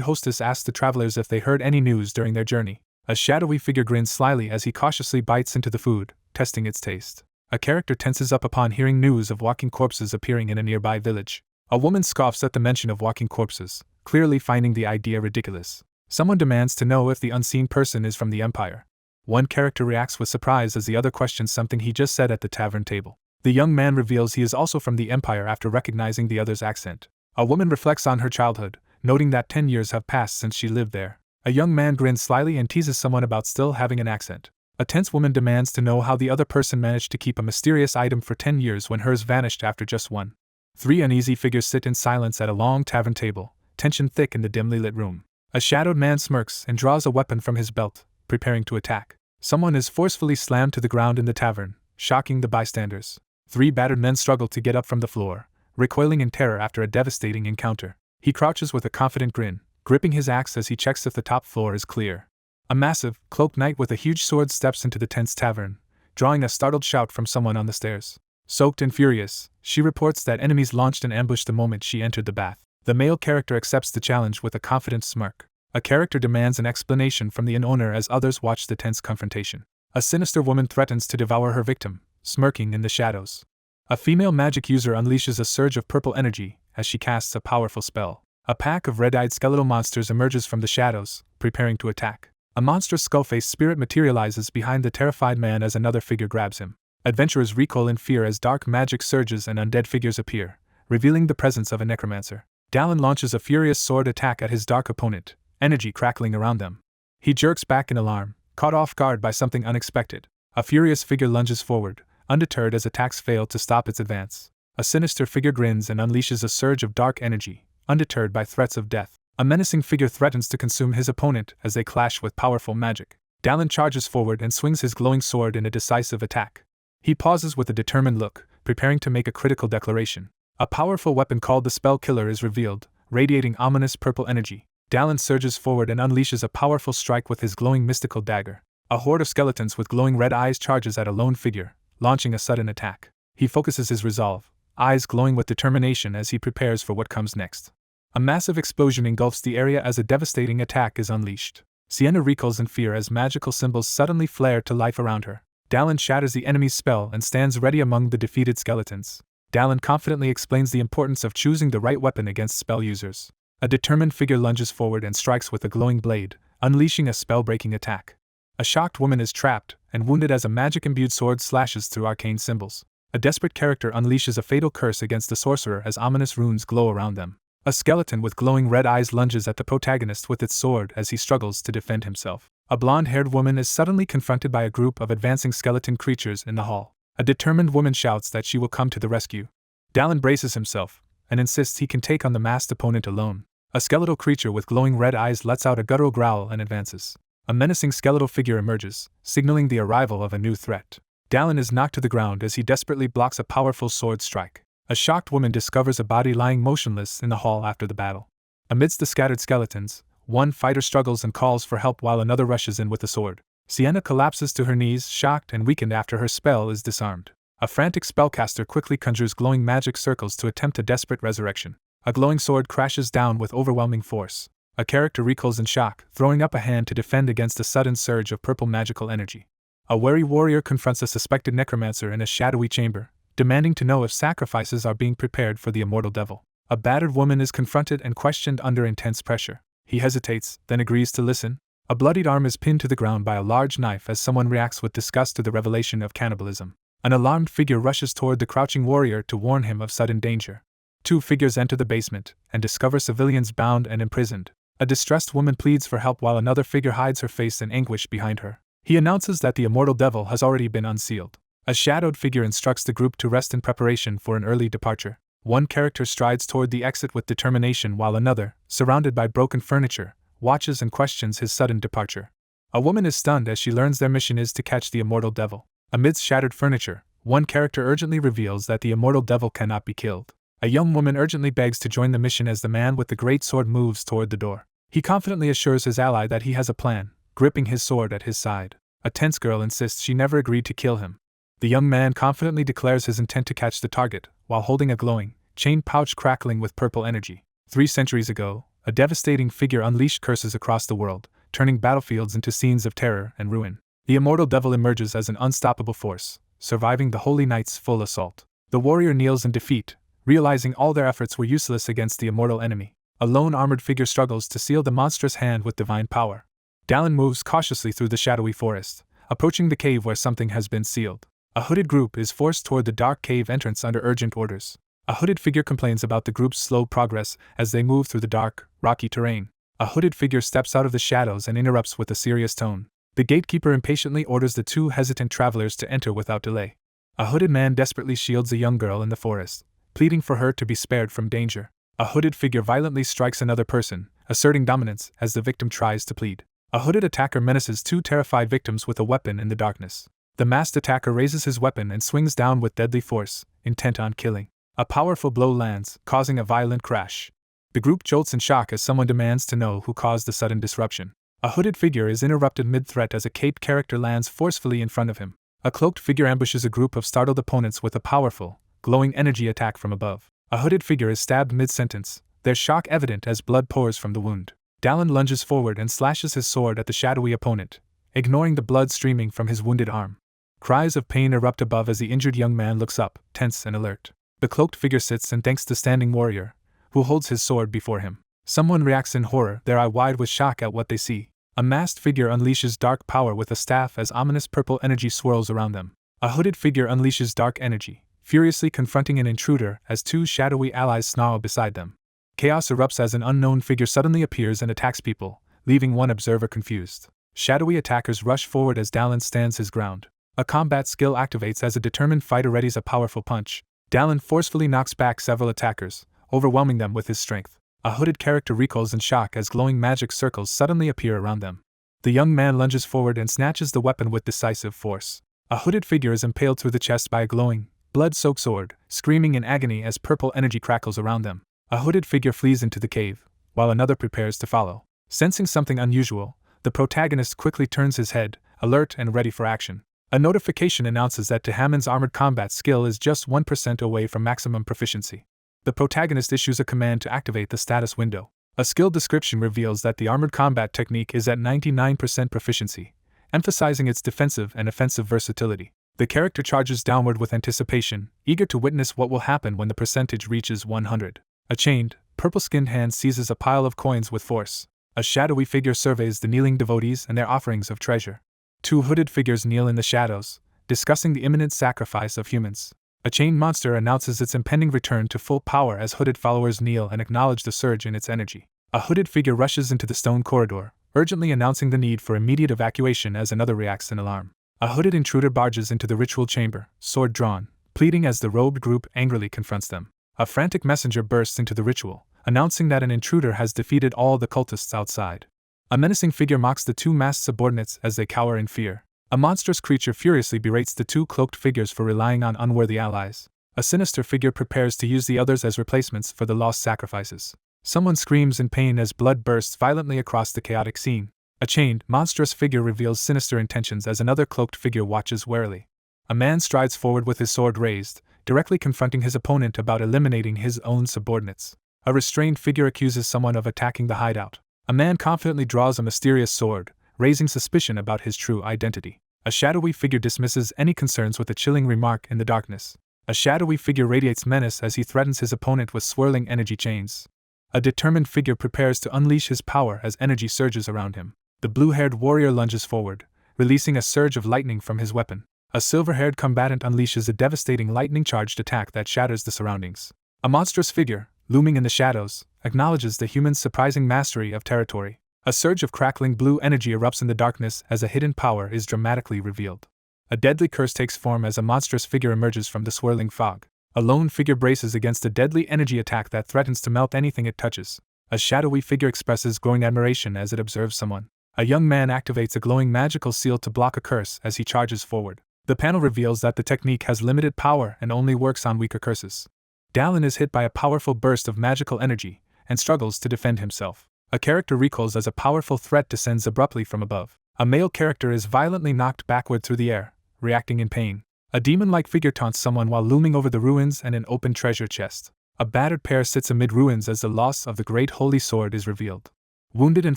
hostess asks the travelers if they heard any news during their journey. A shadowy figure grins slyly as he cautiously bites into the food, testing its taste. A character tenses up upon hearing news of walking corpses appearing in a nearby village. A woman scoffs at the mention of walking corpses, clearly finding the idea ridiculous. Someone demands to know if the unseen person is from the Empire. One character reacts with surprise as the other questions something he just said at the tavern table. The young man reveals he is also from the Empire after recognizing the other's accent. A woman reflects on her childhood, noting that 10 years have passed since she lived there. A young man grins slyly and teases someone about still having an accent. A tense woman demands to know how the other person managed to keep a mysterious item for 10 years when hers vanished after just one. 3 uneasy figures sit in silence at a long tavern table, tension thick in the dimly lit room. A shadowed man smirks and draws a weapon from his belt, preparing to attack. Someone is forcefully slammed to the ground in the tavern, shocking the bystanders. 3 battered men struggle to get up from the floor, recoiling in terror after a devastating encounter. He crouches with a confident grin, gripping his axe as he checks if the top floor is clear. A massive, cloaked knight with a huge sword steps into the tense tavern, drawing a startled shout from someone on the stairs. Soaked and furious, she reports that enemies launched an ambush the moment she entered the bath. The male character accepts the challenge with a confident smirk. A character demands an explanation from the inn owner as others watch the tense confrontation. A sinister woman threatens to devour her victim, smirking in the shadows. A female magic user unleashes a surge of purple energy as she casts a powerful spell. A pack of red-eyed skeletal monsters emerges from the shadows, preparing to attack. A monstrous skull-faced spirit materializes behind the terrified man as another figure grabs him. Adventurers recoil in fear as dark magic surges and undead figures appear, revealing the presence of a necromancer. Dallin launches a furious sword attack at his dark opponent, energy crackling around them. He jerks back in alarm, caught off guard by something unexpected. A furious figure lunges forward, undeterred as attacks fail to stop its advance. A sinister figure grins and unleashes a surge of dark energy, undeterred by threats of death. A menacing figure threatens to consume his opponent as they clash with powerful magic. Dallin charges forward and swings his glowing sword in a decisive attack. He pauses with a determined look, preparing to make a critical declaration. A powerful weapon called the Spell Killer is revealed, radiating ominous purple energy. Dallin surges forward and unleashes a powerful strike with his glowing mystical dagger. A horde of skeletons with glowing red eyes charges at a lone figure, launching a sudden attack. He focuses his resolve, eyes glowing with determination as he prepares for what comes next. A massive explosion engulfs the area as a devastating attack is unleashed. Sienna recoils in fear as magical symbols suddenly flare to life around her. Dallin shatters the enemy's spell and stands ready among the defeated skeletons. Dallin confidently explains the importance of choosing the right weapon against spell users. A determined figure lunges forward and strikes with a glowing blade, unleashing a spell-breaking attack. A shocked woman is trapped and wounded as a magic-imbued sword slashes through arcane symbols. A desperate character unleashes a fatal curse against the sorcerer as ominous runes glow around them. A skeleton with glowing red eyes lunges at the protagonist with its sword as he struggles to defend himself. A blonde-haired woman is suddenly confronted by a group of advancing skeleton creatures in the hall. A determined woman shouts that she will come to the rescue. Dallin braces himself and insists he can take on the masked opponent alone. A skeletal creature with glowing red eyes lets out a guttural growl and advances. A menacing skeletal figure emerges, signaling the arrival of a new threat. Dallin is knocked to the ground as he desperately blocks a powerful sword strike. A shocked woman discovers a body lying motionless in the hall after the battle. Amidst the scattered skeletons, one fighter struggles and calls for help while another rushes in with a sword. Sienna collapses to her knees, shocked and weakened after her spell is disarmed. A frantic spellcaster quickly conjures glowing magic circles to attempt a desperate resurrection. A glowing sword crashes down with overwhelming force. A character recoils in shock, throwing up a hand to defend against a sudden surge of purple magical energy. A wary warrior confronts a suspected necromancer in a shadowy chamber, demanding to know if sacrifices are being prepared for the immortal devil. A battered woman is confronted and questioned under intense pressure. He hesitates, then agrees to listen. A bloodied arm is pinned to the ground by a large knife as someone reacts with disgust to the revelation of cannibalism. An alarmed figure rushes toward the crouching warrior to warn him of sudden danger. Two figures enter the basement and discover civilians bound and imprisoned. A distressed woman pleads for help while another figure hides her face in anguish behind her. He announces that the immortal devil has already been unsealed. A shadowed figure instructs the group to rest in preparation for an early departure. One character strides toward the exit with determination while another, surrounded by broken furniture, watches and questions his sudden departure. A woman is stunned as she learns their mission is to catch the immortal devil. Amidst shattered furniture, one character urgently reveals that the immortal devil cannot be killed. A young woman urgently begs to join the mission as the man with the great sword moves toward the door. He confidently assures his ally that he has a plan, gripping his sword at his side. A tense girl insists she never agreed to kill him. The young man confidently declares his intent to catch the target, while holding a glowing, chain pouch crackling with purple energy. 3 centuries ago, a devastating figure unleashed curses across the world, turning battlefields into scenes of terror and ruin. The immortal devil emerges as an unstoppable force, surviving the Holy Knight's full assault. The warrior kneels in defeat, realizing all their efforts were useless against the immortal enemy. A lone armored figure struggles to seal the monstrous hand with divine power. Dallin moves cautiously through the shadowy forest, approaching the cave where something has been sealed. A hooded group is forced toward the dark cave entrance under urgent orders. A hooded figure complains about the group's slow progress as they move through the dark, rocky terrain. A hooded figure steps out of the shadows and interrupts with a serious tone. The gatekeeper impatiently orders the 2 hesitant travelers to enter without delay. A hooded man desperately shields a young girl in the forest, pleading for her to be spared from danger. A hooded figure violently strikes another person, asserting dominance as the victim tries to plead. A hooded attacker menaces 2 terrified victims with a weapon in the darkness. The masked attacker raises his weapon and swings down with deadly force, intent on killing. A powerful blow lands, causing a violent crash. The group jolts in shock as someone demands to know who caused the sudden disruption. A hooded figure is interrupted mid-threat as a caped character lands forcefully in front of him. A cloaked figure ambushes a group of startled opponents with a powerful, glowing energy attack from above. A hooded figure is stabbed mid-sentence, their shock evident as blood pours from the wound. Dallin lunges forward and slashes his sword at the shadowy opponent, ignoring the blood streaming from his wounded arm. Cries of pain erupt above as the injured young man looks up, tense and alert. The cloaked figure sits and thanks the standing warrior, who holds his sword before him. Someone reacts in horror, their eye wide with shock at what they see. A masked figure unleashes dark power with a staff as ominous purple energy swirls around them. A hooded figure unleashes dark energy, furiously confronting an intruder as 2 shadowy allies snarl beside them. Chaos erupts as an unknown figure suddenly appears and attacks people, leaving one observer confused. Shadowy attackers rush forward as Dallin stands his ground. A combat skill activates as a determined fighter readies a powerful punch. Dallin forcefully knocks back several attackers, overwhelming them with his strength. A hooded character recoils in shock as glowing magic circles suddenly appear around them. The young man lunges forward and snatches the weapon with decisive force. A hooded figure is impaled through the chest by a glowing, blood-soaked sword, screaming in agony as purple energy crackles around them. A hooded figure flees into the cave, while another prepares to follow. Sensing something unusual, the protagonist quickly turns his head, alert and ready for action. A notification announces that Hammond's armored combat skill is just 1% away from maximum proficiency. The protagonist issues a command to activate the status window. A skill description reveals that the armored combat technique is at 99% proficiency, emphasizing its defensive and offensive versatility. The character charges downward with anticipation, eager to witness what will happen when the percentage reaches 100. A chained, purple-skinned hand seizes a pile of coins with force. A shadowy figure surveys the kneeling devotees and their offerings of treasure. Two hooded figures kneel in the shadows, discussing the imminent sacrifice of humans. A chained monster announces its impending return to full power as hooded followers kneel and acknowledge the surge in its energy. A hooded figure rushes into the stone corridor, urgently announcing the need for immediate evacuation as another reacts in alarm. A hooded intruder barges into the ritual chamber, sword drawn, pleading as the robed group angrily confronts them. A frantic messenger bursts into the ritual, announcing that an intruder has defeated all the cultists outside. A menacing figure mocks the two masked subordinates as they cower in fear. A monstrous creature furiously berates the two cloaked figures for relying on unworthy allies. A sinister figure prepares to use the others as replacements for the lost sacrifices. Someone screams in pain as blood bursts violently across the chaotic scene. A chained, monstrous figure reveals sinister intentions as another cloaked figure watches warily. A man strides forward with his sword raised, directly confronting his opponent about eliminating his own subordinates. A restrained figure accuses someone of attacking the hideout. A man confidently draws a mysterious sword, raising suspicion about his true identity. A shadowy figure dismisses any concerns with a chilling remark in the darkness. A shadowy figure radiates menace as he threatens his opponent with swirling energy chains. A determined figure prepares to unleash his power as energy surges around him. The blue-haired warrior lunges forward, releasing a surge of lightning from his weapon. A silver-haired combatant unleashes a devastating lightning-charged attack that shatters the surroundings. A monstrous figure, looming in the shadows, acknowledges the human's surprising mastery of territory. A surge of crackling blue energy erupts in the darkness as a hidden power is dramatically revealed. A deadly curse takes form as a monstrous figure emerges from the swirling fog. A lone figure braces against a deadly energy attack that threatens to melt anything it touches. A shadowy figure expresses growing admiration as it observes someone. A young man activates a glowing magical seal to block a curse as he charges forward. The panel reveals that the technique has limited power and only works on weaker curses. Dallin is hit by a powerful burst of magical energy and struggles to defend himself. A character recoils as a powerful threat descends abruptly from above. A male character is violently knocked backward through the air, reacting in pain. A demon-like figure taunts someone while looming over the ruins and an open treasure chest. A battered pair sits amid ruins as the loss of the great holy sword is revealed. Wounded and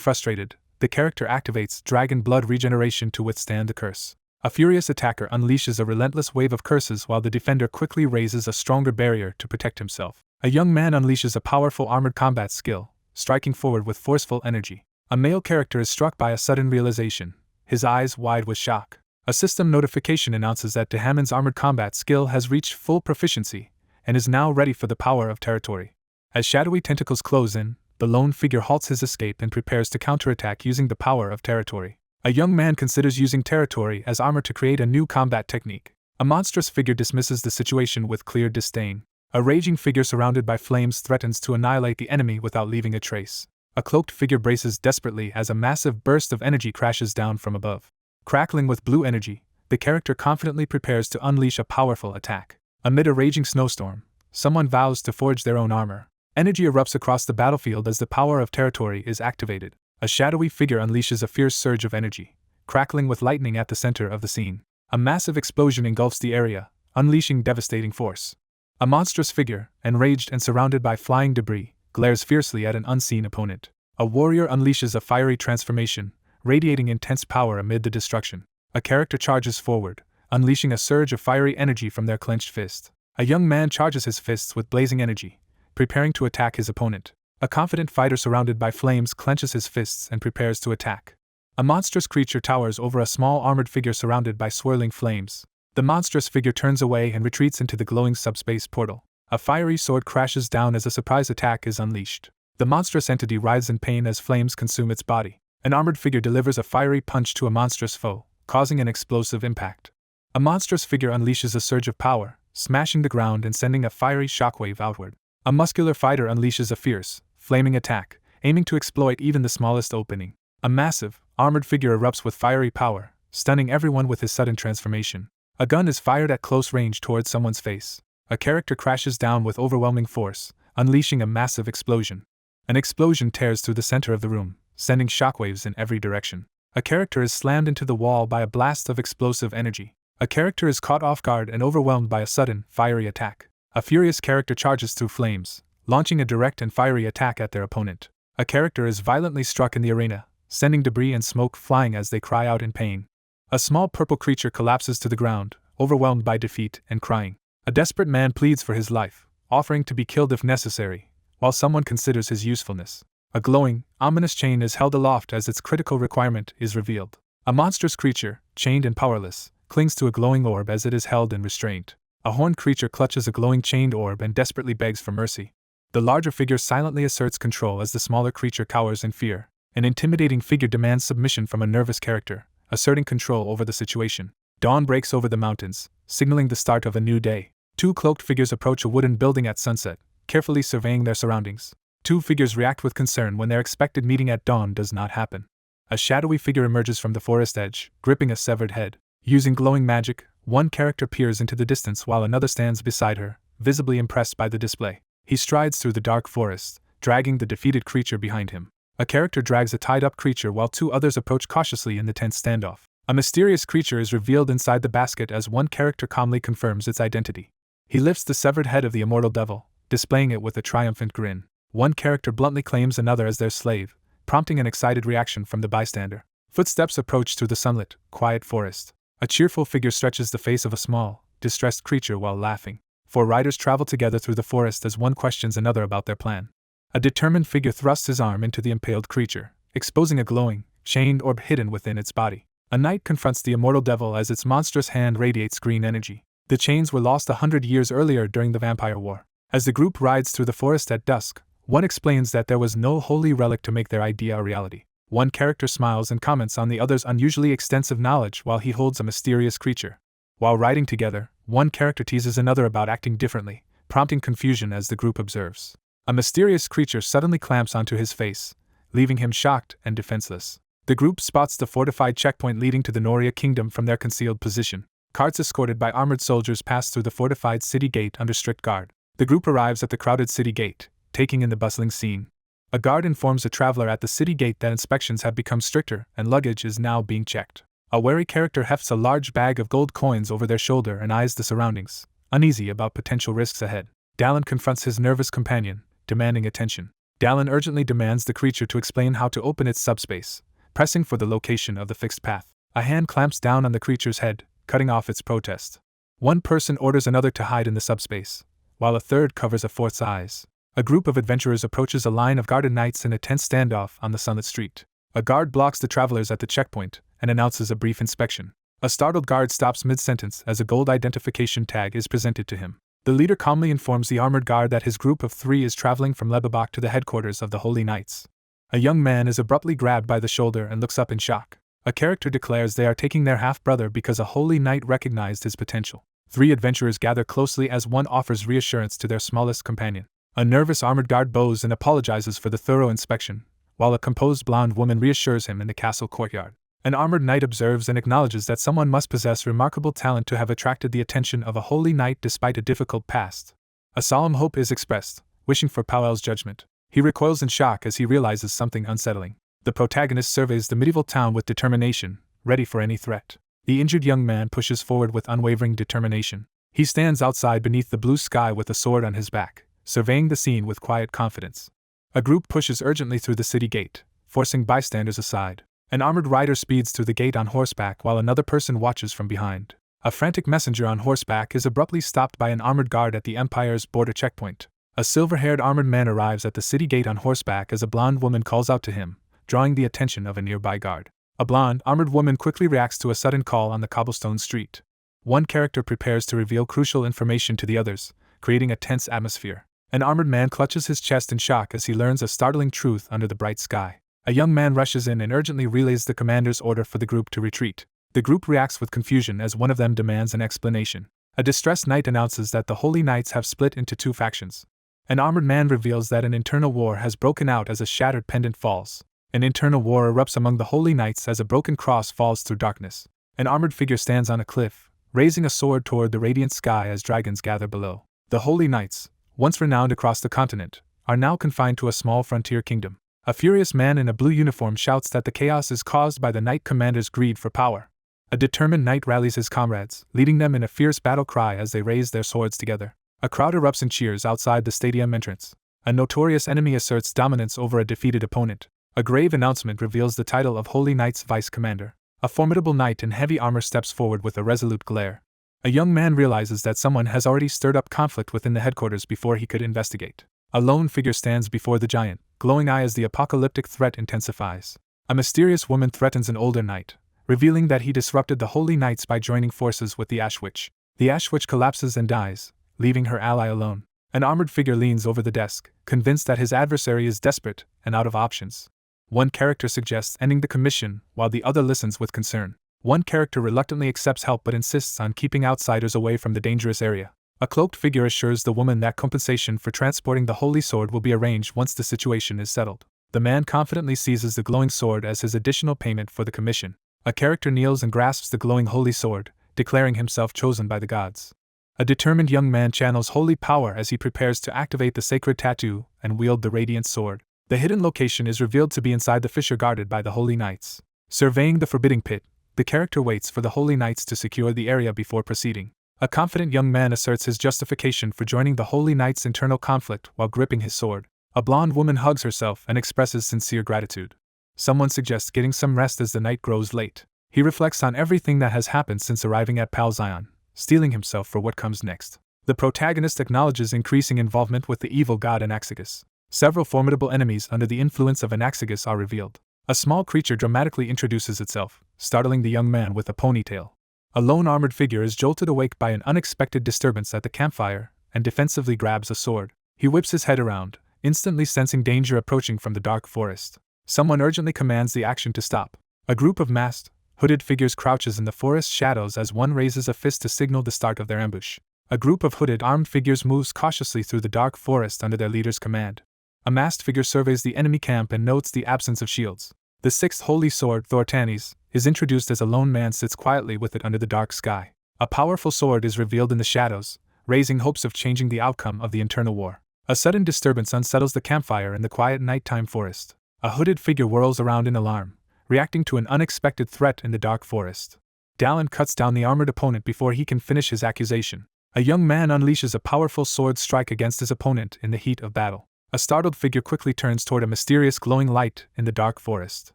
frustrated, the character activates dragon blood regeneration to withstand the curse. A furious attacker unleashes a relentless wave of curses while the defender quickly raises a stronger barrier to protect himself. A young man unleashes a powerful armored combat skill, striking forward with forceful energy. A male character is struck by a sudden realization, his eyes wide with shock. A system notification announces that Hammond's armored combat skill has reached full proficiency and is now ready for the power of territory. As shadowy tentacles close in, the lone figure halts his escape and prepares to counterattack using the power of territory. A young man considers using territory as armor to create a new combat technique. A monstrous figure dismisses the situation with clear disdain. A raging figure surrounded by flames threatens to annihilate the enemy without leaving a trace. A cloaked figure braces desperately as a massive burst of energy crashes down from above. Crackling with blue energy, the character confidently prepares to unleash a powerful attack. Amid a raging snowstorm, someone vows to forge their own armor. Energy erupts across the battlefield as the power of territory is activated. A shadowy figure unleashes a fierce surge of energy, crackling with lightning at the center of the scene. A massive explosion engulfs the area, unleashing devastating force. A monstrous figure, enraged and surrounded by flying debris, glares fiercely at an unseen opponent. A warrior unleashes a fiery transformation, radiating intense power amid the destruction. A character charges forward, unleashing a surge of fiery energy from their clenched fist. A young man charges his fists with blazing energy, preparing to attack his opponent. A confident fighter surrounded by flames clenches his fists and prepares to attack. A monstrous creature towers over a small armored figure surrounded by swirling flames. The monstrous figure turns away and retreats into the glowing subspace portal. A fiery sword crashes down as a surprise attack is unleashed. The monstrous entity writhes in pain as flames consume its body. An armored figure delivers a fiery punch to a monstrous foe, causing an explosive impact. A monstrous figure unleashes a surge of power, smashing the ground and sending a fiery shockwave outward. A muscular fighter unleashes a fierce, flaming attack, aiming to exploit even the smallest opening. A massive, armored figure erupts with fiery power, stunning everyone with his sudden transformation. A gun is fired at close range towards someone's face. A character crashes down with overwhelming force, unleashing a massive explosion. An explosion tears through the center of the room, sending shockwaves in every direction. A character is slammed into the wall by a blast of explosive energy. A character is caught off guard and overwhelmed by a sudden, fiery attack. A furious character charges through flames, launching a direct and fiery attack at their opponent. A character is violently struck in the arena, sending debris and smoke flying as they cry out in pain. A small purple creature collapses to the ground, overwhelmed by defeat and crying. A desperate man pleads for his life, offering to be killed if necessary, while someone considers his usefulness. A glowing, ominous chain is held aloft as its critical requirement is revealed. A monstrous creature, chained and powerless, clings to a glowing orb as it is held in restraint. A horned creature clutches a glowing chained orb and desperately begs for mercy. The larger figure silently asserts control as the smaller creature cowers in fear. An intimidating figure demands submission from a nervous character, asserting control over the situation. Dawn breaks over the mountains, signaling the start of a new day. Two cloaked figures approach a wooden building at sunset, carefully surveying their surroundings. Two figures react with concern when their expected meeting at dawn does not happen. A shadowy figure emerges from the forest edge, gripping a severed head. Using glowing magic, one character peers into the distance while another stands beside her, visibly impressed by the display. He strides through the dark forest, dragging the defeated creature behind him. A character drags a tied-up creature while two others approach cautiously in the tense standoff. A mysterious creature is revealed inside the basket as one character calmly confirms its identity. He lifts the severed head of the immortal devil, displaying it with a triumphant grin. One character bluntly claims another as their slave, prompting an excited reaction from the bystander. Footsteps approach through the sunlit, quiet forest. A cheerful figure stretches the face of a small, distressed creature while laughing. Four riders travel together through the forest as one questions another about their plan. A determined figure thrusts his arm into the impaled creature, exposing a glowing, chained orb hidden within its body. A knight confronts the immortal devil as its monstrous hand radiates green energy. The chains were lost 100 years earlier during the Vampire War. As the group rides through the forest at dusk, one explains that there was no holy relic to make their idea a reality. One character smiles and comments on the other's unusually extensive knowledge while he holds a mysterious creature. While riding together, one character teases another about acting differently, prompting confusion as the group observes. A mysterious creature suddenly clamps onto his face, leaving him shocked and defenseless. The group spots the fortified checkpoint leading to the Noria kingdom from their concealed position. Carts escorted by armored soldiers pass through the fortified city gate under strict guard. The group arrives at the crowded city gate, taking in the bustling scene. A guard informs a traveler at the city gate that inspections have become stricter and luggage is now being checked. A wary character hefts a large bag of gold coins over their shoulder and eyes the surroundings, uneasy about potential risks ahead. Dallin confronts his nervous companion, demanding attention. Dallin urgently demands the creature to explain how to open its subspace, pressing for the location of the fixed path. A hand clamps down on the creature's head, cutting off its protest. One person orders another to hide in the subspace, while a third covers a fourth's eyes. A group of adventurers approaches a line of guarded knights in a tense standoff on the sunlit street. A guard blocks the travelers at the checkpoint and announces a brief inspection. A startled guard stops mid-sentence as a gold identification tag is presented to him. The leader calmly informs the armored guard that his group of 3 is traveling from Lebebach to the headquarters of the Holy Knights. A young man is abruptly grabbed by the shoulder and looks up in shock. A character declares they are taking their half-brother because a Holy Knight recognized his potential. 3 adventurers gather closely as one offers reassurance to their smallest companion. A nervous armored guard bows and apologizes for the thorough inspection, while a composed blonde woman reassures him in the castle courtyard. An armored knight observes and acknowledges that someone must possess remarkable talent to have attracted the attention of a holy knight despite a difficult past. A solemn hope is expressed, wishing for Powell's judgment. He recoils in shock as he realizes something unsettling. The protagonist surveys the medieval town with determination, ready for any threat. The injured young man pushes forward with unwavering determination. He stands outside beneath the blue sky with a sword on his back, surveying the scene with quiet confidence. A group pushes urgently through the city gate, forcing bystanders aside. An armored rider speeds through the gate on horseback while another person watches from behind. A frantic messenger on horseback is abruptly stopped by an armored guard at the Empire's border checkpoint. A silver-haired armored man arrives at the city gate on horseback as a blonde woman calls out to him, drawing the attention of a nearby guard. A blonde, armored woman quickly reacts to a sudden call on the cobblestone street. One character prepares to reveal crucial information to the others, creating a tense atmosphere. An armored man clutches his chest in shock as he learns a startling truth under the bright sky. A young man rushes in and urgently relays the commander's order for the group to retreat. The group reacts with confusion as one of them demands an explanation. A distressed knight announces that the Holy Knights have split into 2 factions. An armored man reveals that an internal war has broken out as a shattered pendant falls. An internal war erupts among the Holy Knights as a broken cross falls through darkness. An armored figure stands on a cliff, raising a sword toward the radiant sky as dragons gather below. The Holy Knights, once renowned across the continent, are now confined to a small frontier kingdom. A furious man in a blue uniform shouts that the chaos is caused by the Knight Commander's greed for power. A determined knight rallies his comrades, leading them in a fierce battle cry as they raise their swords together. A crowd erupts in cheers outside the stadium entrance. A notorious enemy asserts dominance over a defeated opponent. A grave announcement reveals the title of Holy Knight's Vice Commander. A formidable knight in heavy armor steps forward with a resolute glare. A young man realizes that someone has already stirred up conflict within the headquarters before he could investigate. A lone figure stands before the giant, glowing eye as the apocalyptic threat intensifies. A mysterious woman threatens an older knight, revealing that he disrupted the Holy Knights by joining forces with the Ash Witch. The Ash Witch collapses and dies, leaving her ally alone. An armored figure leans over the desk, convinced that his adversary is desperate and out of options. One character suggests ending the commission, while the other listens with concern. One character reluctantly accepts help but insists on keeping outsiders away from the dangerous area. A cloaked figure assures the woman that compensation for transporting the holy sword will be arranged once the situation is settled. The man confidently seizes the glowing sword as his additional payment for the commission. A character kneels and grasps the glowing holy sword, declaring himself chosen by the gods. A determined young man channels holy power as he prepares to activate the sacred tattoo and wield the radiant sword. The hidden location is revealed to be inside the fissure guarded by the Holy Knights. Surveying the forbidding pit, the character waits for the Holy Knights to secure the area before proceeding. A confident young man asserts his justification for joining the Holy Knights' internal conflict while gripping his sword. A blonde woman hugs herself and expresses sincere gratitude. Someone suggests getting some rest as the night grows late. He reflects on everything that has happened since arriving at Palzion, steeling himself for what comes next. The protagonist acknowledges increasing involvement with the evil god Anaxagoras. Several formidable enemies under the influence of Anaxagoras are revealed. A small creature dramatically introduces itself, startling the young man with a ponytail. A lone armored figure is jolted awake by an unexpected disturbance at the campfire, and defensively grabs a sword. He whips his head around, instantly sensing danger approaching from the dark forest. Someone urgently commands the action to stop. A group of masked, hooded figures crouches in the forest shadows as one raises a fist to signal the start of their ambush. A group of hooded armed figures moves cautiously through the dark forest under their leader's command. A masked figure surveys the enemy camp and notes the absence of shields. The sixth holy sword, Thortanes, is introduced as a lone man sits quietly with it under the dark sky. A powerful sword is revealed in the shadows, raising hopes of changing the outcome of the internal war. A sudden disturbance unsettles the campfire in the quiet nighttime forest. A hooded figure whirls around in alarm, reacting to an unexpected threat in the dark forest. Dallin cuts down the armored opponent before he can finish his accusation. A young man unleashes a powerful sword strike against his opponent in the heat of battle. A startled figure quickly turns toward a mysterious glowing light in the dark forest.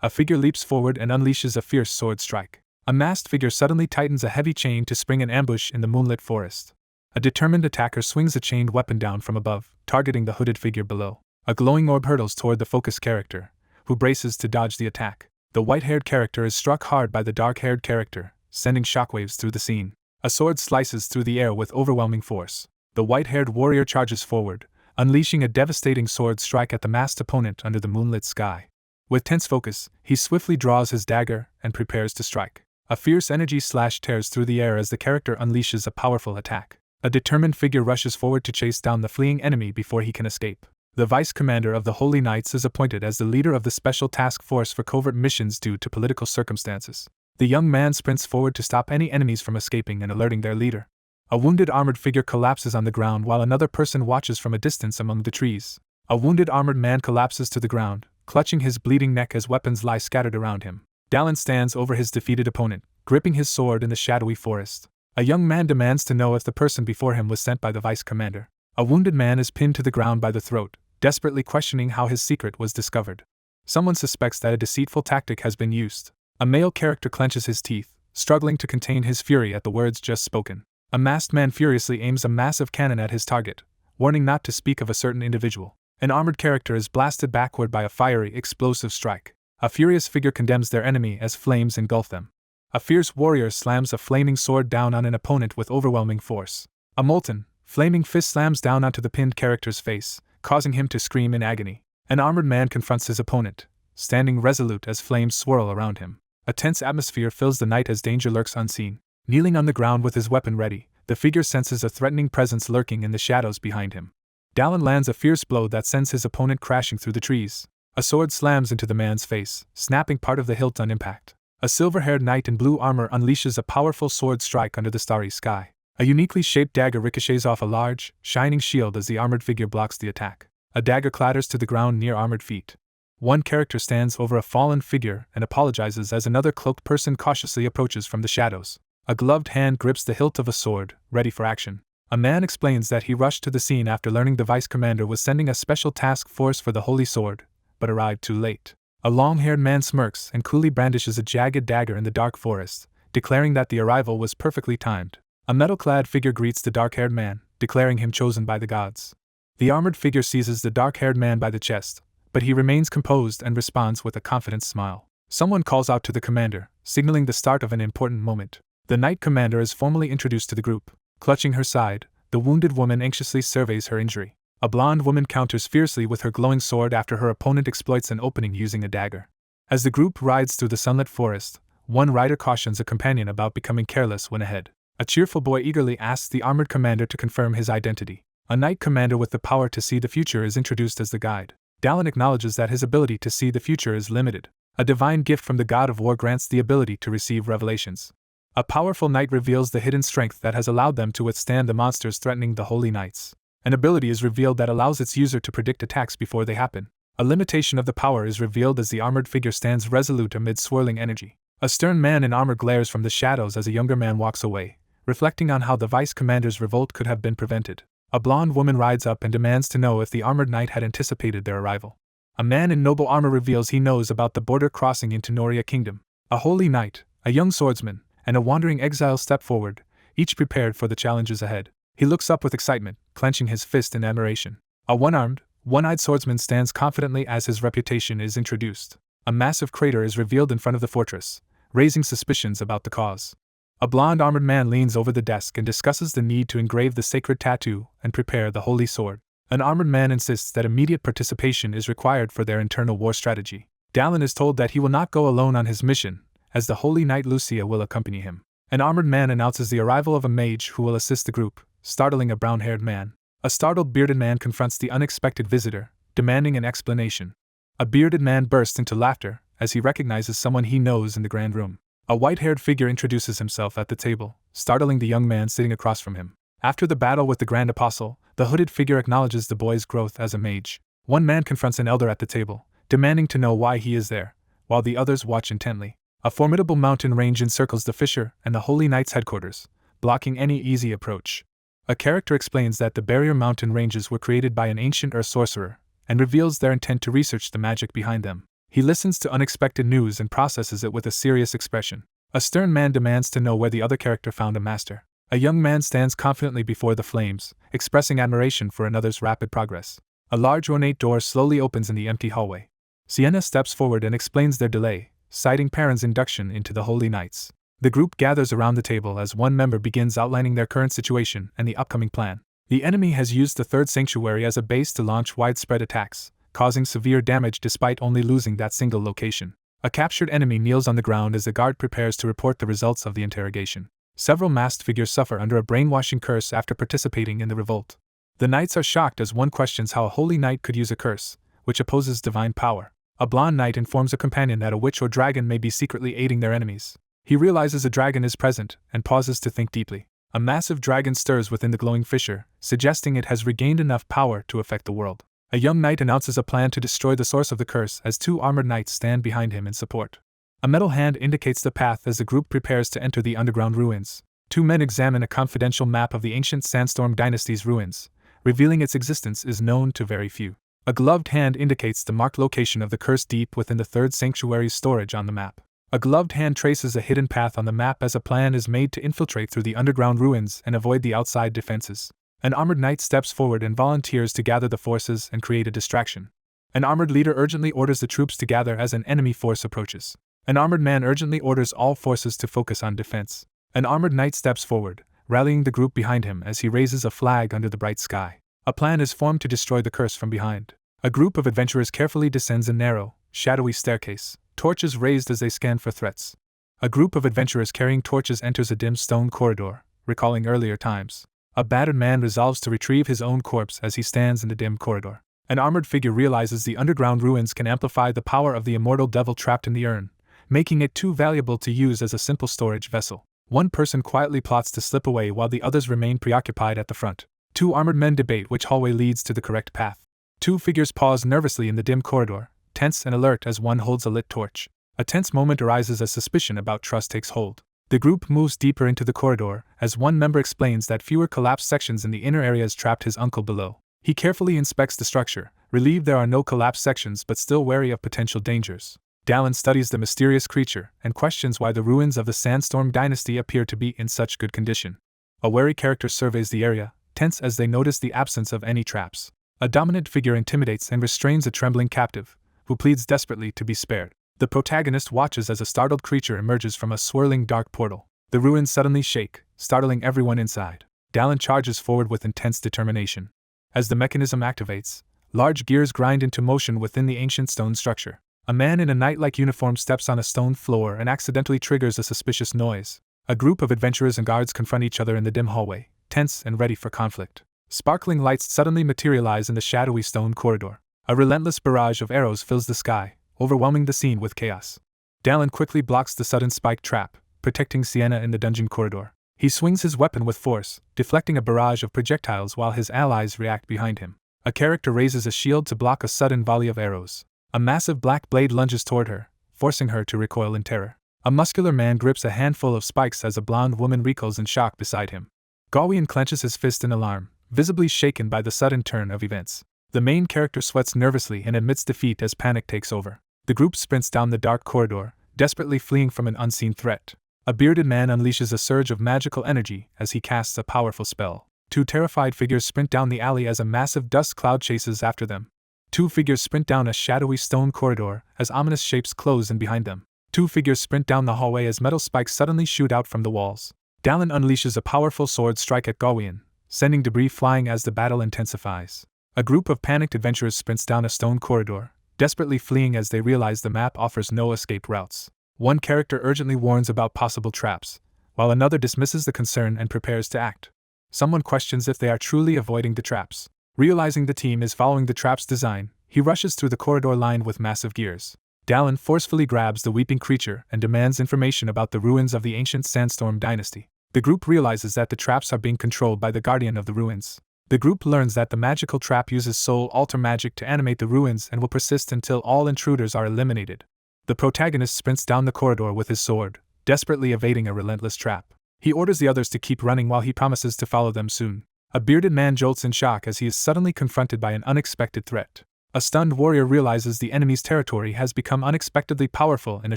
A figure leaps forward and unleashes a fierce sword strike. A masked figure suddenly tightens a heavy chain to spring an ambush in the moonlit forest. A determined attacker swings a chained weapon down from above, targeting the hooded figure below. A glowing orb hurtles toward the focused character, who braces to dodge the attack. The white-haired character is struck hard by the dark-haired character, sending shockwaves through the scene. A sword slices through the air with overwhelming force. The white-haired warrior charges forward, unleashing a devastating sword strike at the masked opponent under the moonlit sky. With tense focus, he swiftly draws his dagger and prepares to strike. A fierce energy slash tears through the air as the character unleashes a powerful attack. A determined figure rushes forward to chase down the fleeing enemy before he can escape. The vice commander of the Holy Knights is appointed as the leader of the special task force for covert missions due to political circumstances. The young man sprints forward to stop any enemies from escaping and alerting their leader. A wounded armored figure collapses on the ground while another person watches from a distance among the trees. A wounded armored man collapses to the ground, clutching his bleeding neck as weapons lie scattered around him. Dallin stands over his defeated opponent, gripping his sword in the shadowy forest. A young man demands to know if the person before him was sent by the vice commander. A wounded man is pinned to the ground by the throat, desperately questioning how his secret was discovered. Someone suspects that a deceitful tactic has been used. A male character clenches his teeth, struggling to contain his fury at the words just spoken. A masked man furiously aims a massive cannon at his target, warning not to speak of a certain individual. An armored character is blasted backward by a fiery, explosive strike. A furious figure condemns their enemy as flames engulf them. A fierce warrior slams a flaming sword down on an opponent with overwhelming force. A molten, flaming fist slams down onto the pinned character's face, causing him to scream in agony. An armored man confronts his opponent, standing resolute as flames swirl around him. A tense atmosphere fills the night as danger lurks unseen. Kneeling on the ground with his weapon ready, the figure senses a threatening presence lurking in the shadows behind him. Dallin lands a fierce blow that sends his opponent crashing through the trees. A sword slams into the man's face, snapping part of the hilt on impact. A silver-haired knight in blue armor unleashes a powerful sword strike under the starry sky. A uniquely shaped dagger ricochets off a large, shining shield as the armored figure blocks the attack. A dagger clatters to the ground near armored feet. One character stands over a fallen figure and apologizes as another cloaked person cautiously approaches from the shadows. A gloved hand grips the hilt of a sword, ready for action. A man explains that he rushed to the scene after learning the vice commander was sending a special task force for the Holy Sword, but arrived too late. A long-haired man smirks and coolly brandishes a jagged dagger in the dark forest, declaring that the arrival was perfectly timed. A metal-clad figure greets the dark-haired man, declaring him chosen by the gods. The armored figure seizes the dark-haired man by the chest, but he remains composed and responds with a confident smile. Someone calls out to the commander, signaling the start of an important moment. The knight commander is formally introduced to the group. Clutching her side, the wounded woman anxiously surveys her injury. A blonde woman counters fiercely with her glowing sword after her opponent exploits an opening using a dagger. As the group rides through the sunlit forest, one rider cautions a companion about becoming careless when ahead. A cheerful boy eagerly asks the armored commander to confirm his identity. A knight commander with the power to see the future is introduced as the guide. Dallin acknowledges that his ability to see the future is limited. A divine gift from the god of war grants the ability to receive revelations. A powerful knight reveals the hidden strength that has allowed them to withstand the monsters threatening the holy knights. An ability is revealed that allows its user to predict attacks before they happen. A limitation of the power is revealed as the armored figure stands resolute amid swirling energy. A stern man in armor glares from the shadows as a younger man walks away, reflecting on how the vice commander's revolt could have been prevented. A blonde woman rides up and demands to know if the armored knight had anticipated their arrival. A man in noble armor reveals he knows about the border crossing into Noria Kingdom. A holy knight, a young swordsman, and a wandering exile step forward, each prepared for the challenges ahead. He looks up with excitement, clenching his fist in admiration. A one-armed, one-eyed swordsman stands confidently as his reputation is introduced. A massive crater is revealed in front of the fortress, raising suspicions about the cause. A blonde armored man leans over the desk and discusses the need to engrave the sacred tattoo and prepare the holy sword. An armored man insists that immediate participation is required for their internal war strategy. Dallin is told that he will not go alone on his mission, as the holy knight Lucia will accompany him. An armored man announces the arrival of a mage who will assist the group, startling a brown-haired man. A startled bearded man confronts the unexpected visitor, demanding an explanation. A bearded man bursts into laughter as he recognizes someone he knows in the grand room. A white-haired figure introduces himself at the table, startling the young man sitting across from him. After the battle with the Grand Apostle, the hooded figure acknowledges the boy's growth as a mage. One man confronts an elder at the table, demanding to know why he is there, while the others watch intently. A formidable mountain range encircles the fissure and the Holy Knight's headquarters, blocking any easy approach. A character explains that the barrier mountain ranges were created by an ancient earth sorcerer, and reveals their intent to research the magic behind them. He listens to unexpected news and processes it with a serious expression. A stern man demands to know where the other character found a master. A young man stands confidently before the flames, expressing admiration for another's rapid progress. A large ornate door slowly opens in the empty hallway. Sienna steps forward and explains their delay, citing Perrin's induction into the Holy Knights. The group gathers around the table as one member begins outlining their current situation and the upcoming plan. The enemy has used the third sanctuary as a base to launch widespread attacks, causing severe damage despite only losing that single location. A captured enemy kneels on the ground as the guard prepares to report the results of the interrogation. Several masked figures suffer under a brainwashing curse after participating in the revolt. The knights are shocked as one questions how a holy knight could use a curse, which opposes divine power. A blonde knight informs a companion that a witch or dragon may be secretly aiding their enemies. He realizes a dragon is present and pauses to think deeply. A massive dragon stirs within the glowing fissure, suggesting it has regained enough power to affect the world. A young knight announces a plan to destroy the source of the curse as two armored knights stand behind him in support. A metal hand indicates the path as the group prepares to enter the underground ruins. Two men examine a confidential map of the ancient Sandstorm Dynasty's ruins, revealing its existence is known to very few. A gloved hand indicates the marked location of the curse deep within the third sanctuary's storage on the map. A gloved hand traces a hidden path on the map as a plan is made to infiltrate through the underground ruins and avoid the outside defenses. An armored knight steps forward and volunteers to gather the forces and create a distraction. An armored leader urgently orders the troops to gather as an enemy force approaches. An armored man urgently orders all forces to focus on defense. An armored knight steps forward, rallying the group behind him as he raises a flag under the bright sky. A plan is formed to destroy the curse from behind. A group of adventurers carefully descends a narrow, shadowy staircase, torches raised as they scan for threats. A group of adventurers carrying torches enters a dim stone corridor, recalling earlier times. A battered man resolves to retrieve his own corpse as he stands in the dim corridor. An armored figure realizes the underground ruins can amplify the power of the immortal devil trapped in the urn, making it too valuable to use as a simple storage vessel. One person quietly plots to slip away while the others remain preoccupied at the front. Two armored men debate which hallway leads to the correct path. Two figures pause nervously in the dim corridor, tense and alert as one holds a lit torch. A tense moment arises as suspicion about trust takes hold. The group moves deeper into the corridor as one member explains that fewer collapsed sections in the inner areas trapped his uncle below. He carefully inspects the structure, relieved there are no collapsed sections but still wary of potential dangers. Dallin studies the mysterious creature and questions why the ruins of the Sandstorm dynasty appear to be in such good condition. A wary character surveys the area, tense as they notice the absence of any traps. A dominant figure intimidates and restrains a trembling captive, who pleads desperately to be spared. The protagonist watches as a startled creature emerges from a swirling dark portal. The ruins suddenly shake, startling everyone inside. Dallin charges forward with intense determination. As the mechanism activates, large gears grind into motion within the ancient stone structure. A man in a knight-like uniform steps on a stone floor and accidentally triggers a suspicious noise. A group of adventurers and guards confront each other in the dim hallway, tense and ready for conflict. Sparkling lights suddenly materialize in the shadowy stone corridor. A relentless barrage of arrows fills the sky, overwhelming the scene with chaos. Dallin quickly blocks the sudden spike trap, protecting Sienna in the dungeon corridor. He swings his weapon with force, deflecting a barrage of projectiles while his allies react behind him. A character raises a shield to block a sudden volley of arrows. A massive black blade lunges toward her, forcing her to recoil in terror. A muscular man grips a handful of spikes as a blonde woman recoils in shock beside him. Gawain clenches his fist in alarm, visibly shaken by the sudden turn of events. The main character sweats nervously and admits defeat as panic takes over. The group sprints down the dark corridor, desperately fleeing from an unseen threat. A bearded man unleashes a surge of magical energy as he casts a powerful spell. Two terrified figures sprint down the alley as a massive dust cloud chases after them. Two figures sprint down a shadowy stone corridor as ominous shapes close in behind them. Two figures sprint down the hallway as metal spikes suddenly shoot out from the walls. Dallin unleashes a powerful sword strike at Gawain, sending debris flying as the battle intensifies. A group of panicked adventurers sprints down a stone corridor, desperately fleeing as they realize the map offers no escape routes. One character urgently warns about possible traps, while another dismisses the concern and prepares to act. Someone questions if they are truly avoiding the traps. Realizing the team is following the trap's design, he rushes through the corridor lined with massive gears. Dallin forcefully grabs the weeping creature and demands information about the ruins of the ancient Sandstorm dynasty. The group realizes that the traps are being controlled by the guardian of the ruins. The group learns that the magical trap uses soul altar magic to animate the ruins and will persist until all intruders are eliminated. The protagonist sprints down the corridor with his sword, desperately evading a relentless trap. He orders the others to keep running while he promises to follow them soon. A bearded man jolts in shock as he is suddenly confronted by an unexpected threat. A stunned warrior realizes the enemy's territory has become unexpectedly powerful in a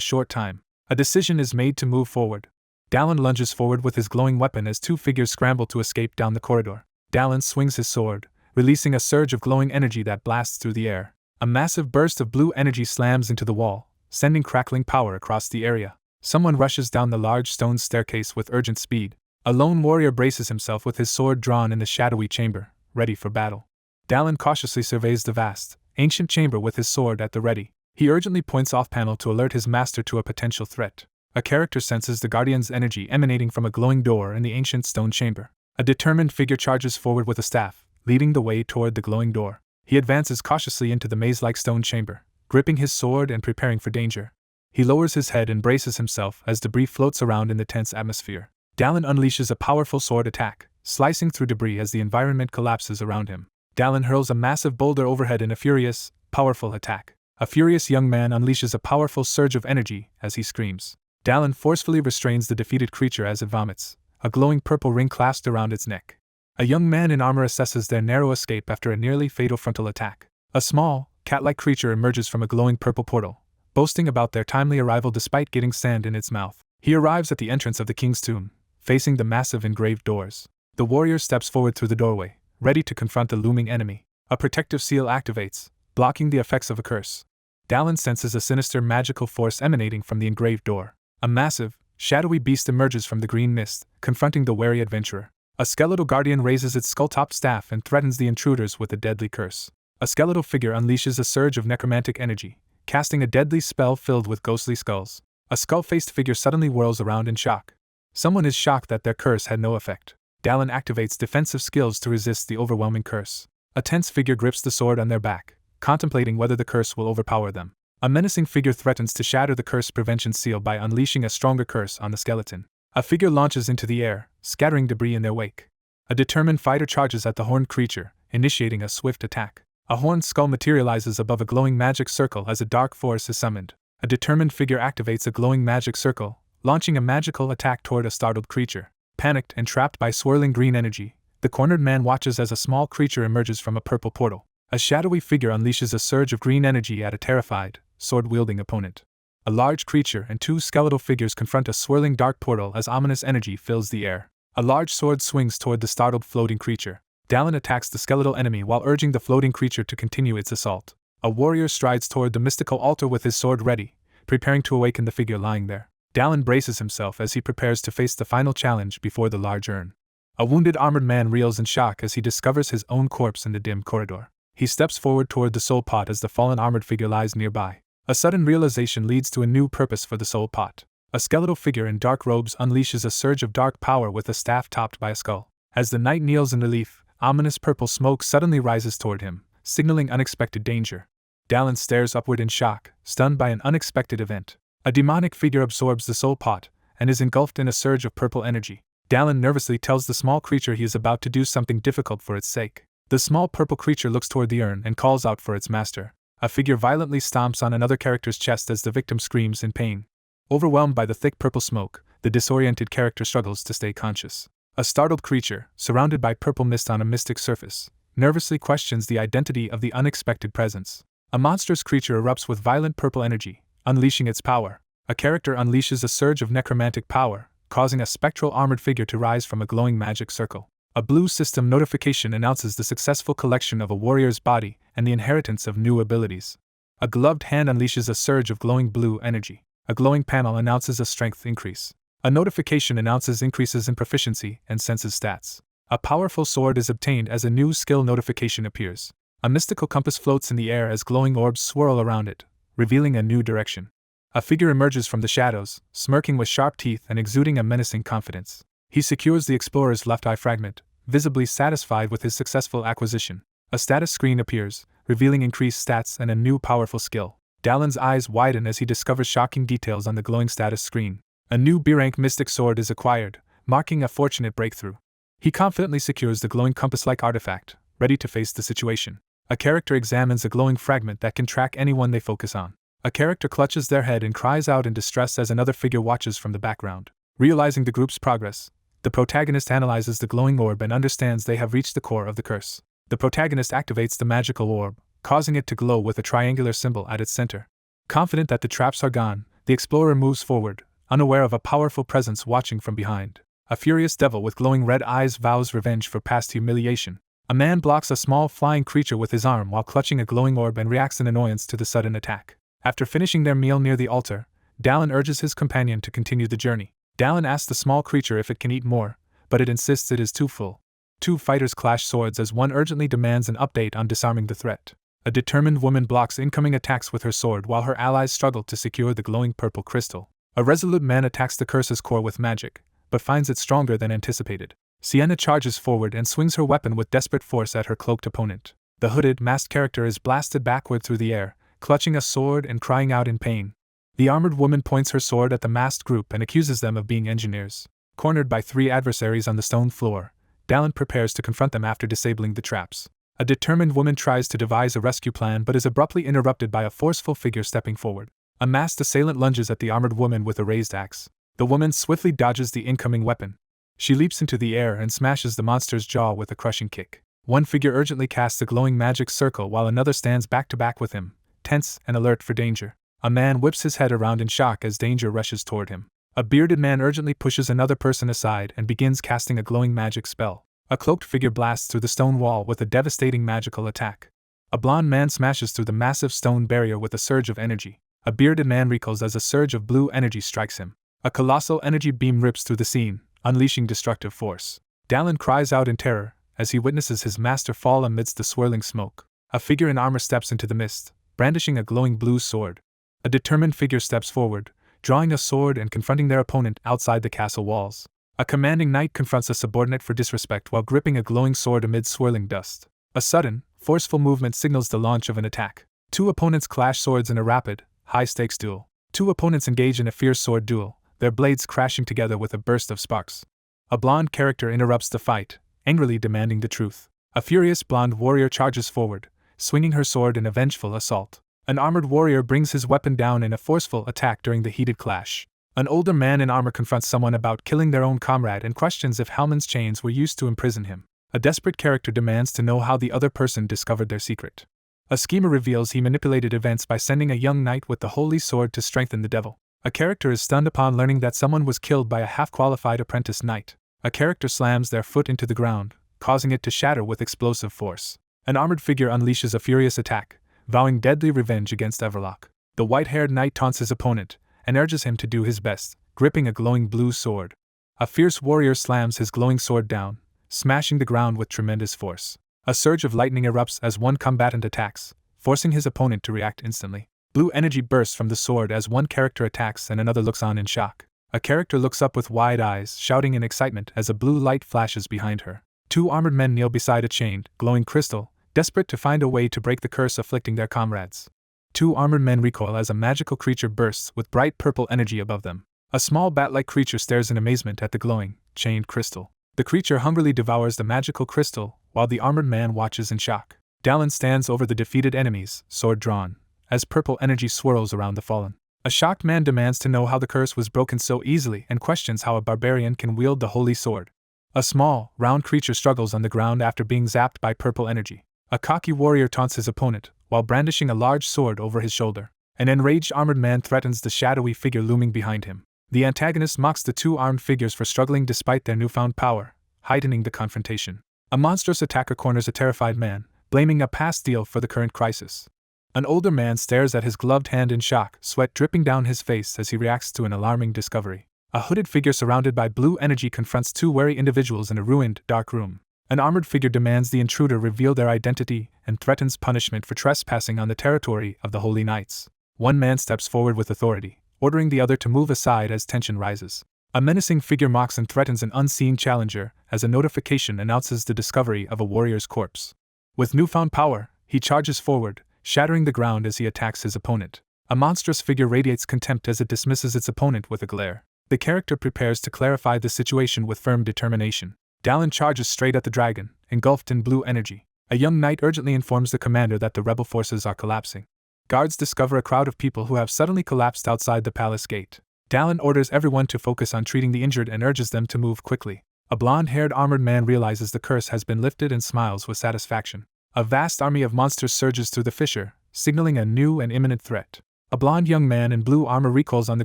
short time. A decision is made to move forward. Dallin lunges forward with his glowing weapon as two figures scramble to escape down the corridor. Dallin swings his sword, releasing a surge of glowing energy that blasts through the air. A massive burst of blue energy slams into the wall, sending crackling power across the area. Someone rushes down the large stone staircase with urgent speed. A lone warrior braces himself with his sword drawn in the shadowy chamber, ready for battle. Dallin cautiously surveys the vast, ancient chamber with his sword at the ready. He urgently points off-panel to alert his master to a potential threat. A character senses the guardian's energy emanating from a glowing door in the ancient stone chamber. A determined figure charges forward with a staff, leading the way toward the glowing door. He advances cautiously into the maze-like stone chamber, gripping his sword and preparing for danger. He lowers his head and braces himself as debris floats around in the tense atmosphere. Dallin unleashes a powerful sword attack, slicing through debris as the environment collapses around him. Dallin hurls a massive boulder overhead in a furious, powerful attack. A furious young man unleashes a powerful surge of energy as he screams. Dallin forcefully restrains the defeated creature as it vomits, a glowing purple ring clasped around its neck. A young man in armor assesses their narrow escape after a nearly fatal frontal attack. A small, cat-like creature emerges from a glowing purple portal, boasting about their timely arrival despite getting sand in its mouth. He arrives at the entrance of the king's tomb, facing the massive engraved doors. The warrior steps forward through the doorway, ready to confront the looming enemy. A protective seal activates, blocking the effects of a curse. Dallin senses a sinister magical force emanating from the engraved door. A massive, shadowy beast emerges from the green mist, confronting the wary adventurer. A skeletal guardian raises its skull-topped staff and threatens the intruders with a deadly curse. A skeletal figure unleashes a surge of necromantic energy, casting a deadly spell filled with ghostly skulls. A skull-faced figure suddenly whirls around in shock. Someone is shocked that their curse had no effect. Dallin activates defensive skills to resist the overwhelming curse. A tense figure grips the sword on their back, contemplating whether the curse will overpower them. A menacing figure threatens to shatter the curse prevention seal by unleashing a stronger curse on the skeleton. A figure launches into the air, scattering debris in their wake. A determined fighter charges at the horned creature, initiating a swift attack. A horned skull materializes above a glowing magic circle as a dark force is summoned. A determined figure activates a glowing magic circle, launching a magical attack toward a startled creature. Panicked and trapped by swirling green energy, the cornered man watches as a small creature emerges from a purple portal. A shadowy figure unleashes a surge of green energy at a terrified, sword-wielding opponent. A large creature and two skeletal figures confront a swirling dark portal as ominous energy fills the air. A large sword swings toward the startled floating creature. Dallin attacks the skeletal enemy while urging the floating creature to continue its assault. A warrior strides toward the mystical altar with his sword ready, preparing to awaken the figure lying there. Dallin braces himself as he prepares to face the final challenge before the large urn. A wounded armored man reels in shock as he discovers his own corpse in the dim corridor. He steps forward toward the soul pot as the fallen armored figure lies nearby. A sudden realization leads to a new purpose for the soul pot. A skeletal figure in dark robes unleashes a surge of dark power with a staff topped by a skull. As the knight kneels in relief, ominous purple smoke suddenly rises toward him, signaling unexpected danger. Dallin stares upward in shock, stunned by an unexpected event. A demonic figure absorbs the soul pot and is engulfed in a surge of purple energy. Dallin nervously tells the small creature he is about to do something difficult for its sake. The small purple creature looks toward the urn and calls out for its master. A figure violently stomps on another character's chest as the victim screams in pain. Overwhelmed by the thick purple smoke, the disoriented character struggles to stay conscious. A startled creature, surrounded by purple mist on a mystic surface, nervously questions the identity of the unexpected presence. A monstrous creature erupts with violent purple energy, unleashing its power. A character unleashes a surge of necromantic power, causing a spectral armored figure to rise from a glowing magic circle. A blue system notification announces the successful collection of a warrior's body and the inheritance of new abilities. A gloved hand unleashes a surge of glowing blue energy. A glowing panel announces a strength increase. A notification announces increases in proficiency and senses stats. A powerful sword is obtained as a new skill notification appears. A mystical compass floats in the air as glowing orbs swirl around it, revealing a new direction. A figure emerges from the shadows, smirking with sharp teeth and exuding a menacing confidence. He secures the explorer's left eye fragment, visibly satisfied with his successful acquisition. A status screen appears, revealing increased stats and a new powerful skill. Dallin's eyes widen as he discovers shocking details on the glowing status screen. A new B-rank mystic sword is acquired, marking a fortunate breakthrough. He confidently secures the glowing compass-like artifact, ready to face the situation. A character examines a glowing fragment that can track anyone they focus on. A character clutches their head and cries out in distress as another figure watches from the background. Realizing the group's progress, the protagonist analyzes the glowing orb and understands they have reached the core of the curse. The protagonist activates the magical orb, causing it to glow with a triangular symbol at its center. Confident that the traps are gone, the explorer moves forward, unaware of a powerful presence watching from behind. A furious devil with glowing red eyes vows revenge for past humiliation. A man blocks a small flying creature with his arm while clutching a glowing orb and reacts in annoyance to the sudden attack. After finishing their meal near the altar, Dallin urges his companion to continue the journey. Dallin asks the small creature if it can eat more, but it insists it is too full. Two fighters clash swords as one urgently demands an update on disarming the threat. A determined woman blocks incoming attacks with her sword while her allies struggle to secure the glowing purple crystal. A resolute man attacks the curse's core with magic, but finds it stronger than anticipated. Sienna charges forward and swings her weapon with desperate force at her cloaked opponent. The hooded, masked character is blasted backward through the air, clutching a sword and crying out in pain. The armored woman points her sword at the masked group and accuses them of being engineers. Cornered by three adversaries on the stone floor, Dallin prepares to confront them after disabling the traps. A determined woman tries to devise a rescue plan but is abruptly interrupted by a forceful figure stepping forward. A masked assailant lunges at the armored woman with a raised axe. The woman swiftly dodges the incoming weapon. She leaps into the air and smashes the monster's jaw with a crushing kick. One figure urgently casts a glowing magic circle while another stands back to back with him, tense and alert for danger. A man whips his head around in shock as danger rushes toward him. A bearded man urgently pushes another person aside and begins casting a glowing magic spell. A cloaked figure blasts through the stone wall with a devastating magical attack. A blond man smashes through the massive stone barrier with a surge of energy. A bearded man recoils as a surge of blue energy strikes him. A colossal energy beam rips through the scene, unleashing destructive force. Dallin cries out in terror as he witnesses his master fall amidst the swirling smoke. A figure in armor steps into the mist, brandishing a glowing blue sword. A determined figure steps forward, drawing a sword and confronting their opponent outside the castle walls. A commanding knight confronts a subordinate for disrespect while gripping a glowing sword amid swirling dust. A sudden, forceful movement signals the launch of an attack. Two opponents clash swords in a rapid, high-stakes duel. Two opponents engage in a fierce sword duel, their blades crashing together with a burst of sparks. A blonde character interrupts the fight, angrily demanding the truth. A furious blonde warrior charges forward, swinging her sword in a vengeful assault. An armored warrior brings his weapon down in a forceful attack during the heated clash. An older man in armor confronts someone about killing their own comrade and questions if Hellman's chains were used to imprison him. A desperate character demands to know how the other person discovered their secret. A schemer reveals he manipulated events by sending a young knight with the holy sword to strengthen the devil. A character is stunned upon learning that someone was killed by a half-qualified apprentice knight. A character slams their foot into the ground, causing it to shatter with explosive force. An armored figure unleashes a furious attack, vowing deadly revenge against Everlock. The white-haired knight taunts his opponent and urges him to do his best, gripping a glowing blue sword. A fierce warrior slams his glowing sword down, smashing the ground with tremendous force. A surge of lightning erupts as one combatant attacks, forcing his opponent to react instantly. Blue energy bursts from the sword as one character attacks and another looks on in shock. A character looks up with wide eyes, shouting in excitement as a blue light flashes behind her. Two armored men kneel beside a chained, glowing crystal, desperate to find a way to break the curse afflicting their comrades. Two armored men recoil as a magical creature bursts with bright purple energy above them. A small bat-like creature stares in amazement at the glowing, chained crystal. The creature hungrily devours the magical crystal, while the armored man watches in shock. Dallin stands over the defeated enemies, sword drawn, as purple energy swirls around the fallen. A shocked man demands to know how the curse was broken so easily and questions how a barbarian can wield the holy sword. A small, round creature struggles on the ground after being zapped by purple energy. A cocky warrior taunts his opponent, while brandishing a large sword over his shoulder. An enraged armored man threatens the shadowy figure looming behind him. The antagonist mocks the two armed figures for struggling despite their newfound power, heightening the confrontation. A monstrous attacker corners a terrified man, blaming a past deal for the current crisis. An older man stares at his gloved hand in shock, sweat dripping down his face as he reacts to an alarming discovery. A hooded figure surrounded by blue energy confronts two wary individuals in a ruined, dark room. An armored figure demands the intruder reveal their identity and threatens punishment for trespassing on the territory of the Holy Knights. One man steps forward with authority, ordering the other to move aside as tension rises. A menacing figure mocks and threatens an unseen challenger as a notification announces the discovery of a warrior's corpse. With newfound power, he charges forward, shattering the ground as he attacks his opponent. A monstrous figure radiates contempt as it dismisses its opponent with a glare. The character prepares to clarify the situation with firm determination. Dallin charges straight at the dragon, engulfed in blue energy. A young knight urgently informs the commander that the rebel forces are collapsing. Guards discover a crowd of people who have suddenly collapsed outside the palace gate. Dallin orders everyone to focus on treating the injured and urges them to move quickly. A blonde-haired armored man realizes the curse has been lifted and smiles with satisfaction. A vast army of monsters surges through the fissure, signaling a new and imminent threat. A blonde young man in blue armor recoils on the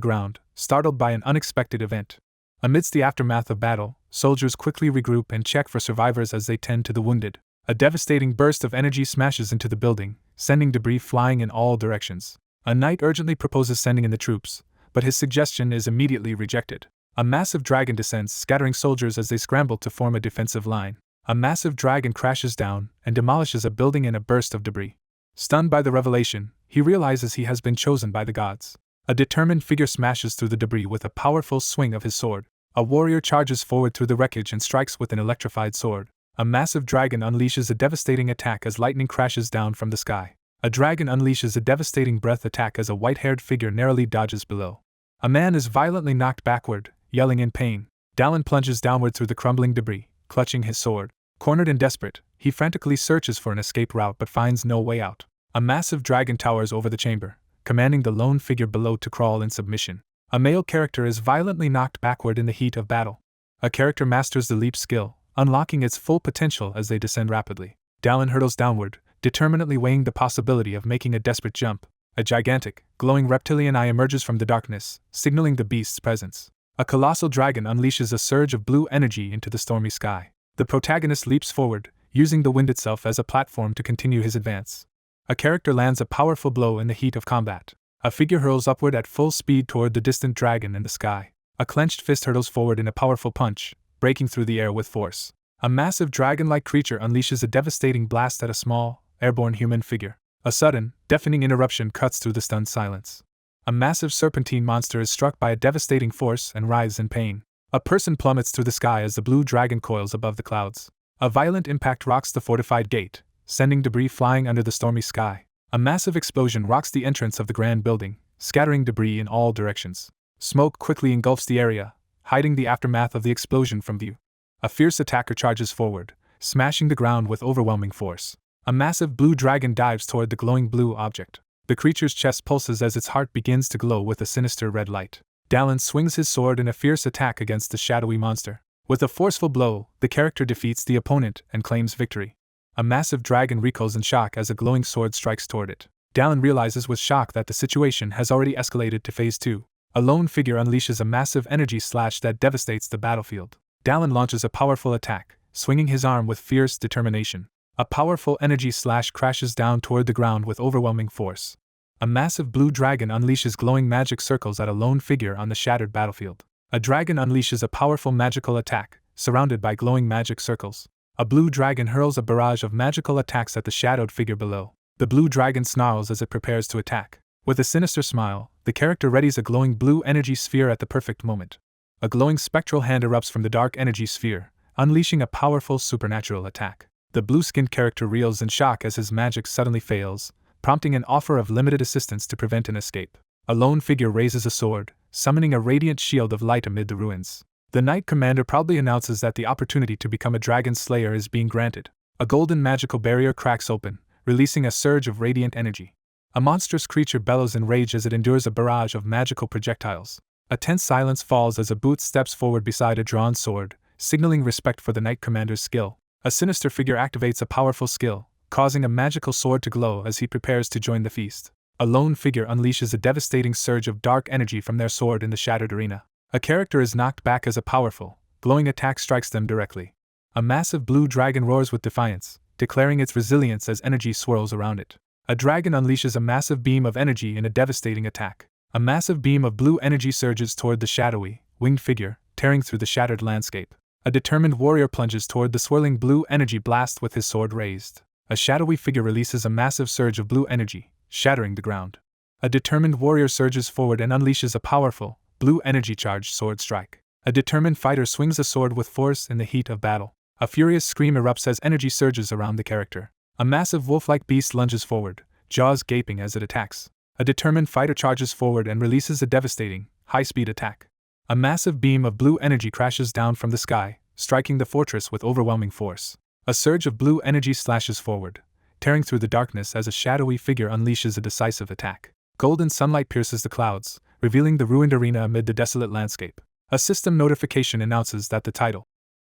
ground, startled by an unexpected event. Amidst the aftermath of battle, soldiers quickly regroup and check for survivors as they tend to the wounded. A devastating burst of energy smashes into the building, sending debris flying in all directions. A knight urgently proposes sending in the troops, but his suggestion is immediately rejected. A massive dragon descends, scattering soldiers as they scramble to form a defensive line. A massive dragon crashes down and demolishes a building in a burst of debris. Stunned by the revelation, he realizes he has been chosen by the gods. A determined figure smashes through the debris with a powerful swing of his sword. A warrior charges forward through the wreckage and strikes with an electrified sword. A massive dragon unleashes a devastating attack as lightning crashes down from the sky. A dragon unleashes a devastating breath attack as a white-haired figure narrowly dodges below. A man is violently knocked backward, yelling in pain. Dallin plunges downward through the crumbling debris, clutching his sword. Cornered and desperate, he frantically searches for an escape route but finds no way out. A massive dragon towers over the chamber, commanding the lone figure below to crawl in submission. A male character is violently knocked backward in the heat of battle. A character masters the leap skill, unlocking its full potential as they descend rapidly. Dallin hurtles downward, determinedly weighing the possibility of making a desperate jump. A gigantic, glowing reptilian eye emerges from the darkness, signaling the beast's presence. A colossal dragon unleashes a surge of blue energy into the stormy sky. The protagonist leaps forward, using the wind itself as a platform to continue his advance. A character lands a powerful blow in the heat of combat. A figure hurls upward at full speed toward the distant dragon in the sky. A clenched fist hurtles forward in a powerful punch, breaking through the air with force. A massive dragon-like creature unleashes a devastating blast at a small, airborne human figure. A sudden, deafening interruption cuts through the stunned silence. A massive serpentine monster is struck by a devastating force and writhes in pain. A person plummets through the sky as the blue dragon coils above the clouds. A violent impact rocks the fortified gate, sending debris flying under the stormy sky. A massive explosion rocks the entrance of the grand building, scattering debris in all directions. Smoke quickly engulfs the area, hiding the aftermath of the explosion from view. A fierce attacker charges forward, smashing the ground with overwhelming force. A massive blue dragon dives toward the glowing blue object. The creature's chest pulses as its heart begins to glow with a sinister red light. Dallin swings his sword in a fierce attack against the shadowy monster. With a forceful blow, the character defeats the opponent and claims victory. A massive dragon recoils in shock as a glowing sword strikes toward it. Dallin realizes with shock that the situation has already escalated to Phase 2. A lone figure unleashes a massive energy slash that devastates the battlefield. Dallin launches a powerful attack, swinging his arm with fierce determination. A powerful energy slash crashes down toward the ground with overwhelming force. A massive blue dragon unleashes glowing magic circles at a lone figure on the shattered battlefield. A dragon unleashes a powerful magical attack, surrounded by glowing magic circles. A blue dragon hurls a barrage of magical attacks at the shadowed figure below. The blue dragon snarls as it prepares to attack. With a sinister smile, the character readies a glowing blue energy sphere at the perfect moment. A glowing spectral hand erupts from the dark energy sphere, unleashing a powerful supernatural attack. The blue-skinned character reels in shock as his magic suddenly fails, prompting an offer of limited assistance to prevent an escape. A lone figure raises a sword, summoning a radiant shield of light amid the ruins. The Knight Commander proudly announces that the opportunity to become a dragon slayer is being granted. A golden magical barrier cracks open, releasing a surge of radiant energy. A monstrous creature bellows in rage as it endures a barrage of magical projectiles. A tense silence falls as a boot steps forward beside a drawn sword, signaling respect for the Knight Commander's skill. A sinister figure activates a powerful skill, causing a magical sword to glow as he prepares to join the feast. A lone figure unleashes a devastating surge of dark energy from their sword in the shattered arena. A character is knocked back as a powerful, glowing attack strikes them directly. A massive blue dragon roars with defiance, declaring its resilience as energy swirls around it. A dragon unleashes a massive beam of energy in a devastating attack. A massive beam of blue energy surges toward the shadowy, winged figure, tearing through the shattered landscape. A determined warrior plunges toward the swirling blue energy blast with his sword raised. A shadowy figure releases a massive surge of blue energy, shattering the ground. A determined warrior surges forward and unleashes a powerful, blue energy-charged sword strike. A determined fighter swings a sword with force in the heat of battle. A furious scream erupts as energy surges around the character. A massive wolf-like beast lunges forward, jaws gaping as it attacks. A determined fighter charges forward and releases a devastating, high-speed attack. A massive beam of blue energy crashes down from the sky, striking the fortress with overwhelming force. A surge of blue energy slashes forward, tearing through the darkness as a shadowy figure unleashes a decisive attack. Golden sunlight pierces the clouds, revealing the ruined arena amid the desolate landscape. A system notification announces that the title,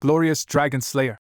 Glorious Dragon Slayer,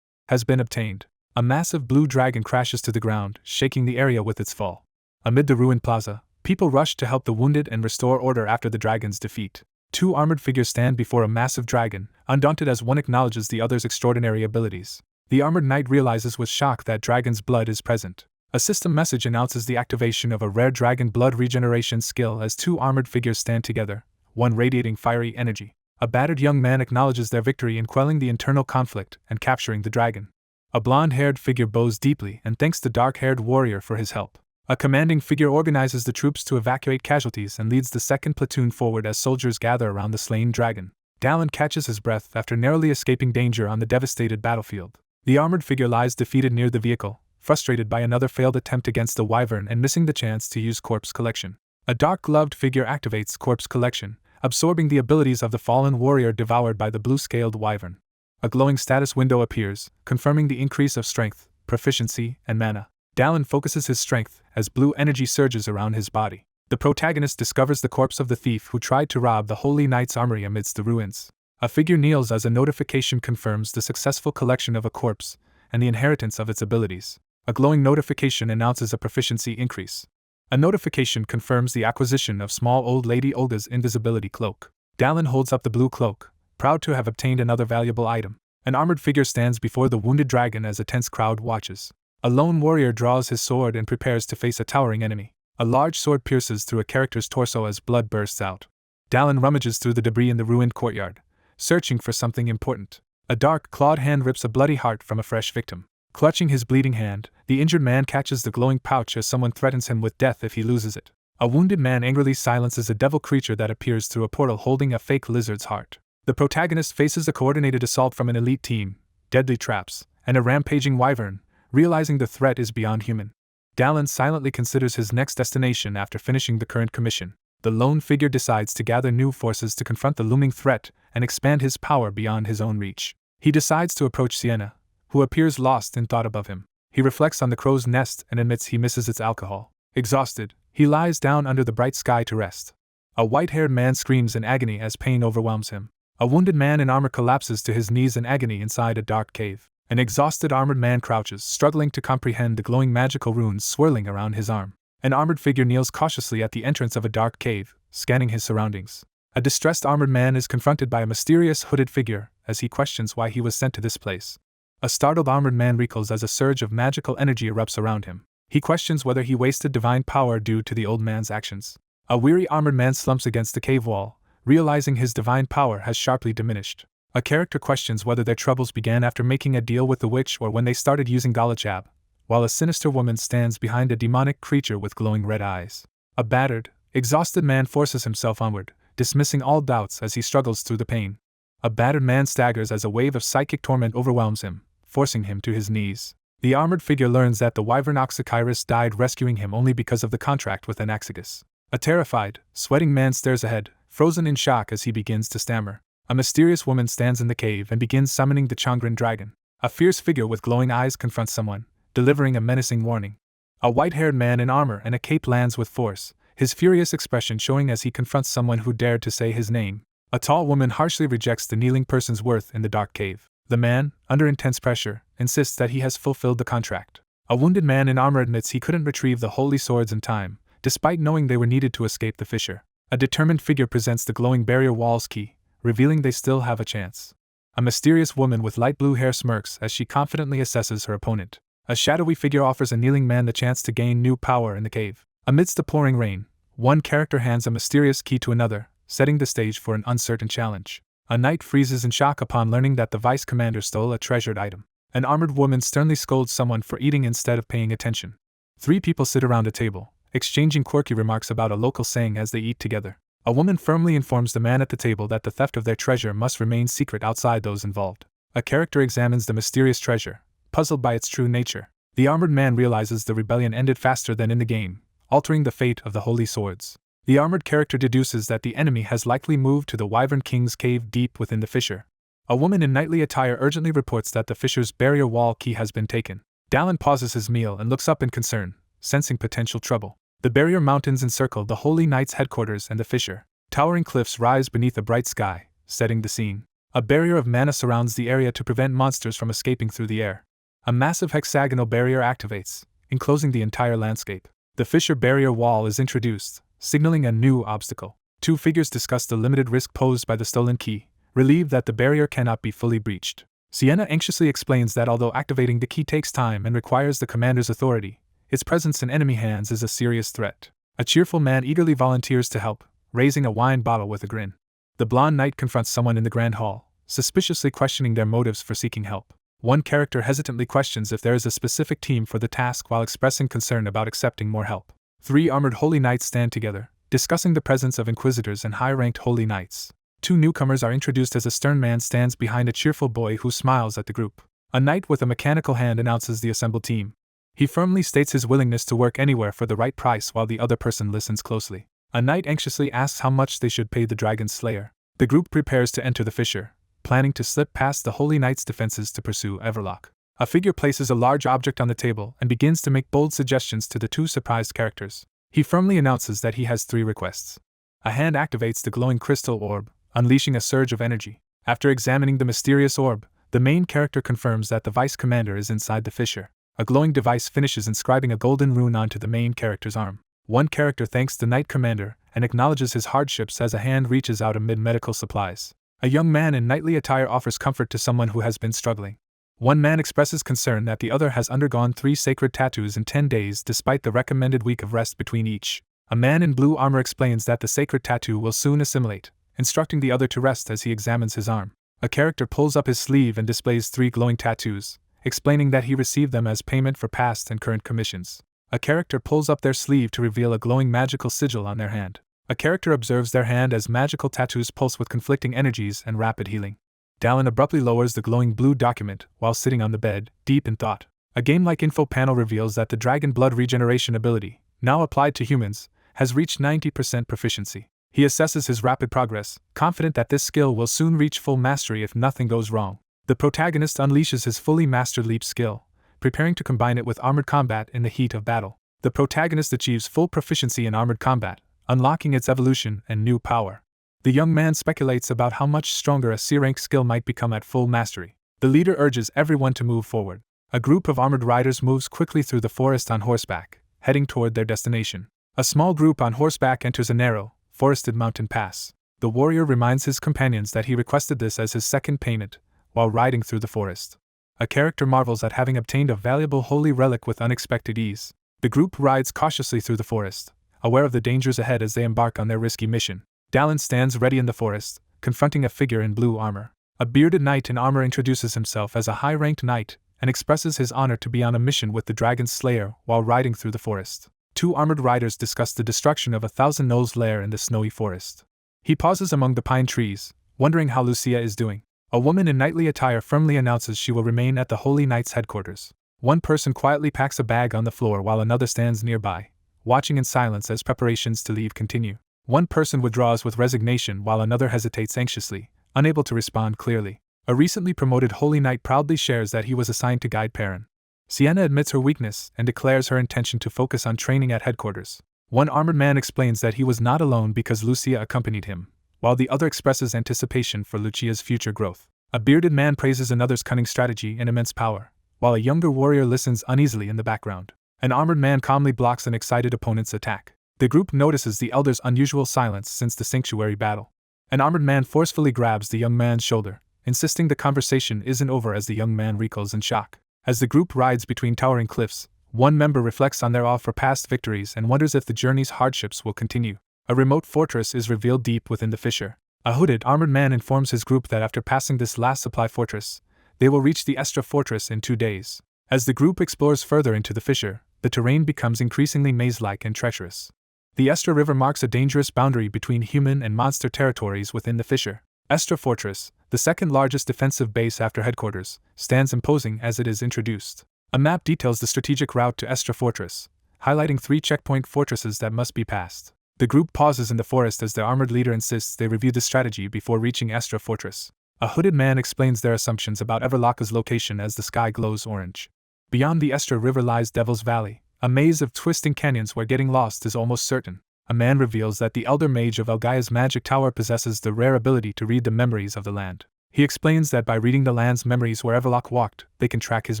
has been obtained. A massive blue dragon crashes to the ground, shaking the area with its fall. Amid the ruined plaza, people rush to help the wounded and restore order after the dragon's defeat. Two armored figures stand before a massive dragon, undaunted as one acknowledges the other's extraordinary abilities. The armored knight realizes with shock that dragon's blood is present. A system message announces the activation of a rare dragon blood regeneration skill as two armored figures stand together, one radiating fiery energy. A battered young man acknowledges their victory in quelling the internal conflict and capturing the dragon. A blonde-haired figure bows deeply and thanks the dark-haired warrior for his help. A commanding figure organizes the troops to evacuate casualties and leads the second platoon forward as soldiers gather around the slain dragon. Dallin catches his breath after narrowly escaping danger on the devastated battlefield. The armored figure lies defeated near the vehicle, frustrated by another failed attempt against the wyvern and missing the chance to use corpse collection. A dark-gloved figure activates corpse collection, absorbing the abilities of the fallen warrior devoured by the blue-scaled wyvern. A glowing status window appears, confirming the increase of strength, proficiency, and mana. Dallin focuses his strength as blue energy surges around his body. The protagonist discovers the corpse of the thief who tried to rob the Holy Knight's armory amidst the ruins. A figure kneels as a notification confirms the successful collection of a corpse and the inheritance of its abilities. A glowing notification announces a proficiency increase. A notification confirms the acquisition of small old lady Olga's invisibility cloak. Dallin holds up the blue cloak, proud to have obtained another valuable item. An armored figure stands before the wounded dragon as a tense crowd watches. A lone warrior draws his sword and prepares to face a towering enemy. A large sword pierces through a character's torso as blood bursts out. Dallin rummages through the debris in the ruined courtyard, searching for something important. A dark, clawed hand rips a bloody heart from a fresh victim. Clutching his bleeding hand, the injured man catches the glowing pouch as someone threatens him with death if he loses it. A wounded man angrily silences a devil creature that appears through a portal holding a fake lizard's heart. The protagonist faces a coordinated assault from an elite team, deadly traps, and a rampaging wyvern, realizing the threat is beyond human. Dallin silently considers his next destination after finishing the current commission. the lone figure decides to gather new forces to confront the looming threat and expand his power beyond his own reach. He decides to approach Sienna, who appears lost in thought above him. He reflects on the crow's nest and admits he misses its alcohol. Exhausted, he lies down under the bright sky to rest. A white-haired man screams in agony as pain overwhelms him. A wounded man in armor collapses to his knees in agony inside a dark cave. An exhausted armored man crouches, struggling to comprehend the glowing magical runes swirling around his arm. An armored figure kneels cautiously at the entrance of a dark cave, scanning his surroundings. A distressed armored man is confronted by a mysterious hooded figure as he questions why he was sent to this place. A startled armored man recoils as a surge of magical energy erupts around him. He questions whether he wasted divine power due to the old man's actions. A weary armored man slumps against the cave wall, realizing his divine power has sharply diminished. A character questions whether their troubles began after making a deal with the witch or when they started using Galachab, while a sinister woman stands behind a demonic creature with glowing red eyes. A battered, exhausted man forces himself onward, dismissing all doubts as he struggles through the pain. A battered man staggers as a wave of psychic torment overwhelms him, forcing him to his knees. The armored figure learns that the wyvern Oxychirus died rescuing him only because of the contract with Anaxagus. A terrified, sweating man stares ahead, frozen in shock as he begins to stammer. A mysterious woman stands in the cave and begins summoning the Changren dragon. A fierce figure with glowing eyes confronts someone, delivering a menacing warning. A white-haired man in armor and a cape lands with force, his furious expression showing as he confronts someone who dared to say his name. A tall woman harshly rejects the kneeling person's worth in the dark cave. The man, under intense pressure, insists that he has fulfilled the contract. A wounded man in armor admits he couldn't retrieve the holy swords in time, despite knowing they were needed to escape the fissure. A determined figure presents the glowing barrier wall's key, revealing they still have a chance. A mysterious woman with light blue hair smirks as she confidently assesses her opponent. A shadowy figure offers a kneeling man the chance to gain new power in the cave. Amidst the pouring rain, one character hands a mysterious key to another, setting the stage for an uncertain challenge. A knight freezes in shock upon learning that the vice commander stole a treasured item. An armored woman sternly scolds someone for eating instead of paying attention. 3 people sit around a table, exchanging quirky remarks about a local saying as they eat together. A woman firmly informs the man at the table that the theft of their treasure must remain secret outside those involved. A character examines the mysterious treasure, puzzled by its true nature. The armored man realizes the rebellion ended faster than in the game, altering the fate of the holy swords. The armored character deduces that the enemy has likely moved to the Wyvern King's cave deep within the fissure. A woman in knightly attire urgently reports that the fissure's barrier wall key has been taken. Dallin pauses his meal and looks up in concern, sensing potential trouble. The barrier mountains encircle the Holy Knight's headquarters and the fissure. Towering cliffs rise beneath a bright sky, setting the scene. A barrier of mana surrounds the area to prevent monsters from escaping through the air. A massive hexagonal barrier activates, enclosing the entire landscape. The fissure barrier wall is introduced, signaling a new obstacle. 2 figures discuss the limited risk posed by the stolen key, relieved that the barrier cannot be fully breached. Sienna anxiously explains that although activating the key takes time and requires the commander's authority, its presence in enemy hands is a serious threat. A cheerful man eagerly volunteers to help, raising a wine bottle with a grin. The blonde knight confronts someone in the grand hall, suspiciously questioning their motives for seeking help. One character hesitantly questions if there is a specific team for the task while expressing concern about accepting more help. 3 armored holy knights stand together, discussing the presence of inquisitors and high-ranked holy knights. 2 newcomers are introduced as a stern man stands behind a cheerful boy who smiles at the group. A knight with a mechanical hand announces the assembled team. He firmly states his willingness to work anywhere for the right price while the other person listens closely. A knight anxiously asks how much they should pay the dragon slayer. The group prepares to enter the fissure, planning to slip past the holy knight's defenses to pursue Everlock. A figure places a large object on the table and begins to make bold suggestions to the 2 surprised characters. He firmly announces that he has 3 requests. A hand activates the glowing crystal orb, unleashing a surge of energy. After examining the mysterious orb, the main character confirms that the vice commander is inside the fissure. A glowing device finishes inscribing a golden rune onto the main character's arm. One character thanks the knight commander and acknowledges his hardships as a hand reaches out amid medical supplies. A young man in knightly attire offers comfort to someone who has been struggling. One man expresses concern that the other has undergone 3 sacred tattoos in 10 days despite the recommended week of rest between each. A man in blue armor explains that the sacred tattoo will soon assimilate, instructing the other to rest as he examines his arm. A character pulls up his sleeve and displays 3 glowing tattoos, explaining that he received them as payment for past and current commissions. A character pulls up their sleeve to reveal a glowing magical sigil on their hand. A character observes their hand as magical tattoos pulse with conflicting energies and rapid healing. Dallin abruptly lowers the glowing blue document while sitting on the bed, deep in thought. A game-like info panel reveals that the Dragon Blood regeneration ability, now applied to humans, has reached 90% proficiency. He assesses his rapid progress, confident that this skill will soon reach full mastery if nothing goes wrong. The protagonist unleashes his fully mastered leap skill, preparing to combine it with armored combat in the heat of battle. The protagonist achieves full proficiency in armored combat, unlocking its evolution and new power. The young man speculates about how much stronger a C-rank skill might become at full mastery. The leader urges everyone to move forward. A group of armored riders moves quickly through the forest on horseback, heading toward their destination. A small group on horseback enters a narrow, forested mountain pass. The warrior reminds his companions that he requested this as his second payment, while riding through the forest. A character marvels at having obtained a valuable holy relic with unexpected ease. The group rides cautiously through the forest, aware of the dangers ahead as they embark on their risky mission. Dallin stands ready in the forest, confronting a figure in blue armor. A bearded knight in armor introduces himself as a high-ranked knight and expresses his honor to be on a mission with the Dragon Slayer while riding through the forest. Two armored riders discuss the destruction of a Thousand Knolls lair in the snowy forest. He pauses among the pine trees, wondering how Lucia is doing. A woman in knightly attire firmly announces she will remain at the Holy Knight's headquarters. One person quietly packs a bag on the floor while another stands nearby, watching in silence as preparations to leave continue. One person withdraws with resignation while another hesitates anxiously, unable to respond clearly. A recently promoted Holy Knight proudly shares that he was assigned to guide Perrin. Sienna admits her weakness and declares her intention to focus on training at headquarters. One armored man explains that he was not alone because Lucia accompanied him, while the other expresses anticipation for Lucia's future growth. A bearded man praises another's cunning strategy and immense power, while a younger warrior listens uneasily in the background. An armored man calmly blocks an excited opponent's attack. The group notices the elder's unusual silence since the sanctuary battle. An armored man forcefully grabs the young man's shoulder, insisting the conversation isn't over as the young man recoils in shock. As the group rides between towering cliffs, one member reflects on their awe for past victories and wonders if the journey's hardships will continue. A remote fortress is revealed deep within the fissure. A hooded, armored man informs his group that after passing this last supply fortress, they will reach the Estra fortress in 2 days. As the group explores further into the fissure, the terrain becomes increasingly maze-like and treacherous. The Estra River marks a dangerous boundary between human and monster territories within the fissure. Estra Fortress, the second largest defensive base after headquarters, stands imposing as it is introduced. A map details the strategic route to Estra Fortress, highlighting 3 checkpoint fortresses that must be passed. The group pauses in the forest as their armored leader insists they review the strategy before reaching Estra Fortress. A hooded man explains their assumptions about Everlocka's location as the sky glows orange. Beyond the Estra River lies Devil's Valley, a maze of twisting canyons where getting lost is almost certain. A man reveals that the elder mage of Elgaia's magic tower possesses the rare ability to read the memories of the land. He explains that by reading the land's memories where Everlock walked, they can track his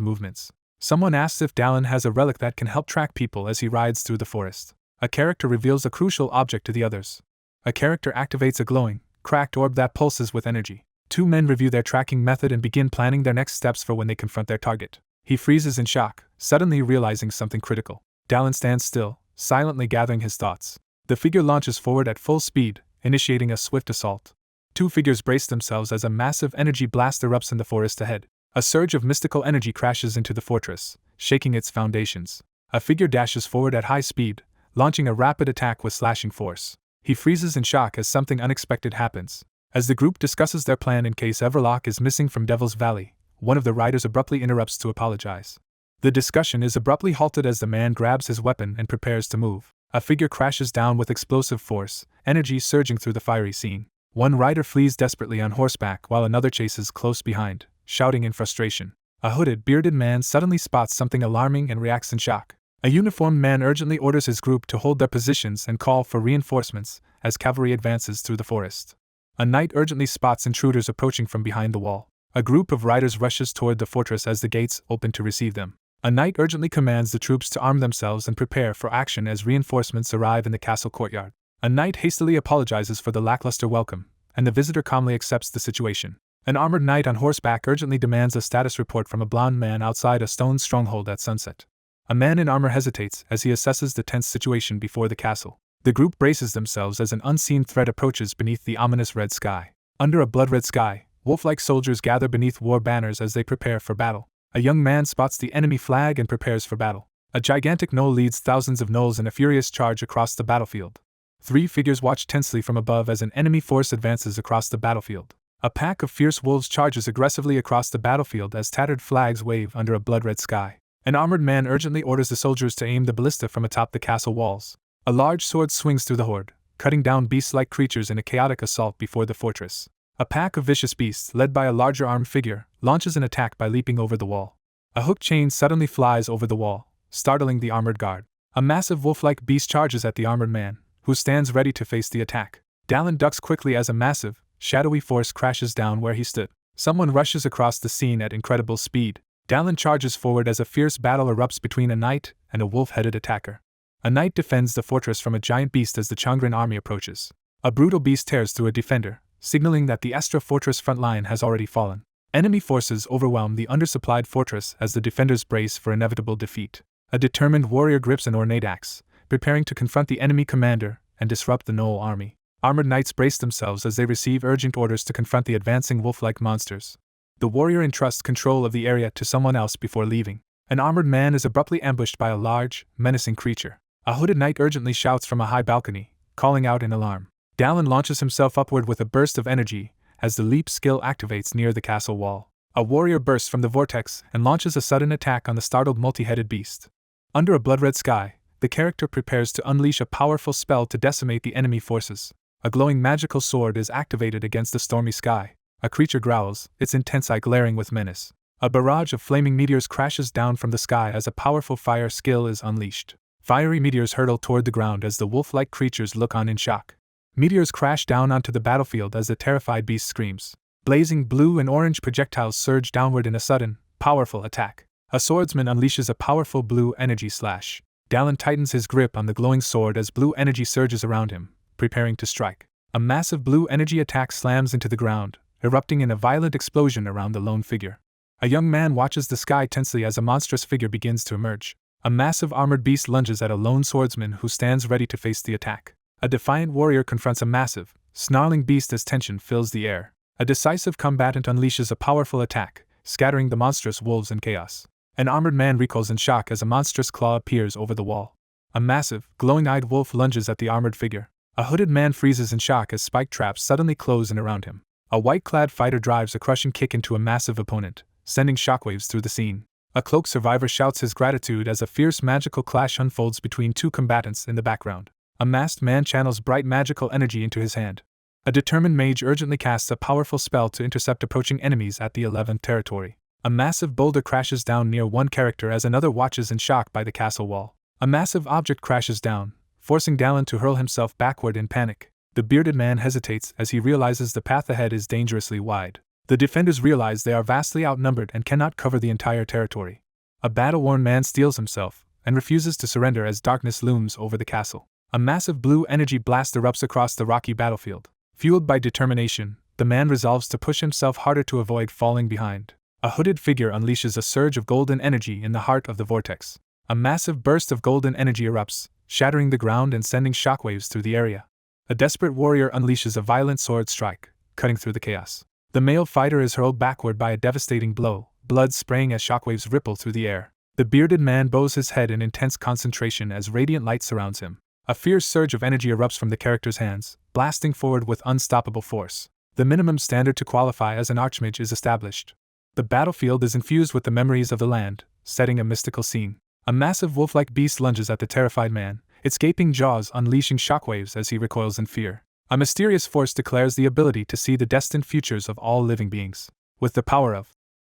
movements. Someone asks if Dallin has a relic that can help track people as he rides through the forest. A character reveals a crucial object to the others. A character activates a glowing, cracked orb that pulses with energy. 2 men review their tracking method and begin planning their next steps for when they confront their target. He freezes in shock, suddenly realizing something critical. Dallin stands still, silently gathering his thoughts. The figure launches forward at full speed, initiating a swift assault. 2 figures brace themselves as a massive energy blast erupts in the forest ahead. A surge of mystical energy crashes into the fortress, shaking its foundations. A figure dashes forward at high speed, launching a rapid attack with slashing force. He freezes in shock as something unexpected happens. As the group discusses their plan in case Everlock is missing from Devil's Valley, one of the riders abruptly interrupts to apologize. The discussion is abruptly halted as the man grabs his weapon and prepares to move. A figure crashes down with explosive force, energy surging through the fiery scene. One rider flees desperately on horseback while another chases close behind, shouting in frustration. A hooded, bearded man suddenly spots something alarming and reacts in shock. A uniformed man urgently orders his group to hold their positions and call for reinforcements as cavalry advances through the forest. A knight urgently spots intruders approaching from behind the wall. A group of riders rushes toward the fortress as the gates open to receive them. A knight urgently commands the troops to arm themselves and prepare for action as reinforcements arrive in the castle courtyard. A knight hastily apologizes for the lackluster welcome, and the visitor calmly accepts the situation. An armored knight on horseback urgently demands a status report from a blond man outside a stone stronghold at sunset. A man in armor hesitates as he assesses the tense situation before the castle. The group braces themselves as an unseen threat approaches beneath the ominous red sky. Under a blood-red sky, wolf-like soldiers gather beneath war banners as they prepare for battle. A young man spots the enemy flag and prepares for battle. A gigantic gnoll leads thousands of gnolls in a furious charge across the battlefield. 3 figures watch tensely from above as an enemy force advances across the battlefield. A pack of fierce wolves charges aggressively across the battlefield as tattered flags wave under a blood-red sky. An armored man urgently orders the soldiers to aim the ballista from atop the castle walls. A large sword swings through the horde, cutting down beast-like creatures in a chaotic assault before the fortress. A pack of vicious beasts, led by a larger armed figure, launches an attack by leaping over the wall. A hooked chain suddenly flies over the wall, startling the armored guard. A massive wolf-like beast charges at the armored man, who stands ready to face the attack. Dallin ducks quickly as a massive, shadowy force crashes down where he stood. Someone rushes across the scene at incredible speed. Dallin charges forward as a fierce battle erupts between a knight and a wolf-headed attacker. A knight defends the fortress from a giant beast as the Changren army approaches. A brutal beast tears through a defender, signaling that the Astra fortress front line has already fallen. Enemy forces overwhelm the undersupplied fortress as the defenders brace for inevitable defeat. A determined warrior grips an ornate axe, preparing to confront the enemy commander and disrupt the Knoll army. Armored knights brace themselves as they receive urgent orders to confront the advancing wolf-like monsters. The warrior entrusts control of the area to someone else before leaving. An armored man is abruptly ambushed by a large, menacing creature. A hooded knight urgently shouts from a high balcony, calling out in alarm. Dallin launches himself upward with a burst of energy as the leap skill activates near the castle wall. A warrior bursts from the vortex and launches a sudden attack on the startled multi-headed beast. Under a blood-red sky, the character prepares to unleash a powerful spell to decimate the enemy forces. A glowing magical sword is activated against the stormy sky. A creature growls, its intense eye glaring with menace. A barrage of flaming meteors crashes down from the sky as a powerful fire skill is unleashed. Fiery meteors hurtle toward the ground as the wolf-like creatures look on in shock. Meteors crash down onto the battlefield as the terrified beast screams. Blazing blue and orange projectiles surge downward in a sudden, powerful attack. A swordsman unleashes a powerful blue energy slash. Dallin tightens his grip on the glowing sword as blue energy surges around him, preparing to strike. A massive blue energy attack slams into the ground, erupting in a violent explosion around the lone figure. A young man watches the sky tensely as a monstrous figure begins to emerge. A massive armored beast lunges at a lone swordsman who stands ready to face the attack. A defiant warrior confronts a massive, snarling beast as tension fills the air. A decisive combatant unleashes a powerful attack, scattering the monstrous wolves in chaos. An armored man recoils in shock as a monstrous claw appears over the wall. A massive, glowing-eyed wolf lunges at the armored figure. A hooded man freezes in shock as spike traps suddenly close in around him. A white-clad fighter drives a crushing kick into a massive opponent, sending shockwaves through the scene. A cloaked survivor shouts his gratitude as a fierce magical clash unfolds between two combatants in the background. A masked man channels bright magical energy into his hand. A determined mage urgently casts a powerful spell to intercept approaching enemies at the 11th territory. A massive boulder crashes down near one character as another watches in shock by the castle wall. A massive object crashes down, forcing Dallin to hurl himself backward in panic. The bearded man hesitates as he realizes the path ahead is dangerously wide. The defenders realize they are vastly outnumbered and cannot cover the entire territory. A battle-worn man steels himself and refuses to surrender as darkness looms over the castle. A massive blue energy blast erupts across the rocky battlefield. Fueled by determination, the man resolves to push himself harder to avoid falling behind. A hooded figure unleashes a surge of golden energy in the heart of the vortex. A massive burst of golden energy erupts, shattering the ground and sending shockwaves through the area. A desperate warrior unleashes a violent sword strike, cutting through the chaos. The male fighter is hurled backward by a devastating blow, blood spraying as shockwaves ripple through the air. The bearded man bows his head in intense concentration as radiant light surrounds him. A fierce surge of energy erupts from the character's hands, blasting forward with unstoppable force. The minimum standard to qualify as an archmage is established. The battlefield is infused with the memories of the land, setting a mystical scene. A massive wolf-like beast lunges at the terrified man, its gaping jaws unleashing shockwaves as he recoils in fear. A mysterious force declares the ability to see the destined futures of all living beings. With the power of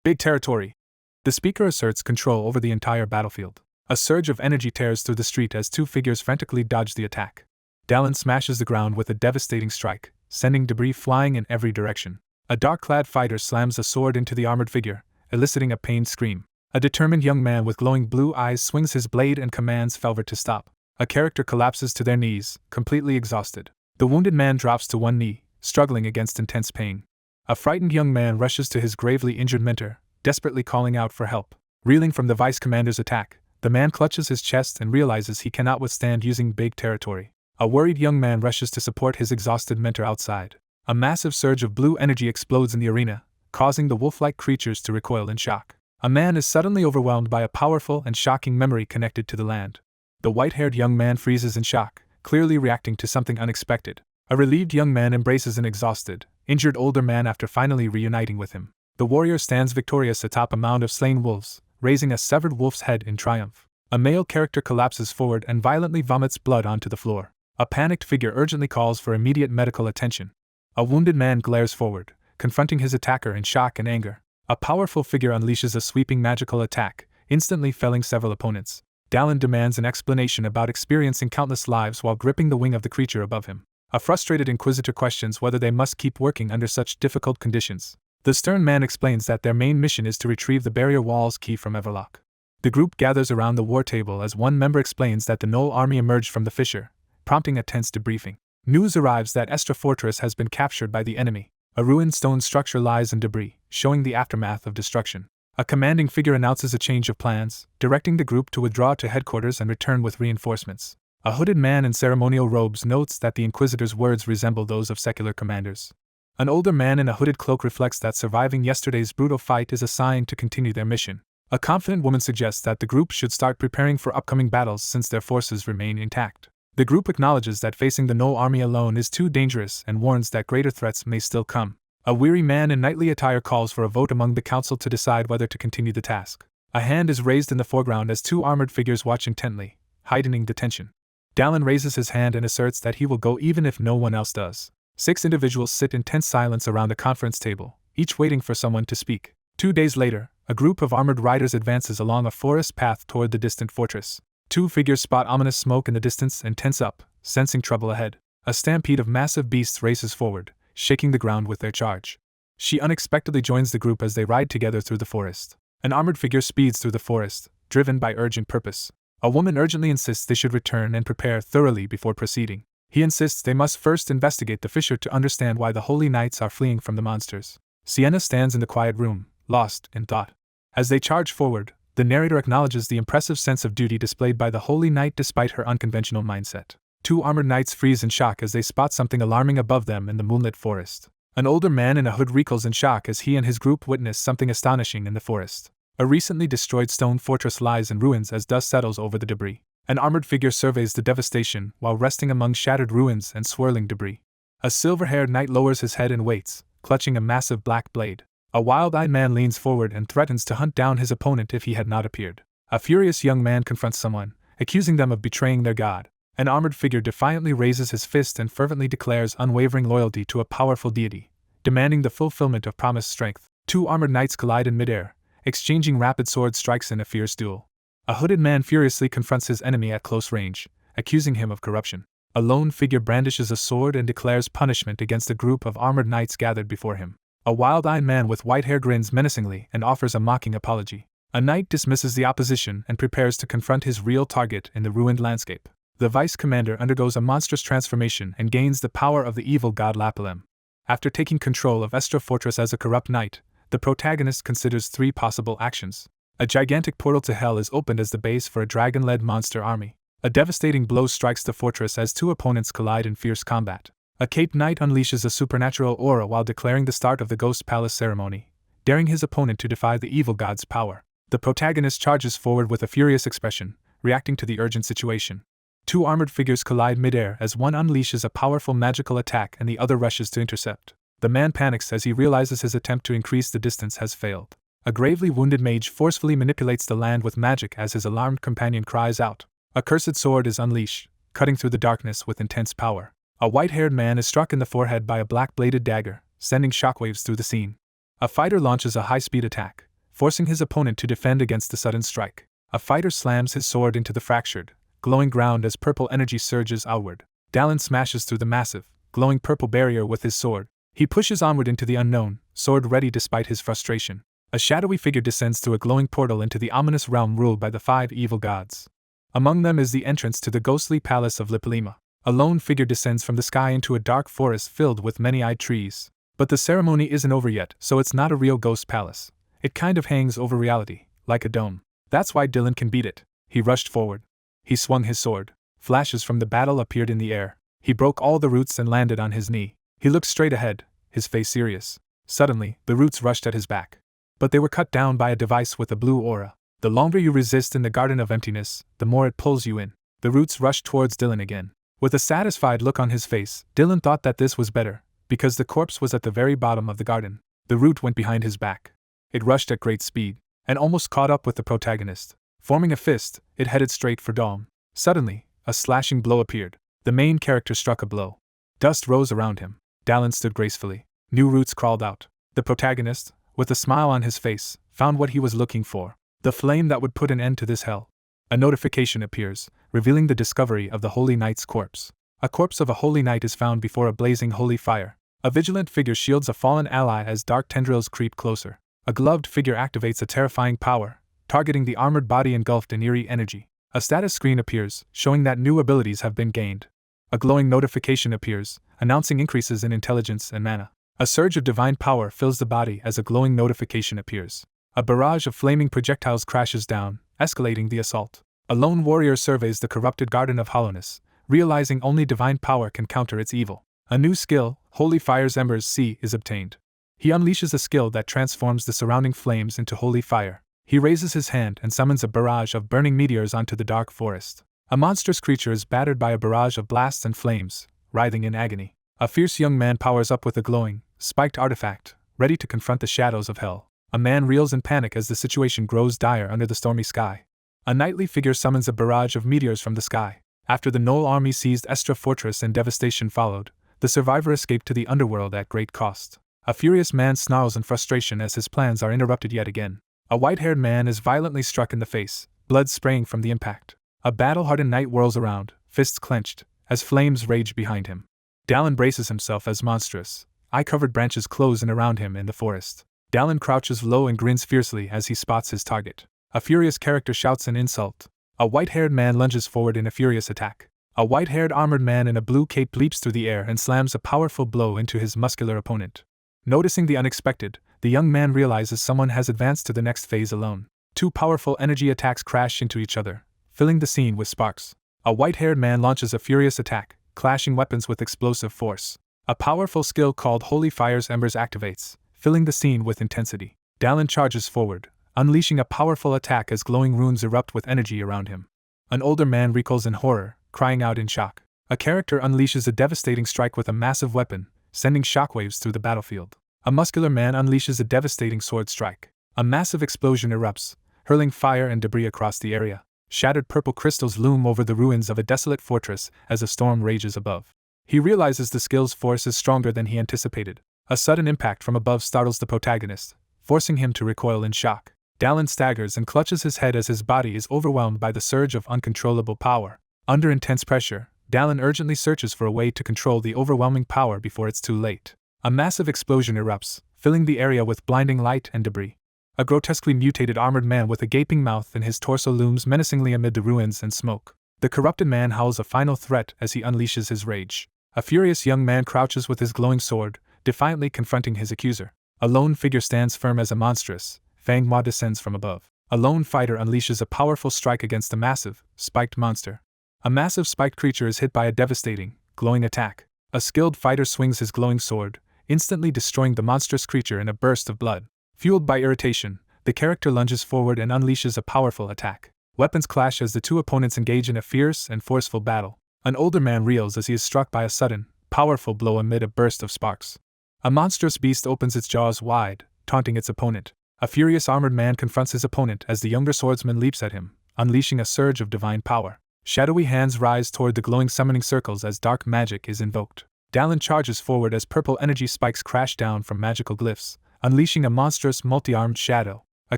big territory, the speaker asserts control over the entire battlefield. A surge of energy tears through the street as two figures frantically dodge the attack. Dallin smashes the ground with a devastating strike, sending debris flying in every direction. A dark-clad fighter slams a sword into the armored figure, eliciting a pained scream. A determined young man with glowing blue eyes swings his blade and commands Felver to stop. A character collapses to their knees, completely exhausted. The wounded man drops to one knee, struggling against intense pain. A frightened young man rushes to his gravely injured mentor, desperately calling out for help. Reeling from the vice commander's attack, the man clutches his chest and realizes he cannot withstand using big territory. A worried young man rushes to support his exhausted mentor outside. A massive surge of blue energy explodes in the arena, causing the wolf-like creatures to recoil in shock. A man is suddenly overwhelmed by a powerful and shocking memory connected to the land. The white-haired young man freezes in shock, clearly reacting to something unexpected. A relieved young man embraces an exhausted, injured older man after finally reuniting with him. The warrior stands victorious atop a mound of slain wolves, raising a severed wolf's head in triumph. A male character collapses forward and violently vomits blood onto the floor. A panicked figure urgently calls for immediate medical attention. A wounded man glares forward, confronting his attacker in shock and anger. A powerful figure unleashes a sweeping magical attack, instantly felling several opponents. Dallin demands an explanation about experiencing countless lives while gripping the wing of the creature above him. A frustrated inquisitor questions whether they must keep working under such difficult conditions. The stern man explains that their main mission is to retrieve the barrier wall's key from Everlock. The group gathers around the war table as one member explains that the Knoll army emerged from the fissure, prompting a tense debriefing. News arrives that Estra Fortress has been captured by the enemy. A ruined stone structure lies in debris, showing the aftermath of destruction. A commanding figure announces a change of plans, directing the group to withdraw to headquarters and return with reinforcements. A hooded man in ceremonial robes notes that the Inquisitor's words resemble those of secular commanders. An older man in a hooded cloak reflects that surviving yesterday's brutal fight is a sign to continue their mission. A confident woman suggests that the group should start preparing for upcoming battles since their forces remain intact. The group acknowledges that facing the Knoll army alone is too dangerous and warns that greater threats may still come. A weary man in knightly attire calls for a vote among the council to decide whether to continue the task. A hand is raised in the foreground as two armored figures watch intently, heightening the tension. Dallin raises his hand and asserts that he will go even if no one else does. 6 individuals sit in tense silence around a conference table, each waiting for someone to speak. 2 days later, a group of armored riders advances along a forest path toward the distant fortress. 2 figures spot ominous smoke in the distance and tense up, sensing trouble ahead. A stampede of massive beasts races forward, shaking the ground with their charge. She unexpectedly joins the group as they ride together through the forest. An armored figure speeds through the forest, driven by urgent purpose. A woman urgently insists they should return and prepare thoroughly before proceeding. He insists they must first investigate the fissure to understand why the holy knights are fleeing from the monsters. Sienna stands in the quiet room, lost in thought. As they charge forward, the narrator acknowledges the impressive sense of duty displayed by the holy knight despite her unconventional mindset. 2 armored knights freeze in shock as they spot something alarming above them in the moonlit forest. An older man in a hood recoils in shock as he and his group witness something astonishing in the forest. A recently destroyed stone fortress lies in ruins as dust settles over the debris. An armored figure surveys the devastation while resting among shattered ruins and swirling debris. A silver-haired knight lowers his head and waits, clutching a massive black blade. A wild-eyed man leans forward and threatens to hunt down his opponent if he had not appeared. A furious young man confronts someone, accusing them of betraying their god. An armored figure defiantly raises his fist and fervently declares unwavering loyalty to a powerful deity, demanding the fulfillment of promised strength. 2 armored knights collide in midair, exchanging rapid sword strikes in a fierce duel. A hooded man furiously confronts his enemy at close range, accusing him of corruption. A lone figure brandishes a sword and declares punishment against a group of armored knights gathered before him. A wild-eyed man with white hair grins menacingly and offers a mocking apology. A knight dismisses the opposition and prepares to confront his real target in the ruined landscape. The vice commander undergoes a monstrous transformation and gains the power of the evil god Lapilem. After taking control of Estra Fortress as a corrupt knight, the protagonist considers 3 possible actions. A gigantic portal to hell is opened as the base for a dragon-led monster army. A devastating blow strikes the fortress as 2 opponents collide in fierce combat. A caped knight unleashes a supernatural aura while declaring the start of the Ghost Palace ceremony, daring his opponent to defy the evil god's power. The protagonist charges forward with a furious expression, reacting to the urgent situation. 2 armored figures collide midair as one unleashes a powerful magical attack and the other rushes to intercept. The man panics as he realizes his attempt to increase the distance has failed. A gravely wounded mage forcefully manipulates the land with magic as his alarmed companion cries out. A cursed sword is unleashed, cutting through the darkness with intense power. A white-haired man is struck in the forehead by a black-bladed dagger, sending shockwaves through the scene. A fighter launches a high-speed attack, forcing his opponent to defend against the sudden strike. A fighter slams his sword into the fractured, glowing ground as purple energy surges outward. Dallin smashes through the massive, glowing purple barrier with his sword. He pushes onward into the unknown, sword ready despite his frustration. A shadowy figure descends through a glowing portal into the ominous realm ruled by the 5 evil gods. Among them is the entrance to the ghostly palace of Lipalima. A lone figure descends from the sky into a dark forest filled with many-eyed trees. But the ceremony isn't over yet, so it's not a real ghost palace. It kind of hangs over reality, like a dome. That's why Dylan can beat it. He rushed forward. He swung his sword. Flashes from the battle appeared in the air. He broke all the roots and landed on his knee. He looked straight ahead, his face serious. Suddenly, the roots rushed at his back. But they were cut down by a device with a blue aura. The longer you resist in the Garden of Emptiness, the more it pulls you in. The roots rushed towards Dylan again. With a satisfied look on his face, Dylan thought that this was better, because the corpse was at the very bottom of the garden. The root went behind his back. It rushed at great speed, and almost caught up with the protagonist. Forming a fist, it headed straight for Dom. Suddenly, a slashing blow appeared. The main character struck a blow. Dust rose around him. Dallin stood gracefully. New roots crawled out. The protagonist, with a smile on his face, found what he was looking for. The flame that would put an end to this hell. A notification appears, revealing the discovery of the Holy Knight's corpse. A corpse of a Holy Knight is found before a blazing holy fire. A vigilant figure shields a fallen ally as dark tendrils creep closer. A gloved figure activates a terrifying power, targeting the armored body engulfed in eerie energy. A status screen appears, showing that new abilities have been gained. A glowing notification appears, announcing increases in intelligence and mana. A surge of divine power fills the body as a glowing notification appears. A barrage of flaming projectiles crashes down, escalating the assault. A lone warrior surveys the corrupted Garden of Hollowness, realizing only divine power can counter its evil. A new skill, Holy Fire's Embers C, is obtained. He unleashes a skill that transforms the surrounding flames into holy fire. He raises his hand and summons a barrage of burning meteors onto the dark forest. A monstrous creature is battered by a barrage of blasts and flames, writhing in agony. A fierce young man powers up with a glowing, spiked artifact, ready to confront the shadows of hell. A man reels in panic as the situation grows dire under the stormy sky. A knightly figure summons a barrage of meteors from the sky. After the Knoll army seized Estra Fortress and devastation followed, the survivor escaped to the underworld at great cost. A furious man snarls in frustration as his plans are interrupted yet again. A white-haired man is violently struck in the face, blood spraying from the impact. A battle-hardened knight whirls around, fists clenched, as flames rage behind him. Dallin braces himself as monstrous, eye-covered branches close in around him in the forest. Dallin crouches low and grins fiercely as he spots his target. A furious character shouts an insult. A white-haired man lunges forward in a furious attack. A white-haired armored man in a blue cape leaps through the air and slams a powerful blow into his muscular opponent. Noticing the unexpected, the young man realizes someone has advanced to the next phase alone. Two powerful energy attacks crash into each other, filling the scene with sparks. A white-haired man launches a furious attack, clashing weapons with explosive force. A powerful skill called Holy Fire's Embers activates, filling the scene with intensity. Dallin charges forward, unleashing a powerful attack as glowing runes erupt with energy around him. An older man recoils in horror, crying out in shock. A character unleashes a devastating strike with a massive weapon, sending shockwaves through the battlefield. A muscular man unleashes a devastating sword strike. A massive explosion erupts, hurling fire and debris across the area. Shattered purple crystals loom over the ruins of a desolate fortress as a storm rages above. He realizes the skill's force is stronger than he anticipated. A sudden impact from above startles the protagonist, forcing him to recoil in shock. Dallin staggers and clutches his head as his body is overwhelmed by the surge of uncontrollable power. Under intense pressure, Dallin urgently searches for a way to control the overwhelming power before it's too late. A massive explosion erupts, filling the area with blinding light and debris. A grotesquely mutated armored man with a gaping mouth and his torso looms menacingly amid the ruins and smoke. The corrupted man howls a final threat as he unleashes his rage. A furious young man crouches with his glowing sword, defiantly confronting his accuser. A lone figure stands firm as a monstrous Manhwa descends from above. A lone fighter unleashes a powerful strike against a massive, spiked monster. A massive spiked creature is hit by a devastating, glowing attack. A skilled fighter swings his glowing sword, instantly destroying the monstrous creature in a burst of blood. Fueled by irritation, the character lunges forward and unleashes a powerful attack. Weapons clash as the two opponents engage in a fierce and forceful battle. An older man reels as he is struck by a sudden, powerful blow amid a burst of sparks. A monstrous beast opens its jaws wide, taunting its opponent. A furious armored man confronts his opponent as the younger swordsman leaps at him, unleashing a surge of divine power. Shadowy hands rise toward the glowing summoning circles as dark magic is invoked. Dallin charges forward as purple energy spikes crash down from magical glyphs, unleashing a monstrous multi-armed shadow. A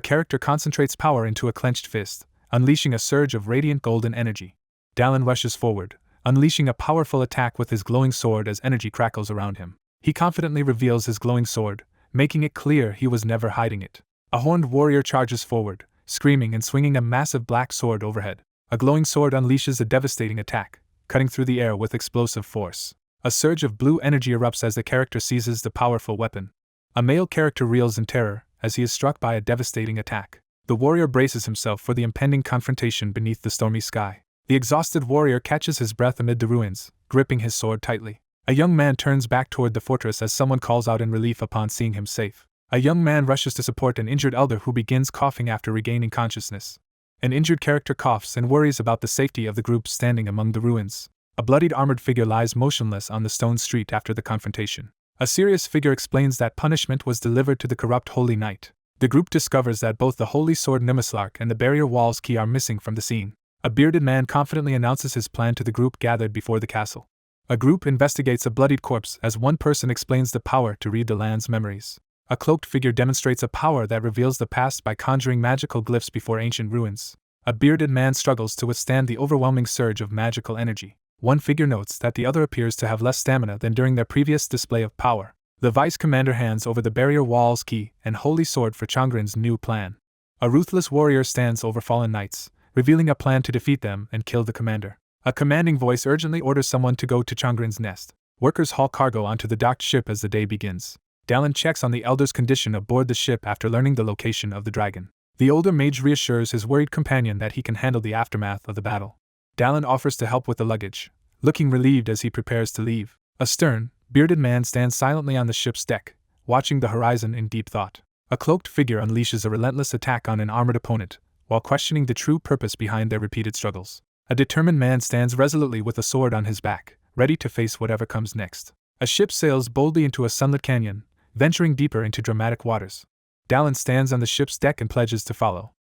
character concentrates power into a clenched fist, unleashing a surge of radiant golden energy. Dallin rushes forward, unleashing a powerful attack with his glowing sword as energy crackles around him. He confidently reveals his glowing sword, making it clear he was never hiding it. A horned warrior charges forward, screaming and swinging a massive black sword overhead. A glowing sword unleashes a devastating attack, cutting through the air with explosive force. A surge of blue energy erupts as the character seizes the powerful weapon. A male character reels in terror as he is struck by a devastating attack. The warrior braces himself for the impending confrontation beneath the stormy sky. The exhausted warrior catches his breath amid the ruins, gripping his sword tightly. A young man turns back toward the fortress as someone calls out in relief upon seeing him safe. A young man rushes to support an injured elder who begins coughing after regaining consciousness. An injured character coughs and worries about the safety of the group standing among the ruins. A bloodied armored figure lies motionless on the stone street after the confrontation. A serious figure explains that punishment was delivered to the corrupt Holy Knight. The group discovers that both the Holy Sword Nimislark and the barrier wall's key are missing from the scene. A bearded man confidently announces his plan to the group gathered before the castle. A group investigates a bloodied corpse as one person explains the power to read the land's memories. A cloaked figure demonstrates a power that reveals the past by conjuring magical glyphs before ancient ruins. A bearded man struggles to withstand the overwhelming surge of magical energy. One figure notes that the other appears to have less stamina than during their previous display of power. The vice commander hands over the barrier wall's key and holy sword for Changren's new plan. A ruthless warrior stands over fallen knights, revealing a plan to defeat them and kill the commander. A commanding voice urgently orders someone to go to Changren's nest. Workers haul cargo onto the docked ship as the day begins. Dallin checks on the elder's condition aboard the ship after learning the location of the dragon. The older mage reassures his worried companion that he can handle the aftermath of the battle. Dallin offers to help with the luggage, looking relieved as he prepares to leave. A stern, bearded man stands silently on the ship's deck, watching the horizon in deep thought. A cloaked figure unleashes a relentless attack on an armored opponent, while questioning the true purpose behind their repeated struggles. A determined man stands resolutely with a sword on his back, ready to face whatever comes next. A ship sails boldly into a sunlit canyon, venturing deeper into dramatic waters. Dallin stands on the ship's deck and pledges to follow.